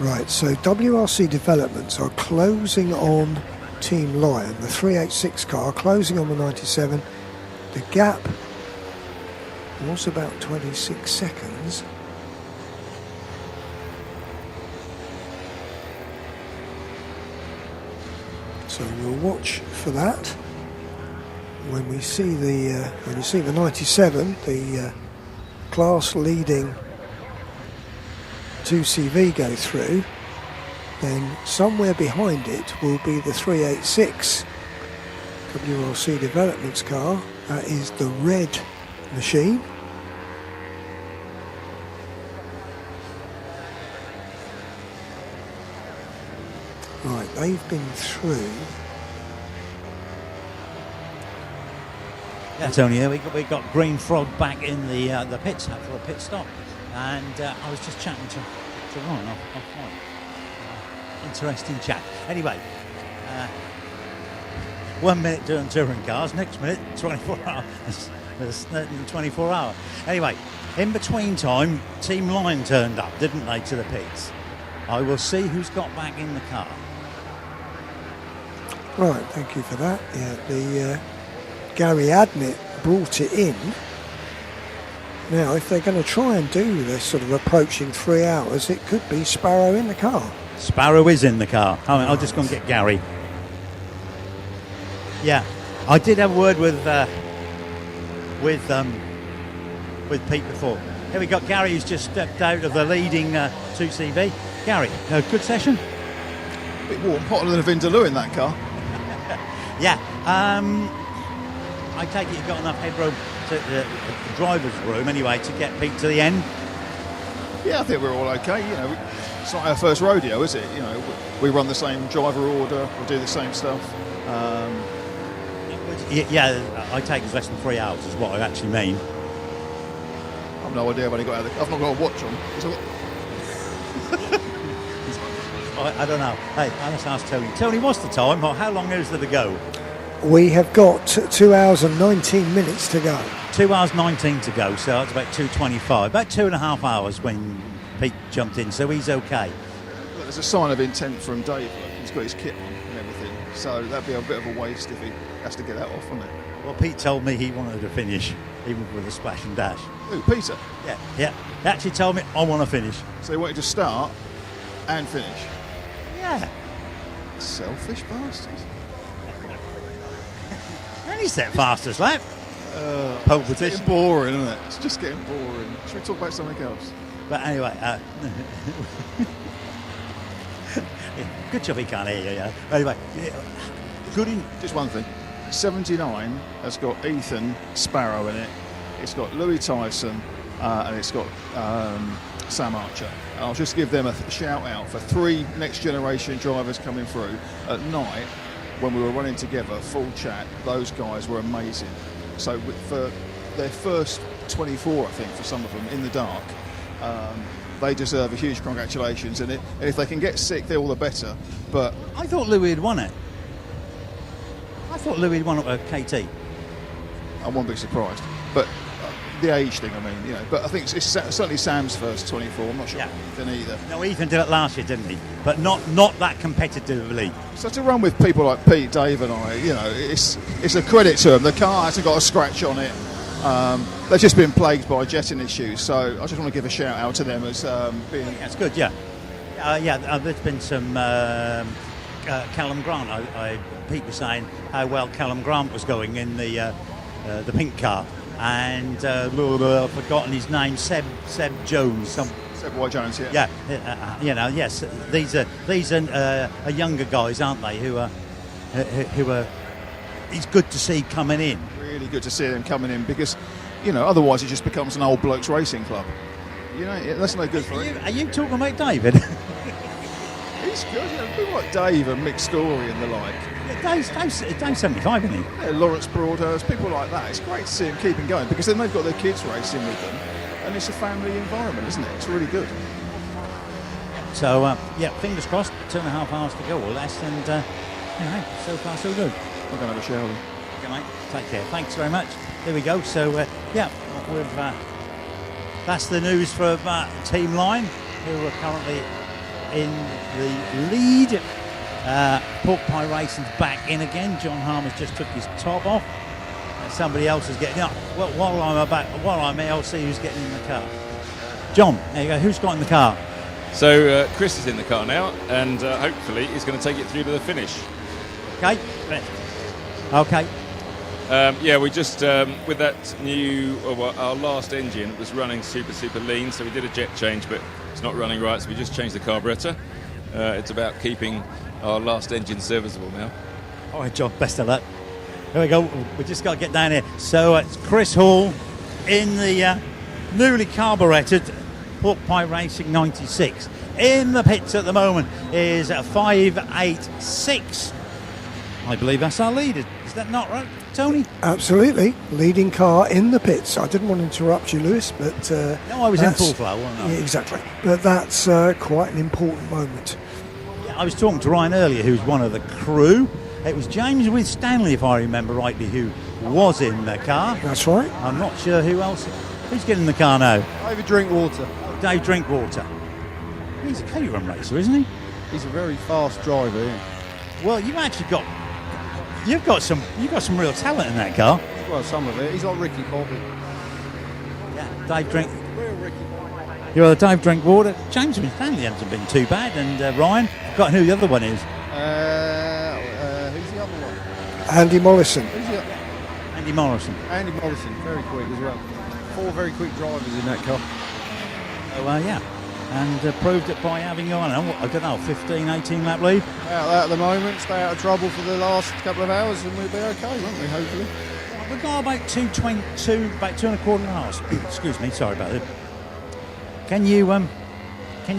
Right, so WRC Developments are closing on Team Lion, the 386 car, closing on the 97. The gap was about 26 seconds. So we'll watch for that. When we see the 97, the class leading 2CV go through, then somewhere behind it will be the 386 WRC Developments car. That is the red machine. Right, they've been through.
Yeah, Tony, we got Green Frog back in the pits for a pit stop, and I was just chatting to Ron off mic. Interesting chat. Anyway, 1 minute doing touring cars, next minute 24 hours. There's 24 hour. Anyway, in between time, Team Lion turned up, didn't they, to the pits? I will see who's got back in the car.
Right, thank you for that. Yeah, the Gary Adnett brought it in. Now, if they're going to try and do this sort of approaching 3 hours, it could be Sparrow in the car.
Sparrow is in the car. I'll just go and get Gary. Yeah, I did have a word with Pete before. Here we got Gary, who's just stepped out of the leading 2CV. Gary, good session?
A bit warm, hotter than a Vindaloo in that car.
Yeah. I take it you've got enough headroom to the driver's room anyway to get Pete to the end.
Yeah, I think we're all okay. You know, it's not our first rodeo, is it? You know, we run the same driver order, we do the same stuff.
Yeah, I take it's less than 3 hours is what I actually mean.
I've no idea when he got out of the... I've not got a watch on.
I don't know. Hey, let's ask Tony. Tony, what's the time? Or how long is there to go?
We have got 2 hours and 19 minutes to go.
2 hours 19 to go, so it's about 2:25. About 2.5 hours when Pete jumped in, so he's okay.
Look, there's a sign of intent from Dave. Look, he's got his kit on and everything, so that'd be a bit of a waste if he has to get that off, wouldn't it?
Well, Pete told me he wanted to finish, even with a splash and dash.
Who, Peter?
Yeah. He actually told me, I want to finish.
So he wanted to start and finish?
Yeah.
Selfish bastards.
And he set fastest lap.
Pole position. It's getting boring, isn't it? It's just getting boring. Should we talk about something else?
But anyway, good job he can't hear you. Yeah. Anyway, good in.
Just one thing. 79 has got Ethan Sparrow in it. It's got Louis Tyson, and it's got Sam Archer. I'll just give them a shout out for 3 next generation drivers coming through at night when we were running together, full chat. Those guys were amazing. So for their first 24, I think, for some of them in the dark, they deserve a huge congratulations. And if they can get sick, they're all the better. But
I thought Louis had won it. I thought Louis had won it at KT.
I won't be surprised. But the age thing, I mean, you know. But I think it's certainly Sam's first 24. I'm not sure Ethan either.
No, Ethan did it last year, didn't he? But not that competitively.
So to run with people like Pete, Dave, and I, you know, it's a credit to them. The car hasn't got a scratch on it. They've just been plagued by jetting issues. So I just want to give a shout out to them as being.
That's good. Yeah. There's been some Callum Grant. Pete was saying how well Callum Grant was going in the pink car. And I've forgotten his name, Seb Jones.
Seb White Jones, yeah.
Yeah, yes. These are younger guys, aren't they? Who are. It's good to see coming in.
Really good to see them coming in because, you know, otherwise it just becomes an old blokes racing club. You know, that's no good for it.
Are you talking about David?
He's good. You know, people like Dave and Mick Story and the like.
Dave's 75, isn't he?
Yeah, Lawrence Broadhurst, people like that. It's great to see them keeping going because then they've got their kids racing with them, and it's a family environment, isn't it? It's really good.
So, fingers crossed, 2.5 hours to go or less, and so far so good.
I'm going to have a shower.
Okay, mate. Take care. Thanks very much. There we go. So, we've that's the news for Team Line, who are currently in the lead. Pork Pie Racing's back in again. John Harmer's just took his top off. Somebody else is getting up. Well, while I'm here, I'll see who's getting in the car. John, there you go. Who's got in the car?
So Chris is in the car now, and hopefully he's going to take it through to the finish.
Okay.
We just with that new our last engine was running super lean, so we did a jet change, but it's not running right, so we just changed the carburetor. It's about keeping our last engine serviceable now.
All right, John, best of luck. Here we go. We just got to get down here. So it's Chris Hall in the newly carburetted Pork Pie Racing 96. In the pits at the moment is a 586. I believe that's our leader. Is that not right, Tony?
Absolutely. Leading car in the pits. I didn't want to interrupt you, Lewis, but...
no, I was in full flow, wasn't I?
Yeah, exactly. But that's quite an important moment.
Yeah, I was talking to Ryan earlier, who's one of the crew. It was James with Stanley, if I remember rightly, who was in the car.
That's right.
I'm not sure who else. Who's getting in the car now?
David Drinkwater.
Dave Drinkwater. He's a K-run racer, isn't he?
He's a very fast driver, yeah.
Well, you've got some real talent in that car.
Well, some of it. He's like Ricky Bobby.
Yeah, Dave Drink. You're Dave Drinkwater. James and Stanley hasn't been too bad, and Ryan. I've forgotten who the other one is.
Who's the other one?
Andy Mollison.
Andy Morrison.
Andy Mollison, very quick as well. 4 very quick drivers in that car.
Oh, yeah. And proved it by having, I don't know, 15, 18 lap lead.
Out there at the moment, stay out of trouble for the last couple of hours and we'll be okay, won't we, hopefully?
We've got about 2:22, about 2 1/4 hours. Excuse me, sorry about it. Can you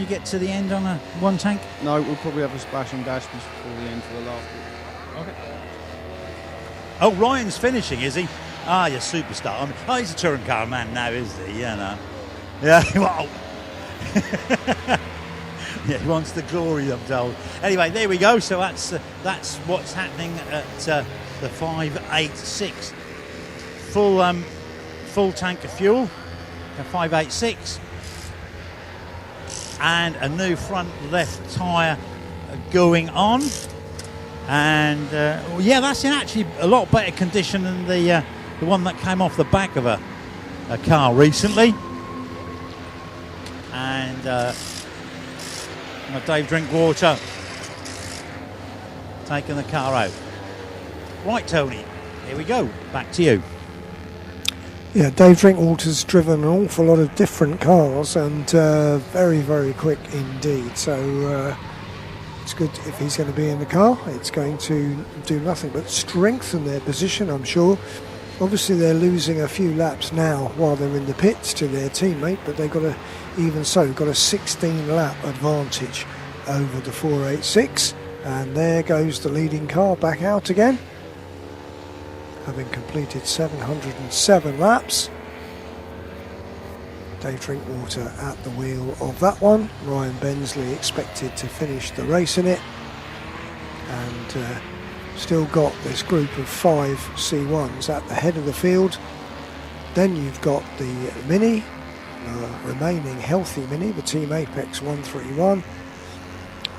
get to the end on a one tank?
No, we'll probably have a splash and dash before the end for the last bit. Okay.
Oh, Ryan's finishing, is he? Ah, you're a superstar. He's a touring car man now, is he? Yeah, no. Yeah, well... yeah, he wants the glory, I'm told. Anyway, there we go. So that's what's happening at the 586. Full tank of fuel, a 586, and a new front left tyre going on. And yeah, that's in actually a lot better condition than the one that came off the back of a car recently. And Dave Drinkwater taking the car out. Right, Tony, here we go. Back to you.
Yeah, Dave Drinkwater's driven an awful lot of different cars and very, very quick indeed. So it's good if he's going to be in the car. It's going to do nothing but strengthen their position, I'm sure. Obviously, they're losing a few laps now while they're in the pits to their teammate, but they've got a 16-lap advantage over the 486. And there goes the leading car back out again, having completed 707 laps. Dave Drinkwater at the wheel of that one. Ryan Bensley expected to finish the race in it. And still got this group of 5 C1s at the head of the field. Then you've got the Mini, remaining healthy Mini, the Team Apex 131.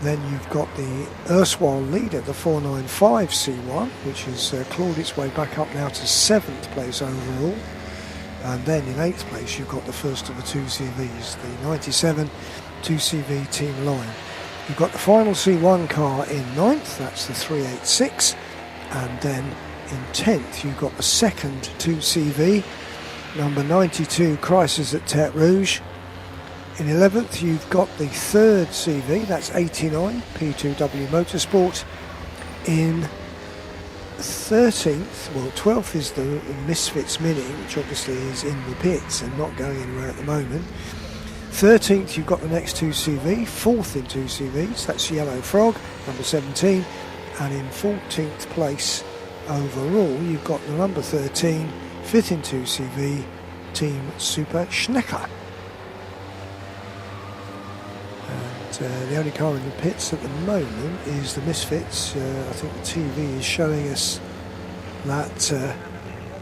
Then you've got the erstwhile leader, the 495 C1, which has clawed its way back up now to 7th place overall. And then in 8th place you've got the first of the 2 CVs, the 97 2CV Team Line. You've got the final C1 car in 9th, that's the 386, and then in 10th you've got the second 2CV, number 92 Crisis at Tete Rouge. In 11th you've got the third CV, that's 89 P2W Motorsport. In 13th, well 12th is the Misfits Mini, which obviously is in the pits and not going anywhere at the moment. 13th you've got the next 2CV, 4th in 2 CVs, that's Yellow Frog, number 17, and in 14th place overall you've got the number 13, 5th in 2 CV, Team Super Schnecker. And the only car in the pits at the moment is the Misfits. I think the TV is showing us that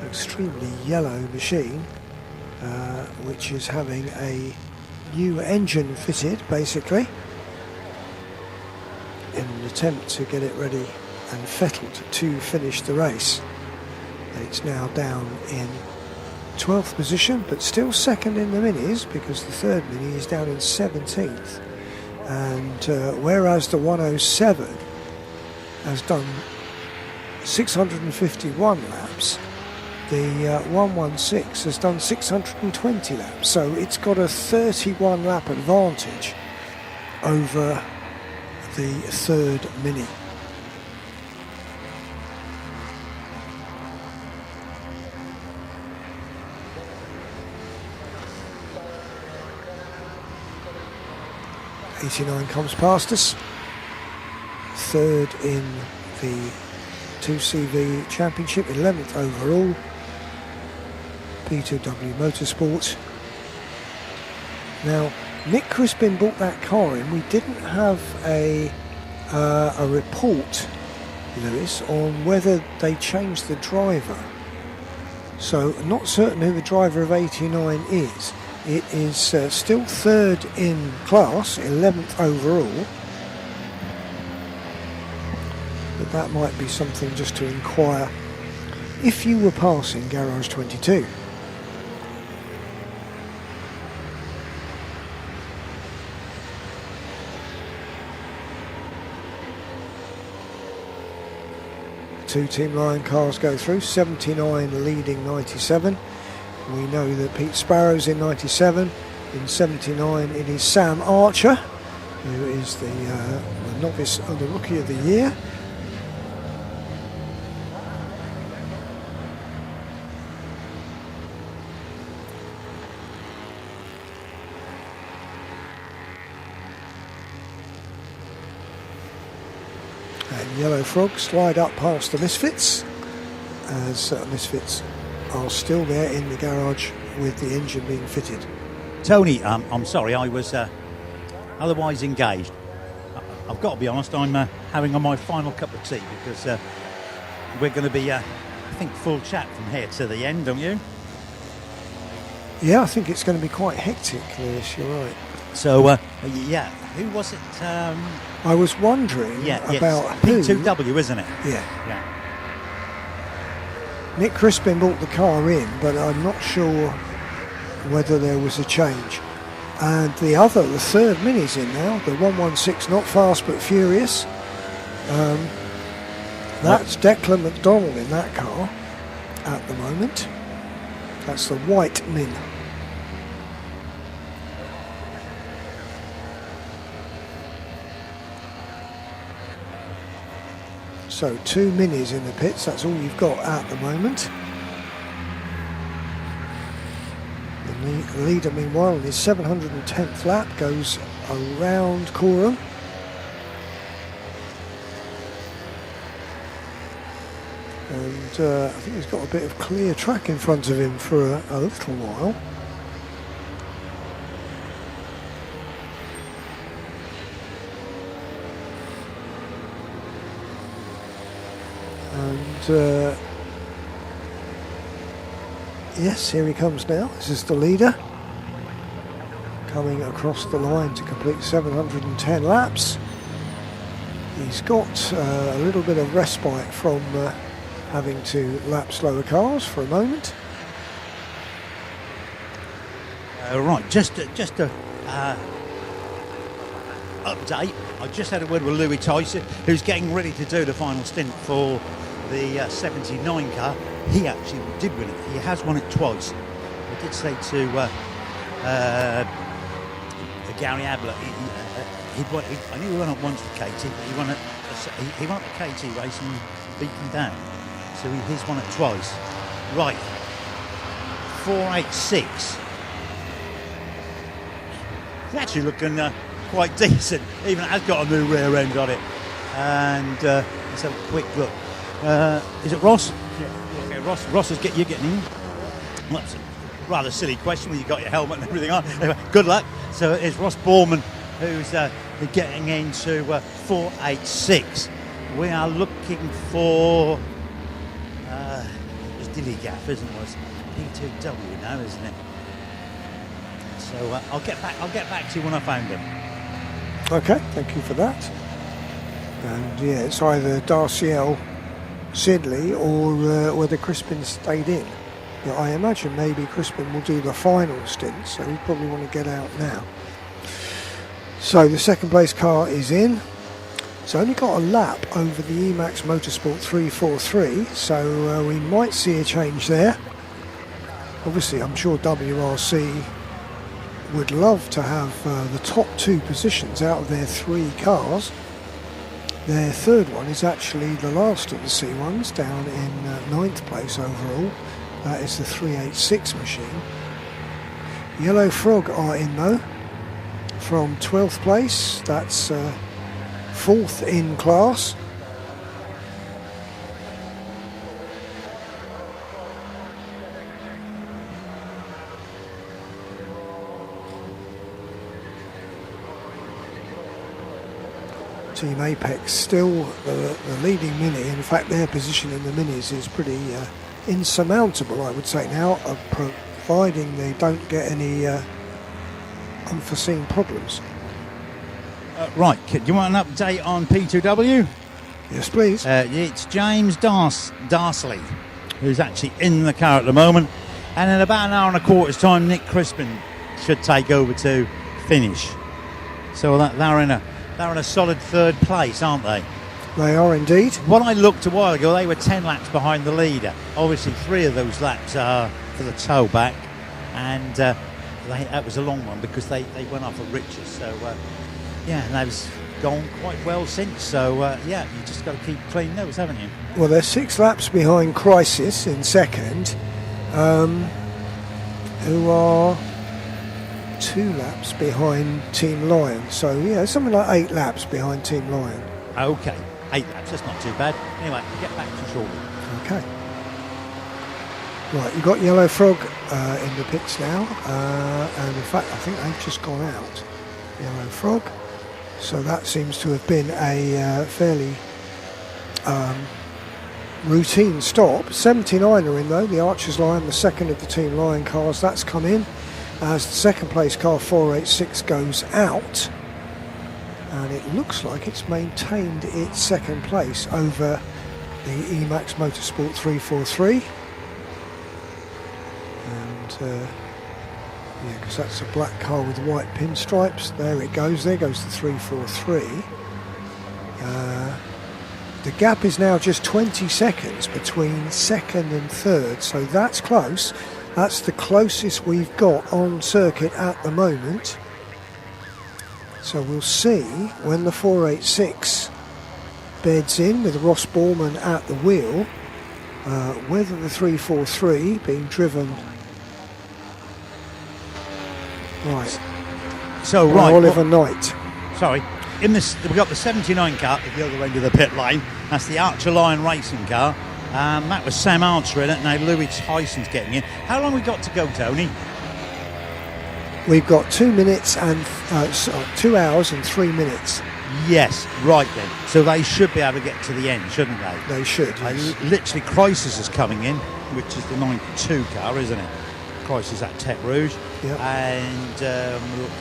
extremely yellow machine, which is having a new engine fitted basically in an attempt to get it ready and fettled to finish the race. It's now down in 12th position, but still second in the minis because the third mini is down in 17th. And whereas the 107 has done 651 laps, the 116 has done 620 laps, so it's got a 31 lap advantage over the third Mini. '89 comes past us, third in the 2CV Championship, 11th overall. P2W Motorsport. Now, Nick Crispin brought that car in. We didn't have a report, Lewis, on whether they changed the driver. So, not certain who the driver of 89 is. It is still third in class, 11th overall. But that might be something just to inquire if you were passing Garage 22. Two Team Lion cars go through, 79 leading 97. We know that Pete Sparrow's in 97. In 79 it is Sam Archer, who is the novice of the Rookie of the Year. And Yellow Frog slide up past the Misfits, as Misfits are still there in the garage with the engine being fitted.
Tony, I'm sorry, I was otherwise engaged. I've got to be honest, I'm having on my final cup of tea because we're going to be, I think, full chat from here to the end, don't you?
Yeah, I think it's going to be quite hectic, Lewis, you're right.
So, yeah, who was it?
I was wondering about who...
P2W, isn't it?
Yeah. Nick Crispin brought the car in, but I'm not sure whether there was a change. And the third Mini's in now, the 116, not fast but furious. That's Declan McDonald in that car at the moment. That's the white Min. So 2 Minis in the pits, that's all you've got at the moment. The leader, meanwhile, in his 710th lap, goes around Coram. And I think he's got a bit of clear track in front of him for a little while. And yes, here he comes now. This is the leader coming across the line to complete 710 laps. He's got a little bit of respite from having to lap slower cars for a moment.
Right, just a update. I just had a word with Louis Tyson, who's getting ready to do the final stint for the 79 car. He actually did win it. He has won it twice. I did say to Gary Ablett, I knew he won it once with KT, but he won it the KT race and beat him down. So he's won it twice. Right, 486. It's actually looking quite decent. Even it has got a new rear end on it. And let's have a quick look. Is it Ross? Yeah. Okay, Ross is you're getting in. Well, that's a rather silly question when you got your helmet and everything on. Anyway, good luck. So it's Ross Borman who's getting into 486. We are looking for it was Dilly Gaff, isn't it? Was P2W now, isn't it? So I'll get back to you when I found him.
Okay, thank you for that. And yeah, it's either Darciel, Sidley, or whether Crispin stayed in. But I imagine maybe Crispin will do the final stint, so he'll probably want to get out now. So the second place car is in. It's only got a lap over the Emax Motorsport 343, so we might see a change there. Obviously, I'm sure WRC would love to have the top 2 positions out of their 3 cars. Their third one is actually the last of the C1s, down in 9th place overall. That is the 386 machine. Yellow Frog are in though, from 12th place. That's 4th in class. Team Apex still the leading mini. In fact, their position in the minis is pretty insurmountable, I would say now, providing they don't get any unforeseen problems.
Right, do you want an update on P2W?
Yes, please.
It's James Darsley, who's actually in the car at the moment, and in about an hour and a quarter's time, Nick Crispin should take over to finish. So they're in a solid third place, aren't they?
They are indeed.
When I looked a while ago, they were 10 laps behind the leader. Obviously, 3 of those laps are for the tow back, and that was a long one because they went off at Richards. So, and they've gone quite well since. So, you just got to keep clean nose, haven't you?
Well, they're 6 laps behind Crisis in second, who are 2 laps behind Team Lion. So, something like 8 laps behind Team Lion.
Okay, 8 laps, that's not too bad. Anyway, get back to shortly.
Okay. Right, you've got Yellow Frog in the pits now, and in fact I think they've just gone out, Yellow Frog, so that seems to have been a fairly routine stop. 79 are in though, the Archers Lion, the second of the Team Lion cars, that's come in as the second place car 486 goes out, and it looks like it's maintained its second place over the Emax Motorsport 343. And because that's a black car with white pinstripes. There it goes. There goes the 343. The gap is now just 20 seconds between second and third, so that's close. That's the closest we've got on circuit at the moment. So we'll see when the 486 beds in with Ross Borman at the wheel, whether the 343 being driven Oliver Knight.
Sorry, we've got the 79 car at the other end of the pit lane. That's the Archer Lion racing car. That was Sam Archer in it. Now Louis Tyson's getting in. How long we got to go, Tony?
We've got 2 minutes and 2 hours and 3 minutes.
Yes, right then. So they should be able to get to the end, shouldn't they?
They should. Yes.
Literally, Crisis is coming in, which is the 92 car, isn't it? Crisis at Tech Rouge.
Yep.
And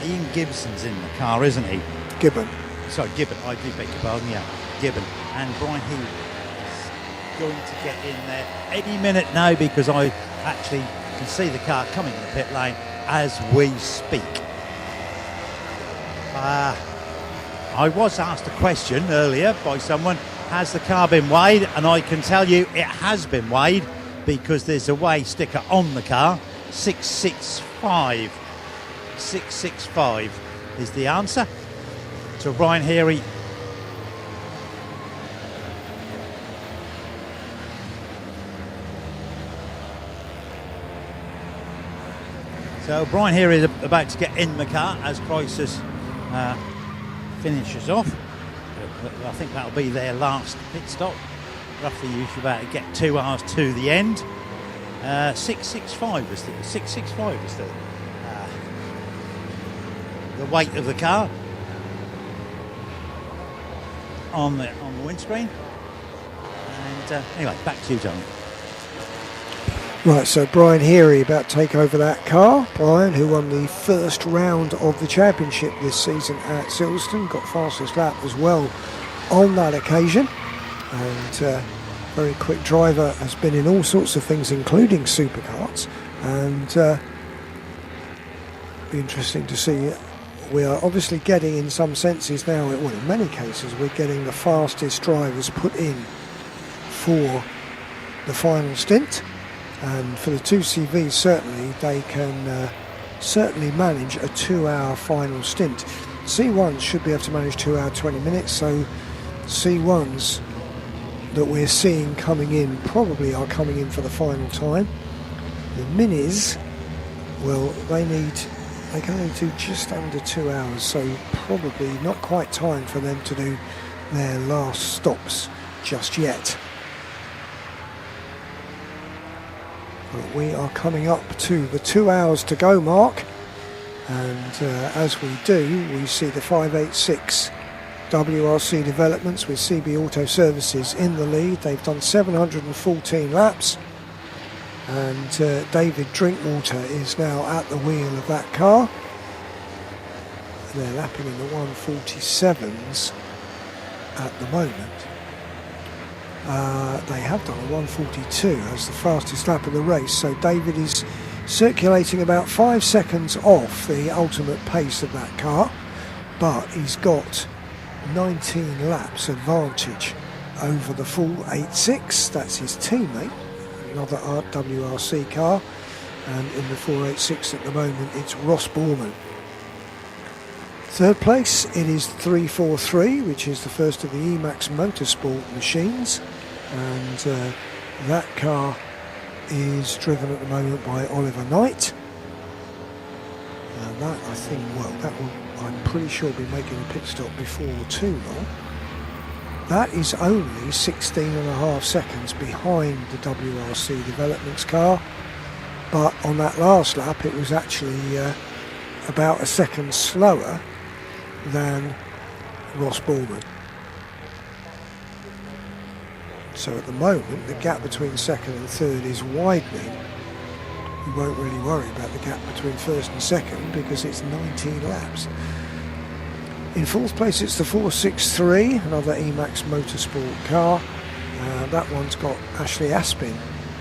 Ian Gibson's in the car, isn't he?
Gibbon.
Sorry, Gibbon. I do beg your pardon, yeah. Gibbon. And Brian Healy is going to get in there any minute now because I actually can see the car coming in the pit lane as we speak. I was asked a question earlier by someone, has the car been weighed? And I can tell you it has been weighed because there's a weigh sticker on the car. 665. 665 is the answer. So Brian Heary is about to get in the car as Crisis finishes off. I think that'll be their last pit stop. Roughly you should about get 2 hours to the end. 665 is the weight of the car on the windscreen. And anyway, back to you, John.
Right, so Brian Heary about to take over that car. Brian, who won the first round of the championship this season at Silverstone, got fastest lap as well on that occasion. And very quick driver, has been in all sorts of things, including supercars. And be interesting to see. We are obviously getting, in some senses now, well, in many cases, we're getting the fastest drivers put in for the final stint. And for the 2CVs, certainly, they can certainly manage a 2-hour final stint. C1 should be able to manage 2 hours 20 minutes, so C1s that we're seeing coming in probably are coming in for the final time. The minis, well, they can only do just under 2 hours, so probably not quite time for them to do their last stops just yet. But we are coming up to the 2 hours to go mark, and as we do, we see the 586 WRC developments with CB Auto Services in the lead. They've done 714 laps, and David Drinkwater is now at the wheel of that car. And they're lapping in the 147s at the moment. They have done a 142 as the fastest lap of the race, so David is circulating about 5 seconds off the ultimate pace of that car, but he's got 19 laps advantage over the full 86. That's his teammate, another WRC car, and in the 486 at the moment it's Ross Borman. Third place, it is 343, which is the first of the Emax Motorsport machines, and that car is driven at the moment by Oliver Knight, and that, I think, well, that will, I'm pretty sure, be making a pit stop before too long. That is only 16.5 seconds behind the WRC Developments car, but on that last lap it was actually about a second slower than Ross Borman. So at the moment the gap between second and third is widening. We won't really worry about the gap between first and second because it's 19 laps. In fourth place it's the 463, another Emax Motorsport car. That one's got Ashley Aspin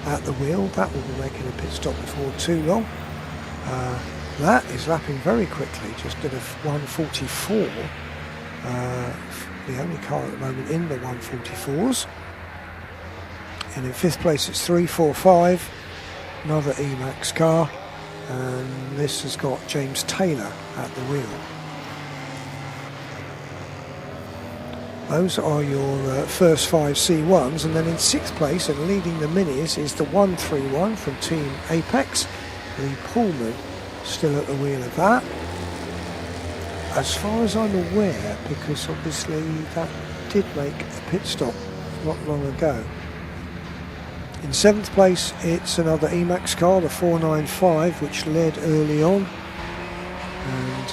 at the wheel. That will be making a pit stop before too long. That is lapping very quickly, just at a 144. The only car at the moment in the 144s. And in fifth place it's 345, another Emax car, and this has got James Taylor at the wheel. Those are your first 5 C1s, and then in sixth place and leading the minis is the 131 from Team Apex, Lee Pullman still at the wheel of that. As far as I'm aware, because obviously that did make a pit stop not long ago. In seventh place it's another Emax car, the 495, which led early on, and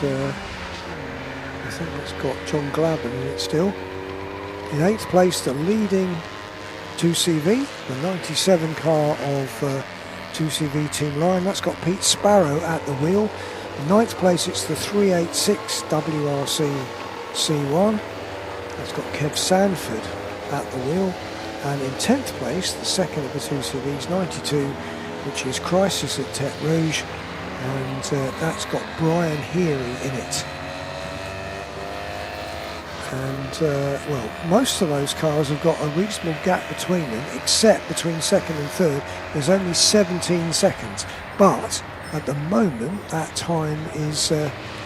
I think it's got John Glavin in it still. In eighth place the leading 2CV, the 97 car of 2CV Team Lion, that's got Pete Sparrow at the wheel. In ninth place it's the 386 WRC C1, that's got Kev Sanford at the wheel. And in 10th place, the second of the 2CVs, 92, which is Crisis at Tete Rouge, and that's got Brian Heary in it. And, well, most of those cars have got a reasonable gap between them, except between second and third, there's only 17 seconds. But at the moment, that time is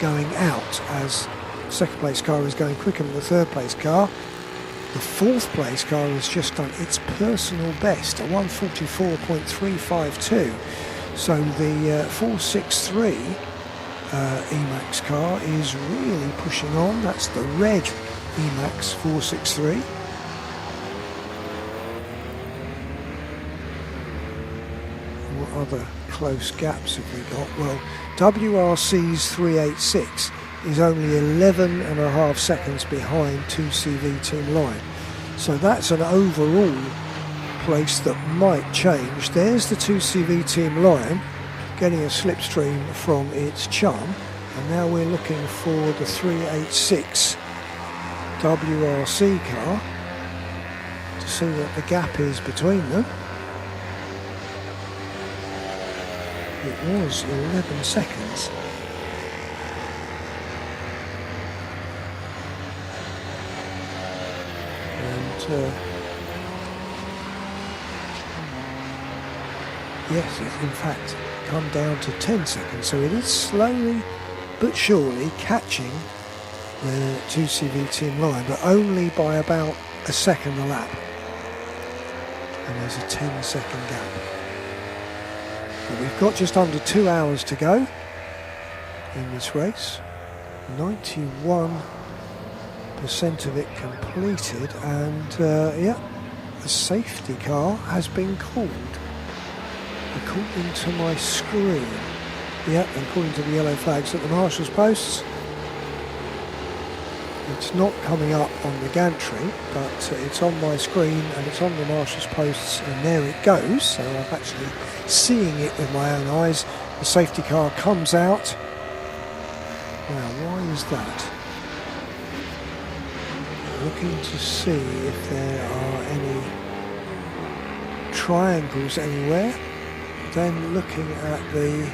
going out, as the second place car is going quicker than the third place car. The fourth place car has just done its personal best, a 144.352. So the 463 Emax car is really pushing on. That's the red Emax 463. What other close gaps have we got? Well, WRC's 386 is only 11.5 seconds behind 2CV Team Lion. So that's an overall place that might change. There's the 2CV Team Lion getting a slipstream from its chum, and now we're looking for the 386 WRC car to see what the gap is between them. It was 11 seconds. Yes, it's in fact come down to 10 seconds, so it is slowly but surely catching the 2CV team line, but only by about a second a lap. And there's a 10-second gap. But we've got just under 2 hours to go in this race. 91% of it completed, and yeah, the safety car has been called. According to my screen, yeah, according to the yellow flags at the marshal's posts. It's not coming up on the gantry, but it's on my screen and it's on the marshal's posts, and there it goes. So I'm actually seeing it with my own eyes. The safety car comes out. Now, why is that? Looking to see if there are any triangles anywhere. Then looking at the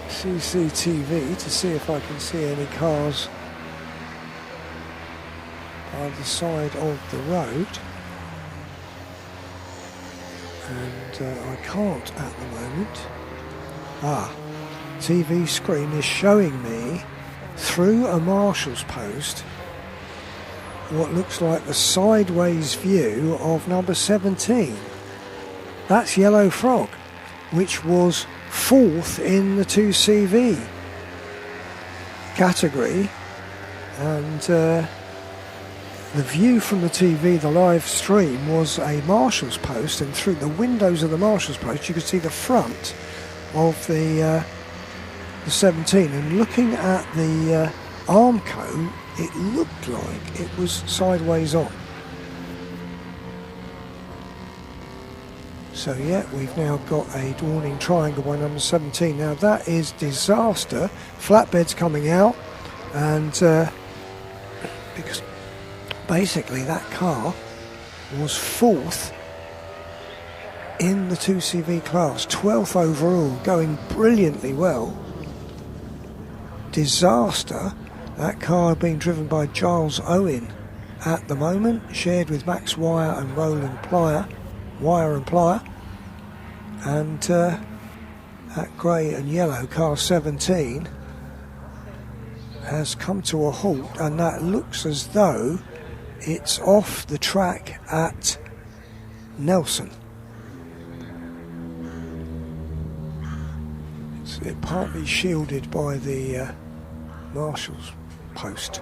CCTV to see if I can see any cars by the side of the road, and I can't at the moment. TV screen is showing me through a marshal's post what looks like the sideways view of number 17. That's Yellow Frog, which was 4th in the 2CV category, and the view from the TV, the live stream, was a marshal's post, and through the windows of the marshal's post you could see the front of the 17, and looking at the Armco, it looked like it was sideways on. So yeah, we've now got a warning triangle by number 17. Now that is disaster. Flatbed's coming out, and because basically that car was 4th in the 2CV class, 12th overall, going brilliantly well. Disaster. That car being driven by Giles Owen at the moment, shared with Max Wire and Roland Wire and Plier, and that grey and yellow car 17 has come to a halt, and that looks as though it's off the track at Nelson. It's partly shielded by the marshal's post.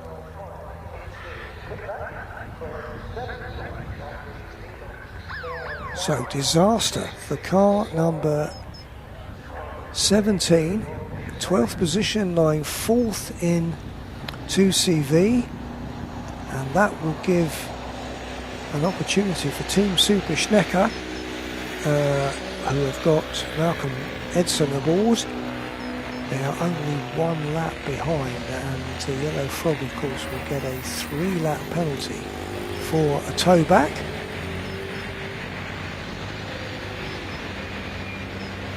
So, disaster for car number 17, 12th position, lying 4th in 2CV, and that will give an opportunity for Team Super Schnecker, who have got Malcolm Edson aboard. They are only 1 lap behind, and the Yellow Frog, of course, will get a 3-lap penalty for a tow back.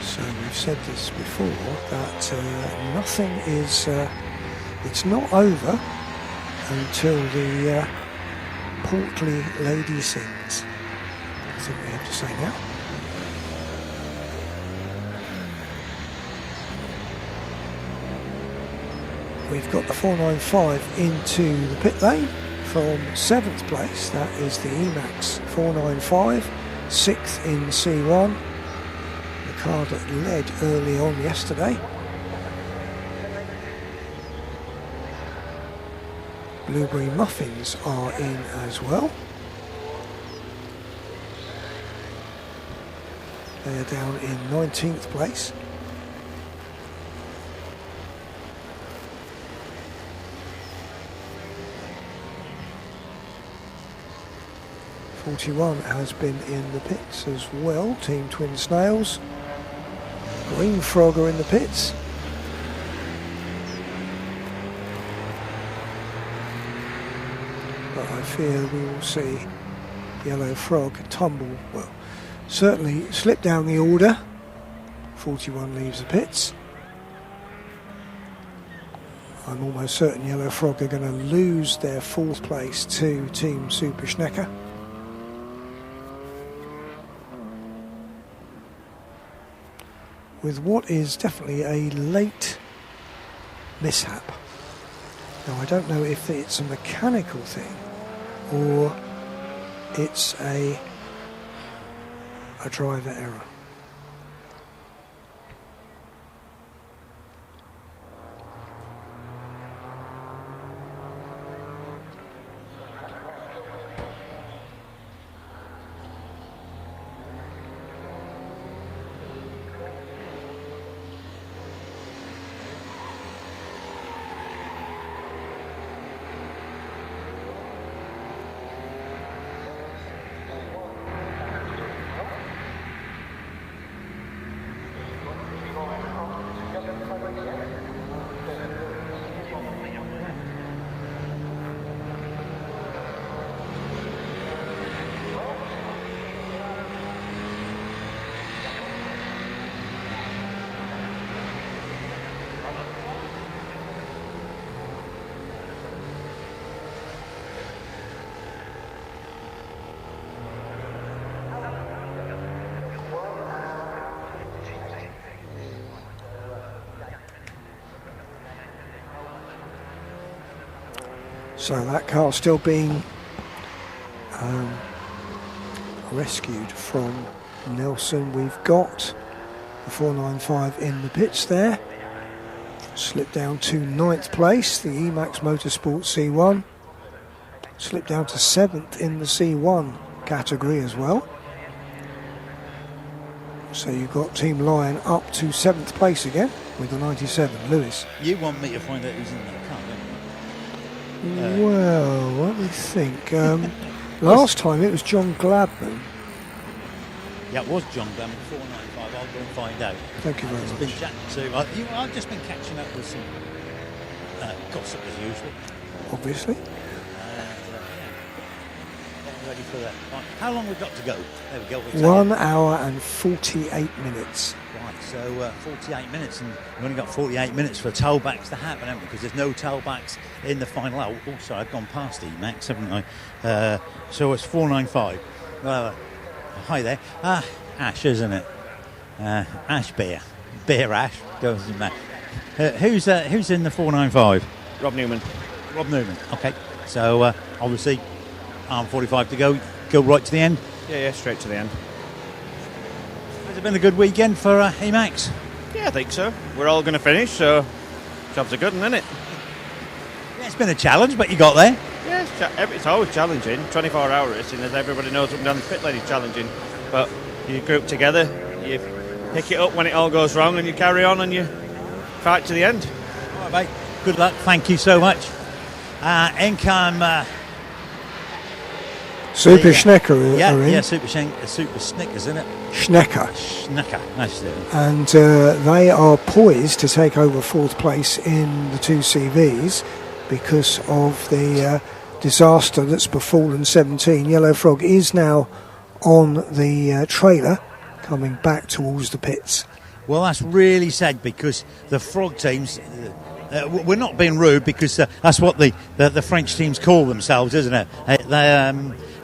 So we've said this before, that nothing is, it's not over until the portly lady sings. That's what we have to say now. We've got the 495 into the pit lane from 7th place. That is the Emax 495, 6th in C1. The car that led early on yesterday. Blueberry Muffins are in as well. They are down in 19th place. '41 has been in the pits as well. Team Twin Snails. Green Frog are in the pits. But I fear we will see Yellow Frog tumble, well, certainly slip down the order. 41 leaves the pits. I'm almost certain Yellow Frog are going to lose their 4th place to Team Super Schnecker. With what is definitely a late mishap. Now I don't know if it's a mechanical thing or it's a driver error. So that car's still being rescued from Nelson. We've got the 495 in the pits there. Slipped down to 9th place, the Emax Motorsport C1. Slipped down to 7th in the C1 category as well. So you've got Team Lion up to 7th place again with the 97. Lewis.
You want me to find out who's in that car, don't you?
Well, let me think. Last time it was John Gladman.
Yeah, it was John Gladman, 495. I'll go and find out.
Thank you very much.
Been chatting to, I've just been catching up with some gossip as usual.
Obviously.
Getting ready for that. Right, how long we've got to go? There we go.
1 hour and 48 minutes.
Right, so 48 minutes, and we've only got 48 minutes for tailbacks to happen, haven't we? Because there's no tailbacks in the final hour. Also, I've gone past Emax, haven't I? So it's 495. Hi there. Ash, isn't it? Ash beer. Beer Ash. Doesn't matter. Who's in the 495?
Rob Newman.
Rob Newman. Okay. So obviously, arm 45 to go. Go right to the end.
Yeah, straight to the end.
Has it been a good weekend for Emax?
Yeah, I think so. We're all going to finish, so jobs are good, isn't it?
Yeah, it's been a challenge, but you got there.
Yeah, it's always challenging. 24-hour racing, as everybody knows, up and down the pit lane is challenging. But you group together, you pick it up when it all goes wrong, and you carry on and you fight to the end.
All right, mate. Good luck. Thank you so much. Income.
Super Schnecker.
Yeah, Super Snickers, isn't it?
Schnecker.
That's it.
And they are poised to take over 4th place in the 2 CVs because of the disaster that's befallen 17. Yellow Frog is now on the trailer coming back towards the pits.
Well, that's really sad because the Frog teams, we're not being rude because that's what the French teams call themselves, isn't it?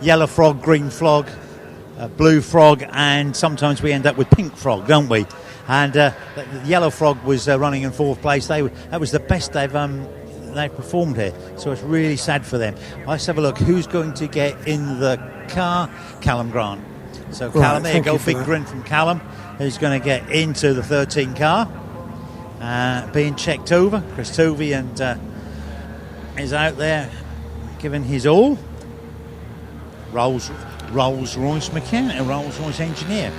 Yellow Frog, Green Frog, Blue Frog, and sometimes we end up with Pink Frog, don't we? And the Yellow Frog was running in 4th place. That was the best they've performed here, so it's really sad for them. Let's have a look who's going to get in the car. Callum Grant. So Callum, there you go, big grin from Callum, who's going to get into the 13 car, being checked over. Chris Tovey and is out there giving his all. Rolls Royce mechanic, Rolls Royce engineer.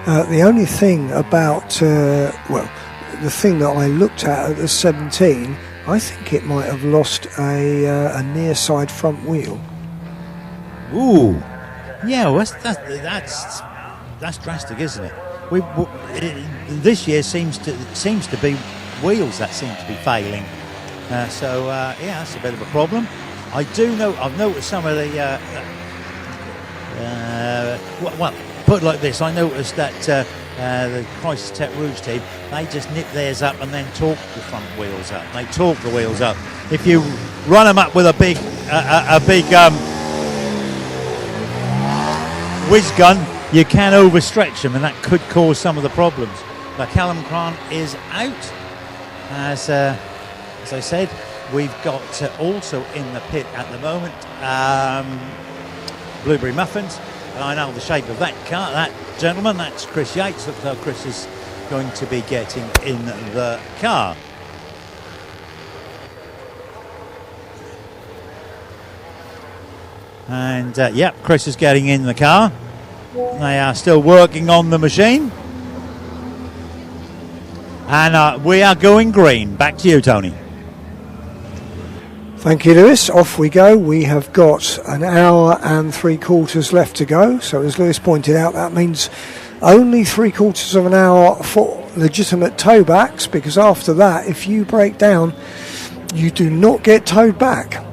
The only thing about the thing that I looked at the 17, I think it might have lost a near side front wheel.
Ooh, yeah, well, that's drastic, isn't it? This year seems to be wheels that seem to be failing. So that's a bit of a problem. I do know. I've noticed some of the. Put it like this. I noticed that the Crisis Tech Rouge team, they just nip theirs up and then torque the front wheels up. They torque the wheels up. If you run them up with a big whiz gun, you can overstretch them, and that could cause some of the problems. But Callum Grant is out.
as I said, we've got also in the pit at the moment Blueberry Muffins, and I know the shape of that car. That gentleman, that's Chris Yates. Looks like Chris is going to be getting in the car. And Chris is getting in the car. They are still working on the machine. And we are going green. Back to you, Tony.
Thank you, Lewis. Off we go. We have got an hour and 3/4 left to go. So as Lewis pointed out, that means only 3/4 of an hour for legitimate towbacks, because after that, if you break down, you do not get towed back,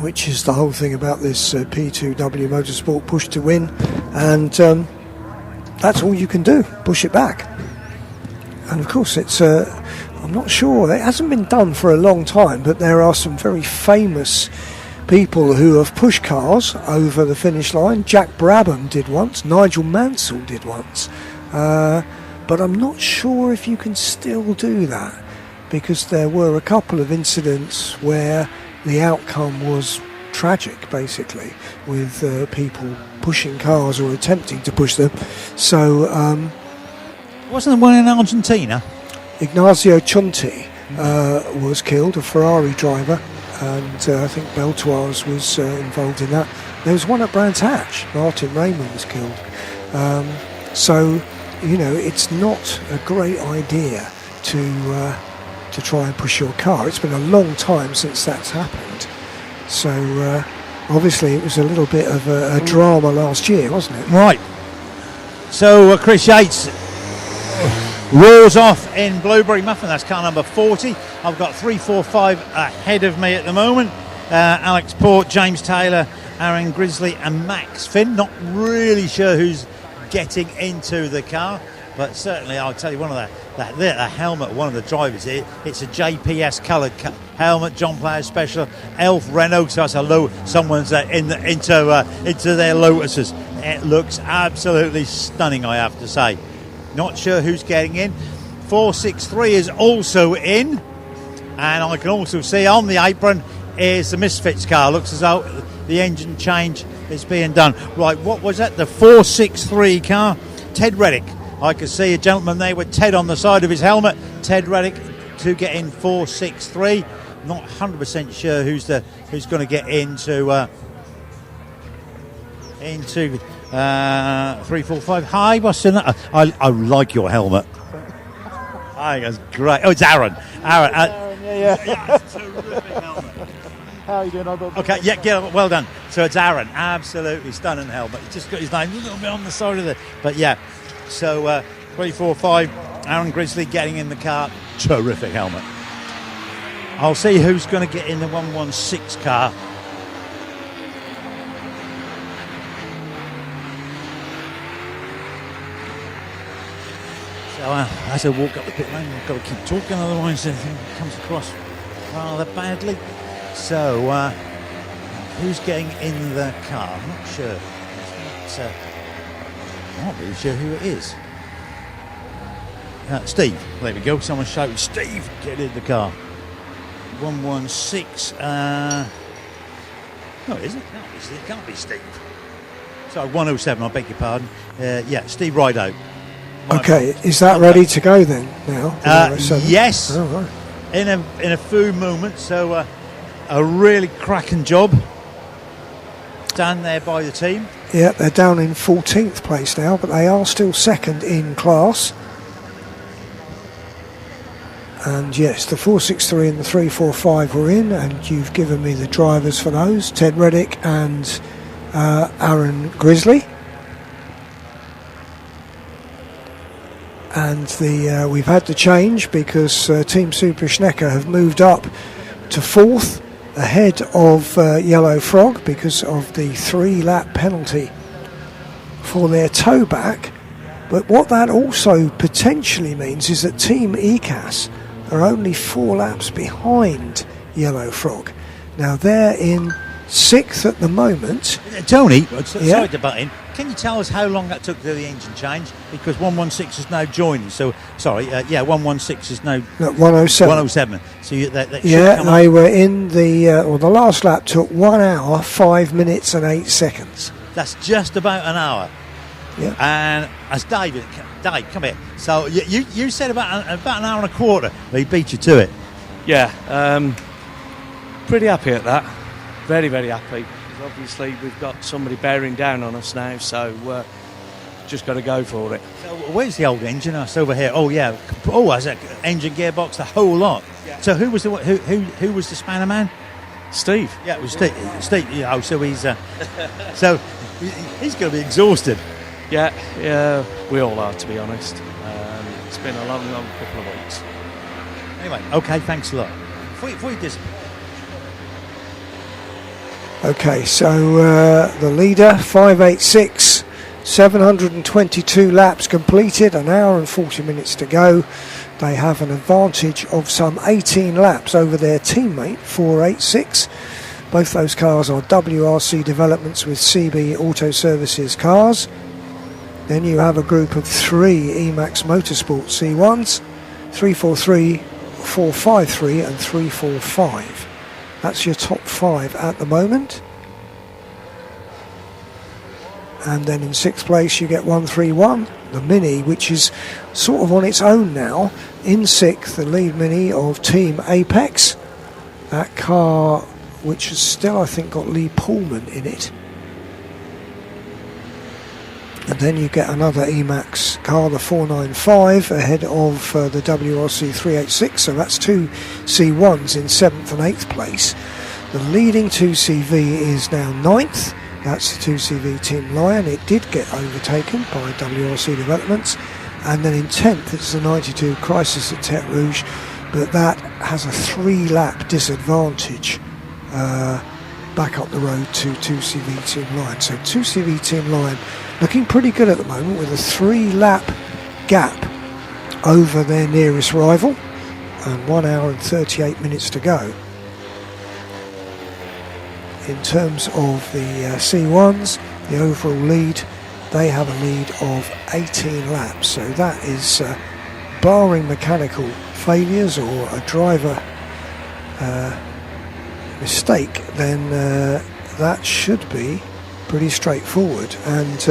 which is the whole thing about this P2W Motorsport push to win. And that's all you can do, push it back. And of course, it's I'm not sure, it hasn't been done for a long time, but there are some very famous people who have pushed cars over the finish line. Jack Brabham did once, Nigel Mansell did once, but I'm not sure if you can still do that, because there were a couple of incidents where the outcome was tragic, basically, with people pushing cars or attempting to push them. So
wasn't there one in Argentina?
Ignacio Chunti was killed, a Ferrari driver, and I think Beltoise was involved in that. There was one at Brands Hatch, Martin Raymond was killed. So, you know, it's not a great idea to try and push your car. It's been a long time since that's happened. So, obviously it was a little bit of a drama last year, wasn't it?
Right. So, Chris Yates roars off in Blueberry Muffin. That's car number 40. I've got 3, 4, 5 ahead of me at the moment. Alex Port, James Taylor, Aaron Grizzly and Max Finn. Not really sure who's getting into the car, but certainly I'll tell you one of the helmet, one of the drivers here, it's a JPS coloured helmet, John Player Special, Elf Renault, so that's a low, someone's into their Lotuses. It looks absolutely stunning, I have to say. Not sure who's getting in. 463 is also in, and I can also see on the apron is the Misfits car. Looks as though the engine change is being done. Right, what was that? The 463 car. Ted Reddick. I could see a gentleman there with Ted on the side of his helmet. Ted Reddick to get in 463. Not 100% sure who's going to get into 345. Hi, what's in that? I like your helmet. I think that's great. Oh, it's Aaron. Aaron,
yeah.
It's a terrific helmet.
How are you doing?
Okay, yeah, well done. So it's Aaron. Absolutely stunning helmet. He's just got his name a little bit on the side of it. But yeah, so 345, Aaron Grizzly getting in the car. Terrific helmet. I'll see who's going to get in the 116 car. So as I walk up the pit lane, I've got to keep talking, otherwise it comes across rather badly. So who's getting in the car? I'm not sure. I'm not really sure who it is. Steve. There we go. Someone shouted, Steve, get in the car. 116. No, is it? No, it can't be Steve. Sorry, 107. I beg your pardon. Steve Rideout.
Okay, is that ready to go then now?
Yes.
Oh, right.
In a few moments. So a really cracking job done there by the team.
Yeah, they're down in 14th place now, but they are still second in class. And yes, the 463 and the 345 were in, and you've given me the drivers for those, Ted Reddick and Aaron Grizzly. And we've had the change because Team Super Schnecker have moved up to 4th ahead of Yellow Frog because of the 3-lap penalty for their tow back. But what that also potentially means is that Team ECAS are only 4 laps behind Yellow Frog. Now they're in sixth at the moment.
Tony, sorry to butt in. Can you tell us how long that took to do the engine change? Because 116 is now joining. So, sorry, 116 is now
107.
107. So that
yeah, they were in the last lap took 1 hour, 5 minutes and 8 seconds.
That's just about an hour.
Yeah.
And as Dave, come here. So you said about an hour and a quarter. They beat you to it.
Yeah, pretty happy at that. Very, very happy. Because obviously we've got somebody bearing down on us now, so just got to go for it.
So where's the old engine? It's over here. Oh yeah. Oh, has that engine, gearbox, the whole lot. Yeah. So who was the spanner man?
Steve.
Yeah, it was Steve. Yeah, oh, so he's he's going to be exhausted.
Yeah, we all are, to be honest. It's been a long couple of weeks.
Anyway, okay, thanks a lot. Before you disappear.
Okay, so the leader, 586, 722 laps completed, an hour and 40 minutes to go. They have an advantage of some 18 laps over their teammate, 486. Both those cars are WRC developments with CB Auto Services cars. Then you have a group of 3 Emax Motorsport C1s, 343, 453 and 345. That's your top 5 at the moment. And then in 6th place you get 131, the Mini, which is sort of on its own now. In 6th, the lead Mini of Team Apex. That car, which has still, I think, got Lee Pullman in it. And then you get another Emax car, the 495, ahead of the WRC 386. So that's 2 C1s in 7th and 8th place. The leading 2CV is now 9th. That's the 2CV Team Lion. It did get overtaken by WRC Developments. And then in 10th, it's the 92 Crisis at Tete Rouge. But that has a 3-lap disadvantage back up the road to 2CV Team Lion. So 2CV Team Lion looking pretty good at the moment with a 3-lap gap over their nearest rival and 1 hour and 38 minutes to go. In terms of the C1s, the overall lead, they have a lead of 18 laps. So that is, barring mechanical failures or a driver mistake, then that should be pretty straightforward. And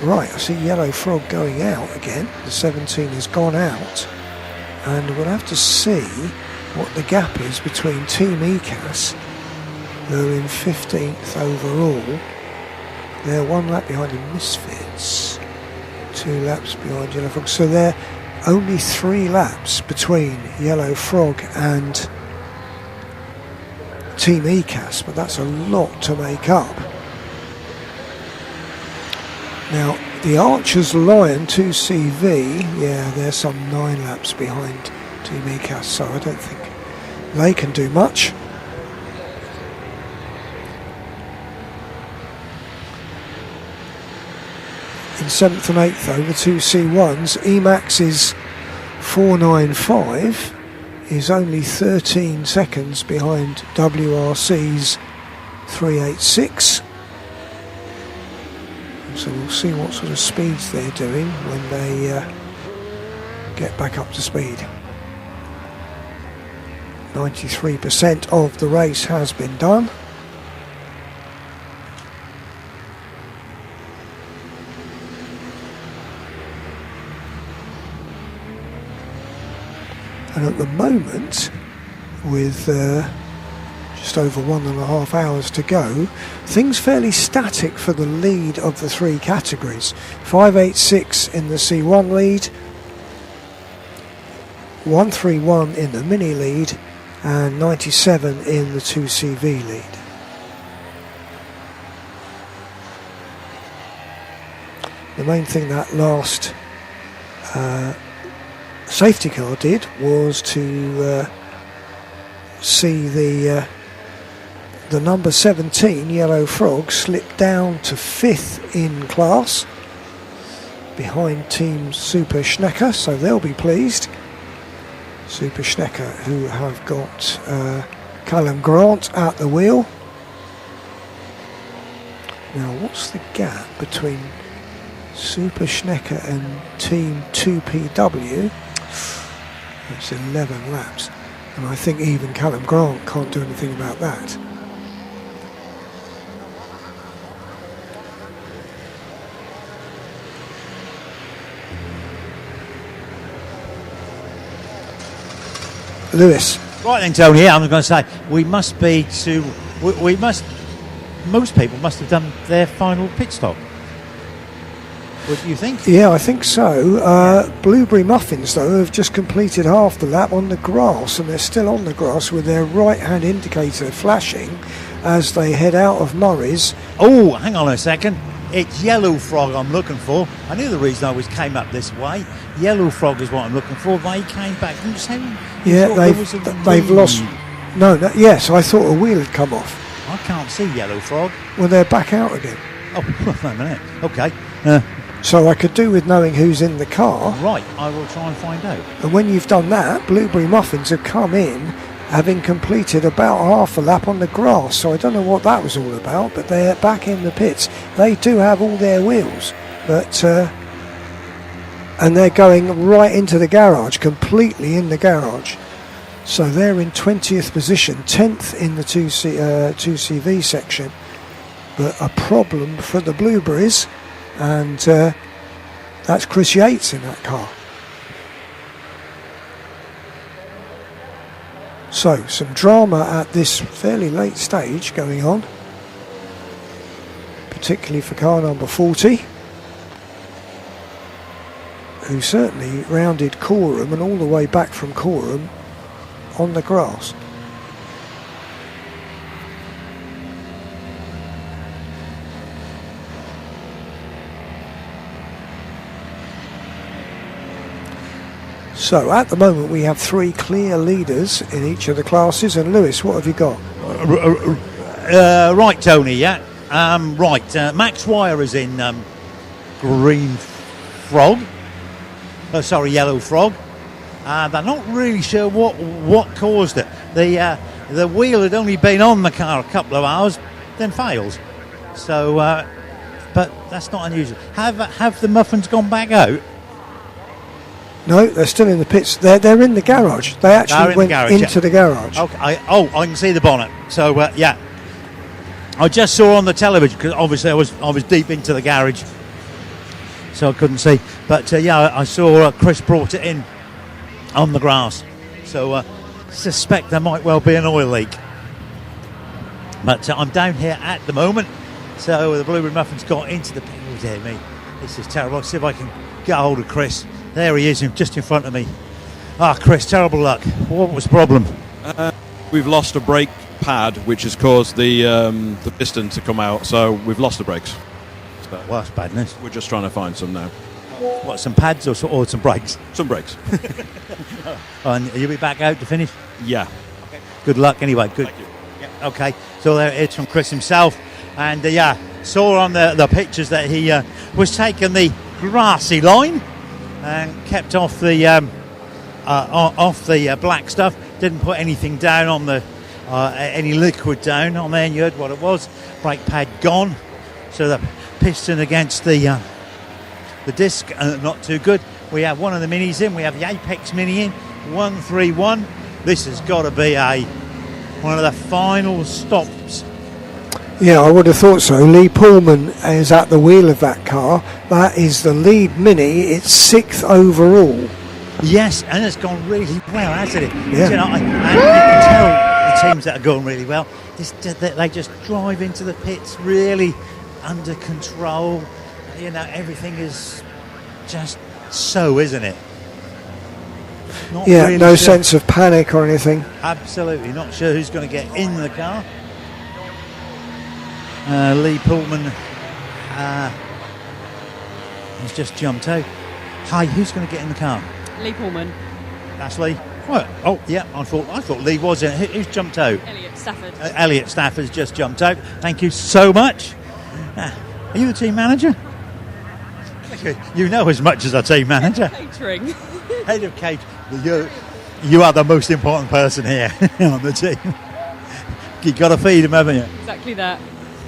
right, I see Yellow Frog going out again. The 17 has gone out, and we'll have to see what the gap is between Team ECAS, who are in 15th overall. They're 1 lap behind the Misfits, 2 laps behind Yellow Frog. So they're only 3 laps between Yellow Frog and Team ECAS, but that's a lot to make up. Now, the Archers Lion 2CV, yeah, they're some 9 laps behind Team ECAS, so I don't think they can do much. In 7th and 8th, though, the 2 C1s, Emax's 495 is only 13 seconds behind WRC's 386. So we'll see what sort of speeds they're doing when they get back up to speed. 93% of the race has been done. And at the moment, with just over 1.5 hours to go, things fairly static for the lead of the 3 categories. 586 in the C1 lead, 131 in the Mini lead, and 97 in the 2CV lead. The main thing that last safety car did was to see the number 17 Yellow Frog slip down to 5th in class behind Team Super Schnecker, so they'll be pleased. Super Schnecker, who have got Callum Grant at the wheel. Now, what's the gap between Super Schnecker and Team 2PW? It's 11 laps. And I think even Callum Grant can't do anything about that. Lewis.
Right then, Tony, yeah, I'm going to say we must be to. We must. Most people must have done their final pit stop. What do you think?
Yeah, I think so. Blueberry Muffins, though, have just completed half the lap on the grass, and they're still on the grass with their right-hand indicator flashing as they head out of Murray's.
Oh, hang on a second. It's Yellow Frog I'm looking for. I knew the reason I came up this way. Yellow Frog is what I'm looking for. They came back. You said
Yeah, they've lost. No, yes, I thought a wheel had come off.
I can't see Yellow Frog.
Well, they're back out again.
Oh, wait a minute. Okay.
So I could do with knowing who's in the car.
Right, I will try and find out.
And when you've done that, Blueberry Muffins have come in, having completed about half a lap on the grass. So I don't know what that was all about, but they're back in the pits. They do have all their wheels, but and they're going right into the garage, completely in the garage. So they're in 20th position, 10th in the 2CV section. But a problem for the Blueberries, and that's Chris Yates in that car. So, some drama at this fairly late stage going on, particularly for car number 40, who certainly rounded Coram and all the way back from Coram on the grass. So at the moment we have 3 clear leaders in each of the classes. And Lewis, what have you got?
Right, Tony, yeah. Max Wire is in Green Frog. Yellow Frog. They're not really sure what caused it. The wheel had only been on the car a couple of hours, then fails. So, but that's not unusual. Have the muffins gone back out?
No, they're still in the pits. They're in the garage. They actually went into the garage.
Okay. I can see the bonnet. So yeah, I just saw on the television because obviously I was deep into the garage, so I couldn't see. But yeah, I saw Chris brought it in on the grass. So suspect there might well be an oil leak. But I'm down here at the moment. So the Blueberry Muffins got into the pit. Oh dear me, this is terrible. I'll see if I can get hold of Chris. There he is, just in front of me. Chris, terrible luck. What was the problem?
We've lost a brake pad, which has caused the piston to come out, so we've lost the brakes. So
well, that's bad news.
We're just trying to find some now.
What, some pads or some brakes?
Some brakes.
And you'll be back out to finish?
Yeah.
Okay. Good luck anyway. Good.
Thank you.
Yeah, okay, so there it's from Chris himself. And yeah, saw on the pictures that he was taking the grassy line and kept off the black stuff. Didn't put anything down on the any liquid down on there. And you heard what it was. Brake pad gone. So the piston against the disc not too good. We have one of the minis in. We have the Apex Mini in 131. This has got to be one of the final stops.
Yeah, I would have thought so. Lee Pullman is at the wheel of that car. That is the lead Mini. It's 6th overall.
Yes, and it's gone really well, hasn't it?
Yeah.
You know, and you can tell the teams that are going really well, they just drive into the pits really under control. You know, everything is just so, isn't it? Not
yeah,
really
no
sure.
sense of panic or anything.
Absolutely not sure who's going to get in the car. Lee Pullman has just jumped out. Hi, who's going to get in the car?
Lee Pullman.
That's Lee. What? Oh, yeah. I thought Lee was in. Who's jumped out?
Elliot Stafford.
Elliot Stafford's just jumped out. Thank you so much. Are you the team manager? You know as much as a team manager.
Catering.
Head of catering. You are the most important person here on the team. You've got to feed him, haven't you?
Exactly that.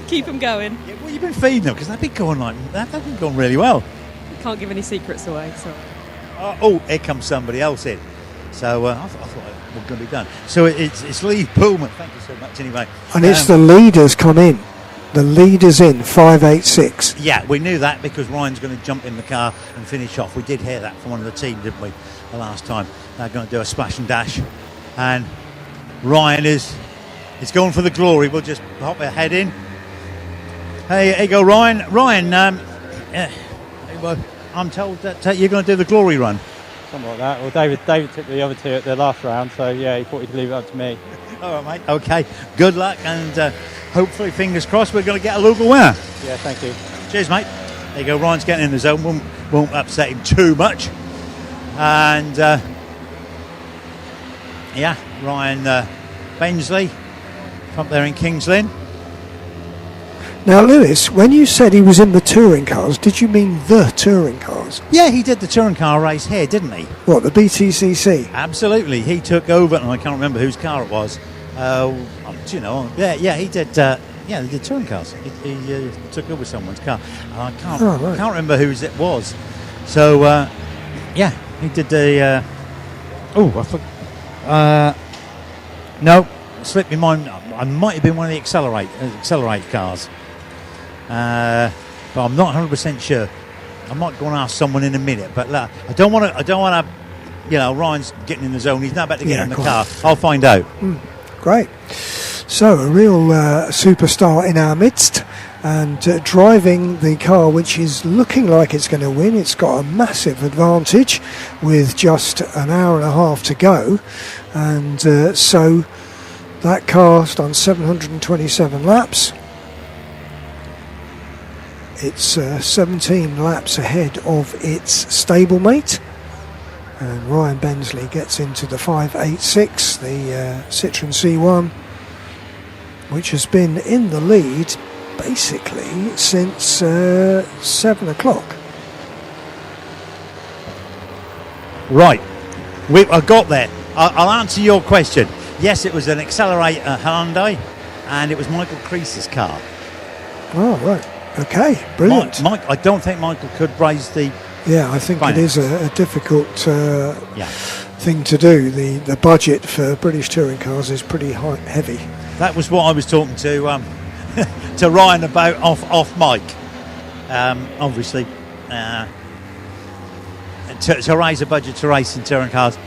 Keep them going.
Yeah, well, you've been feeding them because they've been going really well.
Can't give any secrets away. So.
Oh, here comes somebody else in. So I thought we were going to be done. So it's Lee Pullman. Thank you so much. Anyway,
And it's the leaders come in. The leaders in 586.
Yeah, we knew that because Ryan's going to jump in the car and finish off. We did hear that from one of the team, didn't we, the last time? They're going to do a splash and dash. And Ryan is going for the glory. We'll just hop ahead in. Hey, you go, Ryan. Ryan, I'm told that you're going to do the glory run.
Something like that. Well, David took the other two at the last round, so yeah, he thought he'd leave it up to me.
All right, mate. Okay, good luck, and hopefully, fingers crossed, we're going to get a local winner.
Yeah, thank you.
Cheers, mate. There you go. Ryan's getting in the zone. Won't upset him too much. And yeah, Ryan Bensley up there in Kings Lynn.
Now, Lewis, when you said he was in the touring cars, did you mean the touring cars?
Yeah, he did the touring car race here, didn't he?
What, the BTCC?
Absolutely. He took over, and I can't remember whose car it was. He did. He did touring cars. He took over someone's car. And I can't remember whose it was. So, he did the. I forgot. No, slipped my mind. I might have been one of the accelerate cars. But I'm not 100% sure. I might go and ask someone in a minute. But I don't want to. Ryan's getting in the zone. He's not about to get in the car. I'll find out.
Great. So a real superstar in our midst, and driving the car which is looking like it's going to win. It's got a massive advantage with just an hour and a half to go, and so that car's done 727 laps. It's 17 laps ahead of its stablemate, and Ryan Bensley gets into the 586, the Citroen C1, which has been in the lead basically since 7 o'clock.
Right, I got there. I'll answer your question. Yes, it was an Accelerate Hyundai, and it was Michael Crease's car.
Oh, right. Okay, brilliant.
Mike, I don't think Michael could raise the...
Yeah, I think
finance.
it is a difficult thing to do. The budget for British touring cars is pretty heavy.
That was what I was talking to to Ryan about off mic. Obviously, to raise a budget to race in touring cars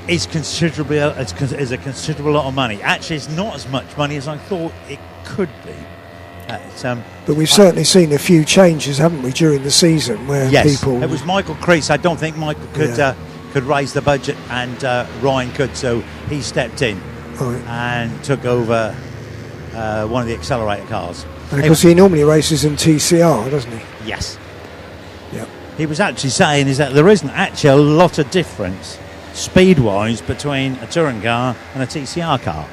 is a considerable lot of money. Actually, it's not as much money as I thought it could be.
But we've certainly seen a few changes, haven't we, during the season where people...
It was Michael Crease. I don't think Michael could raise the budget, and Ryan could, so he stepped in and took over one of the accelerator cars.
And of course, he normally races in TCR, doesn't he?
Yes.
Yep.
He was actually saying is that there isn't actually a lot of difference speed-wise between a touring car and a TCR car,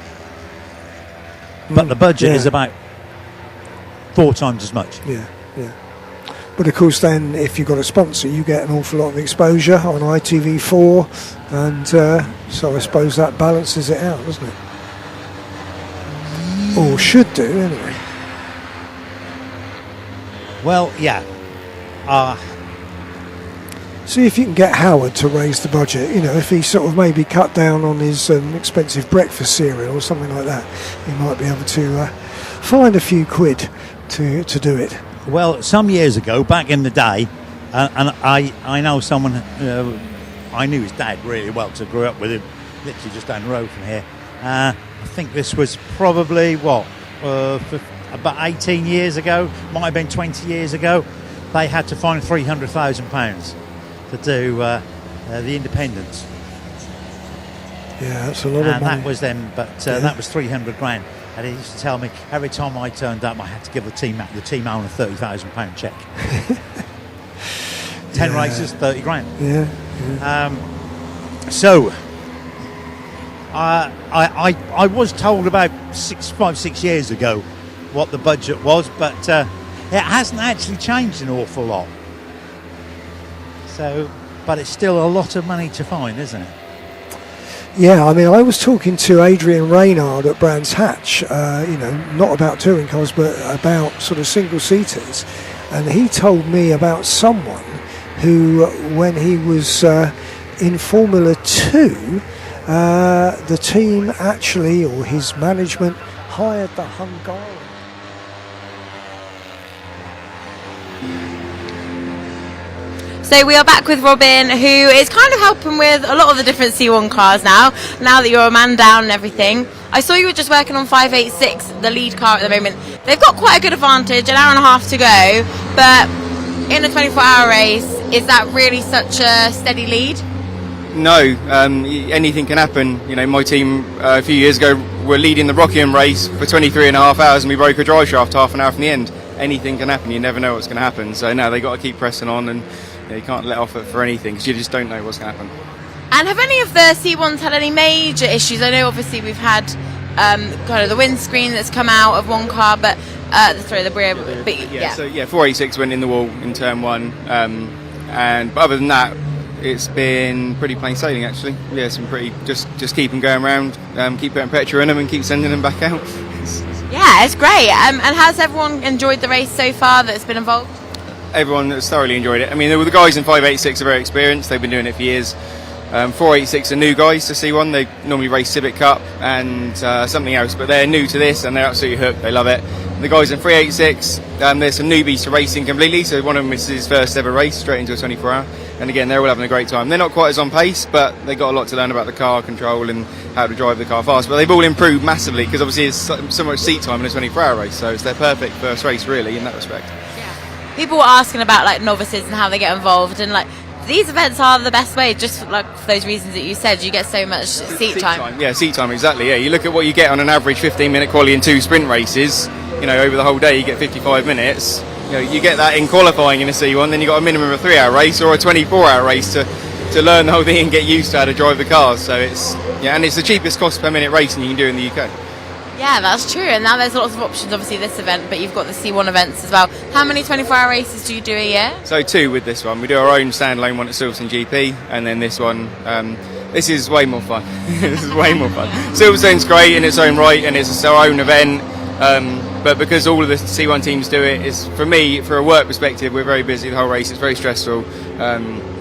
but the budget is about 4 times as much.
Yeah. But of course, then if you've got a sponsor, you get an awful lot of exposure on ITV4, and so I suppose that balances it out, doesn't it? Or should do, anyway.
Well, yeah.
See if you can get Howard to raise the budget. If he sort of maybe cut down on his expensive breakfast cereal or something like that, he might be able to find a few quid to do it.
Well, some years ago, back in the day, and I know someone, I knew his dad really well, because I grew up with him literally just down the road from here. I think this was probably, about 18 years ago, might have been 20 years ago. They had to find £300,000 to do the Independence.
Yeah, that's a lot of money.
And that was them, but that was 300 grand. And he used to tell me every time I turned up, I had to give the team owner a £30,000 check. 10 races, 30 grand.
Yeah.
So I was told about 5-6 years ago what the budget was, but it hasn't actually changed an awful lot. So, but it's still a lot of money to find, isn't it?
Yeah, I mean, I was talking to Adrian Reynard at Brands Hatch, not about touring cars, but about sort of single-seaters. And he told me about someone who, when he was in Formula 2, the team actually, or his management, hired the Hungarian.
So we are back with Robin, who is kind of helping with a lot of the different C1 cars now that you're a man down and everything. I saw you were just working on 586, the lead car at the moment. They've got quite a good advantage, an hour and a half to go, but in a 24-hour race, is that really such a steady lead?
No, anything can happen. My team a few years ago were leading the Rockingham race for 23 and a half hours and we broke a drive shaft half an hour from the end. Anything can happen, you never know what's going to happen. So no, they got to keep pressing on and you can't let off it for anything because you just don't know what's going to happen.
And have any of the C1s had any major issues? I know obviously we've had kind of the windscreen that's come out of one car, but the rear.
So 486 went in the wall in turn 1, but other than that, it's been pretty plain sailing actually. Yeah, some pretty just keep them going around, keep putting petrol in them, and keep sending them back out.
Yeah, it's great. And has everyone enjoyed the race so far that's been involved?
Everyone has thoroughly enjoyed it. I mean, the guys in 586 are very experienced. They've been doing it for years. 486 are new guys to C1. They normally race Civic Cup and something else, but they're new to this and they're absolutely hooked. They love it. The guys in 386, there's some newbies to racing completely. So one of them is his first ever race, straight into a 24-hour. And again, they're all having a great time. They're not quite as on pace, but they got a lot to learn about the car control and how to drive the car fast. But they've all improved massively because obviously there's so much seat time in a 24-hour race. So it's their perfect first race, really, in that respect.
People were asking about like novices and how they get involved, and like these events are the best way, just like for those reasons that you said. You get so much seat time.
Yeah, seat time, exactly. Yeah, you look at what you get on an average 15-minute quali and 2 sprint races. Over the whole day you get 55 minutes. You get that in qualifying in a C1, then you got a minimum of a 3-hour race or a 24-hour race to learn the whole thing and get used to how to drive the cars. So it's the cheapest cost per minute racing you can do in the UK.
Yeah, that's true. And now there's lots of options, obviously, this event, but you've got the C1 events as well. How many 24-hour races do you do a year?
So 2 with this one. We do our own standalone one at Silverstone GP, and then this one, this is way more fun. This is way more fun. Silverstone's great in its own right, and it's our own event, but because all of the C1 teams do it, it's, for me, for a work perspective, we're very busy the whole race. It's very stressful.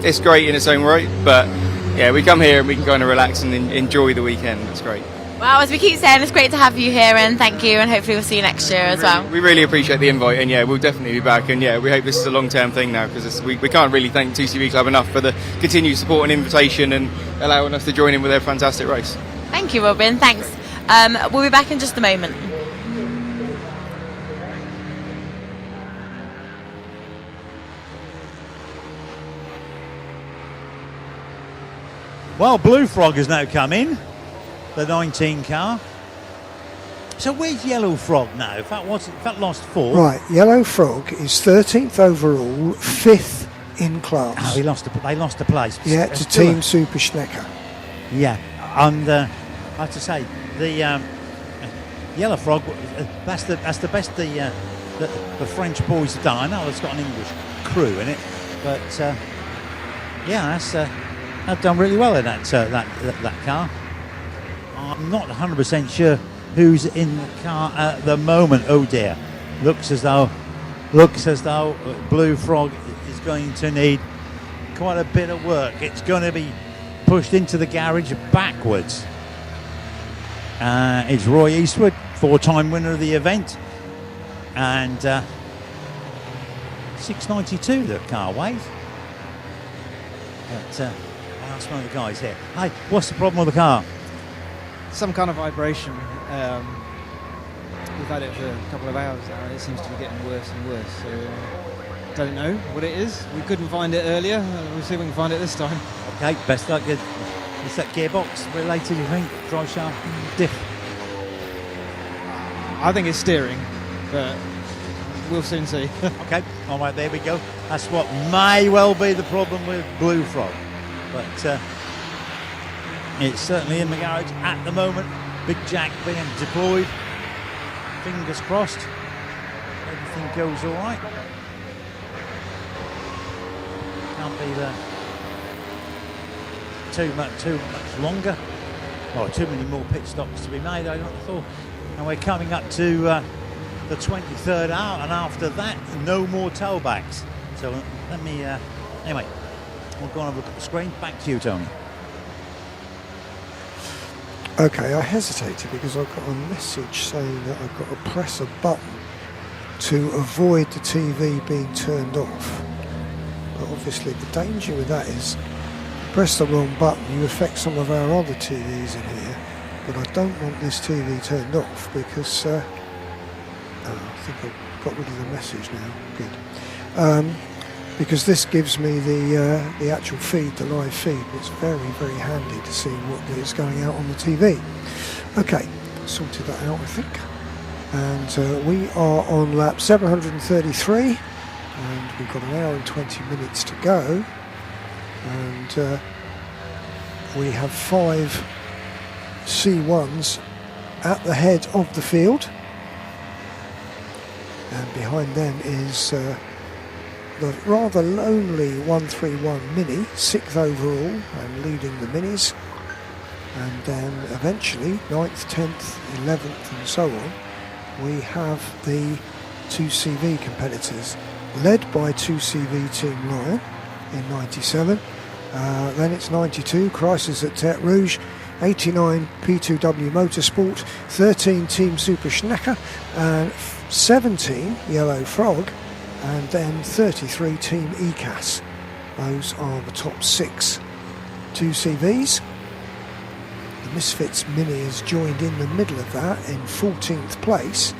It's great in its own right, but yeah, we come here and we can kind of relax and enjoy the weekend. It's great.
Well, as we keep saying, it's great to have you here, and thank you, and hopefully we'll see you next year as well.
We really appreciate the invite, and yeah, we'll definitely be back, and yeah, we hope this is a long-term thing now, because we can't really thank 2CV Club enough for the continued support and invitation and allowing us to join in with their fantastic race.
Thank you, Robin. Thanks. We'll be back in just a moment.
Well, Blue Frog has now come in, the 19 car. So where's Yellow Frog now? If that lost 4.
Right, Yellow Frog is 13th overall, 5th in class.
Oh, they lost a place.
Yeah, to Team Super Schnecker.
Yeah, and I have to say the Yellow Frog. That's the best the French boys have done. I know it's got an English crew in it, but yeah, they've done really well in that car. I'm not 100% sure who's in the car at the moment. Oh dear, looks as though Blue Frog is going to need quite a bit of work. It's going to be pushed into the garage backwards. It's Roy Eastwood, 4-time winner of the event, and 692 the car weighs. But I'll ask one of the guys here. Hey, what's the problem with the car?
Some kind of vibration. We've had it for a couple of hours now, and it seems to be getting worse and worse. So, don't know what it is. We couldn't find it earlier. We'll see if we can find it this time.
Okay, best luck. Is that gearbox related, you think? Drive shaft, diff?
I think it's steering, but we'll soon see.
Okay, all right, there we go. That's what may well be the problem with Blue Frog. But it's certainly in the garage at the moment. Big Jack being deployed. Fingers crossed. Everything goes all right. Can't be there too much longer. too many more pit stops to be made, I thought. And we're coming up to the 23rd hour, and after that, no more tailbacks. So let me, anyway, we'll go and have a look at the screen. Back to you, Tony.
Okay, I hesitated because I got a message saying that I've got to press a button to avoid the TV being turned off. But obviously the danger with that is, press the wrong button, you affect some of our other TVs in here. But I don't want this TV turned off because, I think I've got rid of the message now. Good. Because this gives me the actual feed, the live feed. It's very, very handy to see what is going out on the TV. Okay, sorted that out, I think. And we are on lap 733, and we've got an hour and 20 minutes to go. And we have 5 C1s at the head of the field. And behind them is the rather lonely 131 Mini, 6th overall and leading the Minis, and then eventually 9th, 10th, 11th and so on we have the 2CV competitors, led by 2CV Team Lion in 97, then it's 92 Crisis at Tete Rouge, 89 P2W Motorsport, 13 Team Super Schnecker, and 17 Yellow Frog, and then 33 Team ECAS. Those are the top 6 2CVs. The Misfits Mini has joined in the middle of that in 14th place,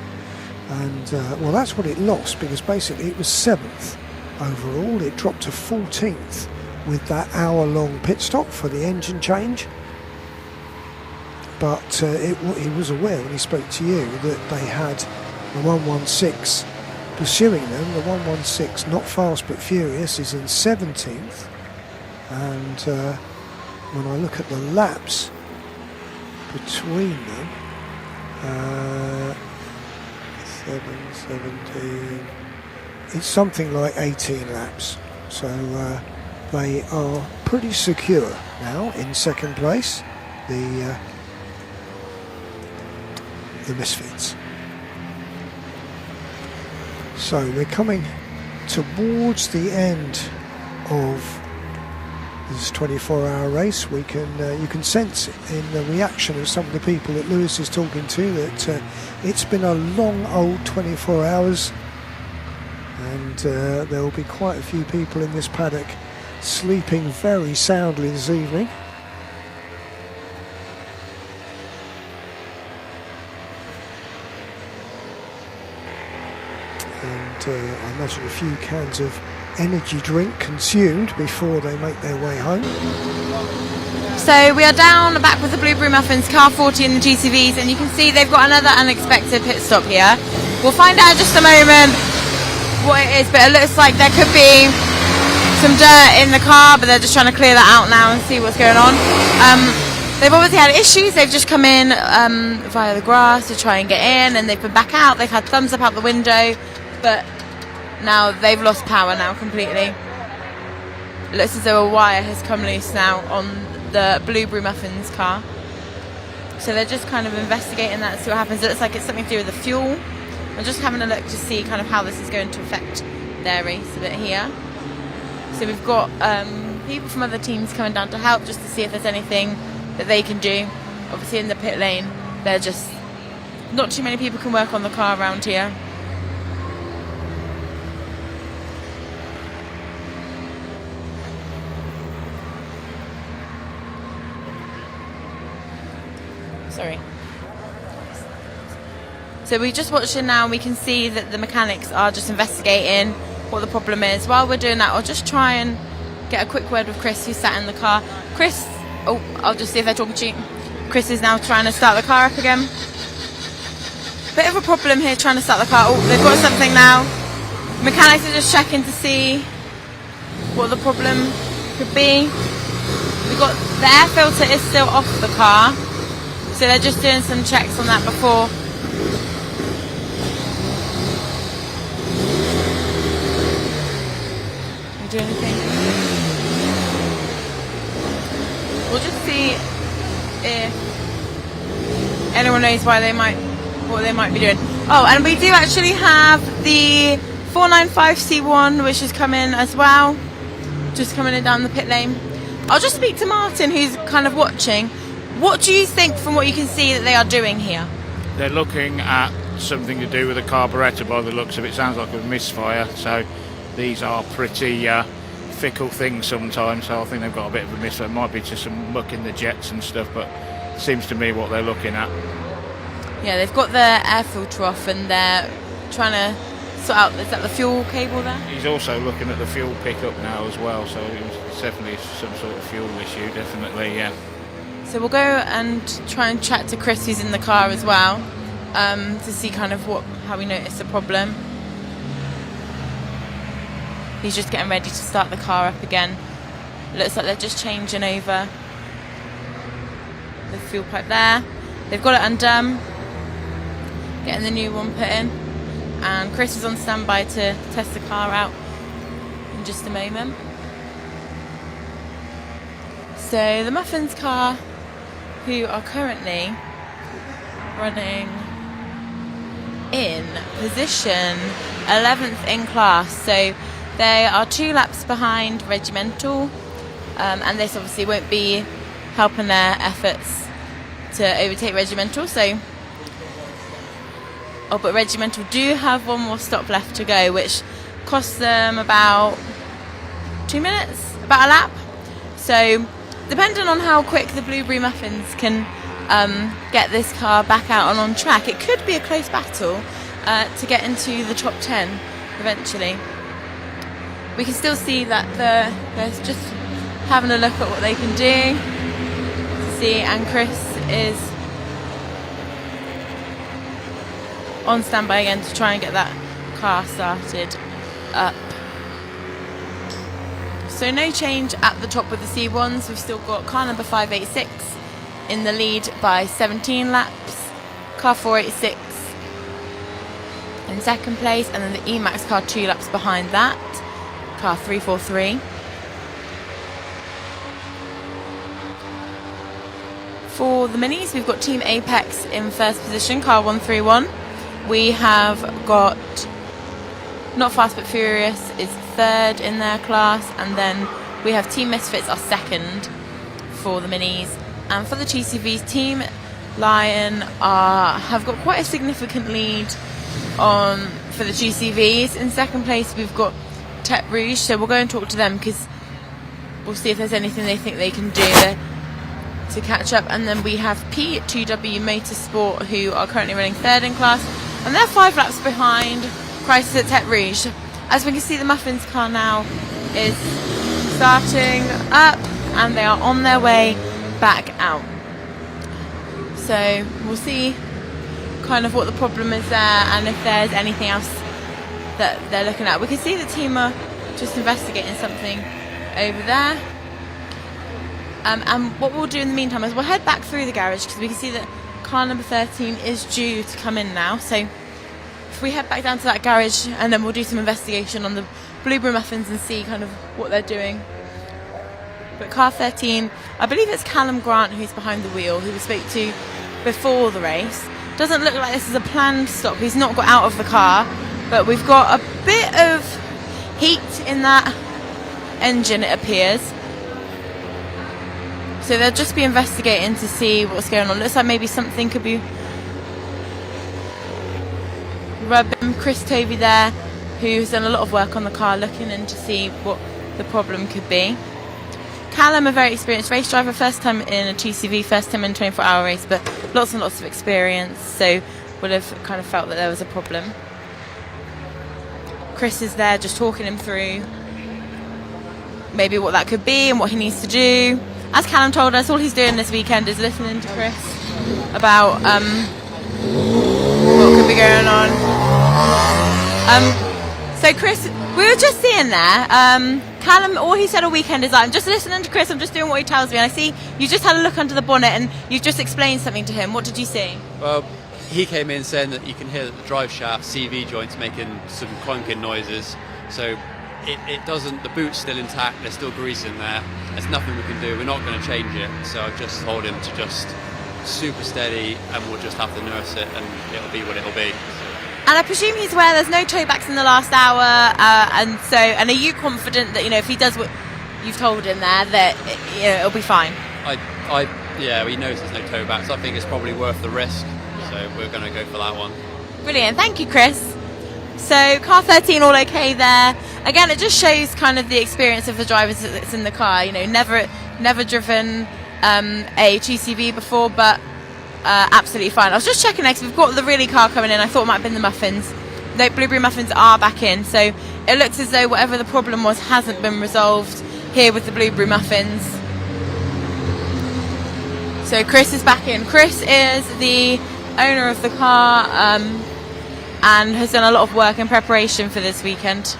and well, that's what it lost, because basically it was 7th overall. It dropped to 14th with that hour-long pit stop for the engine change. But he was aware when he spoke to you that they had the 116 pursuing them. The 116, not fast but furious, is in 17th, and when I look at the laps between them, 17, it's something like 18 laps, so they are pretty secure now in second place, the Misfits. So we're coming towards the end of this 24-hour race. We can you can sense in the reaction of some of the people that Lewis is talking to that it's been a long old 24 hours, and there will be quite a few people in this paddock sleeping very soundly this evening. I imagine a few cans of energy drink consumed before they make their way home.
So we are down back with the Blueberry Muffins, car 40 in the GCVs, and you can see they've got another unexpected pit stop here. We'll find out in just a moment what it is, but it looks like there could be some dirt in the car, but they're just trying to clear that out now and see what's going on. They've obviously had issues. They've just come in via the grass to try and get in, and they've been back out. They've had thumbs up out the window, but now they've lost power now completely. It looks as though a wire has come loose now on the Blueberry Muffins car. So they're just kind of investigating that, see what happens. It looks like it's something to do with the fuel. I'm just having a look to see kind of how this is going to affect their race a bit here. So we've got people from other teams coming down to help, just to see if there's anything that they can do. Obviously in the pit lane, they're just not too many people can work on the car around here. Sorry. So we're just watching now, and we can see that the mechanics are just investigating what the problem is. While we're doing that, I'll just try and get a quick word with Chris, who's sat in the car. Chris, I'll just see if they're talking to you. Chris is now trying to start the car up again. Bit of a problem here trying to start the car. Oh, they've got something now. Mechanics are just checking to see what the problem could be. We've got the air filter is still off the car, so they're just doing some checks on that before. Do anything? We'll just see if anyone knows what they might be doing. Oh, and we do actually have the 495 C1, which is coming as well, just coming in down the pit lane. I'll just speak to Martin, who's kind of watching. What do you think, from what you can see, that they are doing here?
They're looking at something to do with the carburettor by the looks of it. Sounds like a misfire, so these are pretty fickle things sometimes, so I think they've got a bit of a misfire. It might be just some muck in the jets and stuff, but it seems to me what they're looking at.
Yeah, they've got the air filter off and they're trying to sort out, is that the fuel cable there?
He's also looking at the fuel pickup now as well, so it's definitely some sort of fuel issue, definitely, yeah.
So we'll go and try and chat to Chris, who's in the car as well, to see kind of how we notice the problem. He's just getting ready to start the car up again. Looks like they're just changing over the fuel pipe there. They've got it undone, getting the new one put in, and Chris is on standby to test the car out in just a moment. So the Muffins car, who are currently running in position 11th in class, so they are 2 laps behind Regimental, and this obviously won't be helping their efforts to overtake Regimental. But Regimental do have one more stop left to go, which costs them about 2 minutes, about a lap. So depending on how quick the Blueberry Muffins can get this car back out and on track, it could be a close battle to get into the top 10 eventually. We can still see that they're just having a look at what they can do. See, and Chris is on standby again to try and get that car started up. So no change at the top with the C1s. We've still got car number 586 in the lead by 17 laps, car 486 in second place, and then the E-Max car 2 laps behind that, car 343. For the minis, we've got Team Apex in first position, car 131. We have got Not Fast But Furious is third in their class, and then we have Team Misfits are second for the minis. And for the GCVs, Team Lion have got quite a significant lead for the GCVs. In second place, we've got Tech Rouge, so we'll go and talk to them because we'll see if there's anything they think they can do to catch up. And then we have P2W Motorsport, who are currently running third in class, and they're 5 laps behind Crisis at Tech Rouge. As we can see, the Muffins car now is starting up and they are on their way back out. So we'll see kind of what the problem is there and if there's anything else that they're looking at. We can see the team are just investigating something over there. And what we'll do in the meantime is we'll head back through the garage because we can see that car number 13 is due to come in now. So if we head back down to that garage and then we'll do some investigation on the Blueberry Muffins and see kind of what they're doing. But car 13, I believe it's Callum Grant who's behind the wheel, who we spoke to before the race. Doesn't look like this is a planned stop. He's not got out of the car, but we've got a bit of heat in that engine, it appears. So they'll just be investigating to see what's going on. Looks like maybe something could be rubbing. Chris Tovey there, who's done a lot of work on the car, looking in to see what the problem could be. Callum, a very experienced race driver, first time in a GCV, first time in a 24-hour race, but lots and lots of experience, so would have kind of felt that there was a problem. Chris is there just talking him through maybe what that could be and what he needs to do. As Callum told us, all he's doing this weekend is listening to Chris about what could be going on. So Chris, we were just seeing there, Callum, all he said all weekend is like, I'm just listening to Chris, I'm just doing what he tells me, and I see you just had a look under the bonnet and you've just explained something to him. What did you see?
Well, he came in saying that you can hear that the drive shaft CV joint's making some clunking noises, so it doesn't, the boot's still intact, there's still grease in there, there's nothing we can do, we're not going to change it, so I've just told him to just super steady, and we'll just have to nurse it, and it'll be what it'll be.
And I presume he's aware there's no toe backs in the last hour, and are you confident that, if he does what you've told him there, that it'll be fine?
Yeah, he knows there's no toe backs. I think it's probably worth the risk, so we're going to go for that one.
Brilliant, thank you, Chris. So car 13 all okay there. Again, it just shows kind of the experience of the drivers that's in the car. Never driven a GCV before, but absolutely fine. I was just checking next. We've got the really car coming in. I thought it might have been the muffins. The blueberry muffins are back in, so it looks as though whatever the problem was hasn't been resolved here with the blueberry muffins. So Chris is back in. Chris is the owner of the car and has done a lot of work in preparation for this weekend.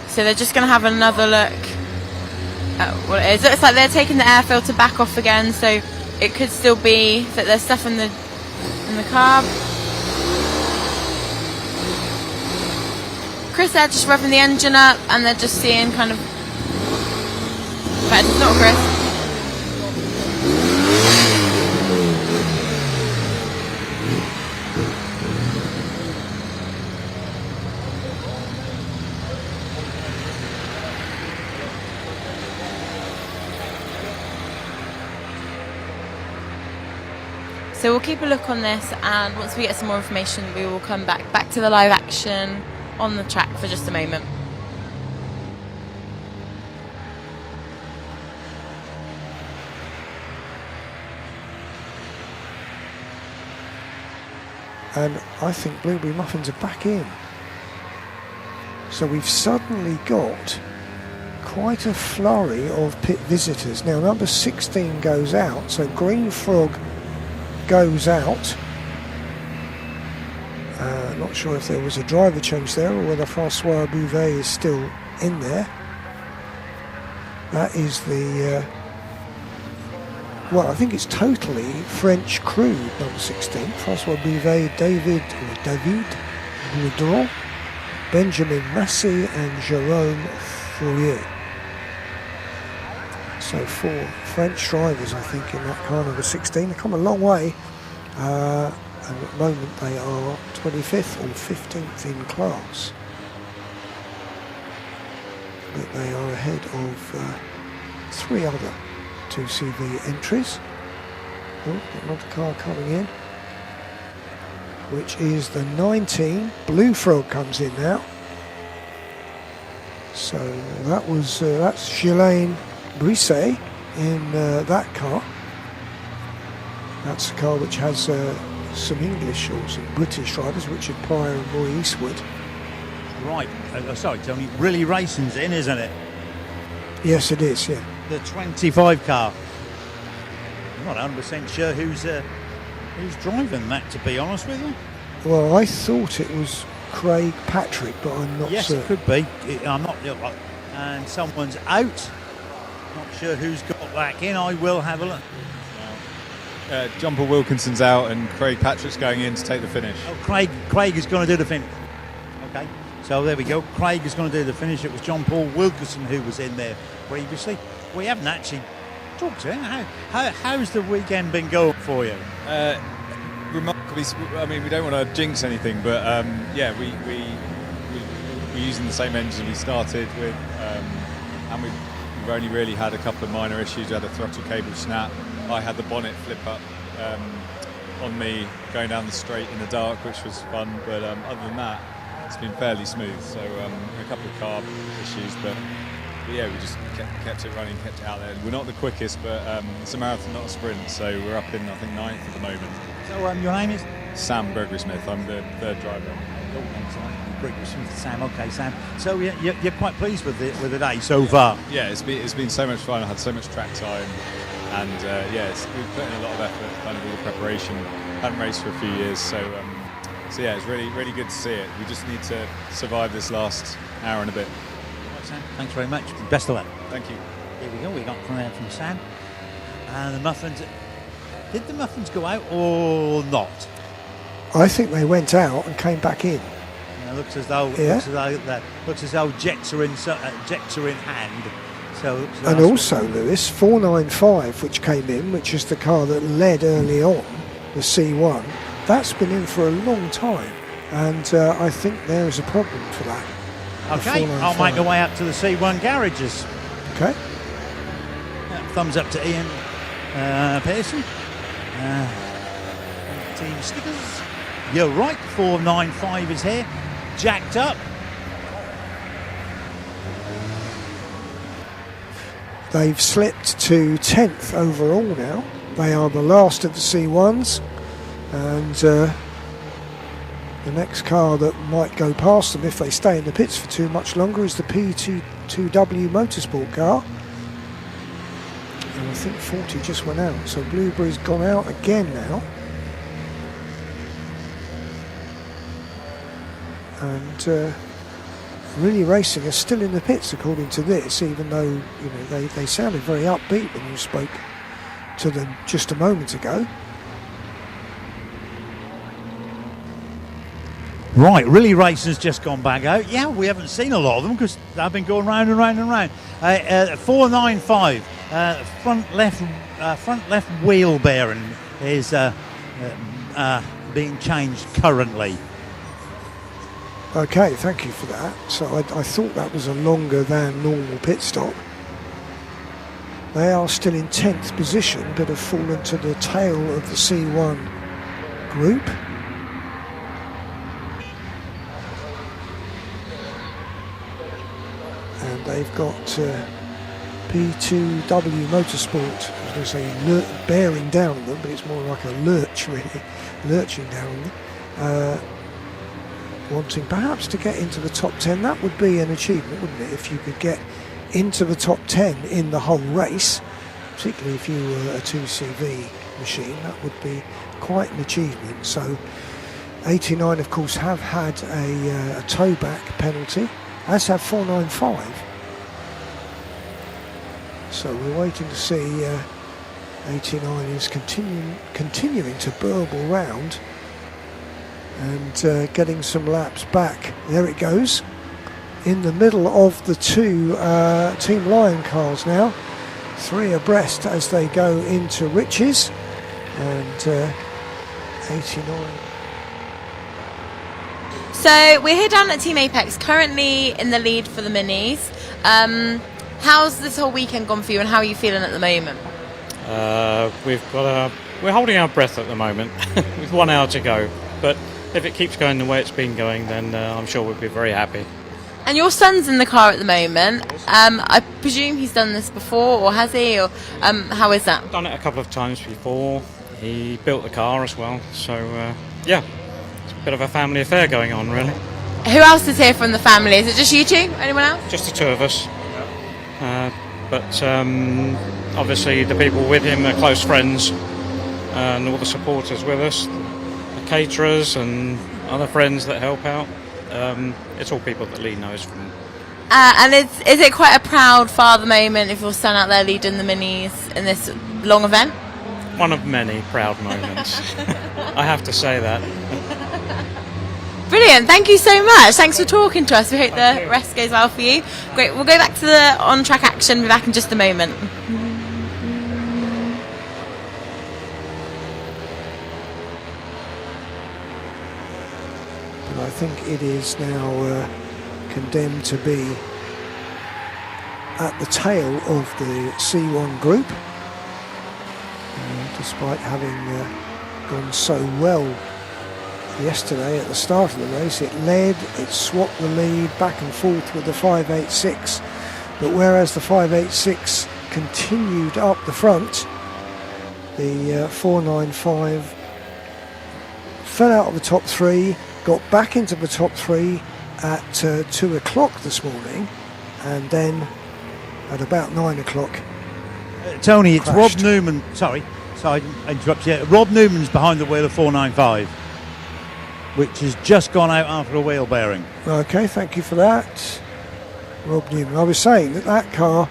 So they're just going to have another look at what it is. Looks like they're taking the air filter back off again, so it could still be that there's stuff in the car. Chris there just revving the engine up, and they're just seeing kind of... In fact, it's not Chris. So we'll keep a look on this, and once we get some more information, we will come back to the live action on the track for just a moment.
And I think blueberry muffins are back in. So we've suddenly got quite a flurry of pit visitors. Now number 16 goes out, so Green Frog goes out. Not sure if there was a driver change there or whether Francois Bouvet is still in there. That is the well, I think it's totally French crew, number 16. Francois Bouvet, David Boudron, Benjamin Massey and Jerome Fourier. So 4 French drivers, I think, in that car number 16. They've come a long way, and at the moment they are 25th or 15th in class. But they are ahead of 3 other 2CV entries. Oh, another car coming in, which is the 19. Blue Frog comes in now. So that was that's Ghislaine Brisset in that car. That's a car which has some English or some British drivers, Richard Pryor and Roy Eastwood.
Right, sorry Tony, Really Racing's in, isn't it?
Yes, it is, yeah.
The 25 car. I'm not 100% sure who's driving that, to be honest with you.
Well, I thought it was Craig Patrick, but I'm not
yes,
certain.
Yes, it could be. I'm not. And someone's out. Not sure who's got back in. I will have a look.
John Paul Wilkinson's out and Craig Patrick's going in to take the finish.
Oh, Craig is going to do the finish. Okay, so there we go. Craig is going to do the finish. It was John Paul Wilkinson who was in there previously. We haven't actually talked to him. How's the weekend been going for you?
Remarkably, I mean, we don't want to jinx anything, but yeah, we're using the same engine we started with, and we've only really had a couple of minor issues. We had a throttle cable snap. I had the bonnet flip up on me going down the straight in the dark, which was fun, but other than that, it's been fairly smooth. So a couple of carb issues, but yeah, we just kept it running, kept it out there. We're not the quickest, but it's a marathon, not a sprint, so we're up in, I think, 9th at the moment.
So your name is?
Sam Gregory Smith. I'm the third driver.
Gregory Smith, Sam. Okay, Sam. So you're quite pleased with the day so far?
Yeah, it's been so much fun. I had so much track time, and yeah, we've put in a lot of effort, kind of all the preparation. Hadn't raced for a few years, so yeah, it's really good to see it. We just need to survive this last hour and a bit.
Right, Sam. Thanks very much. Best of luck.
Thank you.
Here we go. We got from Sam, and the muffins. Did the muffins go out or not?
I think they went out and came back in.
It looks as though jets are in hand
And also, Lewis, 495, which came in, which is the car that led early on, the C1, that's been in for a long time. And I think there is a problem for that.
Okay, I'll make my way up to the C1 garages.
Okay.
Thumbs up to Ian Pearson. Team stickers. You're right, 495 is here. Jacked up.
They've slipped to 10th overall now. They are the last of the C1s, and the next car that might go past them if they stay in the pits for too much longer is the P2W Motorsport car. And I think 40 just went out, so Blueberry's gone out again now. And Really Racing are still in the pits according to this, even though they sounded very upbeat when you spoke to them just a moment ago.
Right, Really Racing's just gone back out. Yeah, we haven't seen a lot of them because they've been going round and round and round. 495, front left wheel bearing is being changed currently.
Okay, thank you for that. So I thought that was a longer than normal pit stop. They are still in 10th position, but have fallen to the tail of the C1 group. And they've got P2W Motorsport, I was going to say bearing down on them, but it's more like a lurch really, lurching down on them. Wanting perhaps to get into the top 10. That would be an achievement, wouldn't it, if you could get into the top 10 in the whole race, particularly if you were a 2CV machine. That would be quite an achievement. So 89 of course have had a tow back penalty, as have 495, so we're waiting to see 89 is continuing to burble round and getting some laps back. There it goes, in the middle of the two Team Lion cars now, 3 abreast as they go into Riches, and 89.
So we're here down at Team Apex, currently in the lead for the minis. How's this whole weekend gone for you, and how are you feeling at the moment?
We're holding our breath at the moment with 1 hour to go, but if it keeps going the way it's been going, then I'm sure we'll be very happy.
And your son's in the car at the moment. I presume he's done this before, or has he? Or how is that?
Done it a couple of times before. He built the car as well, so yeah, it's a bit of a family affair going on, really.
Who else is here from the family? Is it just you two? Anyone else?
Just the two of us. But obviously the people with him are close friends, and all the supporters with us, the caterers and other friends that help out. It's all people that Lee knows from.
And is it quite a proud father moment if your son out there leading the minis in this long event?
One of many proud moments. I have to say that.
Brilliant, thank you so much. Thanks for talking to us. We hope the rest goes well for you. Great, we'll go back to the on-track action. We'll be back in just a moment.
But I think it is now condemned to be at the tail of the C1 group, despite having gone so well yesterday at the start of the race. It led, it swapped the lead back and forth with the 586, but whereas the 586 continued up the front, the 495 fell out of the top 3, got back into the top 3 at 2 o'clock this morning, and then at about 9 o'clock
Tony, it's
crashed.
Rob Newman. Sorry, I interrupt you. Rob Newman's behind the wheel of 495, which has just gone out after a wheel bearing.
Okay, thank you for that, Rob Newman. I was saying that car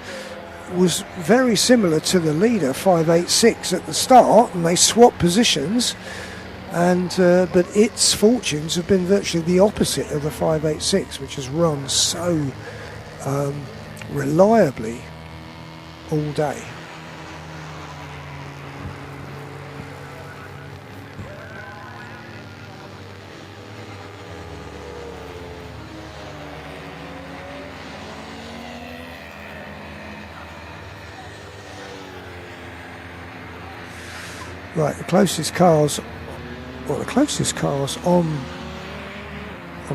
was very similar to the leader 586 at the start, and they swapped positions, and but its fortunes have been virtually the opposite of the 586, which has run so reliably all day. Right, the closest cars on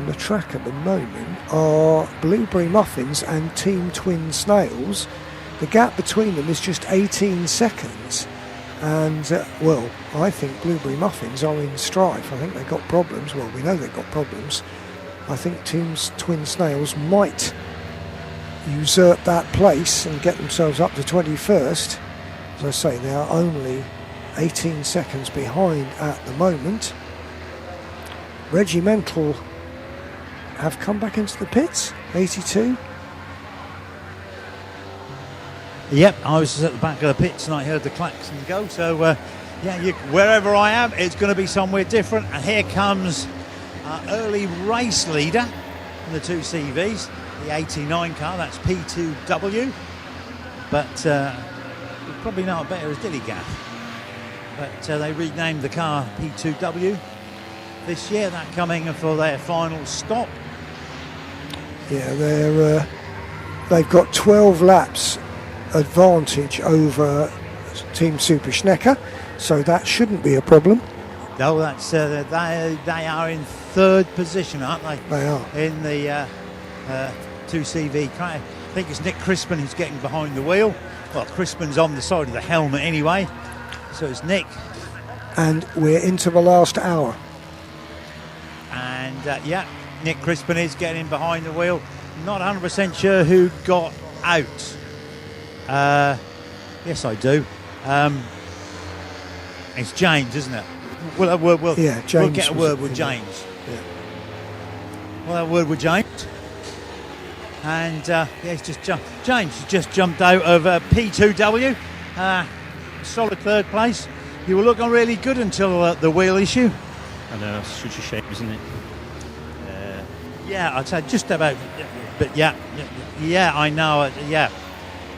the track at the moment are Blueberry Muffins and Team Twin Snails. The gap between them is just 18 seconds, and well, I think Blueberry Muffins are in strife. I think they've got problems. Well, we know they've got problems. I think Team Twin Snails might usurp that place and get themselves up to 21st. As I say, they are only 18 seconds behind at the moment. Regimental have come back into the pits, 82.
Yep, I was at the back of the pits and I heard the klaxon go. So, wherever I am, it's going to be somewhere different. And here comes our early race leader in the 2 CVs, the 89 car. That's P2W. But you probably know it better as Dillygaff. But they renamed the car P2W this year. That coming for their final stop.
Yeah, they've got 12 laps advantage over Team Super Schnecker, so that shouldn't be a problem.
No, that's they are in 3rd position, aren't they?
They are.
In the 2CV car. I think it's Nick Crispin who's getting behind the wheel. Well, Crispin's on the side of the helmet anyway. So it's Nick.
And we're into the last hour.
And Nick Crispin is getting behind the wheel. Not 100% sure who got out. Yes, I do. It's James, isn't it? We'll
James.
We'll get a word with James.
Yeah.
We'll have a word with James. And he's just James has just jumped out of P2W. Solid 3rd place. You were looking really good until the wheel issue.
I know, it's such a shame, isn't it?
I'd say just about. But I know.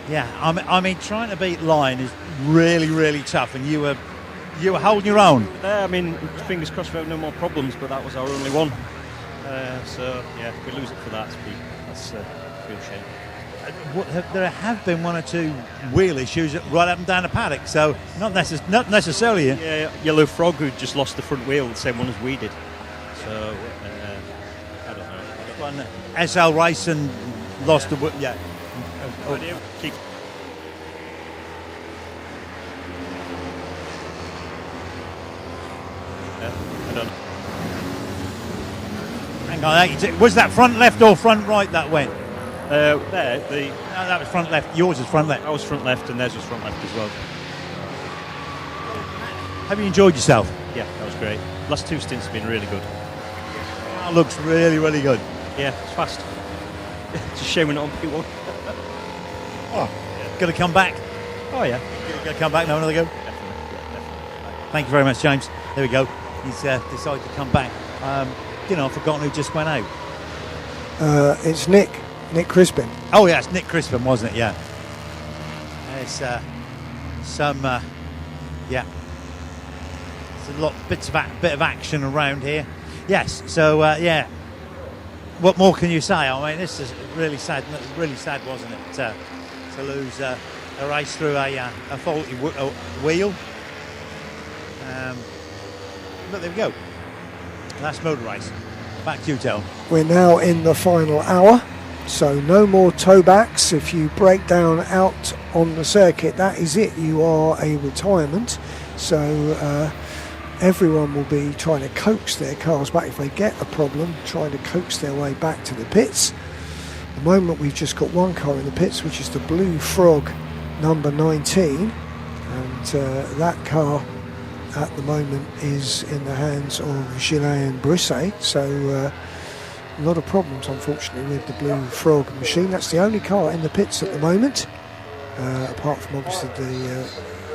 I mean, trying to beat Lion is really, really tough, and you were holding your own.
I mean, fingers crossed we have no more problems, but that was our only one. If we lose it for that, that's a real shame.
There have been 1 or 2 wheel issues right up and down the paddock, so not necessarily.
Yeah, Yellow Frog, who just lost the front wheel, the same one as we did. So I don't know.
SL Racing lost the wheel. Yeah.
Keep. I don't know.
Hang on, was that front left or front right that went?
No,
that was front left. Yours is front left.
I was front left, and theirs was front left as well.
Have you enjoyed yourself?
Yeah, that was great. Last 2 stints have been really good.
That looks really, really good.
Yeah, it's fast. It's a shame we're not on P1.
Going to come back?
Oh, yeah.
Going to come back now, another go?
Definitely.
Thank you very much, James. There we go. He's decided to come back. I've forgotten who just went out.
It's Nick Crispin.
Oh, yeah, it's Nick Crispin, wasn't it? Yeah. There's There's a bit of action around here. Yes, so, what more can you say? I mean, this is really sad, wasn't it, to lose a race through a faulty wheel. But there we go. Last motor race. Back to you, Tel.
We're now in the final hour, so no more towbacks. If you break down out on the circuit, that is it. You are a retirement. So everyone will be trying to coax their cars back if they get a problem, trying to coax their way back to the pits. At the moment, we've just got 1 car in the pits, which is the Blue Frog number 19, and that car at the moment is in the hands of Gilles Brisset, so a lot of problems unfortunately with the Blue Frog machine. That's the only car in the pits at the moment, apart from obviously the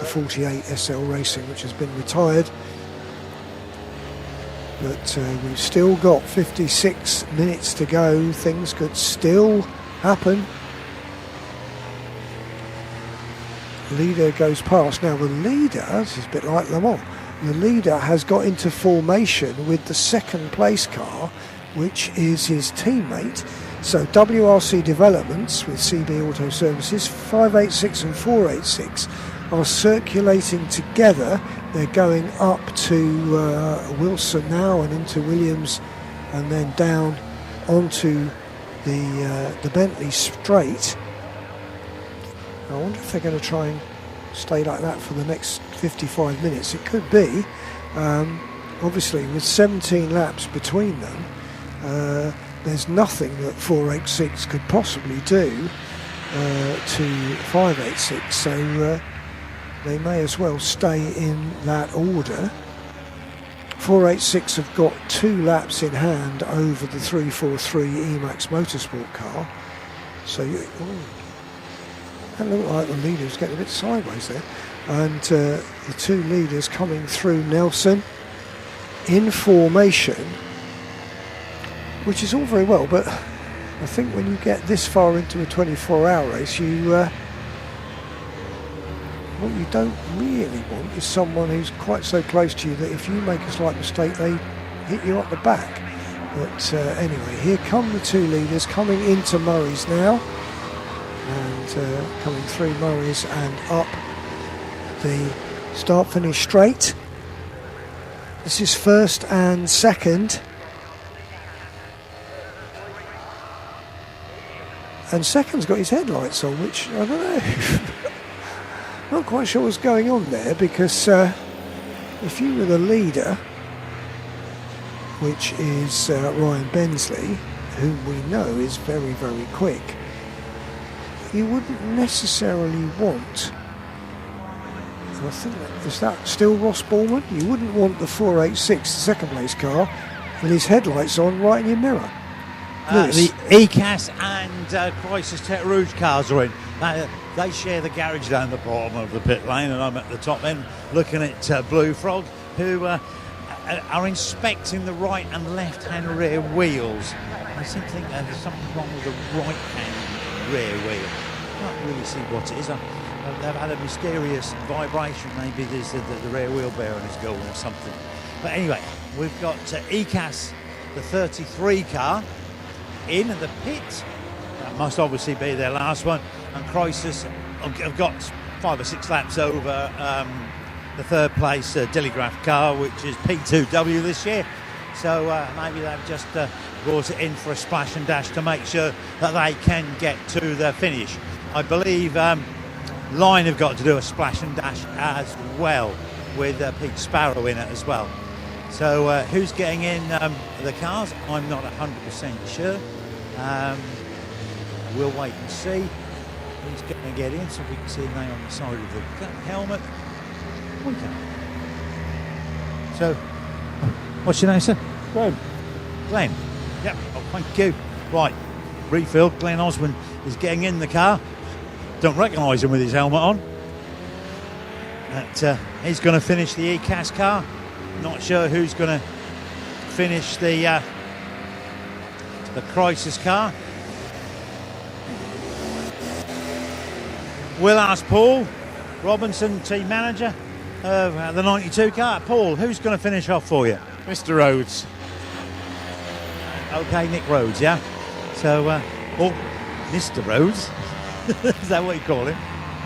48 SL Racing, which has been retired. But we've still got 56 minutes to go. Things could still happen. leader goes past. Now the leader, this is a bit like Le Mans, the leader has got into formation with the second place car, which is his teammate. So WRC Developments with CB Auto Services, 586 and 486 are circulating together. They're going up to Wilson now and into Williams, and then down onto the Bentley straight. I wonder if they're going to try and stay like that for the next 55 minutes. It could be. Obviously, with 17 laps between them, there's nothing that 486 could possibly do to 586. So they may as well stay in that order. 486 have got 2 laps in hand over the 343 Emax Motorsport car. So that looked like the leader was getting a bit sideways there. And the 2 leaders coming through Nelson in formation, which is all very well, but I think when you get this far into a 24-hour race, what you don't really want is someone who's quite so close to you that if you make a slight mistake, they hit you up the back. But anyway, here come the 2 leaders coming into Murray's now, and coming through Murray's and up the start-finish straight. This is first and second. And second's got his headlights on, which I don't know. Not quite sure what's going on there, because if you were the leader, which is Ryan Bensley, whom we know is very, very quick, you wouldn't necessarily want, I think, is that still Ross Ballman? You wouldn't want the 486, the second place car, with his headlights on right in your mirror.
The ECAS and Crisis Tech Rouge cars are in. They share the garage down the bottom of the pit lane, and I'm at the top end looking at Blue Frog, who are inspecting the right and left-hand rear wheels. I seem to think there's something wrong with the right-hand rear wheel. I can't really see what it is. They've had a mysterious vibration. Maybe there's the rear wheel bearing is going or something. But anyway, we've got ECAS, the 33 car, in the pit. That must obviously be their last one. And Crisis have got 5 or 6 laps over the third place Dilligraph car, which is P2W this year. So maybe they've just brought it in for a splash and dash to make sure that they can get to the finish. I believe Line have got to do a splash and dash as well, with Pete Sparrow in it as well. So who's getting in the cars? I'm not 100% sure. We'll wait and see who's going to get in, so we can see a name on the side of the helmet. We can. So, what's your name, sir? Glenn. Yep. Oh, thank you. Right. Refill. Glenn Osmond is getting in the car. Don't recognise him with his helmet on. But, he's going to finish the ECAS car. Not sure who's going to finish the Crisis car. We'll ask Paul Robinson, team manager of the 92 car. Paul, who's going to finish off for you?
Mr. Rhodes.
Okay, Nick Rhodes, yeah. So, Mr. Rhodes. Is that what you call him?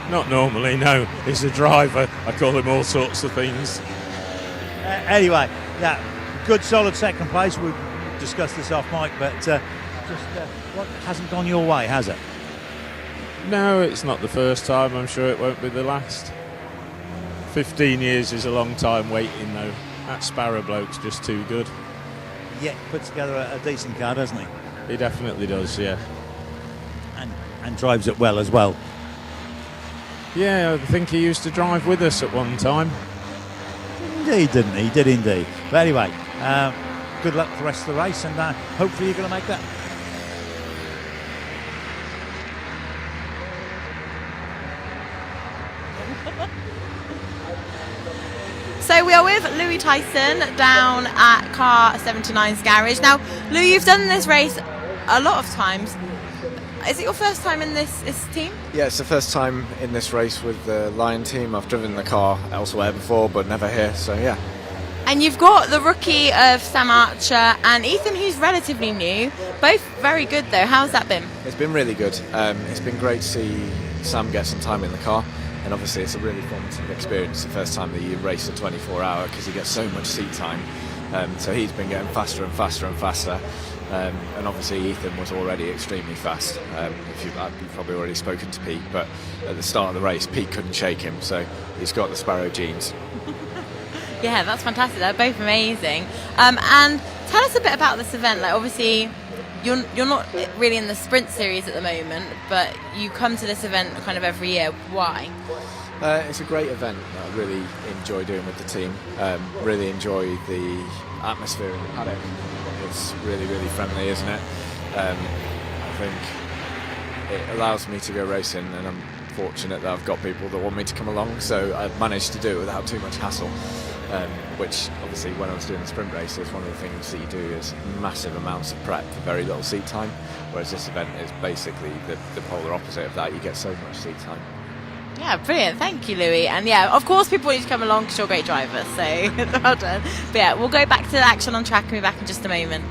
Not normally, no. He's a driver. I call him all sorts of things.
Anyway, yeah, good solid second place. We've discussed this off mic, but what hasn't gone your way, has it?
No, it's not the first time. I'm sure it won't be the last. 15 years is a long time waiting, though. That Sparrow bloke's just too good.
Yeah, puts together a decent car, doesn't he?
He definitely does, yeah.
And drives it well as well.
Yeah, I think he used to drive with us at one time.
Indeed, didn't he? He did indeed. But anyway, good luck for the rest of the race, and hopefully you're going to make that.
So we are with Louis Tyson down at Car 79's garage. Now, Lou, you've done this race a lot of times. is it your first time in this team?
Yeah, it's the first time in this race with the Lion team. I've driven the car elsewhere before, but never here, so yeah.
And you've got the rookie of Sam Archer and Ethan, who's relatively new. Both very good, though. How's that been?
It's been really good. It's been great to see Sam get some time in the car, and obviously it's a really formative experience the first time that you race a 24-hour because he gets so much seat time. So he's been getting faster and faster and faster. And obviously Ethan was already extremely fast. You've probably already spoken to Pete, but at the start of the race, Pete couldn't shake him, so he's got the Sparrow genes.
Yeah, that's fantastic. They're both amazing. And tell us a bit about this event. Like, obviously, you're not really in the sprint series at the moment, but you come to this event kind of every year. Why?
It's a great event that I really enjoy doing with the team. Really enjoy the atmosphere in the paddock. It's really, really friendly, isn't it? I think it allows me to go racing, and I'm fortunate that I've got people that want me to come along, so I've managed to do it without too much hassle. Which obviously when I was doing the sprint races, one of the things that you do is massive amounts of prep for very little seat time, whereas this event is basically the polar opposite of that. You get so much seat time.
Yeah, brilliant. Thank you, Louis. And yeah, of course people want you to come along because you're a great driver, so well done. But yeah, we'll go back to the action on track and be back in just a moment.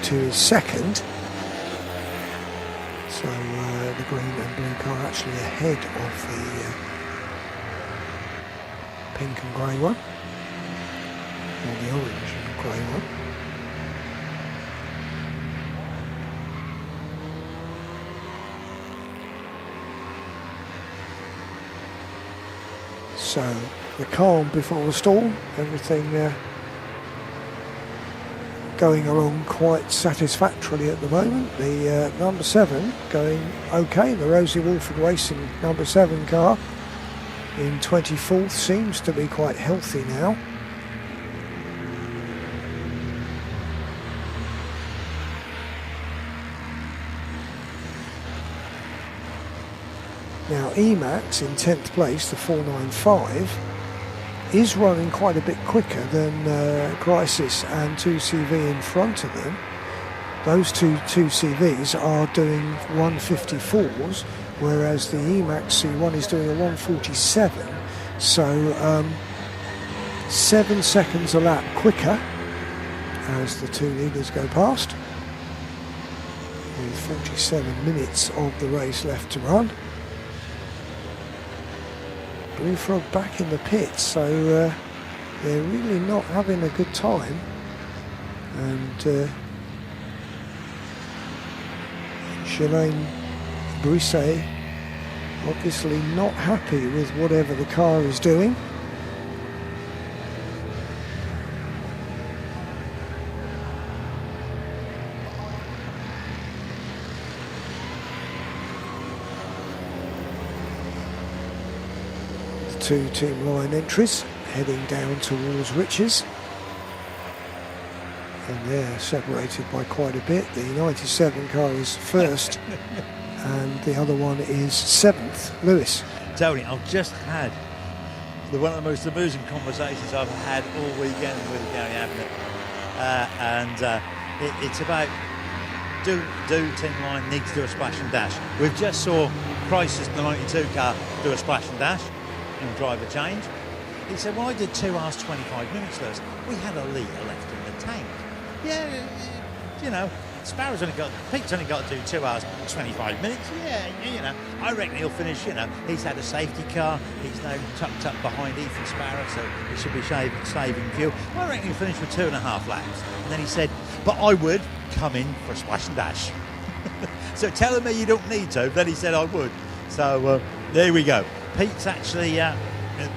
To his second, so the green and blue car actually ahead of the pink and grey one, or the orange and grey one. So the calm before the storm, everything going along quite satisfactorily at the moment. The number 7 going okay. The Rosie Wolford Racing number 7 car in 24th seems to be quite healthy now. Now Emax in 10th place, the 495, is running quite a bit quicker than Crisis and 2CV in front of them. Those two 2CVs are doing 154s, whereas the Emax C1 is doing a 147. So 7 seconds a lap quicker as the two leaders go past, with 47 minutes of the race left to run. Blue Frog back in the pits, so they're really not having a good time, and Shalane Brisset obviously not happy with whatever the car is doing. Two Team Lion entries heading down towards Riches, and they're separated by quite a bit. The 97 car is first and the other one is 7th. Lewis.
Tony, I've just had one of the most amusing conversations I've had all weekend with Gary Ablett, and it's about do Team Lion need to do a splash and dash? We've just saw Crisis, the 92 car, do a splash and dash in driver change. He said, well, I did 2 hours 25 minutes first. We had a litre left in the tank. Yeah, you know, Pete's only got to do 2 hours 25 minutes. Yeah, you know, I reckon he'll finish, you know, he's had a safety car. He's now tucked up behind Ethan Sparrow, so he should be saving fuel. I reckon he'll finish with 2.5 laps. And then he said, but I would come in for a splash and dash. So telling me you don't need to, then he said I would. So there we go. Pete's actually,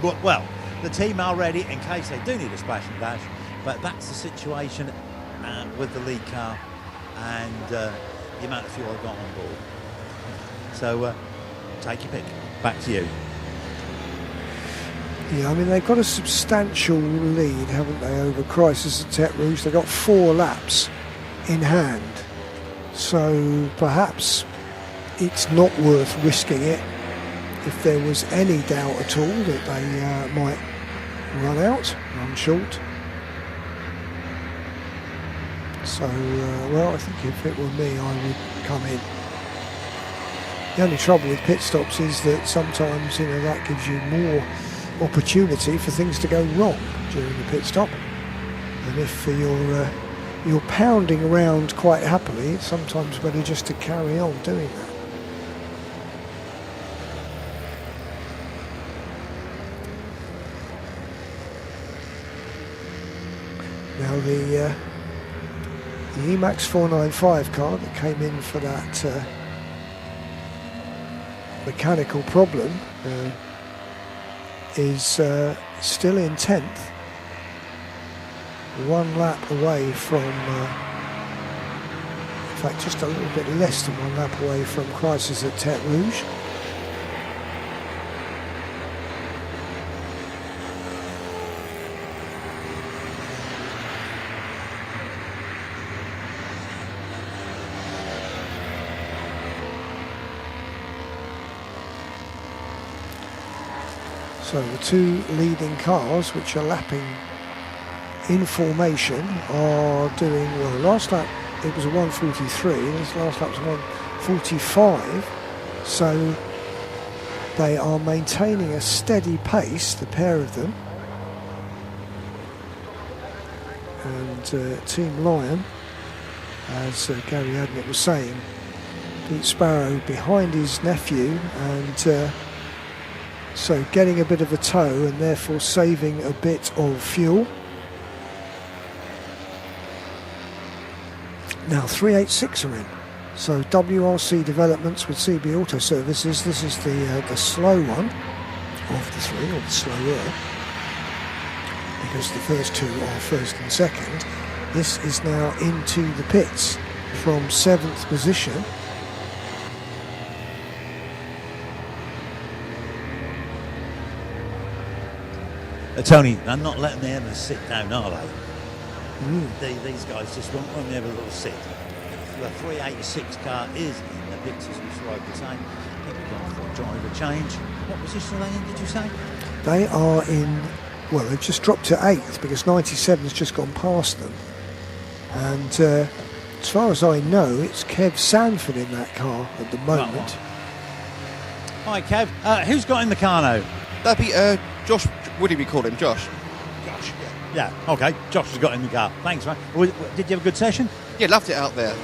well, the team are ready in case they do need a splash and dash, but that's the situation with the lead car and the amount of fuel I've got on board. So take your pick. Back to you.
Yeah, I mean, they've got a substantial lead, haven't they, over Crisis at Tete Rouge? They've got 4 laps in hand. So perhaps it's not worth risking it if there was any doubt at all that they might run out, run short. So, well, I think if it were me, I would come in. The only trouble with pit stops is that sometimes, you know, that gives you more opportunity for things to go wrong during the pit stop. And if you're pounding around quite happily, it's sometimes better just to carry on doing that. Now the Emax 495 car that came in for that mechanical problem is still in 10th, 1 lap away from, in fact just a little bit less than 1 lap away from Crisis at Tete Rouge. So the 2 leading cars, which are lapping in formation, are doing well. Last lap it was a 1:43, this last lap was a 1:45. So they are maintaining a steady pace, the pair of them. And Team Lion, as Gary Adnett was saying, Pete Sparrow behind his nephew, and so getting a bit of a tow and therefore saving a bit of fuel. Now 386 are in. So WRC Developments with CB Auto Services. This is the slow one of the 3, or the slower, because the first 2 are first and second. This is now into the pits from 7th position.
Tony, they're not letting the others sit down, are they? These guys just won't let me have a little sit. The 386 car is in the pits, as I could say. I think we're going for a driver change. What position are they in, did you say?
They are in, well, they've just dropped to 8th because 97's just gone past them. And as far as I know, it's Kev Sanford in that car at the moment.
Hi, Kev. Who's got in the car now?
That'd be Josh. What do we call him? Josh.
Josh, yeah. Okay, Josh has got in the car. Thanks, man. Did you have a good session?
Yeah, loved it out there.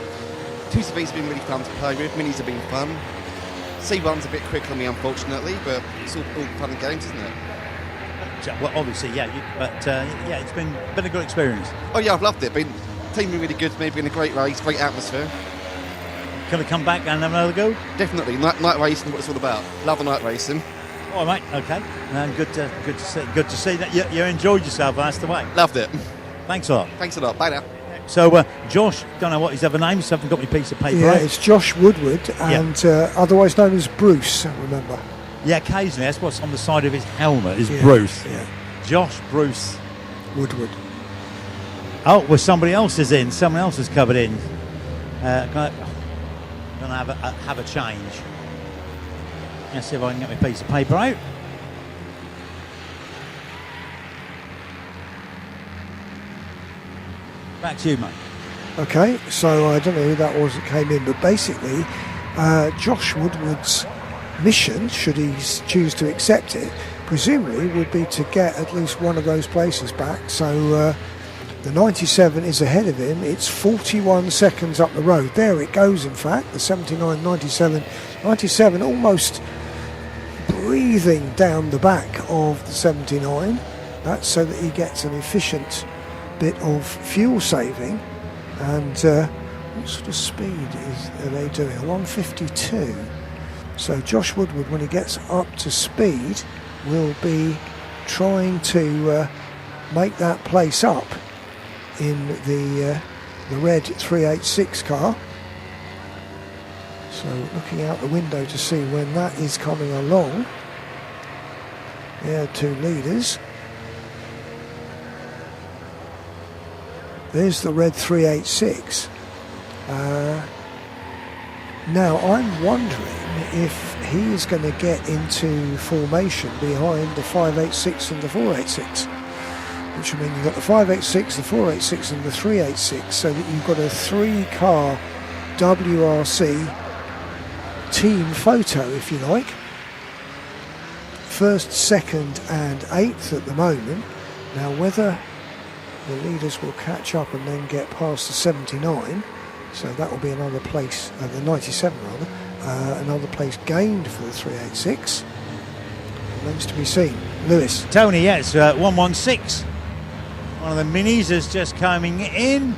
2CVs have been really fun to play with. Minis have been fun. C1's a bit quick on me, unfortunately, but it's all fun and games, isn't it?
Well, obviously, yeah. Yeah, it's been a good experience.
Oh yeah, I've loved it. Team been really good to me. Been a great race, great atmosphere.
Can I come back and have another go?
Definitely. Night racing, what it's all about. Love the night racing.
All right, mate. Okay. Good to see that you enjoyed yourself. That's the way.
Loved it.
Thanks a lot.
Thanks a lot. Bye now.
So, Josh, don't know what his other name is. I haven't got my piece of paper.
Yeah,
right?
it's Josh Woodward, and otherwise known as Bruce, I remember.
Yeah, occasionally. That's what's on the side of his helmet is Bruce.
Yeah.
Josh Bruce
Woodward.
Oh, well, somebody else is in. Someone else is covered in. Gonna have a change. Let's see if I can get my piece of paper out. Back to you, mate.
Okay, so I don't know who that was that came in, but basically Josh Woodward's mission, should he choose to accept it, presumably would be to get at least one of those places back. So the 97 is ahead of him. It's 41 seconds up the road. There it goes, in fact, the 79, 97. 97 almost breathing down the back of the 79. That's so that he gets an efficient bit of fuel saving. And what sort of speed are they doing? 152. So Josh Woodward, when he gets up to speed, will be trying to make that place up in the red 386 car. So looking out the window to see when that is coming along. There are two leaders. There's the red 386. Now I'm wondering if he is going to get into formation behind the 586 and the 486, which will mean you've got the 586, the 486 and the 386, so that you've got a 3-car WRC team photo, if you like. First, second and 8th at the moment. Now whether the leaders will catch up and then get past the 79, so that will be another place, the 97 rather, another place gained for the 386. Remains to be seen. Lewis.
Tony, yes, 116. One of the minis is just coming in.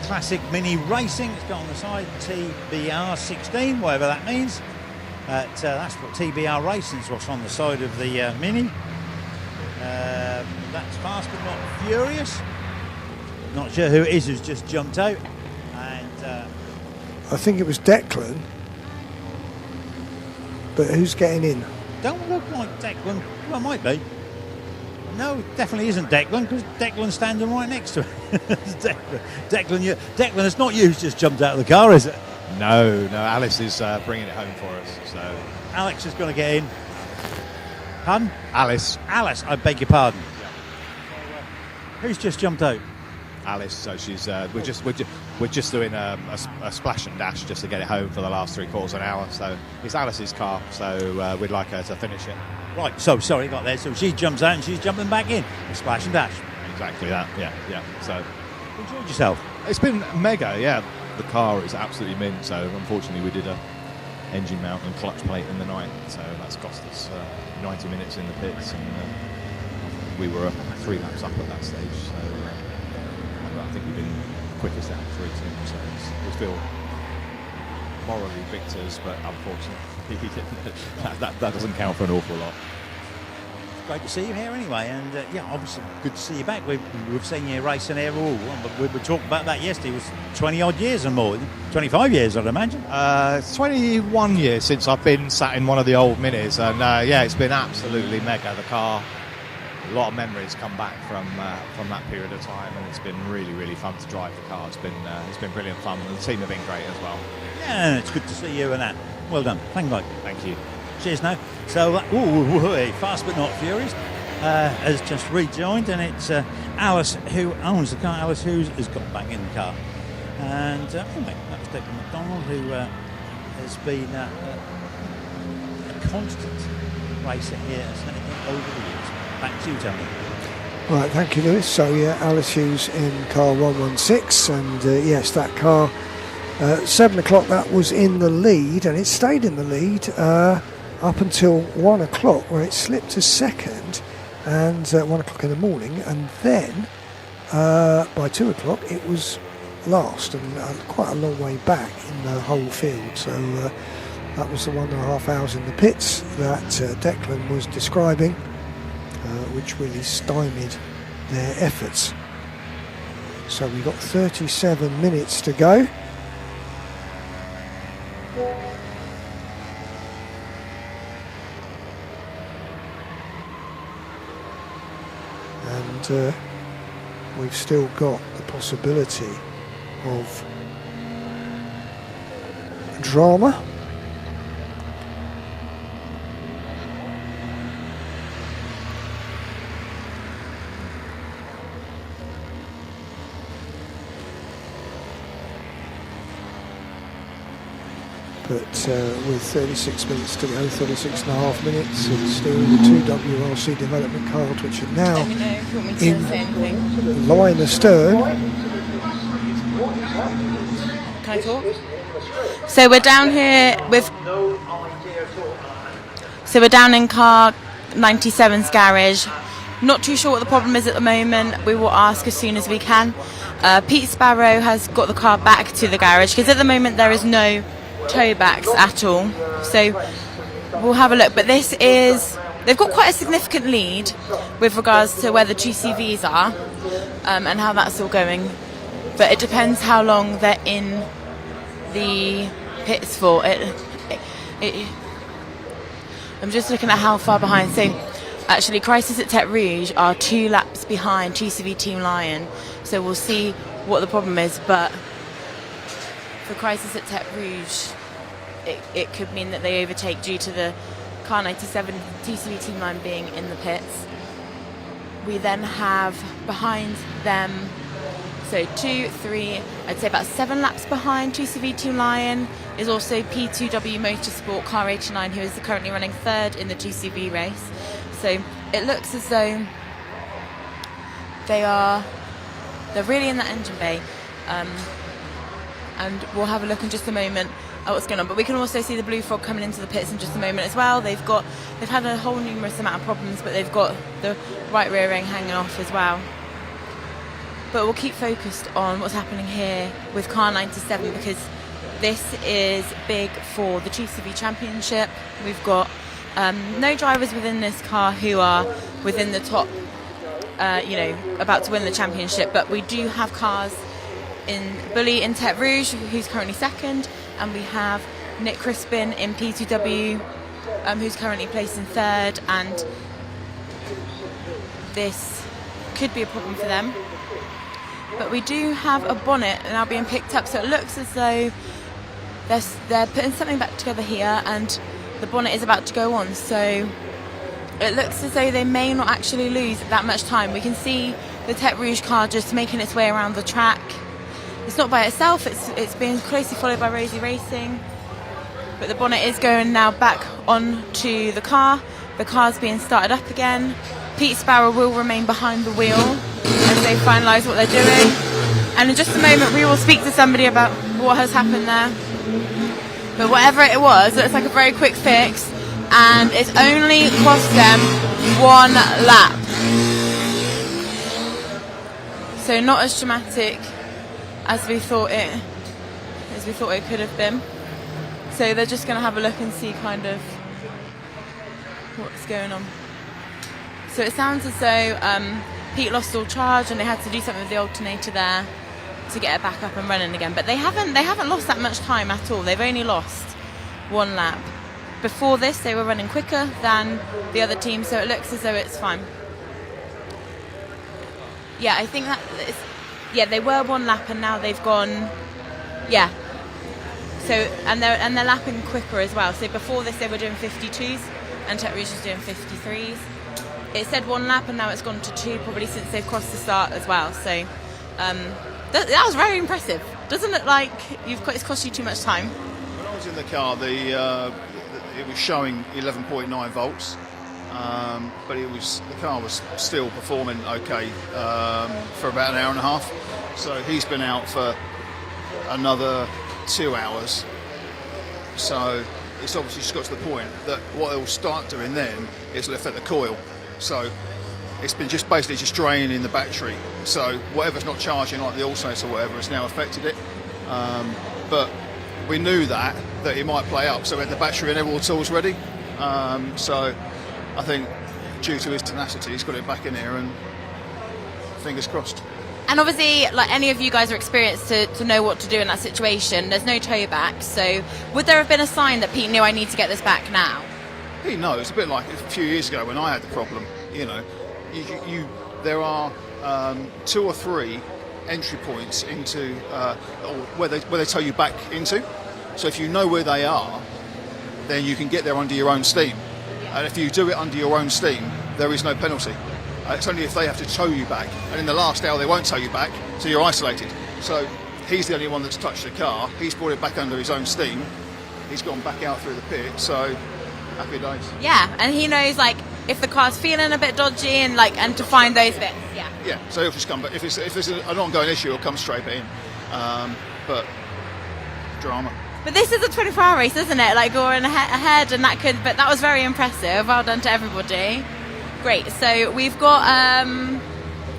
Classic mini racing. It's got on the side TBR 16, whatever that means. That's what TBR Racing is, what's on the side of the mini. That's Fast But Not Furious. Not sure who it is who's just jumped out. And
I think it was Declan. But who's getting in?
Don't look like Declan. Well, it might be. No, definitely isn't Declan, because Declan's standing right next to him. Declan, it's not you who's just jumped out of the car, is it?
No, Alice is bringing it home for us. So
Alex is going to get in. Pardon?
Alice,
I beg your pardon. Who's just jumped out?
Alice. So she's we're just doing a splash and dash just to get it home for the last 3/4 of an hour. So it's Alice's car. So we'd like her to finish it.
Right. So sorry, got there. So she jumps out and she's jumping back in. A splash and dash.
Exactly that. Yeah. So
enjoyed yourself.
It's been mega. Yeah. The car is absolutely mint. So unfortunately, we did a engine mount and clutch plate in the night. So that's cost us 90 minutes in the pits, and we were 3 laps up at that stage. So I think we've been quickest out of 3 teams. So we feel morally victors, but unfortunately that doesn't count for an awful lot.
Great to see you here anyway, and obviously good to see you back. We've seen you racing here all, but we were talking about that yesterday. It was 20 odd years and more, 25 years I'd imagine.
21 years since I've been sat in one of the old minis, and it's been absolutely mega. The car, a lot of memories come back from that period of time, and it's been really, really fun to drive the car. It's been brilliant fun, and the team have been great as well.
Yeah, it's good to see you and that. Well done. Thank you.
Thank you.
Cheers now. So, Fast But Not Furious has just rejoined, and it's Alice who owns the car. Alice has got back in the car. And that was Declan McDonald, who has been a constant racer here at Snetterton over the years. Back to you, Tony.
Right, thank you, Lewis. So, Alice Hughes in car 116, and yes, that car, 7 o'clock, that was in the lead, and it stayed in the lead up until 1 o'clock, where it slipped to second, and 1 o'clock in the morning, and then by 2 o'clock it was last, and quite a long way back in the whole field. So that was the 1.5 hours in the pits that Declan was describing, which really stymied their efforts. So we've got 37 minutes to go. And we've still got the possibility of drama. but with 36 minutes to go, 36 and a half minutes, and still the two WRC development cars, which are now
Let me know if you want me to say anything.
line astern.
Can I talk? So we're down here with. So we're down in car 97's garage. Not too sure what the problem is at the moment. We will ask as soon as we can. Pete Sparrow has got the car back to the garage because at the moment there is no tow backs at all. So we'll have a look. But this is. They've got quite a significant lead with regards to where the GCVs are and how that's all going. But it depends how long they're in the pits for. I'm just looking at how far behind. So actually Crisis at Tete Rouge are 2 laps behind GCV Team Lion. So we'll see what the problem is. But for Crisis at Tete Rouge, it could mean that they overtake due to the Car 97 GCV Team Lion being in the pits. We then have behind them, so 2, 3, I'd say about 7 laps behind GCV Team Lion is also P2W Motorsport Car 89, who is currently running 3rd in the GCV race. So it looks as though they're really in that engine bay, and we'll have a look in just a moment at what's going on. But we can also see the Blue Frog coming into the pits in just a moment as well. They've had a whole numerous amount of problems, but they've got the right rear ring hanging off as well. But we'll keep focused on what's happening here with Car 97 because this is big for the GCV Championship. We've got no drivers within this car who are within the top, about to win the championship, but we do have cars in Bully in Tete Rouge, who's currently 2nd, and we have Nick Crispin in P2W, who's currently placed in 3rd, and this could be a problem for them. But we do have a bonnet now being picked up, so it looks as though they're putting something back together here, and the bonnet is about to go on. So it looks as though they may not actually lose that much time. We can see the Tete Rouge car just making its way around the track. It's not by itself, it's being closely followed by Rosie Racing. But the bonnet is going now back onto the car. The car's being started up again. Pete Sparrow will remain behind the wheel as they finalise what they're doing. And in just a moment we will speak to somebody about what has happened there. But whatever it was, it looks like a very quick fix, and it's only cost them 1 lap. So not as dramatic as we thought it could have been. So they're just going to have a look and see kind of what's going on. So it sounds as though Pete lost all charge and they had to do something with the alternator there to get it back up and running again. But they haven't lost that much time at all. They've only lost 1 lap. Before this, they were running quicker than the other team, so it looks as though it's fine. Yeah, I think that they were 1 lap and now they've gone. Yeah. So and they're lapping quicker as well. So before this, they were doing 52s and Tete Rouge was doing 53s. It said 1 lap and now it's gone to 2, probably since they've crossed the start as well. So that was very impressive. Doesn't look like it's cost you too much time.
When I was in the car, it was showing 11.9 volts, but the car was still performing okay for about an hour and a half. So he's been out for another 2 hours. So it's obviously just got to the point that what it'll start doing then is it'll affect the coil. So it's been basically draining the battery. So whatever's not charging, like the alternator or whatever, has now affected it. But we knew that it might play up, so we had the battery and all the tools ready. So I think due to his tenacity, he's got it back in here, and fingers crossed.
And obviously, like any of you guys are experienced to know what to do in that situation. There's no tow back, so would there have been a sign that Pete knew I need to get this back now?
He knows. A bit like a few years ago when I had the problem. There are 2 or 3 entry points into where they tow you back into. So if you know where they are, then you can get there under your own steam. And if you do it under your own steam, there is no penalty. It's only if they have to tow you back. And in the last hour, they won't tow you back, so you're isolated. So he's the only one that's touched the car. He's brought it back under his own steam. he's gone back out through the pit, so happy days.
Yeah, and he knows like if the car's feeling a bit dodgy and to find those bits. Yeah.
Yeah, so he'll just come back. If there's an ongoing issue, he'll come straight in. But drama.
But this is a 24-hour race, isn't it? Like going ahead, and but that was very impressive. Well done to everybody. Great. So we've got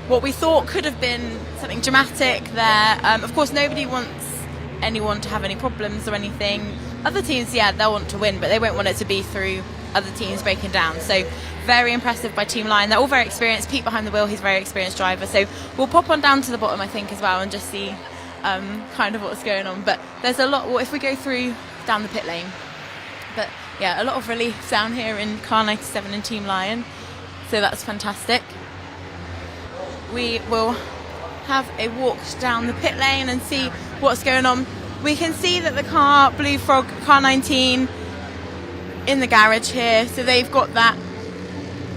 what we thought could have been something dramatic there. Of course, nobody wants anyone to have any problems or anything. Other teams, yeah, they'll want to win, but they won't want it to be through other teams breaking down. So very impressive by Team Lion. They're all very experienced. Pete behind the wheel, he's a very experienced driver. So we'll pop on down to the bottom, I think, as well, and just see kind of what's going on. But there's a lot, if we go through down the pit lane, but yeah, a lot of relief down here in car 97 and Team Lion. So that's fantastic. We will have a walk down the pit lane and see what's going on. We can see that the car, Blue Frog, car 19, in the garage here. So they've got that,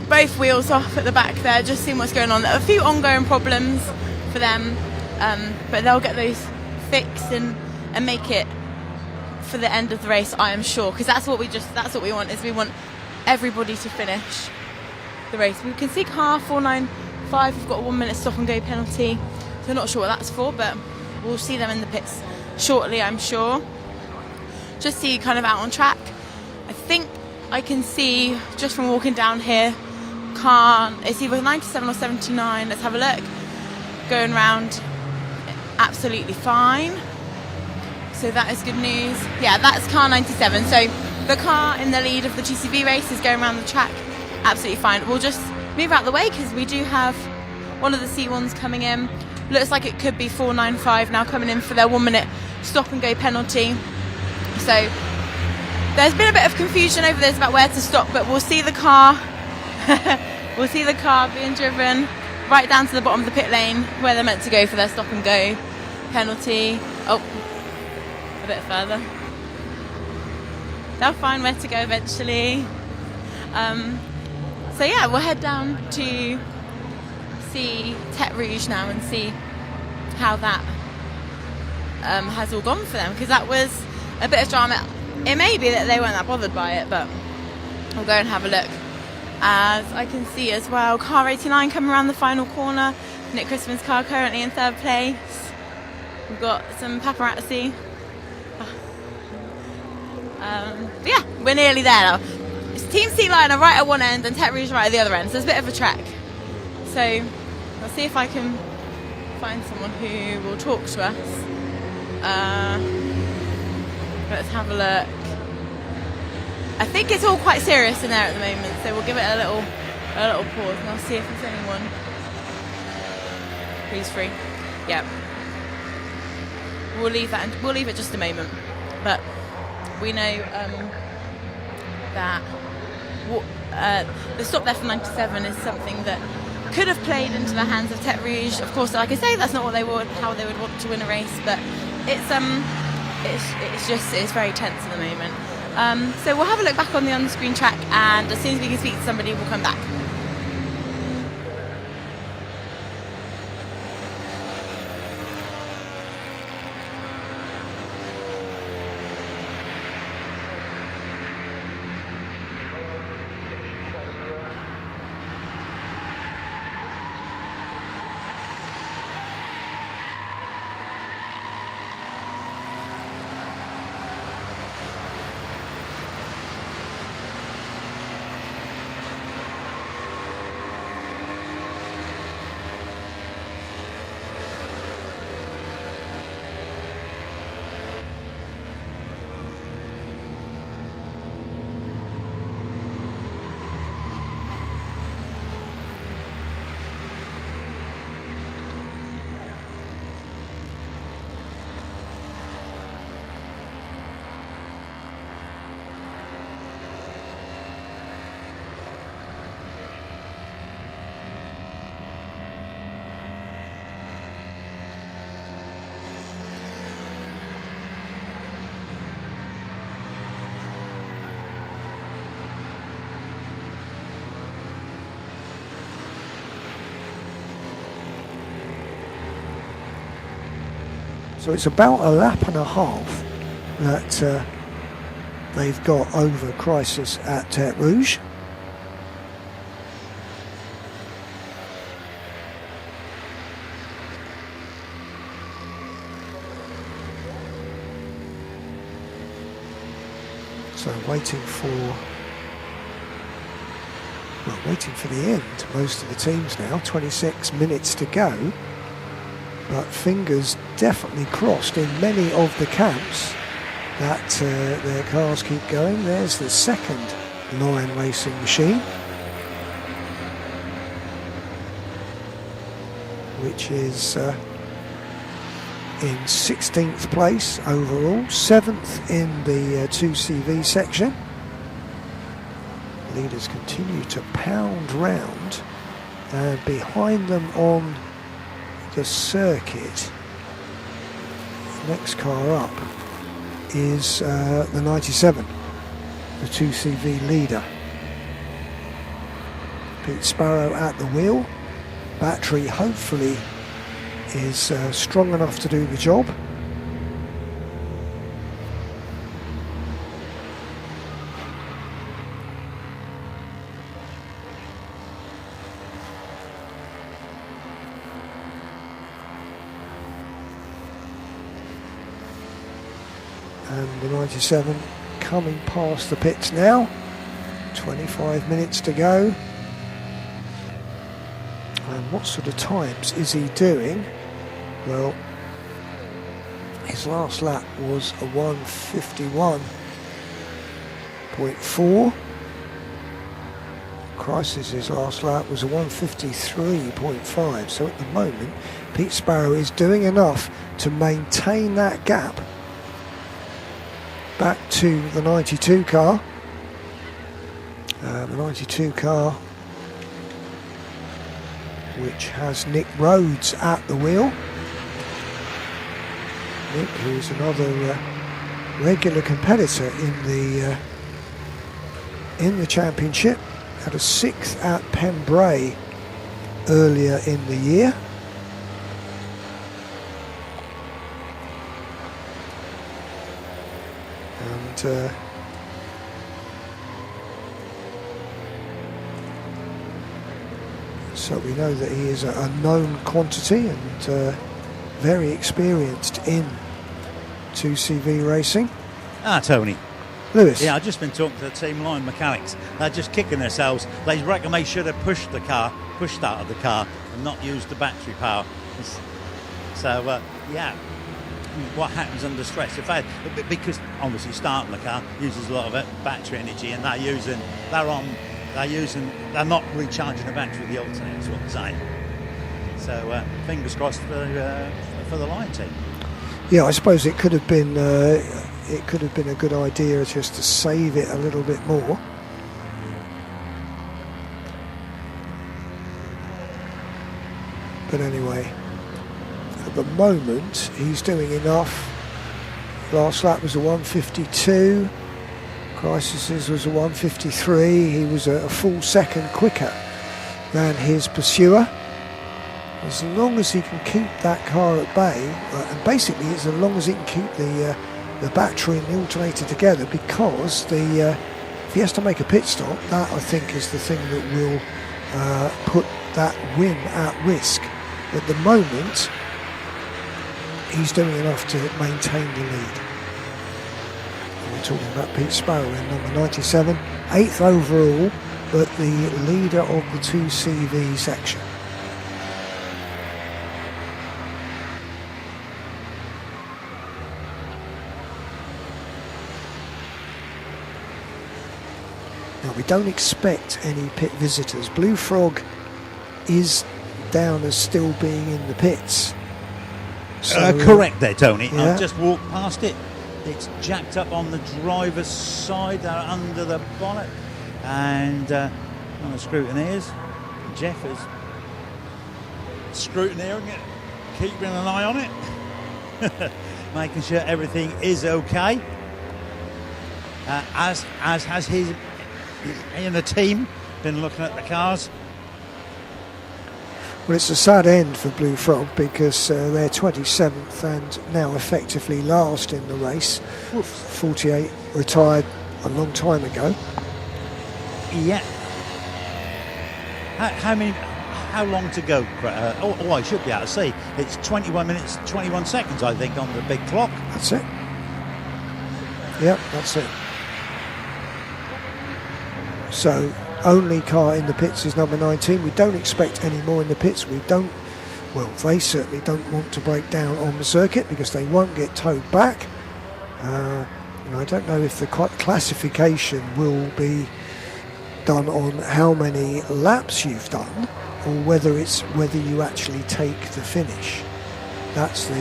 both wheels off at the back there, just seeing what's going on. A few ongoing problems for them, but they'll get those fixed and make it for the end of the race, I am sure, because that's what we want, is we want everybody to finish the race. We can see car 495, we've got a 1 minute stop and go penalty, so I'm not sure what that's for, but we'll see them in the pits shortly, I'm sure. Just see kind of out on track. I think I can see just from walking down here, car, it's either 97 or 79, let's have a look. Going round absolutely fine, so that is good news. Yeah, that's car 97, so the car in the lead of the GCV race is going around the track absolutely fine. We'll just move out the way because we do have one of the C1s coming in. Looks like it could be 495 now coming in for their 1 minute stop and go penalty. So there's been a bit of confusion over this about where to stop, but we'll see the car we'll see the car being driven right down to the bottom of the pit lane where they're meant to go for their stop and go penalty. Oh, a bit further. They'll find where to go eventually. So yeah, we'll head down to see Tete Rouge now and see how that has all gone for them, because that was a bit of drama. It may be that they weren't that bothered by it, but we'll go and have a look. As I can see as well, car 89 coming around the final corner. Nick Crispin's car currently in third place. We've got some paparazzi. But yeah, we're nearly there now. It's Team Sea Lion are right at one end and Tete Rouge right at the other end, so there's a bit of a track. So I'll see if I can find someone who will talk to us. Let's have a look. I think it's all quite serious in there at the moment, so we'll give it a little pause and I'll see if there's anyone who's free. Yeah. We'll leave that and we'll leave it just a moment. But we know that the stop there for 97 is something that could have played into the hands of Tete Rouge. Of course, like I say, that's not how they would want to win a race, but it's very tense at the moment. So we'll have a look back on the on-screen track, and as soon as we can speak to somebody, we'll come back.
So it's about a lap and a half that they've got over Crisis at Terre Rouge. So waiting for the end, most of the teams now, 26 minutes to go, but fingers definitely crossed in many of the camps that their cars keep going. There's the second Lion Racing machine, which is in 16th place overall, 7th in the 2CV section. Leaders continue to pound round, and behind them on the circuit, the next car up is the 97, the 2CV leader. Pete Sparrow at the wheel. Battery hopefully is strong enough to do the job. And the 97 coming past the pits now. 25 minutes to go. And what sort of times is he doing? Well, his last lap was a 1:51.4. Crisis's last lap was a 1:53.5. So at the moment, Pete Sparrow is doing enough to maintain that gap back to the 92 car. The 92 car, which has Nick Rhodes at the wheel. Nick, who's another regular competitor in the championship, had a 6th at Pembrey earlier in the year. And so we know that he is a known quantity and very experienced in 2CV racing.
Tony.
Lewis.
Yeah, I've just been talking to the team line mechanics. They're just kicking themselves. They reckon they should have pushed started the car and not used the battery power. So, yeah, what happens under stress? Because obviously starting the car uses a lot of battery energy, and they're not recharging the battery with the alternator, is what they're saying. So fingers crossed for the Lion team.
Yeah, I suppose it could have been a good idea just to save it a little bit more. But anyway, at the moment he's doing enough. Last lap was a 1:52. Crisis's was a 1:53. He was a full second quicker than his pursuer. As long as he can keep that car at bay, and basically as long as he can keep the battery and the alternator together, because if he has to make a pit stop, that I think is the thing that will put that win at risk. At the moment, he's doing enough to maintain the lead. We're talking about Pete Sparrow in number 97, 8th overall, but the leader of the 2CV section. Now, we don't expect any pit visitors. Blue Frog is down as still being in the pits. So,
correct there, Tony.
Yeah.
I've just walked past it. It's jacked up on the driver's side, under the bonnet, and on the scrutineers. Jeff is scrutineering it, keeping an eye on it, making sure everything is okay. As has he and the team been looking at the cars.
Well, it's a sad end for Blue Frog because they're 27th and now effectively last in the race. 48 retired a long time ago.
Yeah. How long to go? I should be able to see. It's 21 minutes, 21 seconds, I think, on the big clock.
That's it. Yep, that's it. So, only car in the pits is number 19. We don't expect any more in the pits. They certainly don't want to break down on the circuit because they won't get towed back. I don't know if the classification will be done on how many laps you've done, or whether you actually take the finish. That's the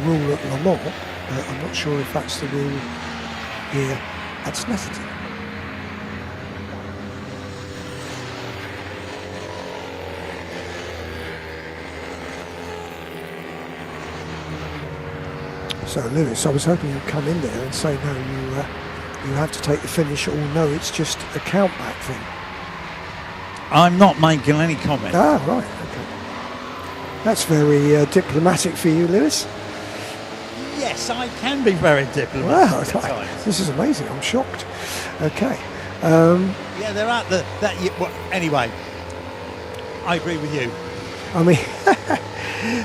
rule at Le Mans. I'm not sure if that's the rule here at Snetterton. So Lewis, I was hoping you'd come in there and say no, you have to take the finish, or no, it's just a count-back thing.
I'm not making any comment.
Ah, right, okay. That's very diplomatic for you, Lewis.
Yes, I can be very diplomatic.
Wow, this is amazing. I'm shocked. Okay.
Yeah, they're at anyway, I agree with you.
I mean,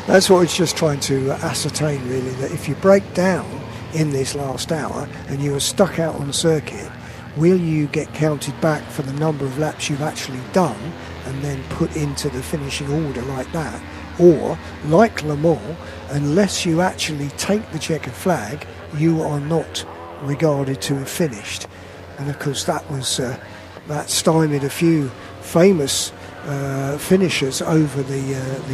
that's what it's just trying to ascertain, really, that if you break down in this last hour and you are stuck out on the circuit, will you get counted back for the number of laps you've actually done and then put into the finishing order like that? Or, like Le Mans, unless you actually take the checkered flag, you are not regarded to have finished. And of course that stymied a few famous finishers over the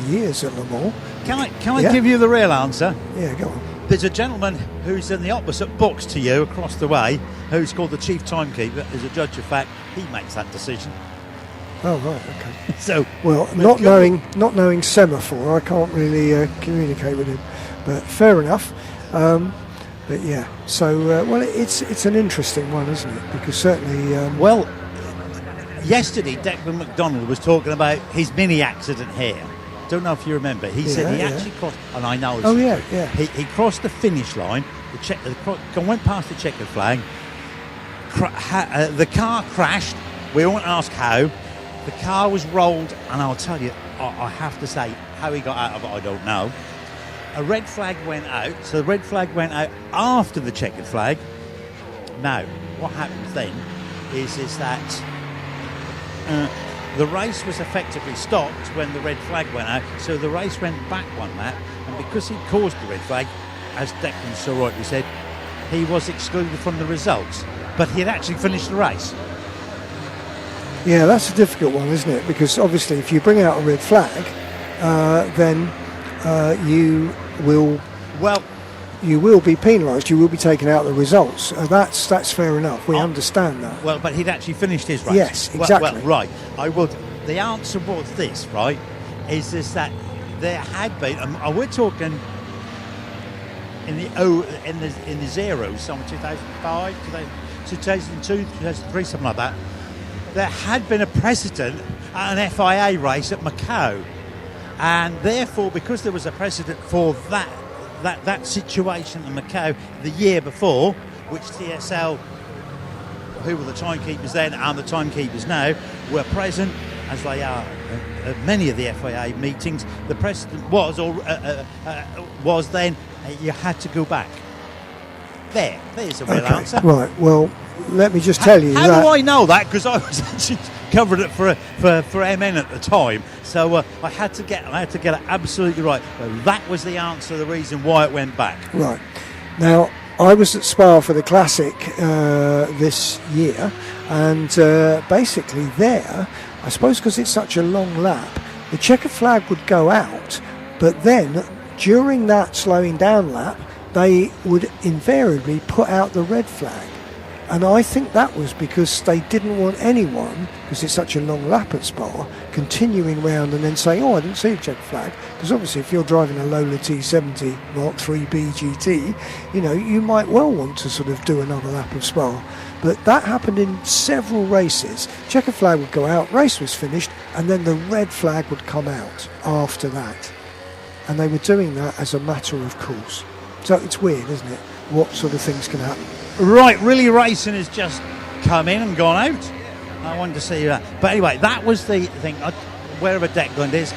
years at Le Mans.
Can I give you the real answer?
Yeah, go on.
There's a gentleman who's in the opposite box to you across the way, who's called the chief timekeeper. As a judge of fact, he makes that decision.
Oh right, okay.
So
not knowing semaphore, I can't really communicate with him. But fair enough. But yeah, so it's an interesting one, isn't it? Because certainly
yesterday Declan McDonald was talking about his mini accident here. Don't know if you remember. He said he actually crossed, and I know. He crossed the finish line. Went past the checkered flag. The car crashed. We won't ask how. The car was rolled, and I'll tell you, I have to say, how he got out of it, I don't know. A red flag went out, so the red flag went out after the checkered flag. Now, what happens then is that the race was effectively stopped when the red flag went out, so the race went back one lap, and because he caused the red flag, as Declan so rightly said, he was excluded from the results, but he had actually finished the race.
Yeah, that's a difficult one, isn't it? Because obviously if you bring out a red flag, then you will be penalised, you will be taken out of the results. That's fair enough, we understand that.
Well, but he'd actually finished his race.
Yes, exactly.
Well, right, the answer was this, right, is that there had been, we're talking in the zeros, somewhere 2005, 2002, 2003, something like that. There had been a precedent at an FIA race at Macau, and therefore, because there was a precedent for that situation in Macau the year before, which TSL, who were the timekeepers then and the timekeepers now, were present, as they are at many of the FIA meetings. The precedent was then you had to go back. There's a real answer.
Right, well, let me just tell you
how do I know that? Because I was actually covering it for MN at the time, so I had to get it absolutely right. But that was the answer, the reason why it went back.
Right. Now, I was at Spa for the Classic this year, and basically there, I suppose because it's such a long lap, the checkered flag would go out, but then during that slowing down lap, they would invariably put out the red flag. And I think that was because they didn't want anyone, because it's such a long lap at Spa, continuing round and then saying, I didn't see a checkered flag. Because obviously if you're driving a Lola T70 Mark 3B GT, you might well want to sort of do another lap of Spa. But that happened in several races. Checkered flag would go out, race was finished, and then the red flag would come out after that. And they were doing that as a matter of course. So it's weird, isn't it? What sort of things can happen.
Right, Really Racing has just come in and gone out. I wanted to see that. But anyway, that was the thing. Wherever Declan is,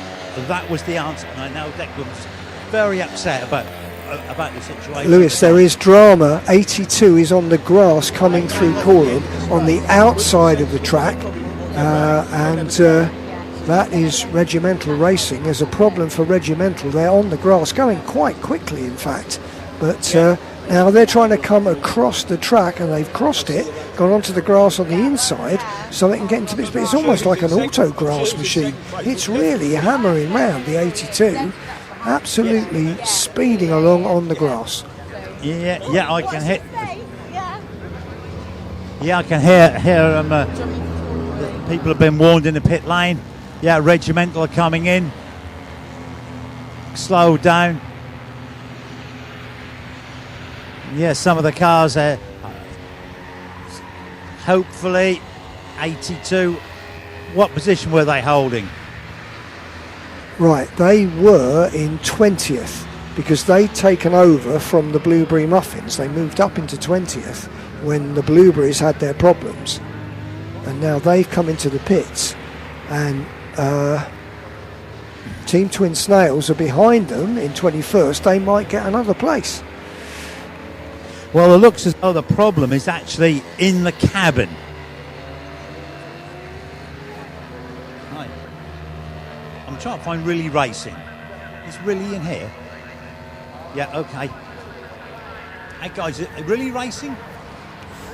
that was the answer. And I know Declan's very upset about the situation.
Lewis, there is drama. 82 is on the grass coming through Corham on the outside of the track. And that is Regimental Racing. There's a problem for Regimental. They're on the grass, going quite quickly, in fact. But now they're trying to come across the track, and they've crossed it, gone onto the grass on the inside, so they can get into this. But it's almost like an auto grass machine. It's really hammering round the 82, absolutely speeding along on the grass.
Yeah, I can hear. Yeah, I can hear people have been warned in the pit lane. Yeah, Regimental are coming in. Slow down. Yeah, some of the cars are hopefully 82. What position were they holding?
Right, they were in 20th because they'd taken over from the Blueberry Muffins. They moved up into 20th when the Blueberries had their problems, and now they've come into the pits, and Team Twin Snails are behind them in 21st. They might get another place.
Well, it looks as though the problem is actually in the cabin. Right. I'm trying to find Really Racing. Is Really in here? Yeah, okay. Hey guys, Really Racing?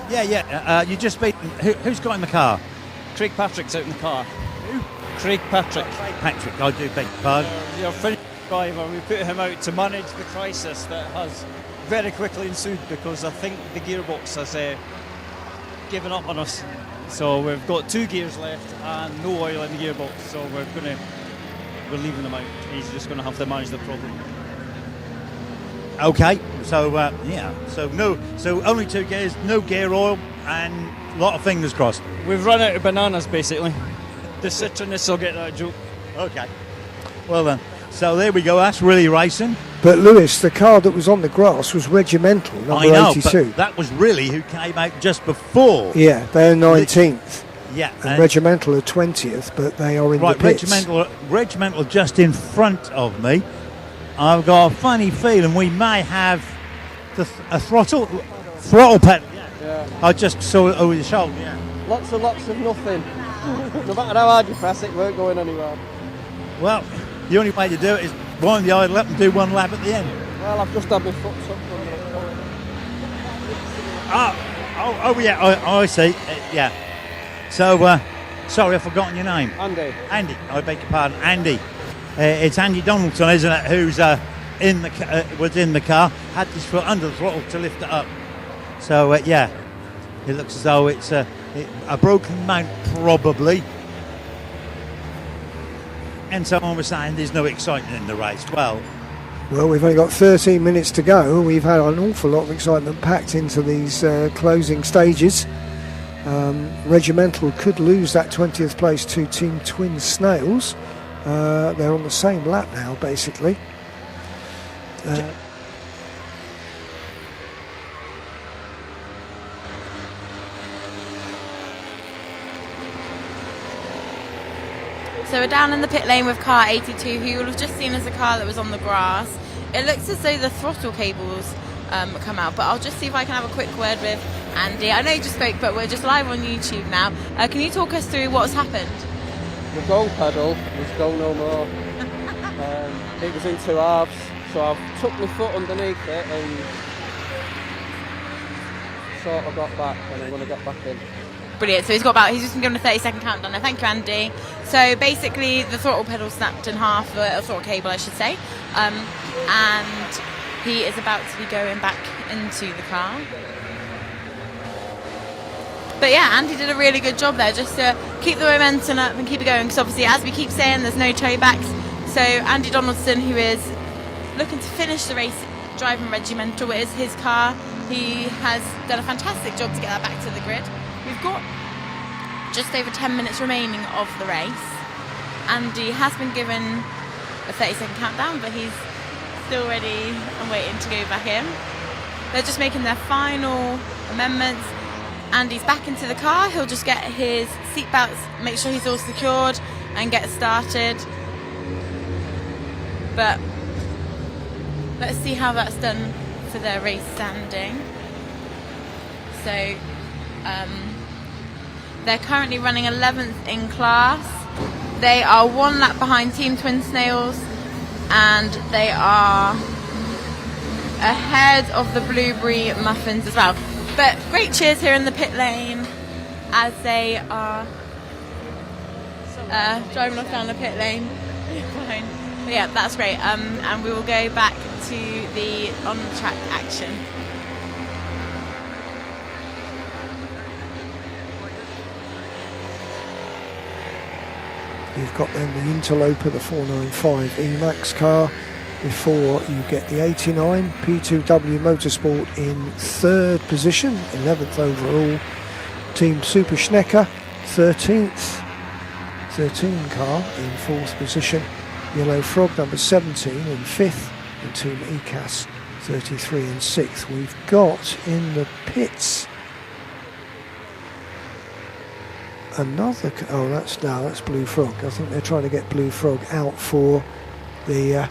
Yeah. You just beat. Who's got in the car?
Craig Patrick's out in the car.
Who?
Craig Patrick.
Craig Patrick, I do beg your pardon.
Your finished driver, we put him out to manage the crisis that has very quickly ensued because I think the gearbox has given up on us. So we've got 2 gears left and no oil in the gearbox. So we're leaving him out. He's just going to have to manage the problem.
Okay, so so only 2 gears, no gear oil, and a lot of fingers crossed.
We've run out of bananas basically. The citronness will get that joke.
Okay. Well then, so there we go. That's Really Racing.
But Lewis, the car that was on the grass was Regimental, number 82.
But that was Really who came out just before.
Yeah, they're 19th.
Yeah,
and Regimental are 20th, but they are in the pits.
Regimental just in front of me. I've got a funny feeling we may have a throttle pedal.
Yeah.
I just saw it over the shoulder. Yeah.
Lots of nothing. No matter how hard you press it weren't going anywhere.
Well, the only way to do it is wind the idle up and do 1 lap at the end.
Well, I've just had my foot up.
Oh yeah, I see. Yeah. So, sorry, I've forgotten your name.
Andy,
I beg your pardon, Andy. It's Andy Donaldson, isn't it? Who's was in the car, had his foot under the throttle to lift it up. So yeah, it looks as though it's a broken mount probably. And someone was saying there's no excitement in the race. Well,
we've only got 13 minutes to go. We've had an awful lot of excitement packed into these closing stages. Regimental could lose that 20th place to Team Twin Snails. They're on the same lap now, basically.
So we're down in the pit lane with car 82, who you'll have just seen as a car that was on the grass. It looks as though the throttle cables come out, but I'll just see if I can have a quick word with Andy. I know you just spoke, but we're just live on YouTube now. Can you talk us through what's happened?
The goal pedal was go no more. It was in 2 halves, so I've took my foot underneath it and sort of got back, and I'm going to get back in.
Brilliant. So he's just been given a 30-second countdown now. Thank you, Andy. So basically the throttle pedal snapped in half, the throttle cable I should say, and he is about to be going back into the car. But yeah, Andy did a really good job there, just to keep the momentum up and keep it going, because obviously, as we keep saying, there's no toe backs. So Andy Donaldson, who is looking to finish the race driving Regimental, it is his car. He has done a fantastic job to get that back to the grid. We've got just over 10 minutes remaining of the race. Andy has been given a 30-second countdown, but he's still ready and waiting to go back in. they're just making their final amendments. Andy's back into the car. He'll just get his seatbelts, make sure he's all secured, and get started. But let's see how that's done for their race standing. So they're currently running 11th in class. They are 1 lap behind Team Twin Snails, and they are ahead of the Blueberry Muffins as well. But great cheers here in the pit lane as they are driving off down the pit lane. Fine. But yeah, that's great. And we will go back to the on-track action.
You've got then the Interloper, the 495 EMAX car, before you get the 89 P2W Motorsport in 3rd position, 11th overall. Team Super Schnecker, 13th. 13 car in 4th position. Yellow Frog, number 17, in 5th. And Team ECAS, 33 and 6th. We've got in the pits another. Oh, that's Blue Frog. I think they're trying to get Blue Frog out for the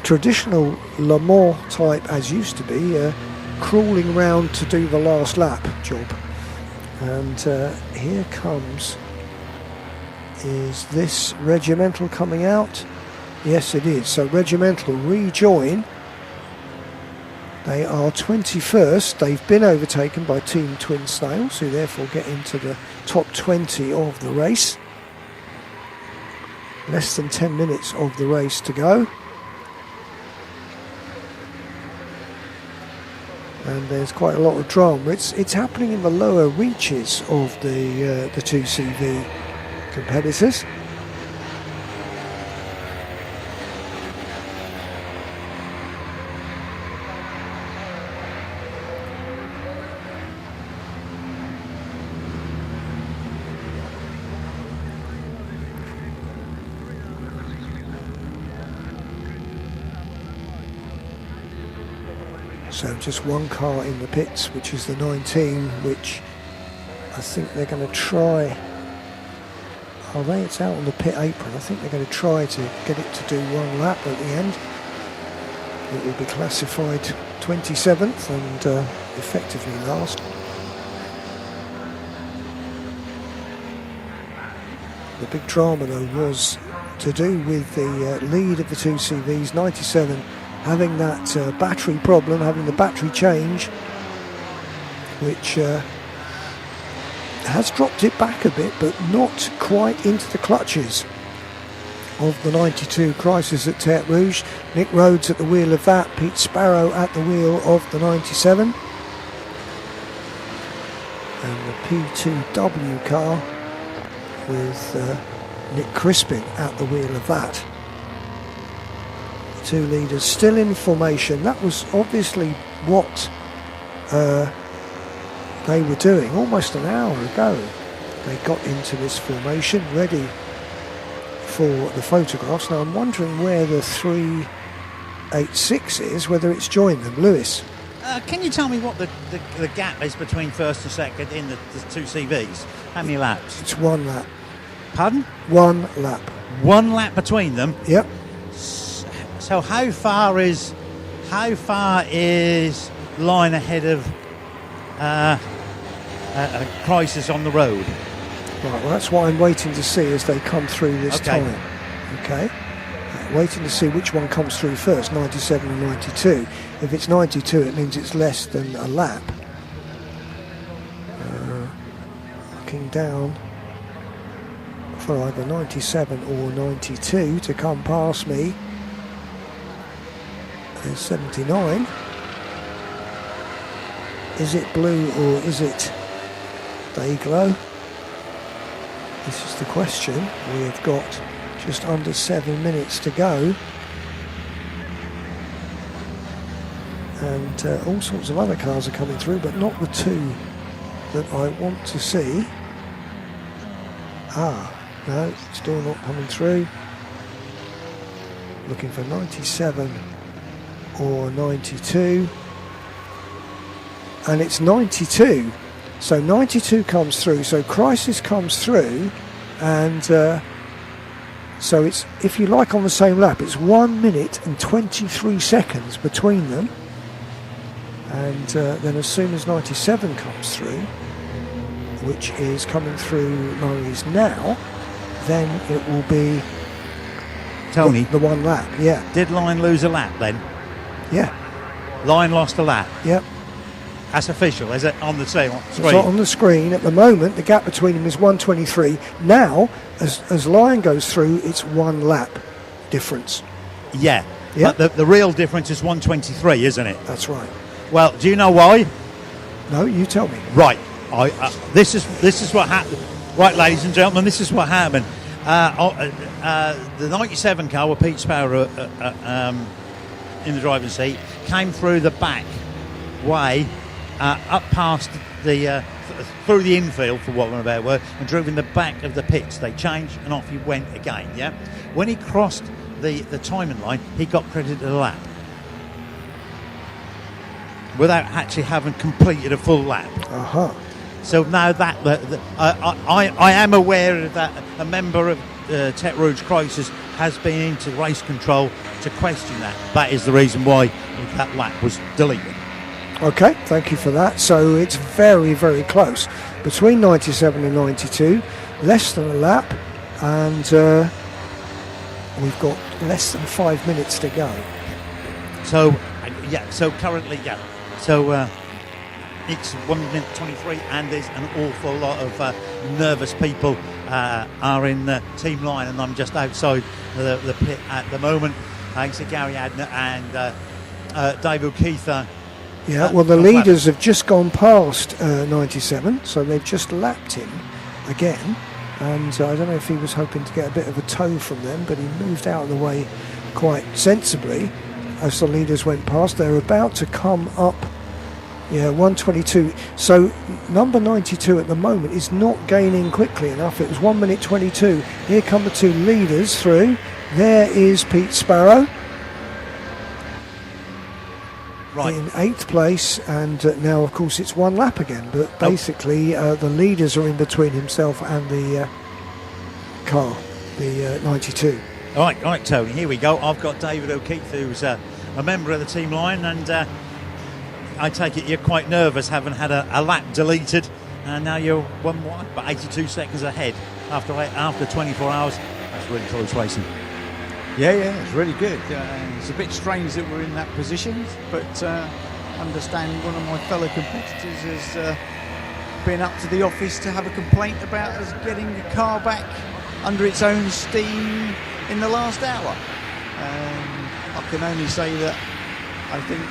traditional Le Mans type, as used to be, crawling around to do the last lap job. And here comes. Is this Regimental coming out? Yes, it is. So Regimental rejoin. They are 21st. They've been overtaken by Team Twin Snails, who therefore get into the top 20 of the race. Less than 10 minutes of the race to go. And there's quite a lot of drama. It's happening in the lower reaches of the 2CV competitors. So just one car in the pits, which is the 19, which I think they're going to try. Are they? It's out on the pit apron. I think they're going to try to get it to do one lap at the end. It will be classified 27th and effectively last. The big drama though was to do with the lead of the 2CVs, 97, having that battery problem, having the battery change, which has dropped it back a bit, but not quite into the clutches of the 92 Crisis at Terre Rouge. Nick Rhodes at the wheel of that, Pete Sparrow at the wheel of the 97. And the P2W car with Nick Crispin at the wheel of that. Two leaders still in formation. That was obviously what they were doing almost an hour ago. They got into this formation ready for the photographs. Now I'm wondering where the 386 is, whether it's joined them. Lewis,
can you tell me what the gap is between first and second in the two CVs? How many laps?
It's 1 lap.
Pardon?
1 lap.
1 lap between them?
Yep.
So how far is line ahead of a Crisis on the road?
Right, well that's what I'm waiting to see as they come through this time. Okay. Waiting to see which one comes through first, 97 and 92. If it's 92, it means it's less than a lap. Looking down for either 97 or 92 to come past me. There's 79. Is it blue or is it Dayglow? This is the question. We have got just under 7 minutes to go. And all sorts of other cars are coming through, but not the two that I want to see. No, still not coming through. Looking for 97 or 92. and it's 92. So 92 comes through. So Crisis comes through, and so it's, if you like, on the same lap. It's 1 minute and 23 seconds between them. And then as soon as 97 comes through, which is coming through Murray's now, then it will be
Tony,
the 1 lap. Yeah.
Did Line lose a lap then?
Yeah.
Line lost a lap.
Yep.
That's official, is it? On the screen.
It's on the screen at the moment. The gap between them is 123. Now, as Lion goes through, it's 1 lap difference.
Yeah.
Yep.
But the real difference is 123, isn't it?
That's right.
Well, do you know why?
No, you tell me.
Right. This is what happened. Right, ladies and gentlemen, this is what happened. The 97 car with Pete Sparrow in the driving seat came through the back way, up past the through the infield, for what I'm about word, and drove in the back of the pits. They changed and off he went again. Yeah. When he crossed the timing line, he got credited a lap without actually having completed a full lap.
Uh-huh.
So now that I am aware that a member of Tech Rouge Crisis has been into race control to question that. That is the reason why that lap was deleted.
Okay, thank you for that. So it's very, very close between 97 and 92, less than a lap, and we've got less than 5 minutes to go.
So, yeah, so currently, yeah. So it's 1 minute 23, and there's an awful lot of nervous people are in the team line, and I'm just outside the pit at the moment. Thanks to Gary Adner and Dave O'Keefe.
Yeah, well, the leaders have just gone past 97, so they've just lapped him again. And I don't know if he was hoping to get a bit of a tow from them, but he moved out of the way quite sensibly as the leaders went past. They're about to come up, 122. So number 92 at the moment is not gaining quickly enough. It was 1 minute 22. Here come the 2 leaders through. There is Pete Sparrow.
Right.
In 8th place, and now of course it's 1 lap again, but basically the leaders are in between himself and the car, the 92.
All right, Tony, here we go. I've got David O'Keefe, who's a member of the team line, and I take it you're quite nervous having had a lap deleted, and now you're but 82 seconds ahead after 24 hours. That's really close racing.
Yeah, it's really good. It's a bit strange that we're in that position, but understand one of my fellow competitors has been up to the office to have a complaint about us getting the car back under its own steam in the last hour. I can only say that I think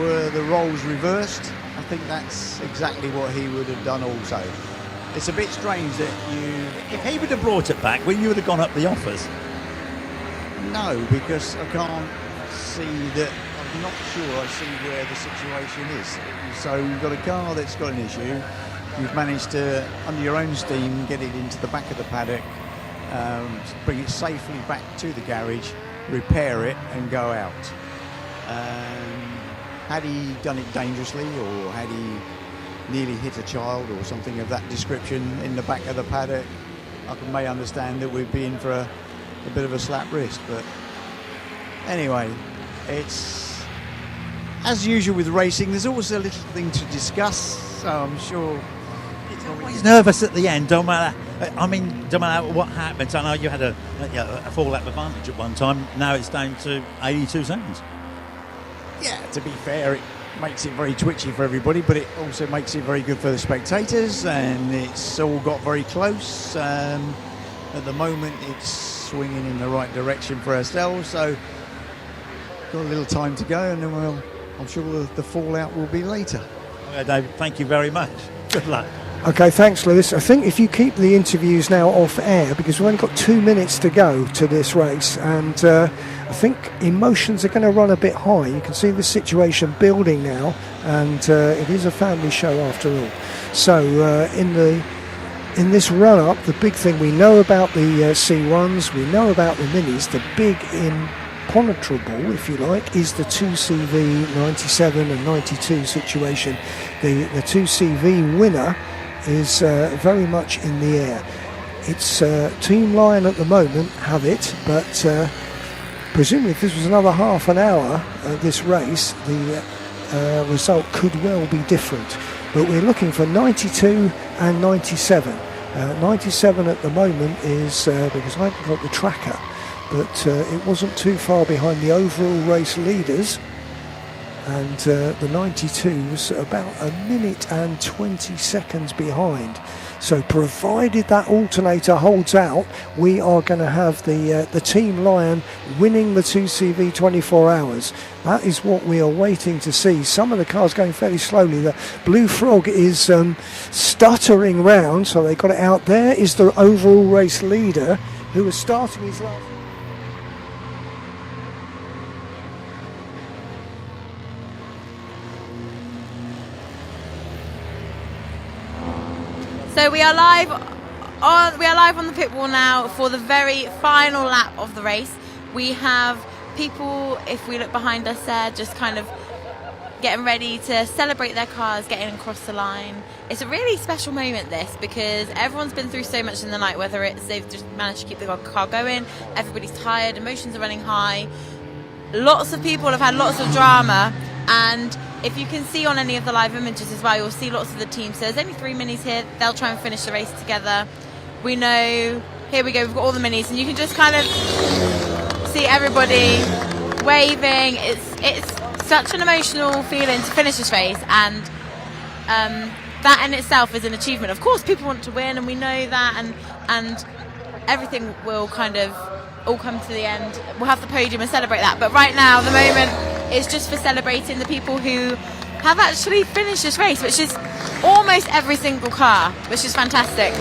were the roles reversed, I think that's exactly what he would have done also. It's a bit strange that
If he would have brought it back, you would have gone up the offers.
No, because I can't see that. I'm not sure I see where the situation is. So you've got a car that's got an issue. You've managed to, under your own steam, get it into the back of the paddock, bring it safely back to the garage, repair it, and go out. Had he done it dangerously, or had he nearly hit a child or something of that description in the back of the paddock, I may understand that we'd be in for a bit of a slap wrist. But anyway, it's as usual with racing, there's always a little thing to discuss, so I'm sure
He's nervous at the end, don't matter what happens. I know you had a 4-lap advantage at one time, now it's down to 82 seconds.
Yeah, to be fair, it makes it very twitchy for everybody, but it also makes it very good for the spectators, and it's all got very close. At the moment it's swinging in the right direction for ourselves, so got a little time to go, and then I'm sure the fallout will be later.
Okay, David, thank you very much. Good luck.
Okay, thanks, Lewis. I think if you keep the interviews now off air, because we've only got 2 minutes to go to this race, and I think emotions are going to run a bit high. You can see the situation building now, and it is a family show after all. So in this run-up, the big thing we know about the C1s, we know about the minis, the big impenetrable, if you like, is the 2CV 97 and 92 situation. The 2CV winner is very much in the air. It's Team Lion at the moment have it, but presumably if this was another half an hour this race, the result could well be different. But we're looking for 92 and 97. 97 at the moment is, because I haven't got the tracker, but it wasn't too far behind the overall race leaders, and the 92's about a minute and 20 seconds behind. So provided that alternator holds out, we are going to have the Team Lion winning the 2CV 24 hours. That is what we are waiting to see. Some of the cars going fairly slowly. The Blue Frog is stuttering round, so they got it out. There is the overall race leader who was starting his last...
So we are live on the pit wall now for the very final lap of the race. We have people, if we look behind us there, just kind of getting ready to celebrate their cars getting across the line. It's a really special moment, this, because everyone's been through so much in the night, whether it's they've just managed to keep the car going, everybody's tired, emotions are running high. Lots of people have had lots of drama, and if you can see on any of the live images as well, you'll see lots of the teams. So there's only 3 minis here. They'll try and finish the race together. We know, here we go, we've got all the minis, and you can just kind of see everybody waving. It's such an emotional feeling to finish this race, and that in itself is an achievement. Of course, people want to win, and we know that, and everything will kind of all come to the end. We'll have the podium and celebrate that. But right now, the moment is just for celebrating the people who have actually finished this race, which is almost every single car, which is fantastic.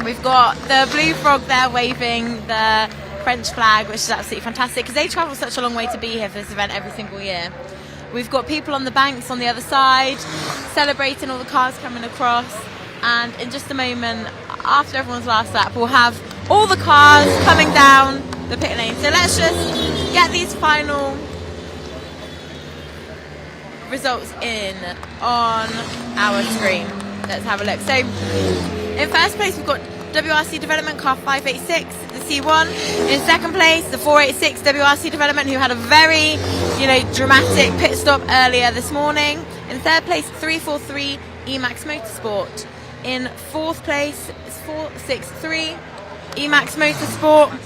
We've got the Blue Frog there waving the French flag, which is absolutely fantastic because they travel such a long way to be here for this event every single year. We've got people on the banks on the other side celebrating all the cars coming across, and in just a moment, after everyone's last lap, we'll have all the cars coming down the pit lane. So let's just get these final results in on our screen. Let's have a look. So in first place we've got WRC Development car 586, the C1. In second place the 486 WRC Development, who had a very dramatic pit stop earlier this morning. In third place 343 Emax Motorsport. In fourth place is 463 Emax Motorsport,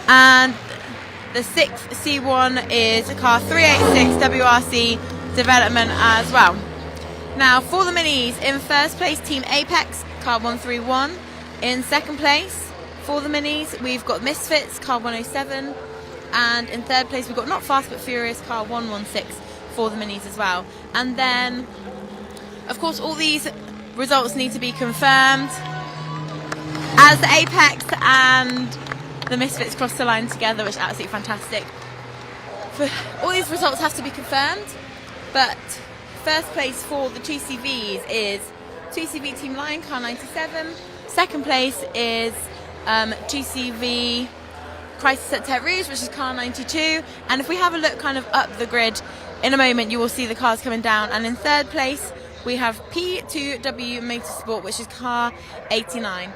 and the sixth C1 is car 386 WRC Development as well. Now for the minis, in first place Team Apex car 131. In second place for the minis we've got Misfits car 107, and in third place we've got Not Fast But Furious car 116 for the minis as well. And then of course all these results need to be confirmed as the Apex and the Misfits cross the line together, which is absolutely fantastic. All these results have to be confirmed, but first place for the 2CVs is 2CV Team Lion car 97. Second place is 2CV Crisis at Tete Rouge, which is car 92. And if we have a look kind of up the grid, in a moment you will see the cars coming down. And in third place we have P2W Motorsport, which is car 89.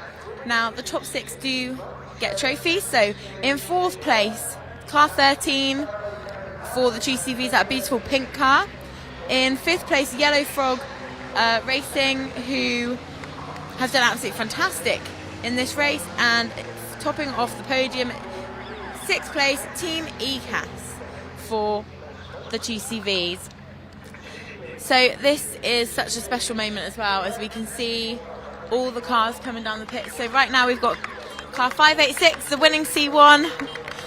Now the top 6 do get trophies. So in fourth place, car 13 for the 2CVs, that beautiful pink car. In fifth place, Yellow Frog Racing, who has done absolutely fantastic in this race. And topping off the podium, sixth place, Team ECAS for the 2CVs. So this is such a special moment as well, as we can see all the cars coming down the pit. So right now we've got car 586, the winning C1,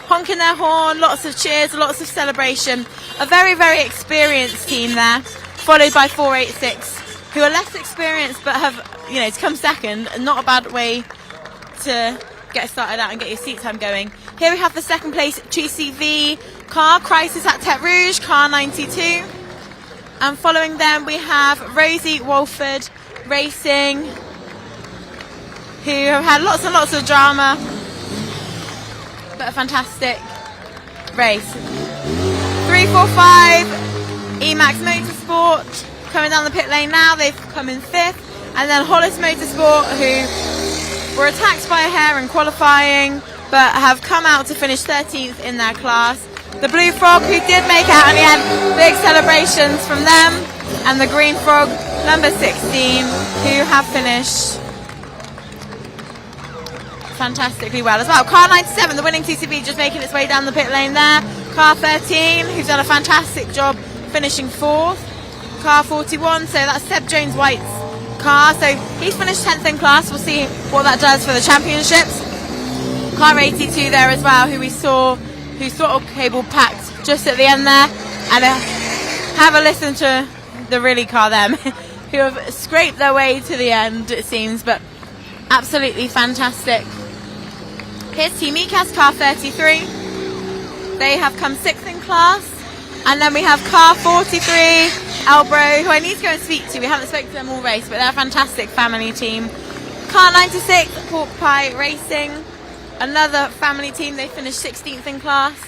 honking their horn, lots of cheers, lots of celebration. A very, very experienced team there, followed by 486, who are less experienced but have, to come second, and not a bad way to get started out and get your seat time going. Here we have the second place 2CV car, Crisis at Tete Rouge, car 92. And following them we have Rosie Walford Racing, who have had lots and lots of drama, but are fantastic. race. 345 Emax Motorsport coming down the pit lane now. They've come in 5th. And then Hollis Motorsport, who were attacked by a hair in qualifying, but have come out to finish 13th in their class. The Blue Frog, who did make out in the end, big celebrations from them. And the Green Frog, number 16, who have finished fantastically well as well. Car 97, the winning TCB, just making its way down the pit lane there. Car 13, who's done a fantastic job finishing 4th. Car 41, so that's Seb Jones White's car. So he's finished 10th in class. We'll see what that does for the championships. Car 82 there as well, who we saw, whose throttle cable packed just at the end there. And have a listen to the really car them, who have scraped their way to the end, it seems, but absolutely fantastic. Here's Team ECAS, car 33. They have come 6th in class. And then we have car 43, Elbro, who I need to go and speak to. We haven't spoken to them all race, but they're a fantastic family team. Car 96, Pork Pie Racing, another family team. They finished 16th in class.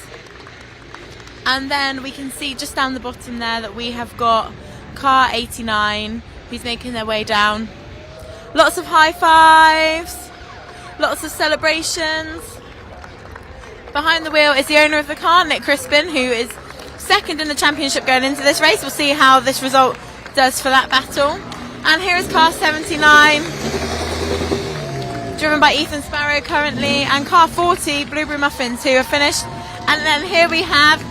And then we can see just down the bottom there that we have got car 89, who's making their way down. Lots of high fives, lots of celebrations. Behind the wheel is the owner of the car, Nick Crispin, who is 2nd in the championship going into this race. We'll see how this result does for that battle. And here is car 79, driven by Ethan Sparrow currently, and car 40, Blueberry Muffins, who are finished. And then here we have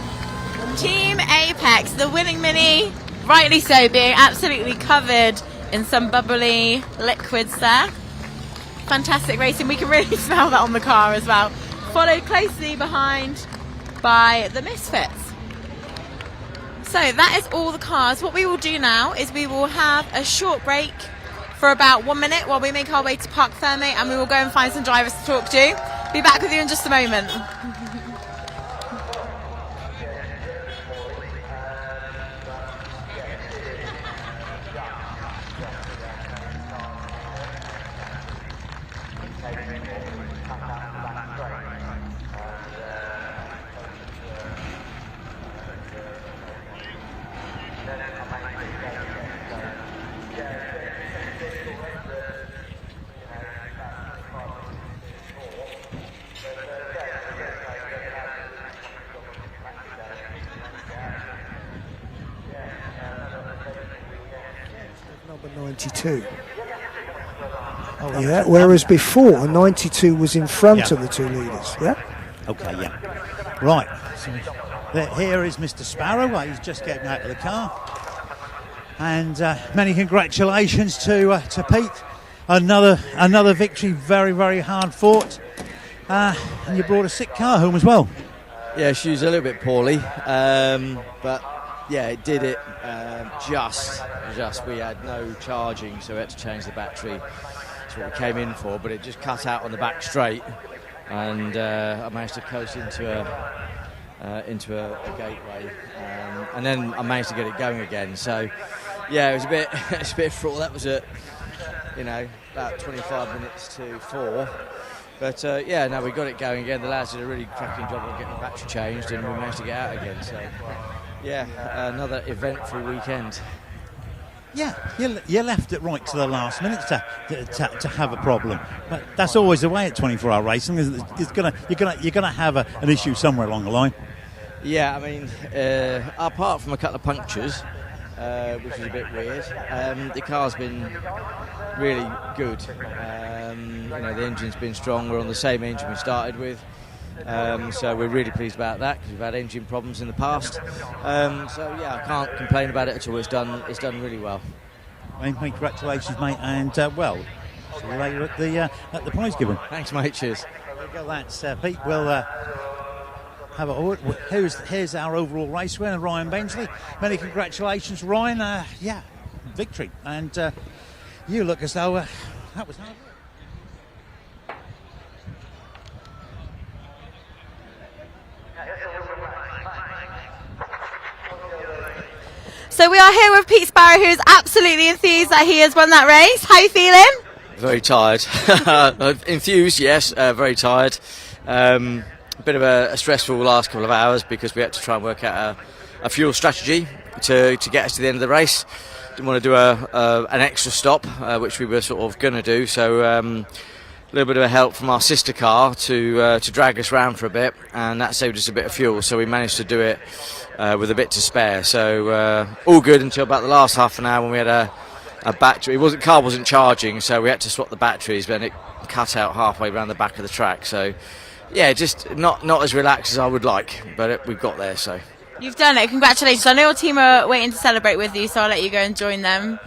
Team Apex, the winning Mini, rightly so, being absolutely covered in some bubbly liquids there. Fantastic racing. We can really smell that on the car as well. Followed closely behind by the Misfits. So that is all the cars. What we will do now is we will have a short break for about 1 minute while we make our way to Parc Ferme, and we will go and find some drivers to talk to. Be back with you in just a moment.
Number 92. Yeah, whereas before 92 was in front of the two leaders. Yeah.
Okay, yeah. Right. So here is Mr. Sparrow. He's just getting out of the car. And many congratulations to Pete. Another victory, very, very hard fought. And you brought a sick car home as well.
Yeah, she was a little bit poorly, but yeah, it did it just. We had no charging, so we had to change the battery. That's what we came in for, but it just cut out on the back straight, and I managed to coast into a gateway, and then I managed to get it going again. So yeah, it was a bit fraught. That was at about 25 minutes to 4. But yeah, no, we got it going again. The lads did a really cracking job of getting the battery changed, and we managed to get out again. So yeah, another eventful weekend.
Yeah, you left it right to the last minute to have a problem, but that's always the way at 24-hour racing. You're gonna have an issue somewhere along the line.
Yeah, I mean, apart from a couple of punctures, which is a bit weird, the car's been really good. The engine's been strong. We're on the same engine we started with. So we're really pleased about that because we've had engine problems in the past. So yeah, I can't complain about it at all. It's done really well.
Mate, congratulations, mate, and well, see you later at the prize giving.
Thanks, mate. Cheers.
There you go, that's Pete. We'll have a here's our overall race winner, Ryan Bensley. Many congratulations, Ryan. Yeah, victory, and you look as though that was hard work.
So we are here with Pete Sparrow, who is absolutely enthused that he has won that race. How are you feeling?
Very tired. Enthused, yes. Very tired.
a bit of a stressful last couple of hours because we had to try and work out a fuel strategy to get us to the end of the race. Didn't want to do an extra stop, which we were sort of going to do. So a little bit of a help from our sister car to drag us round for a bit, and that saved us a bit of fuel. So we managed to do it with a bit to spare. So all good until about the last half an hour when we had a battery. Car wasn't charging, so we had to swap the batteries, but it cut out halfway around the back of the track. So yeah, just not as relaxed as I would like, but we've got there. So
You've done it. Congratulations. I know your team are waiting to celebrate with you, so I'll let you go and join them.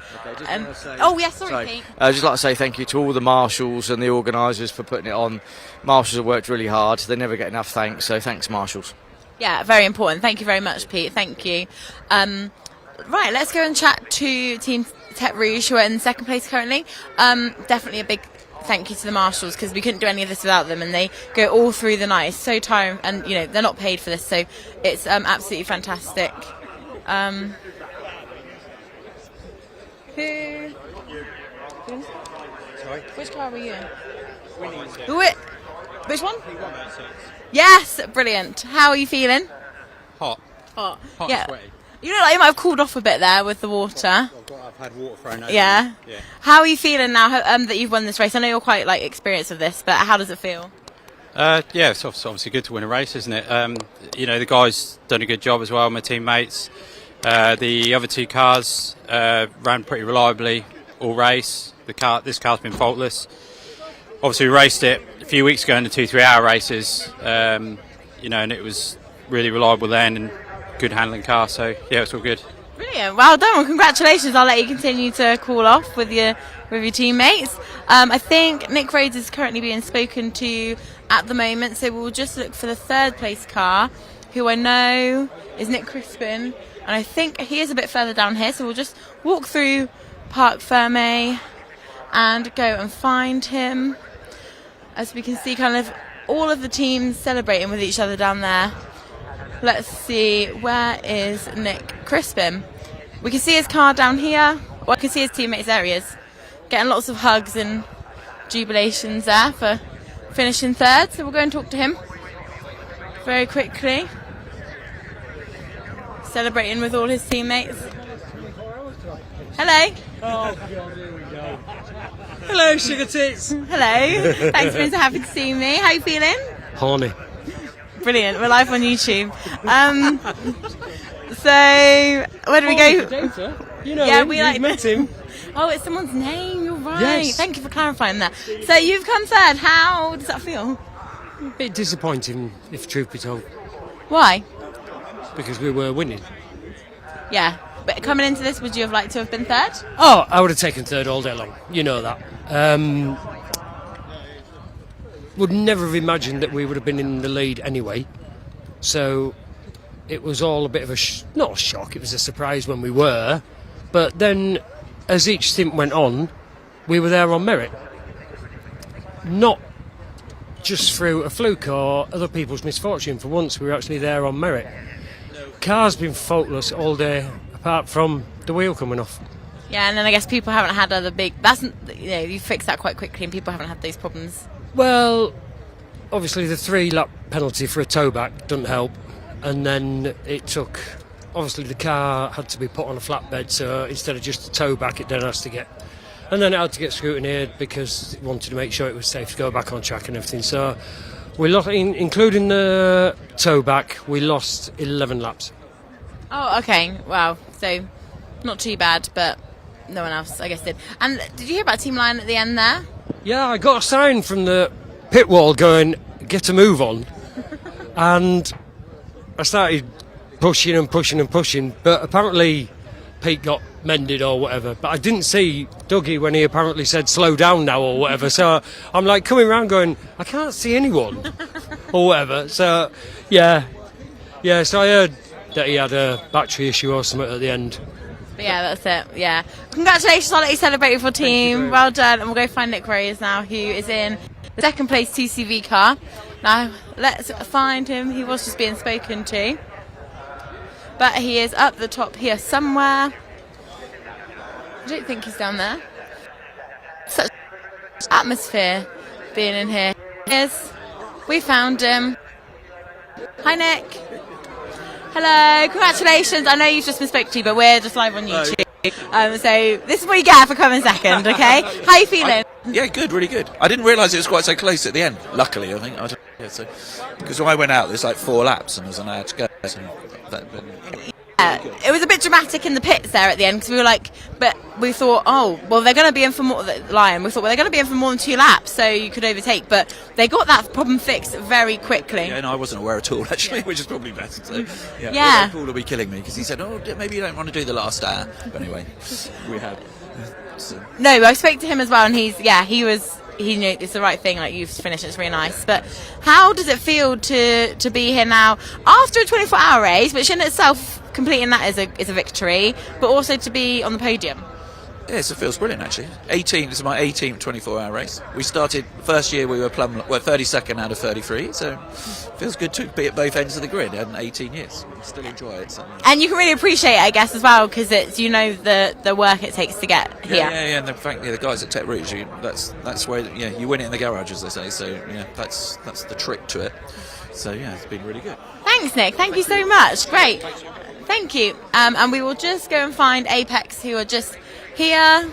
Oh, yes, sorry, Pete.
I'd just like to say thank you to all the marshals and the organisers for putting it on. Marshals have worked really hard. They never get enough thanks, so thanks, marshals.
Yeah, very important. Thank you very much, Pete. Thank you. Right, let's go and chat to Team Tech Rouge, who are in second place currently. Definitely a big thank you to the marshals, because we couldn't do any of this without them, and they go all through the night. It's so tiring, and they're not paid for this, so it's absolutely fantastic. Sorry? Which car were you in? Which one? Yes, brilliant. How are you feeling?
Hot.
Hot.
And sweaty.
You look like you might have cooled off a bit there with the water.
I've had water thrown over.
Yeah.
Yeah.
How are you feeling now that you've won this race? I know you're quite experienced with this, but how does it feel?
Yeah, it's obviously good to win a race, isn't it? The guys done a good job as well, my teammates. The other two cars ran pretty reliably all race. This car's been faultless. Obviously, we raced it a few weeks ago in the 2-3 hour races, and it was really reliable then and good handling car. So yeah, it's all good.
Brilliant. Well done. Well, congratulations. I'll let you continue to call off with your teammates. I think Nick Rhodes is currently being spoken to at the moment, so we'll just look for the third place car, who I know is Nick Crispin, and I think he is a bit further down here, so we'll just walk through Parc Fermé and go and find him, as we can see kind of all of the teams celebrating with each other down there. Let's see, where is Nick Crispin? We can see his car down here. Well, I can see his teammates' areas. Getting lots of hugs and jubilations there for finishing third. So we'll go and talk to him very quickly. Celebrating with all his teammates. Hello.
Oh, God, here we go. Hello, sugar tits.
Hello. Thanks for being so happy to see me. How are you feeling?
Horny.
Brilliant. We're live on YouTube. So where do we go?
Data. You know,
yeah,
him.
we
You've met him.
Oh, it's someone's name. You're right.
Yes.
Thank you for clarifying that. So you've come third. How does that feel?
A bit disappointing, if truth be told.
Why?
Because we were winning.
Yeah. But coming into this, would you have liked to have been third?
Oh, I would have taken third all day long. You know that. Would never have imagined that we would have been in the lead anyway. So it was all a bit of not a shock, it was a surprise when we were. But then, as each stint went on, we were there on merit. Not just through a fluke or other people's misfortune. For once, we were actually there on merit. Car's been faultless all day, apart from the wheel coming off.
Yeah, and then I guess people haven't had other big... you fixed that quite quickly and people haven't had those problems.
Well, obviously the 3-lap penalty for a tow back doesn't help. And then it took... Obviously the car had to be put on a flatbed, so instead of just a tow back, it then has to get... And then it had to get scrutineered because it wanted to make sure it was safe to go back on track and everything. So we lost, including the tow back, we lost 11 laps.
Oh, okay. Wow. So not too bad, but no one else, I guess, did. And did you hear about Team Lion at the end there?
Yeah, I got a sign from the pit wall going, get a move on. And I started pushing and pushing and pushing, but apparently Pete got mended or whatever. But I didn't see Dougie when he apparently said slow down now or whatever. So I'm like coming around going, I can't see anyone or whatever. So yeah, so I heard that he had a battery issue or something at the end.
But yeah, that's it. Yeah. Congratulations, I'll let you celebrate with your team. Well done. And we'll go find Nick Rose now, who is in the second place TCV car. Now, let's find him. He was just being spoken to. But he is up the top here somewhere. I don't think he's down there. Such atmosphere being in here. We found him. Hi, Nick. Hello, congratulations. I know you've just been spoke to, but we're just live on YouTube. So this is what you get for coming second, okay? How are you feeling?
Yeah, good, really good. I didn't realise it was quite so close at the end. Luckily, I think. Because when I went out, there's like 4 laps, and I was on hour to go. So
It was a bit dramatic in the pits there at the end because we were like, but we thought, oh, well, they're going to be in for more. Lion, we thought, well, they're going to be in for more than 2 laps, so you could overtake. But they got that problem fixed very quickly.
Yeah, no, I wasn't aware at all actually, which is probably better. So
yeah.
Paul will be killing me because he said, oh, maybe you don't want to do the last hour. But anyway, we had. So.
No, I spoke to him as well, and he knew it's the right thing. Like, you've finished, it's really nice. But how does it feel to be here now after a 24-hour race, which in itself, completing that is a victory, but also to be on the podium?
Yes, it feels brilliant actually. This is my 18th 24-hour race. We started first year we were 32nd out of 33, so it feels good to be at both ends of the grid in 18 years. Still enjoy it. So.
And you can really appreciate it, I guess, as well, because it's the work it takes to get here.
Yeah, and the guys at Tech Rouge, that's where you win it in the garage, as they say. So that's the trick to it. So it's been really good.
Thanks, Nick. Thank you so much. Great. Thank you. And we will just go and find Apex, who are just here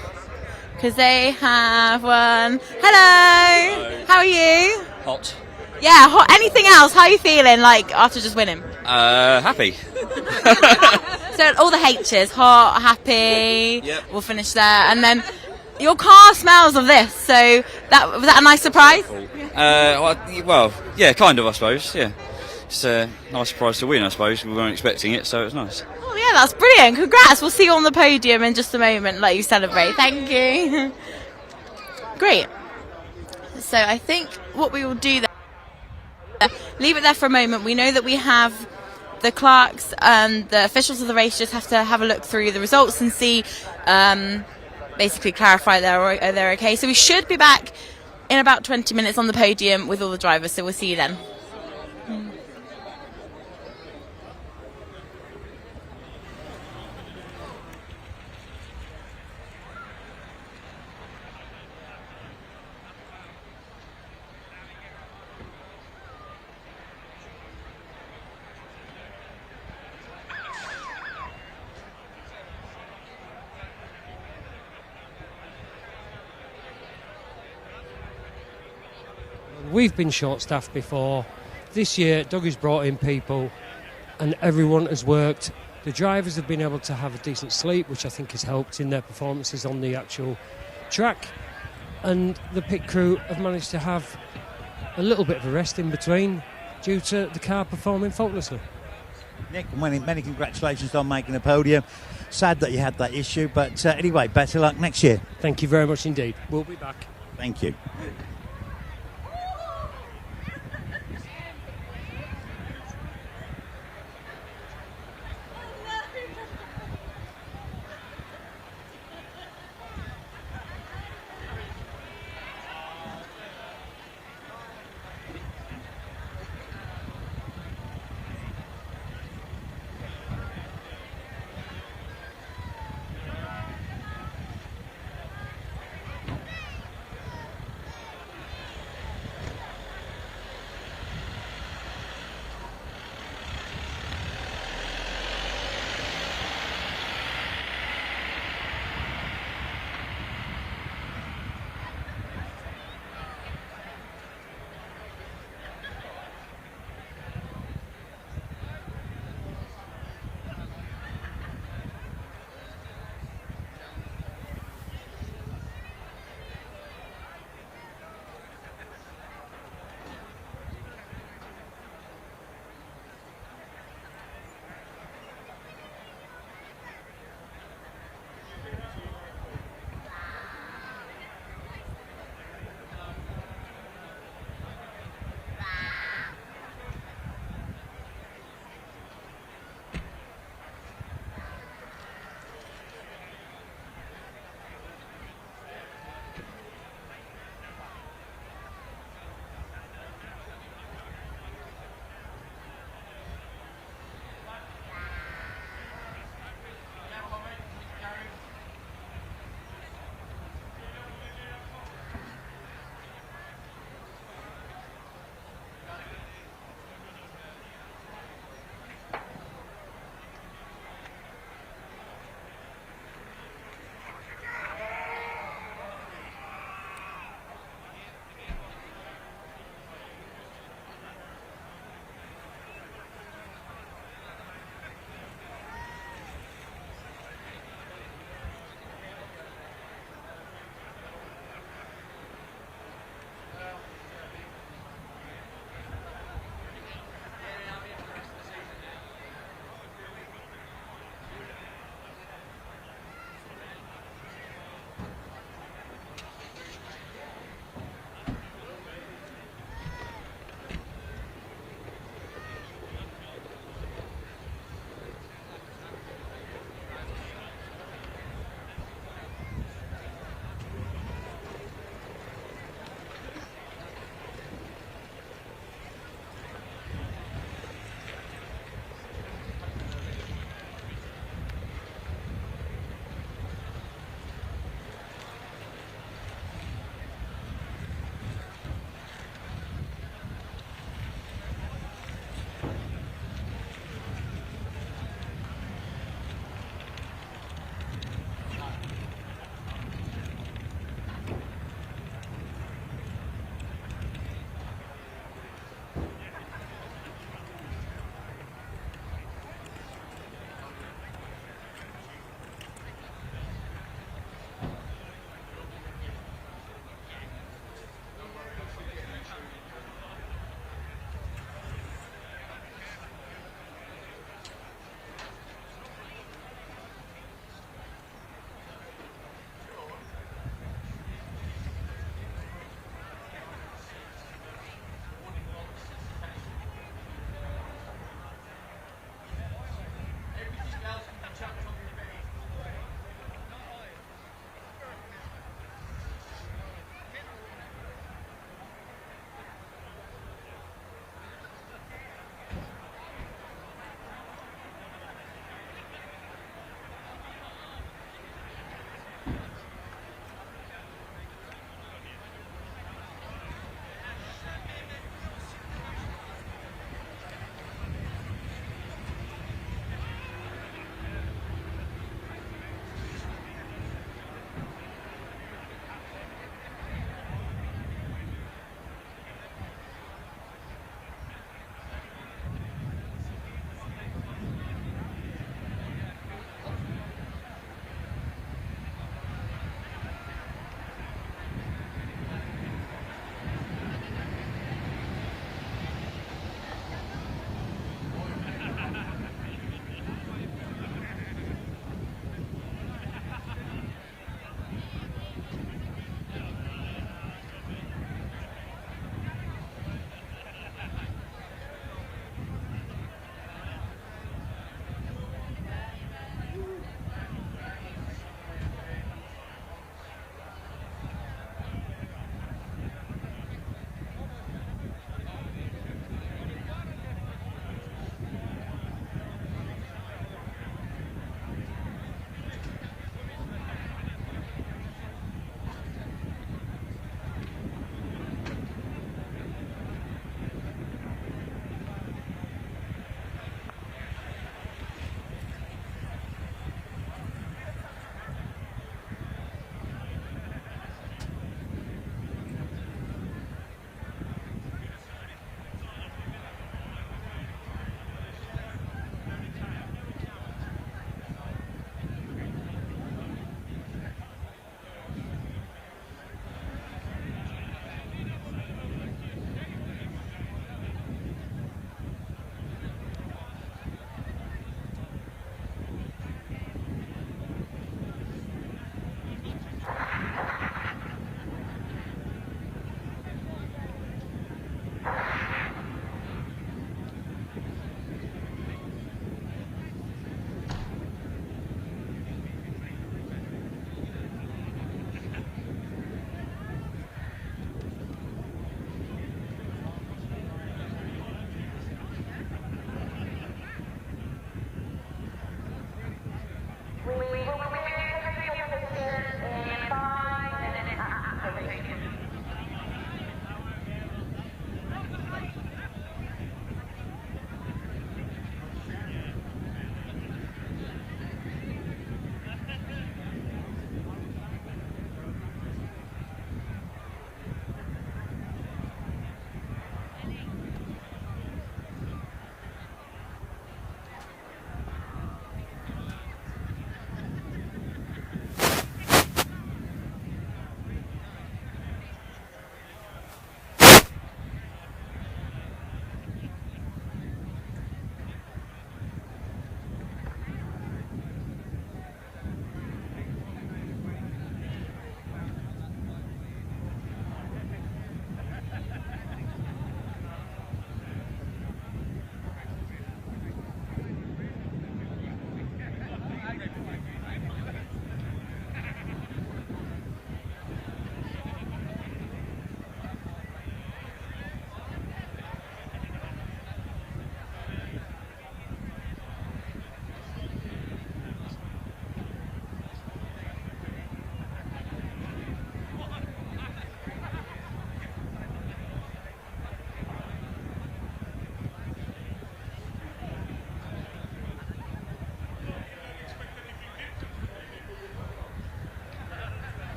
because they have won. Hello. How are you?
Hot.
Yeah, hot. Anything else? How are you feeling like after just winning?
Happy.
So all the H's, hot, happy.
Yep.
We'll finish there, and then your car smells of this. So was that a nice surprise?
Well, yeah, kind of, I suppose. Yeah, it's a nice surprise to win. I suppose we weren't expecting it, so it was nice.
Oh yeah, that's brilliant. Congrats. We'll see you on the podium in just a moment. Let you celebrate. Thank you. Great. So I think what we will do there, leave it there for a moment. We know that we have the clerks and the officials of the race just have to have a look through the results and see, basically clarify they're okay. So we should be back in about 20 minutes on the podium with all the drivers. So we'll see you then.
We've been short-staffed before. This year, Doug has brought in people and everyone has worked. The drivers have been able to have a decent sleep, which I think has helped in their performances on the actual track. And the pit crew have managed to have a little bit of a rest in between due to the car performing faultlessly.
Nick, many congratulations on making the podium. Sad that you had that issue, but anyway, better luck next year.
Thank you very much indeed. We'll be back.
Thank you.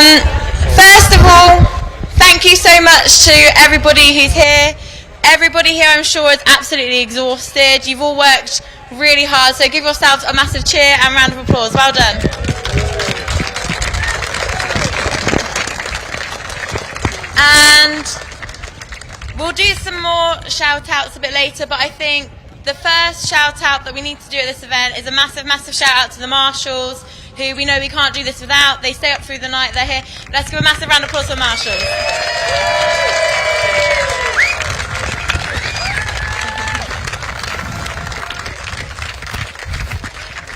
First of all, thank you so much to everybody who's here. Everybody here, I'm sure, is absolutely exhausted. You've all worked really hard, so give yourselves a massive cheer and round of applause. Well done. And we'll do some more shout-outs a bit later, but I think the first shout-out that we need to do at this event is a massive, massive shout-out to the marshals, who we know we can't do this without. They stay up through the night, they're here. Let's give a massive round of applause for the marshals.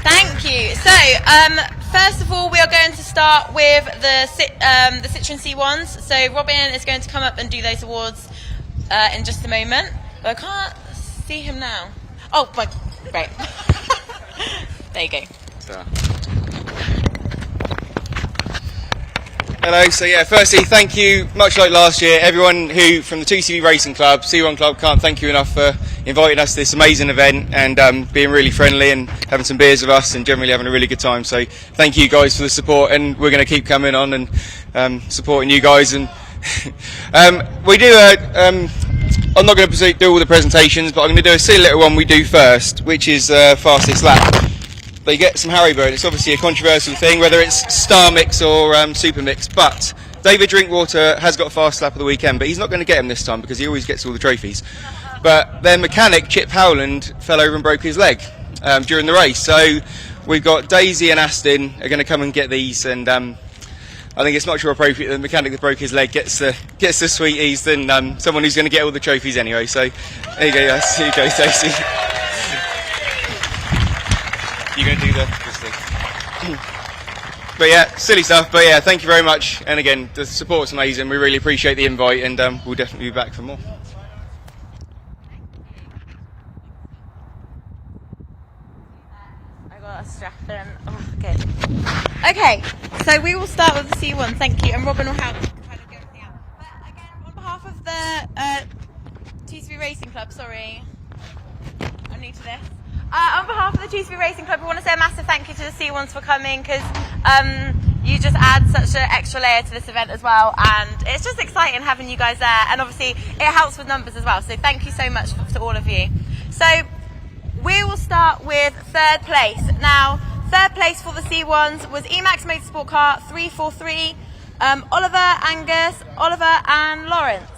Thank you. So, first of all, we are going to start with the Citroen C1s. So, Robin is going to come up and do those awards in just a moment. But I can't see him now. Oh, my, right. There you go.
Hello, so yeah, firstly, thank you, much like last year, everyone who from the 2CV Racing Club, C1 Club, can't thank you enough for inviting us to this amazing event and being really friendly and having some beers with us and generally having a really good time. So thank you guys for the support, and we're going to keep coming on and supporting you guys. And we do I'm not going to do all the presentations, but I'm going to do a silly little one we do first, which is fastest lap. But you get some Haribo, and it's obviously a controversial thing, whether it's Star Mix or Super Mix. But David Drinkwater has got a fast lap of the weekend, but he's not going to get him this time because he always gets all the trophies. But their mechanic, Chip Howland, fell over and broke his leg during the race. So we've got Daisy and Aston are going to come and get these, and I think it's much more appropriate that the mechanic that broke his leg gets the sweeties than someone who's going to get all the trophies anyway. So there you go, yes, here you go, Daisy. You're going to do this thing. But yeah, silly stuff. But yeah, thank you very much. And again, the support's amazing. We really appreciate the invite, and we'll definitely be back for more.
I got a strap in. Oh, good. Okay, so we will start with the C1. Thank you, and Robin will help kind of go everything out. But again, on behalf of the TCV Racing Club, sorry, I'm new to this. On behalf of the TCV Racing Club, we want to say a massive thank you to the C1s for coming, because you just add such an extra layer to this event as well, and it's just exciting having you guys there, and obviously it helps with numbers as well, so thank you so much to all of you. So we will start with third place. Now, third place for the C1s was Emax Motorsport Car 343, Oliver, Angus, Oliver and Lawrence.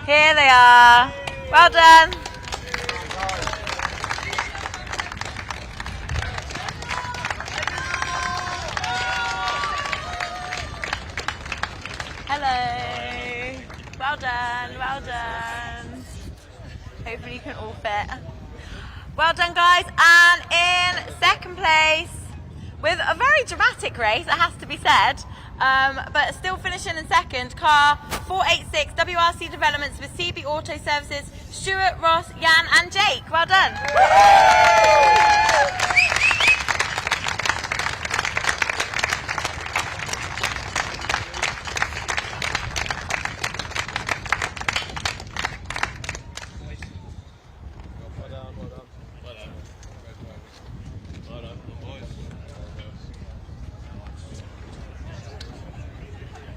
Here they are. Well done. Hello. Well done, well done. Hopefully you can all fit. Well done, guys. And in second place, with a very dramatic race, it has to be said, but still finishing in second, car 486 WRC Developments with CB Auto Services, Stuart, Ross, Jan and Jake. Well done.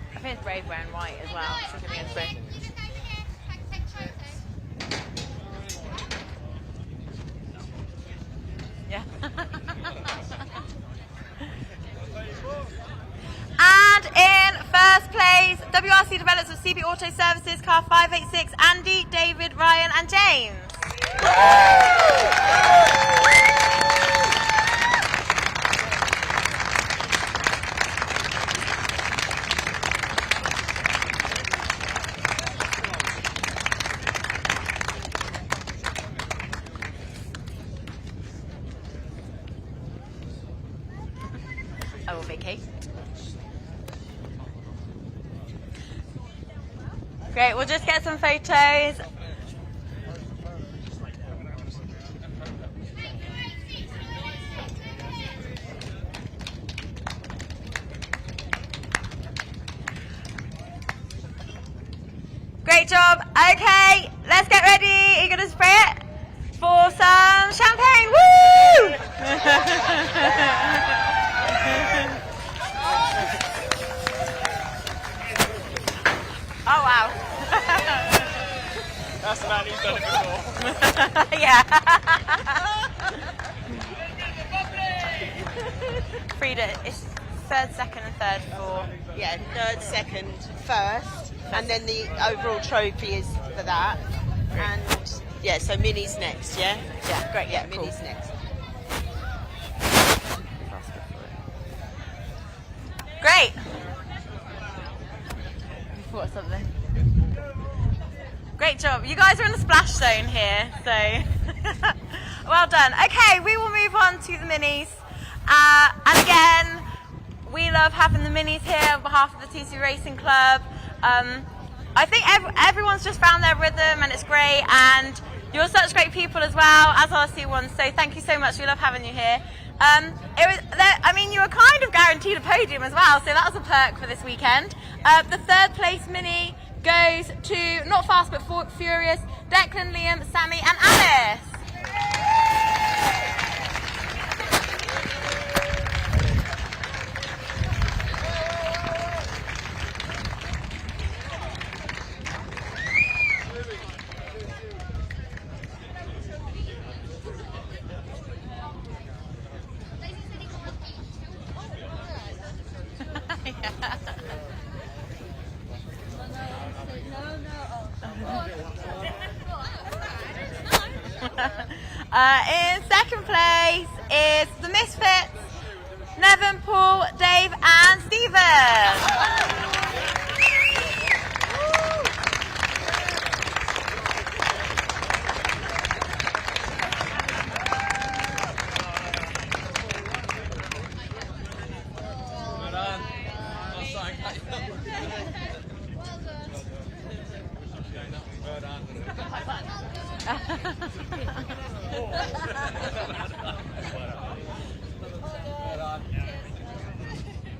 I think it's brave wearing white as well. So give me a spray. Yeah. And in first place, WRC Developments with CB Auto Services, car 586, Andy, David, Ryan and James. I will vacate. Great, we'll just get some photos. Great job. Okay, let's get ready. Are you going to spray it for some champagne? Woo! Oh, wow.
That's the man who's done it before.
Yeah. Frida, it's third, second and third for...
Yeah, third, second, first, and then the overall trophy is for that. And yeah, so Minnie's next, yeah?
Yeah, great,
Yeah,
cool.
Minnie's next.
Great. You thought of something. Great job. You guys are in the splash zone here, so well done. Okay, we will move on to the minis. And again, we love having the minis here on behalf of the TC Racing Club. I think everyone's just found their rhythm and it's great, and you're such great people as well as our C1s, so thank you so much. We love having you here. You were kind of guaranteed a podium as well, so that was a perk for this weekend. The third place mini goes to Not Fast But Furious, Declan, Liam, Sammy and Alice. In second place is the Misfits, Nevin, Paul, Dave and Stephen.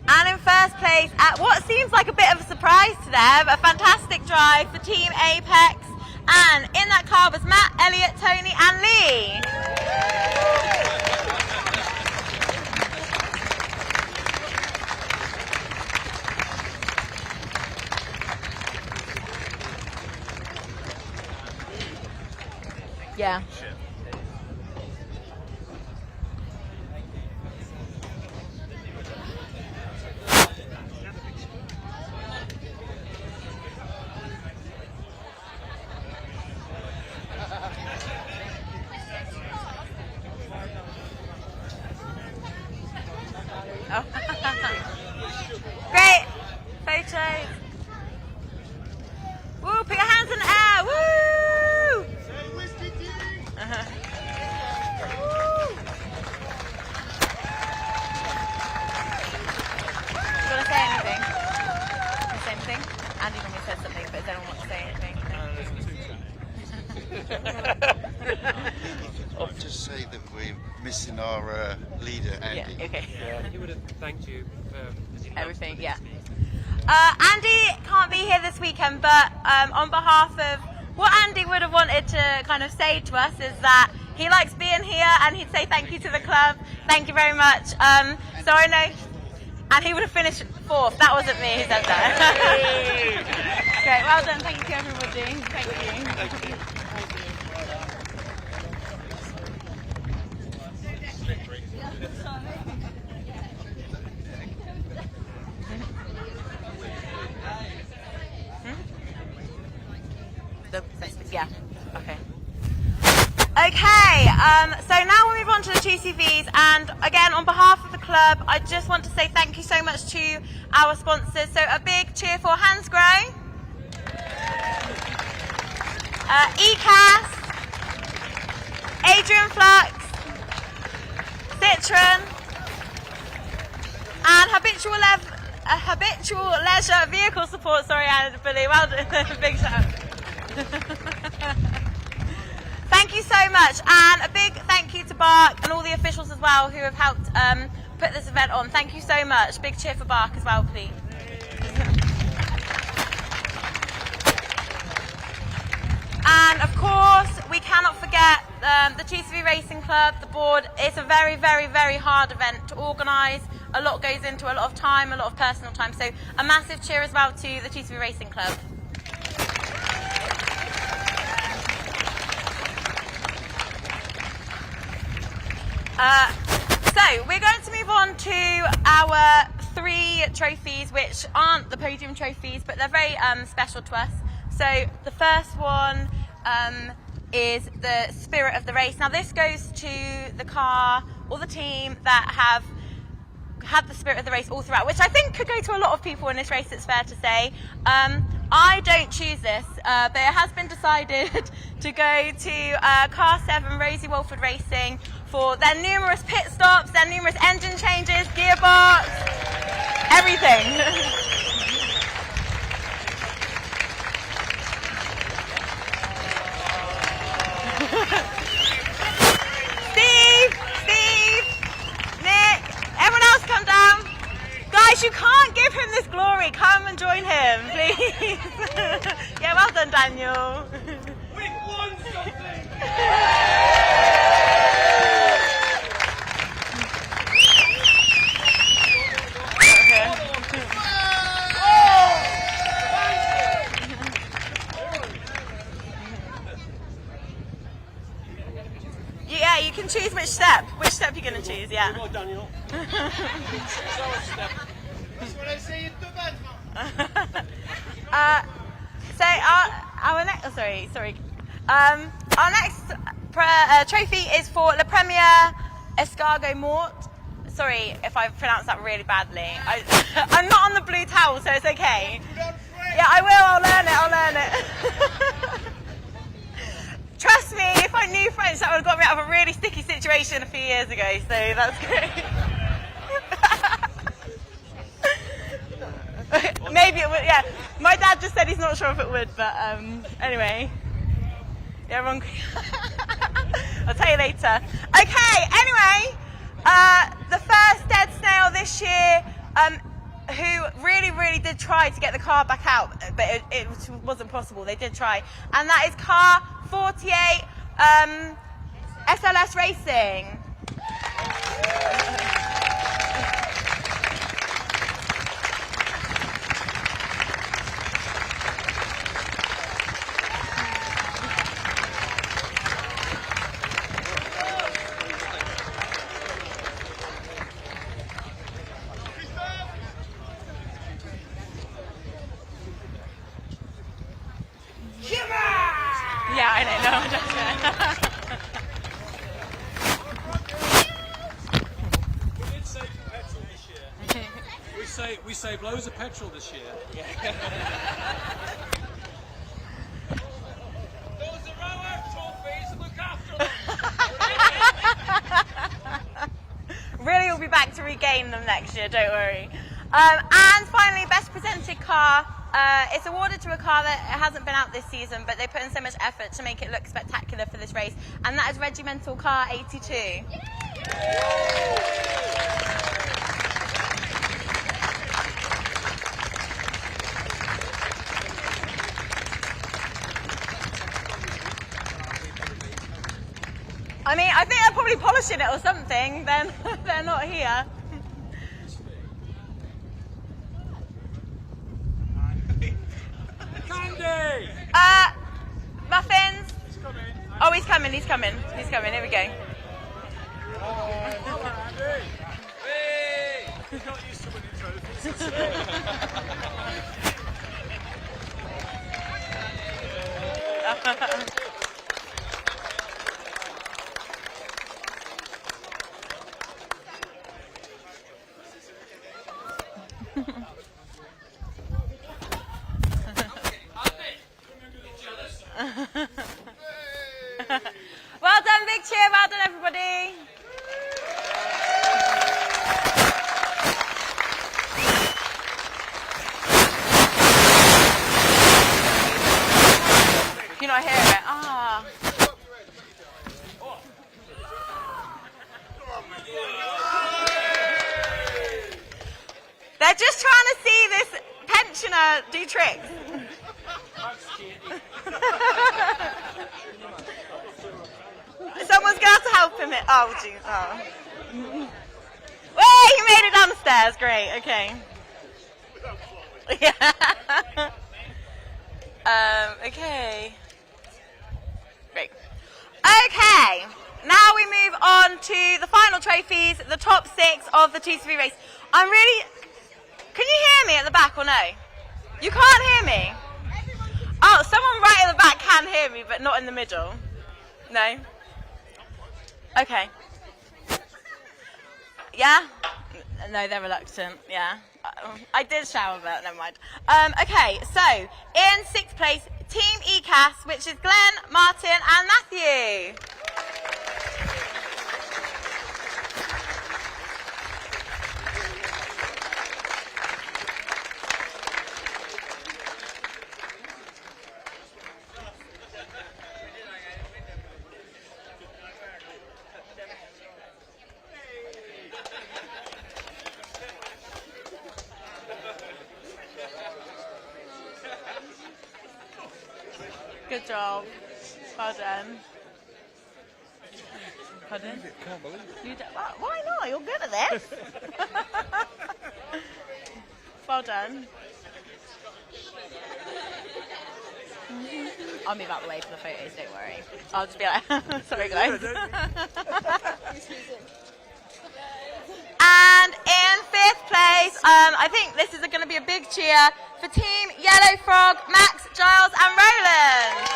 And in first place, at what seems like a bit of a surprise to them, a fantastic drive for Team Apex. And in that car was Matt, Elliot, Tony and Lee. Yeah. Oh. Great photos. Woo, put your hands in the air. Woo! Do you want to say anything? Want to say anything? Andy normally says something, but does anyone want to say anything?
I'll just say that we're missing our leader, Andy.
Yeah, okay.
Yeah, he would have thanked you for
everything, yeah. Andy can't be here this weekend, but on behalf of what Andy would have wanted to kind of say to us is that he likes being here and he'd say thank you to the club. Thank you very much. So I know, and he would have finished fourth. That wasn't me who said that. Great, well done. Thank you, everybody. Thank you. Thank you. Yeah. Okay. Okay. So now we'll move on to the TCVs, and again, on behalf of the club, I just want to say thank you so much to our sponsors. So a big cheer for Hansgrohe, ECAS, Adrian Flux, Citroen, and Habitual Leisure Vehicle Support. Sorry, Anna, Billy. Well done. Big shout. Thank you so much, and a big thank you to BARC and all the officials as well who have helped put this event on. Thank you so much. Big cheer for BARC as well, please. TCV Racing Club, the board, it's a very, very, very hard event to organise. A lot goes into a lot of time, a lot of personal time. So a massive cheer as well to the TCV Racing Club. So we're going to move on to our 3 trophies, which aren't the podium trophies, but they're very special to us. So the first one is the spirit of the race. Now this goes to the car or the team that have had the spirit of the race all throughout, which I think could go to a lot of people in this race, it's fair to say. I don't choose this, but it has been decided to go to Car 7 Rosie Walford Racing for their numerous pit stops, their numerous engine changes, gearbox, everything. Steve, Nick, everyone else come down. Guys, you can't give him this glory. Come and join him, please. Yeah, well done, Daniel. We've won something. Yeah, you can choose which step you're going to choose, yeah. So our next, our next trophy is for Le Premier Escargot Mort. Sorry if I pronounced that really badly. I'm not on the blue towel, so it's okay. Yeah, I will. I'll learn it. Trust me, if I knew French, that would have got me out of a really sticky situation a few years ago, so that's great. Maybe it would, yeah. My dad just said he's not sure if it would, but anyway. Yeah, wrong. I'll tell you later. Okay, anyway, the first dead snail this year, who really did try to get the car back out, but it wasn't possible. They did try, and that is car 48 SLS Racing. Yeah, I know.
We did save petrol this year. We saved loads of petrol this year. Those are our trophies. Look after them.
Really, we'll be back to regain them next year. Don't worry. And finally, best presented car. It's awarded to a car that hasn't been out this season, but they put in so much effort to make it look spectacular for this race, and that is Regimental Car 82. I mean, I think they're probably polishing it or something, then they're not here.
Candy!
Muffins? Oh, he's coming. Here we go.
He's not used to winning trophies.
Well done, big cheer. Well done, everybody. You're not hearing it. Ah. They're just trying to see this pensioner do tricks. So Someone's going to have to help him. Oh, jeez. Oh. Wait, he made it down the stairs. Great. Okay. Yeah. Okay. Great. Okay. Now we move on to the final trophies, the top 6 of the 2CV race. I'm really... Can you hear me at the back or no? You can't hear me? Oh, someone right at the back can hear me, but not in the middle. No? Okay. Yeah? No, they're reluctant. Yeah. I did shower, but never mind. Okay, so in 6th place, Team ECAS, which is Glenn, Martin, and Matthew. Good job. Well done. Pardon?
Can't believe it.
You why not? You're good at this. Well done. I'll move out the way for the photos, don't worry. I'll just be like, sorry guys. And in 5th place, I think this is going to be a big cheer for Team Yellow Frog, Max, Giles and Roland.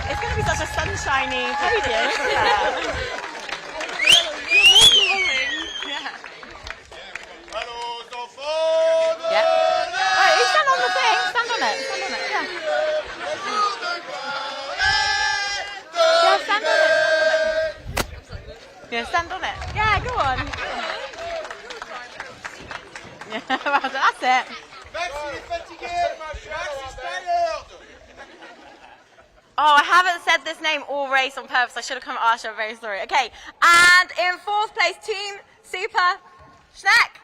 It's going to be such a sunshiny podium, isn't it? Yeah. Right, you stand on the thing. Stand on it. Stand on it. Yeah. Yeah, stand on it. Yeah, stand on it. Yeah, go on. Yeah, well done. That's it. Oh, I haven't said this name all race on purpose. I should have come and asked you. I'm very sorry. Okay, and in 4th place, Team Super Schneck.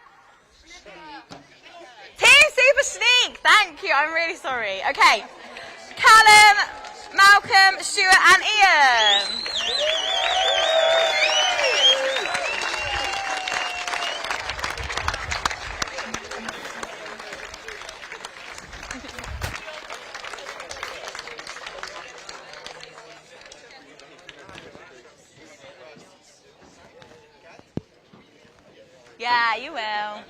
Team Super Sneak. Thank you. I'm really sorry. Okay, Callum, Malcolm, Stuart, and Ian. Yeah, you will.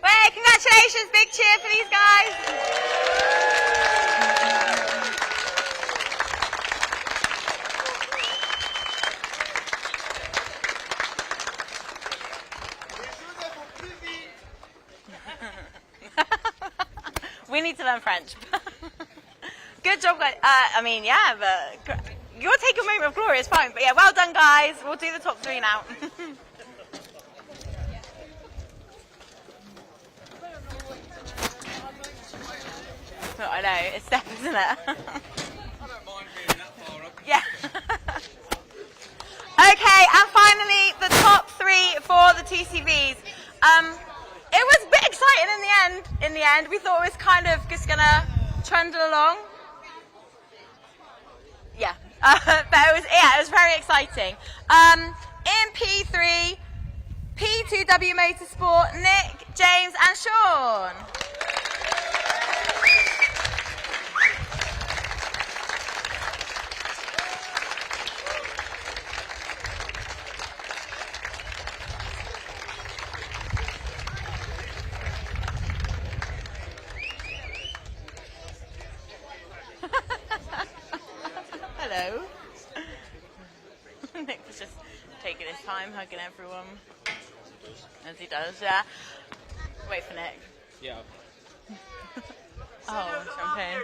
Wait, congratulations, big cheer for these guys. We need to learn French. Good job, guys. I mean, yeah, but you're taking a moment of glory, it's fine. But yeah, well done, guys. We'll do the top 3 now. Oh, I know, it's step, isn't it? I don't mind being that far up. Yeah. Okay, and finally, the top 3 for the TCVs. It was a bit exciting in the end. We thought it was kind of just gonna trundle along. Yeah, but it was very exciting. In P3, P2W Motorsport, Nick, James, and Sean. Hello. Nick was just taking his time, hugging everyone. As he does, yeah. Wait for Nick.
Yeah.
Oh, champagne.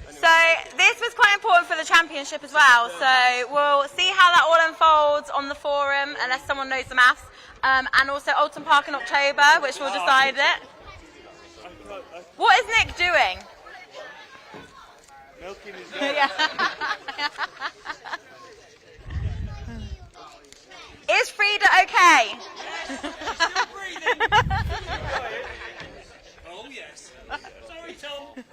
So this was quite important for the championship as well. So we'll see how that all unfolds on the forum, unless someone knows the maths. And also Alton Park in October, which will decide it. What is Nick doing?
Milking his
Is Frida okay?
Oh yes. Sorry, Tom.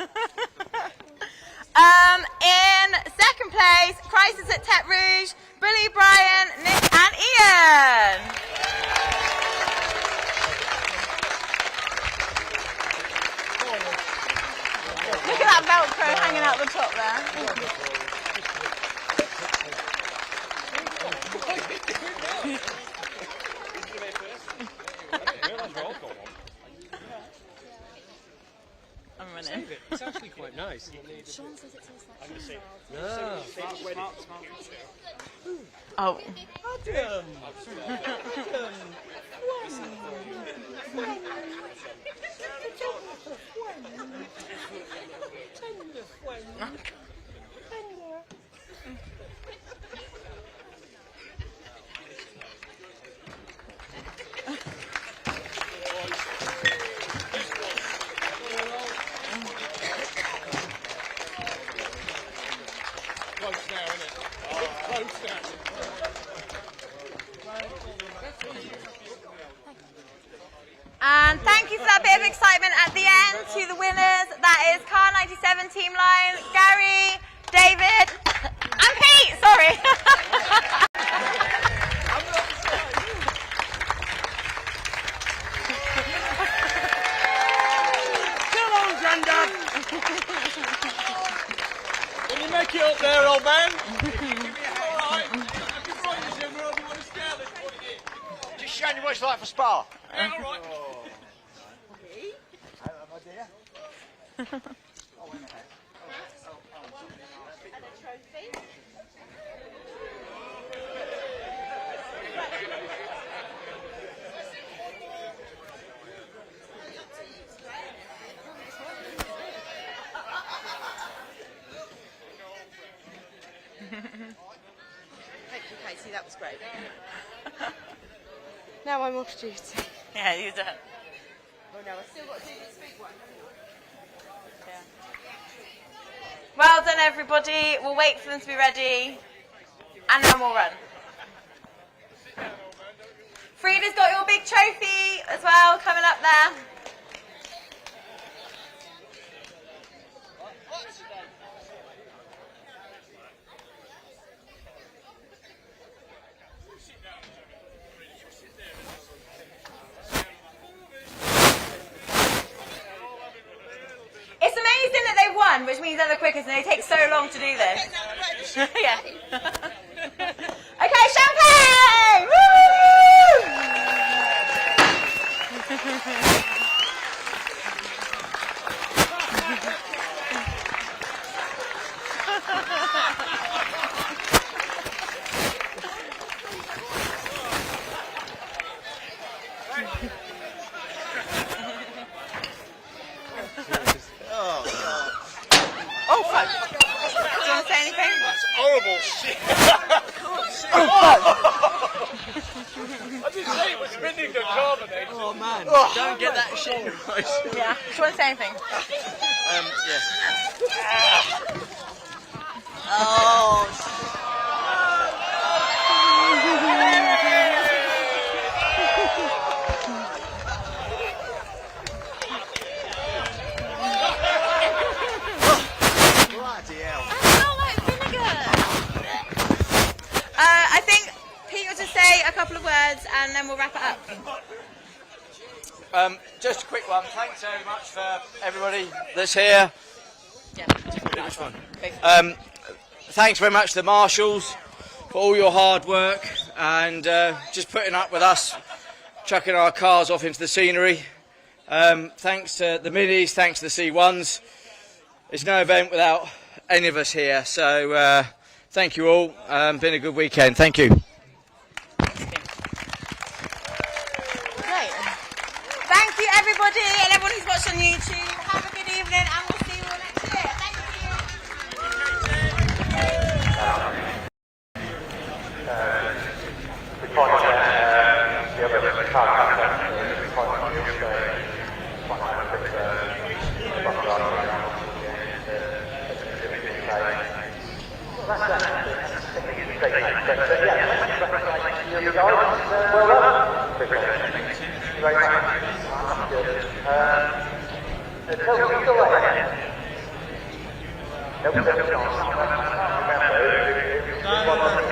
In second place, Crisis at Tete Rouge, Billy, Brian, Nick and Ian. Look at that Velcro hanging out the top there. I'm running.
It's actually quite nice.
Sean says it tastes like
Oh.
Oh.
Close now, isn't it? Close now.
And thank you for that bit of excitement at the end to the winners. That is Car 97 Team Line, Gary, David, and Pete. Sorry.
Come on, Grandad. Can you make it up there, old man?
Just showing you what it's like for Spa.
Yeah, all right.
Thank you, Casey, that was great. Now I'm off duty.
Yeah, you done.
Oh no, I've still got to do this big one.
Yeah. Well done, everybody. We'll wait for them to be ready, and then we'll run. Frida's got your big trophy as well coming up there. It's amazing that they won, which means they're the quickest, and they take so long to do this. Yeah. Okay, champagne! Woo! Oh, fuck. Do you want to say anything?
That's horrible shit.
Oh, fuck.
I didn't say it was spinning the carbonate.
Oh, man.
Oh.
Don't get that shit in right.
Yeah. Do you want to say anything?
Yes.
Oh,
Bloody hell.
I smell like vinegar. I think Pete will just say a couple of words and then we'll wrap it up.
Just a quick one. Thanks very much for everybody that's here.
Yeah.
Which one? Thanks very much to the marshals for all your hard work and just putting up with us chucking our cars off into the scenery. Thanks to the minis, thanks to the C1s. It's no event without any of us here, so thank you all. Been a good weekend. Thank you.
Great. Thank you, everybody, and everyone who's watched on YouTube. Have a good evening, and we'll see you all next year. Thank you.
Well,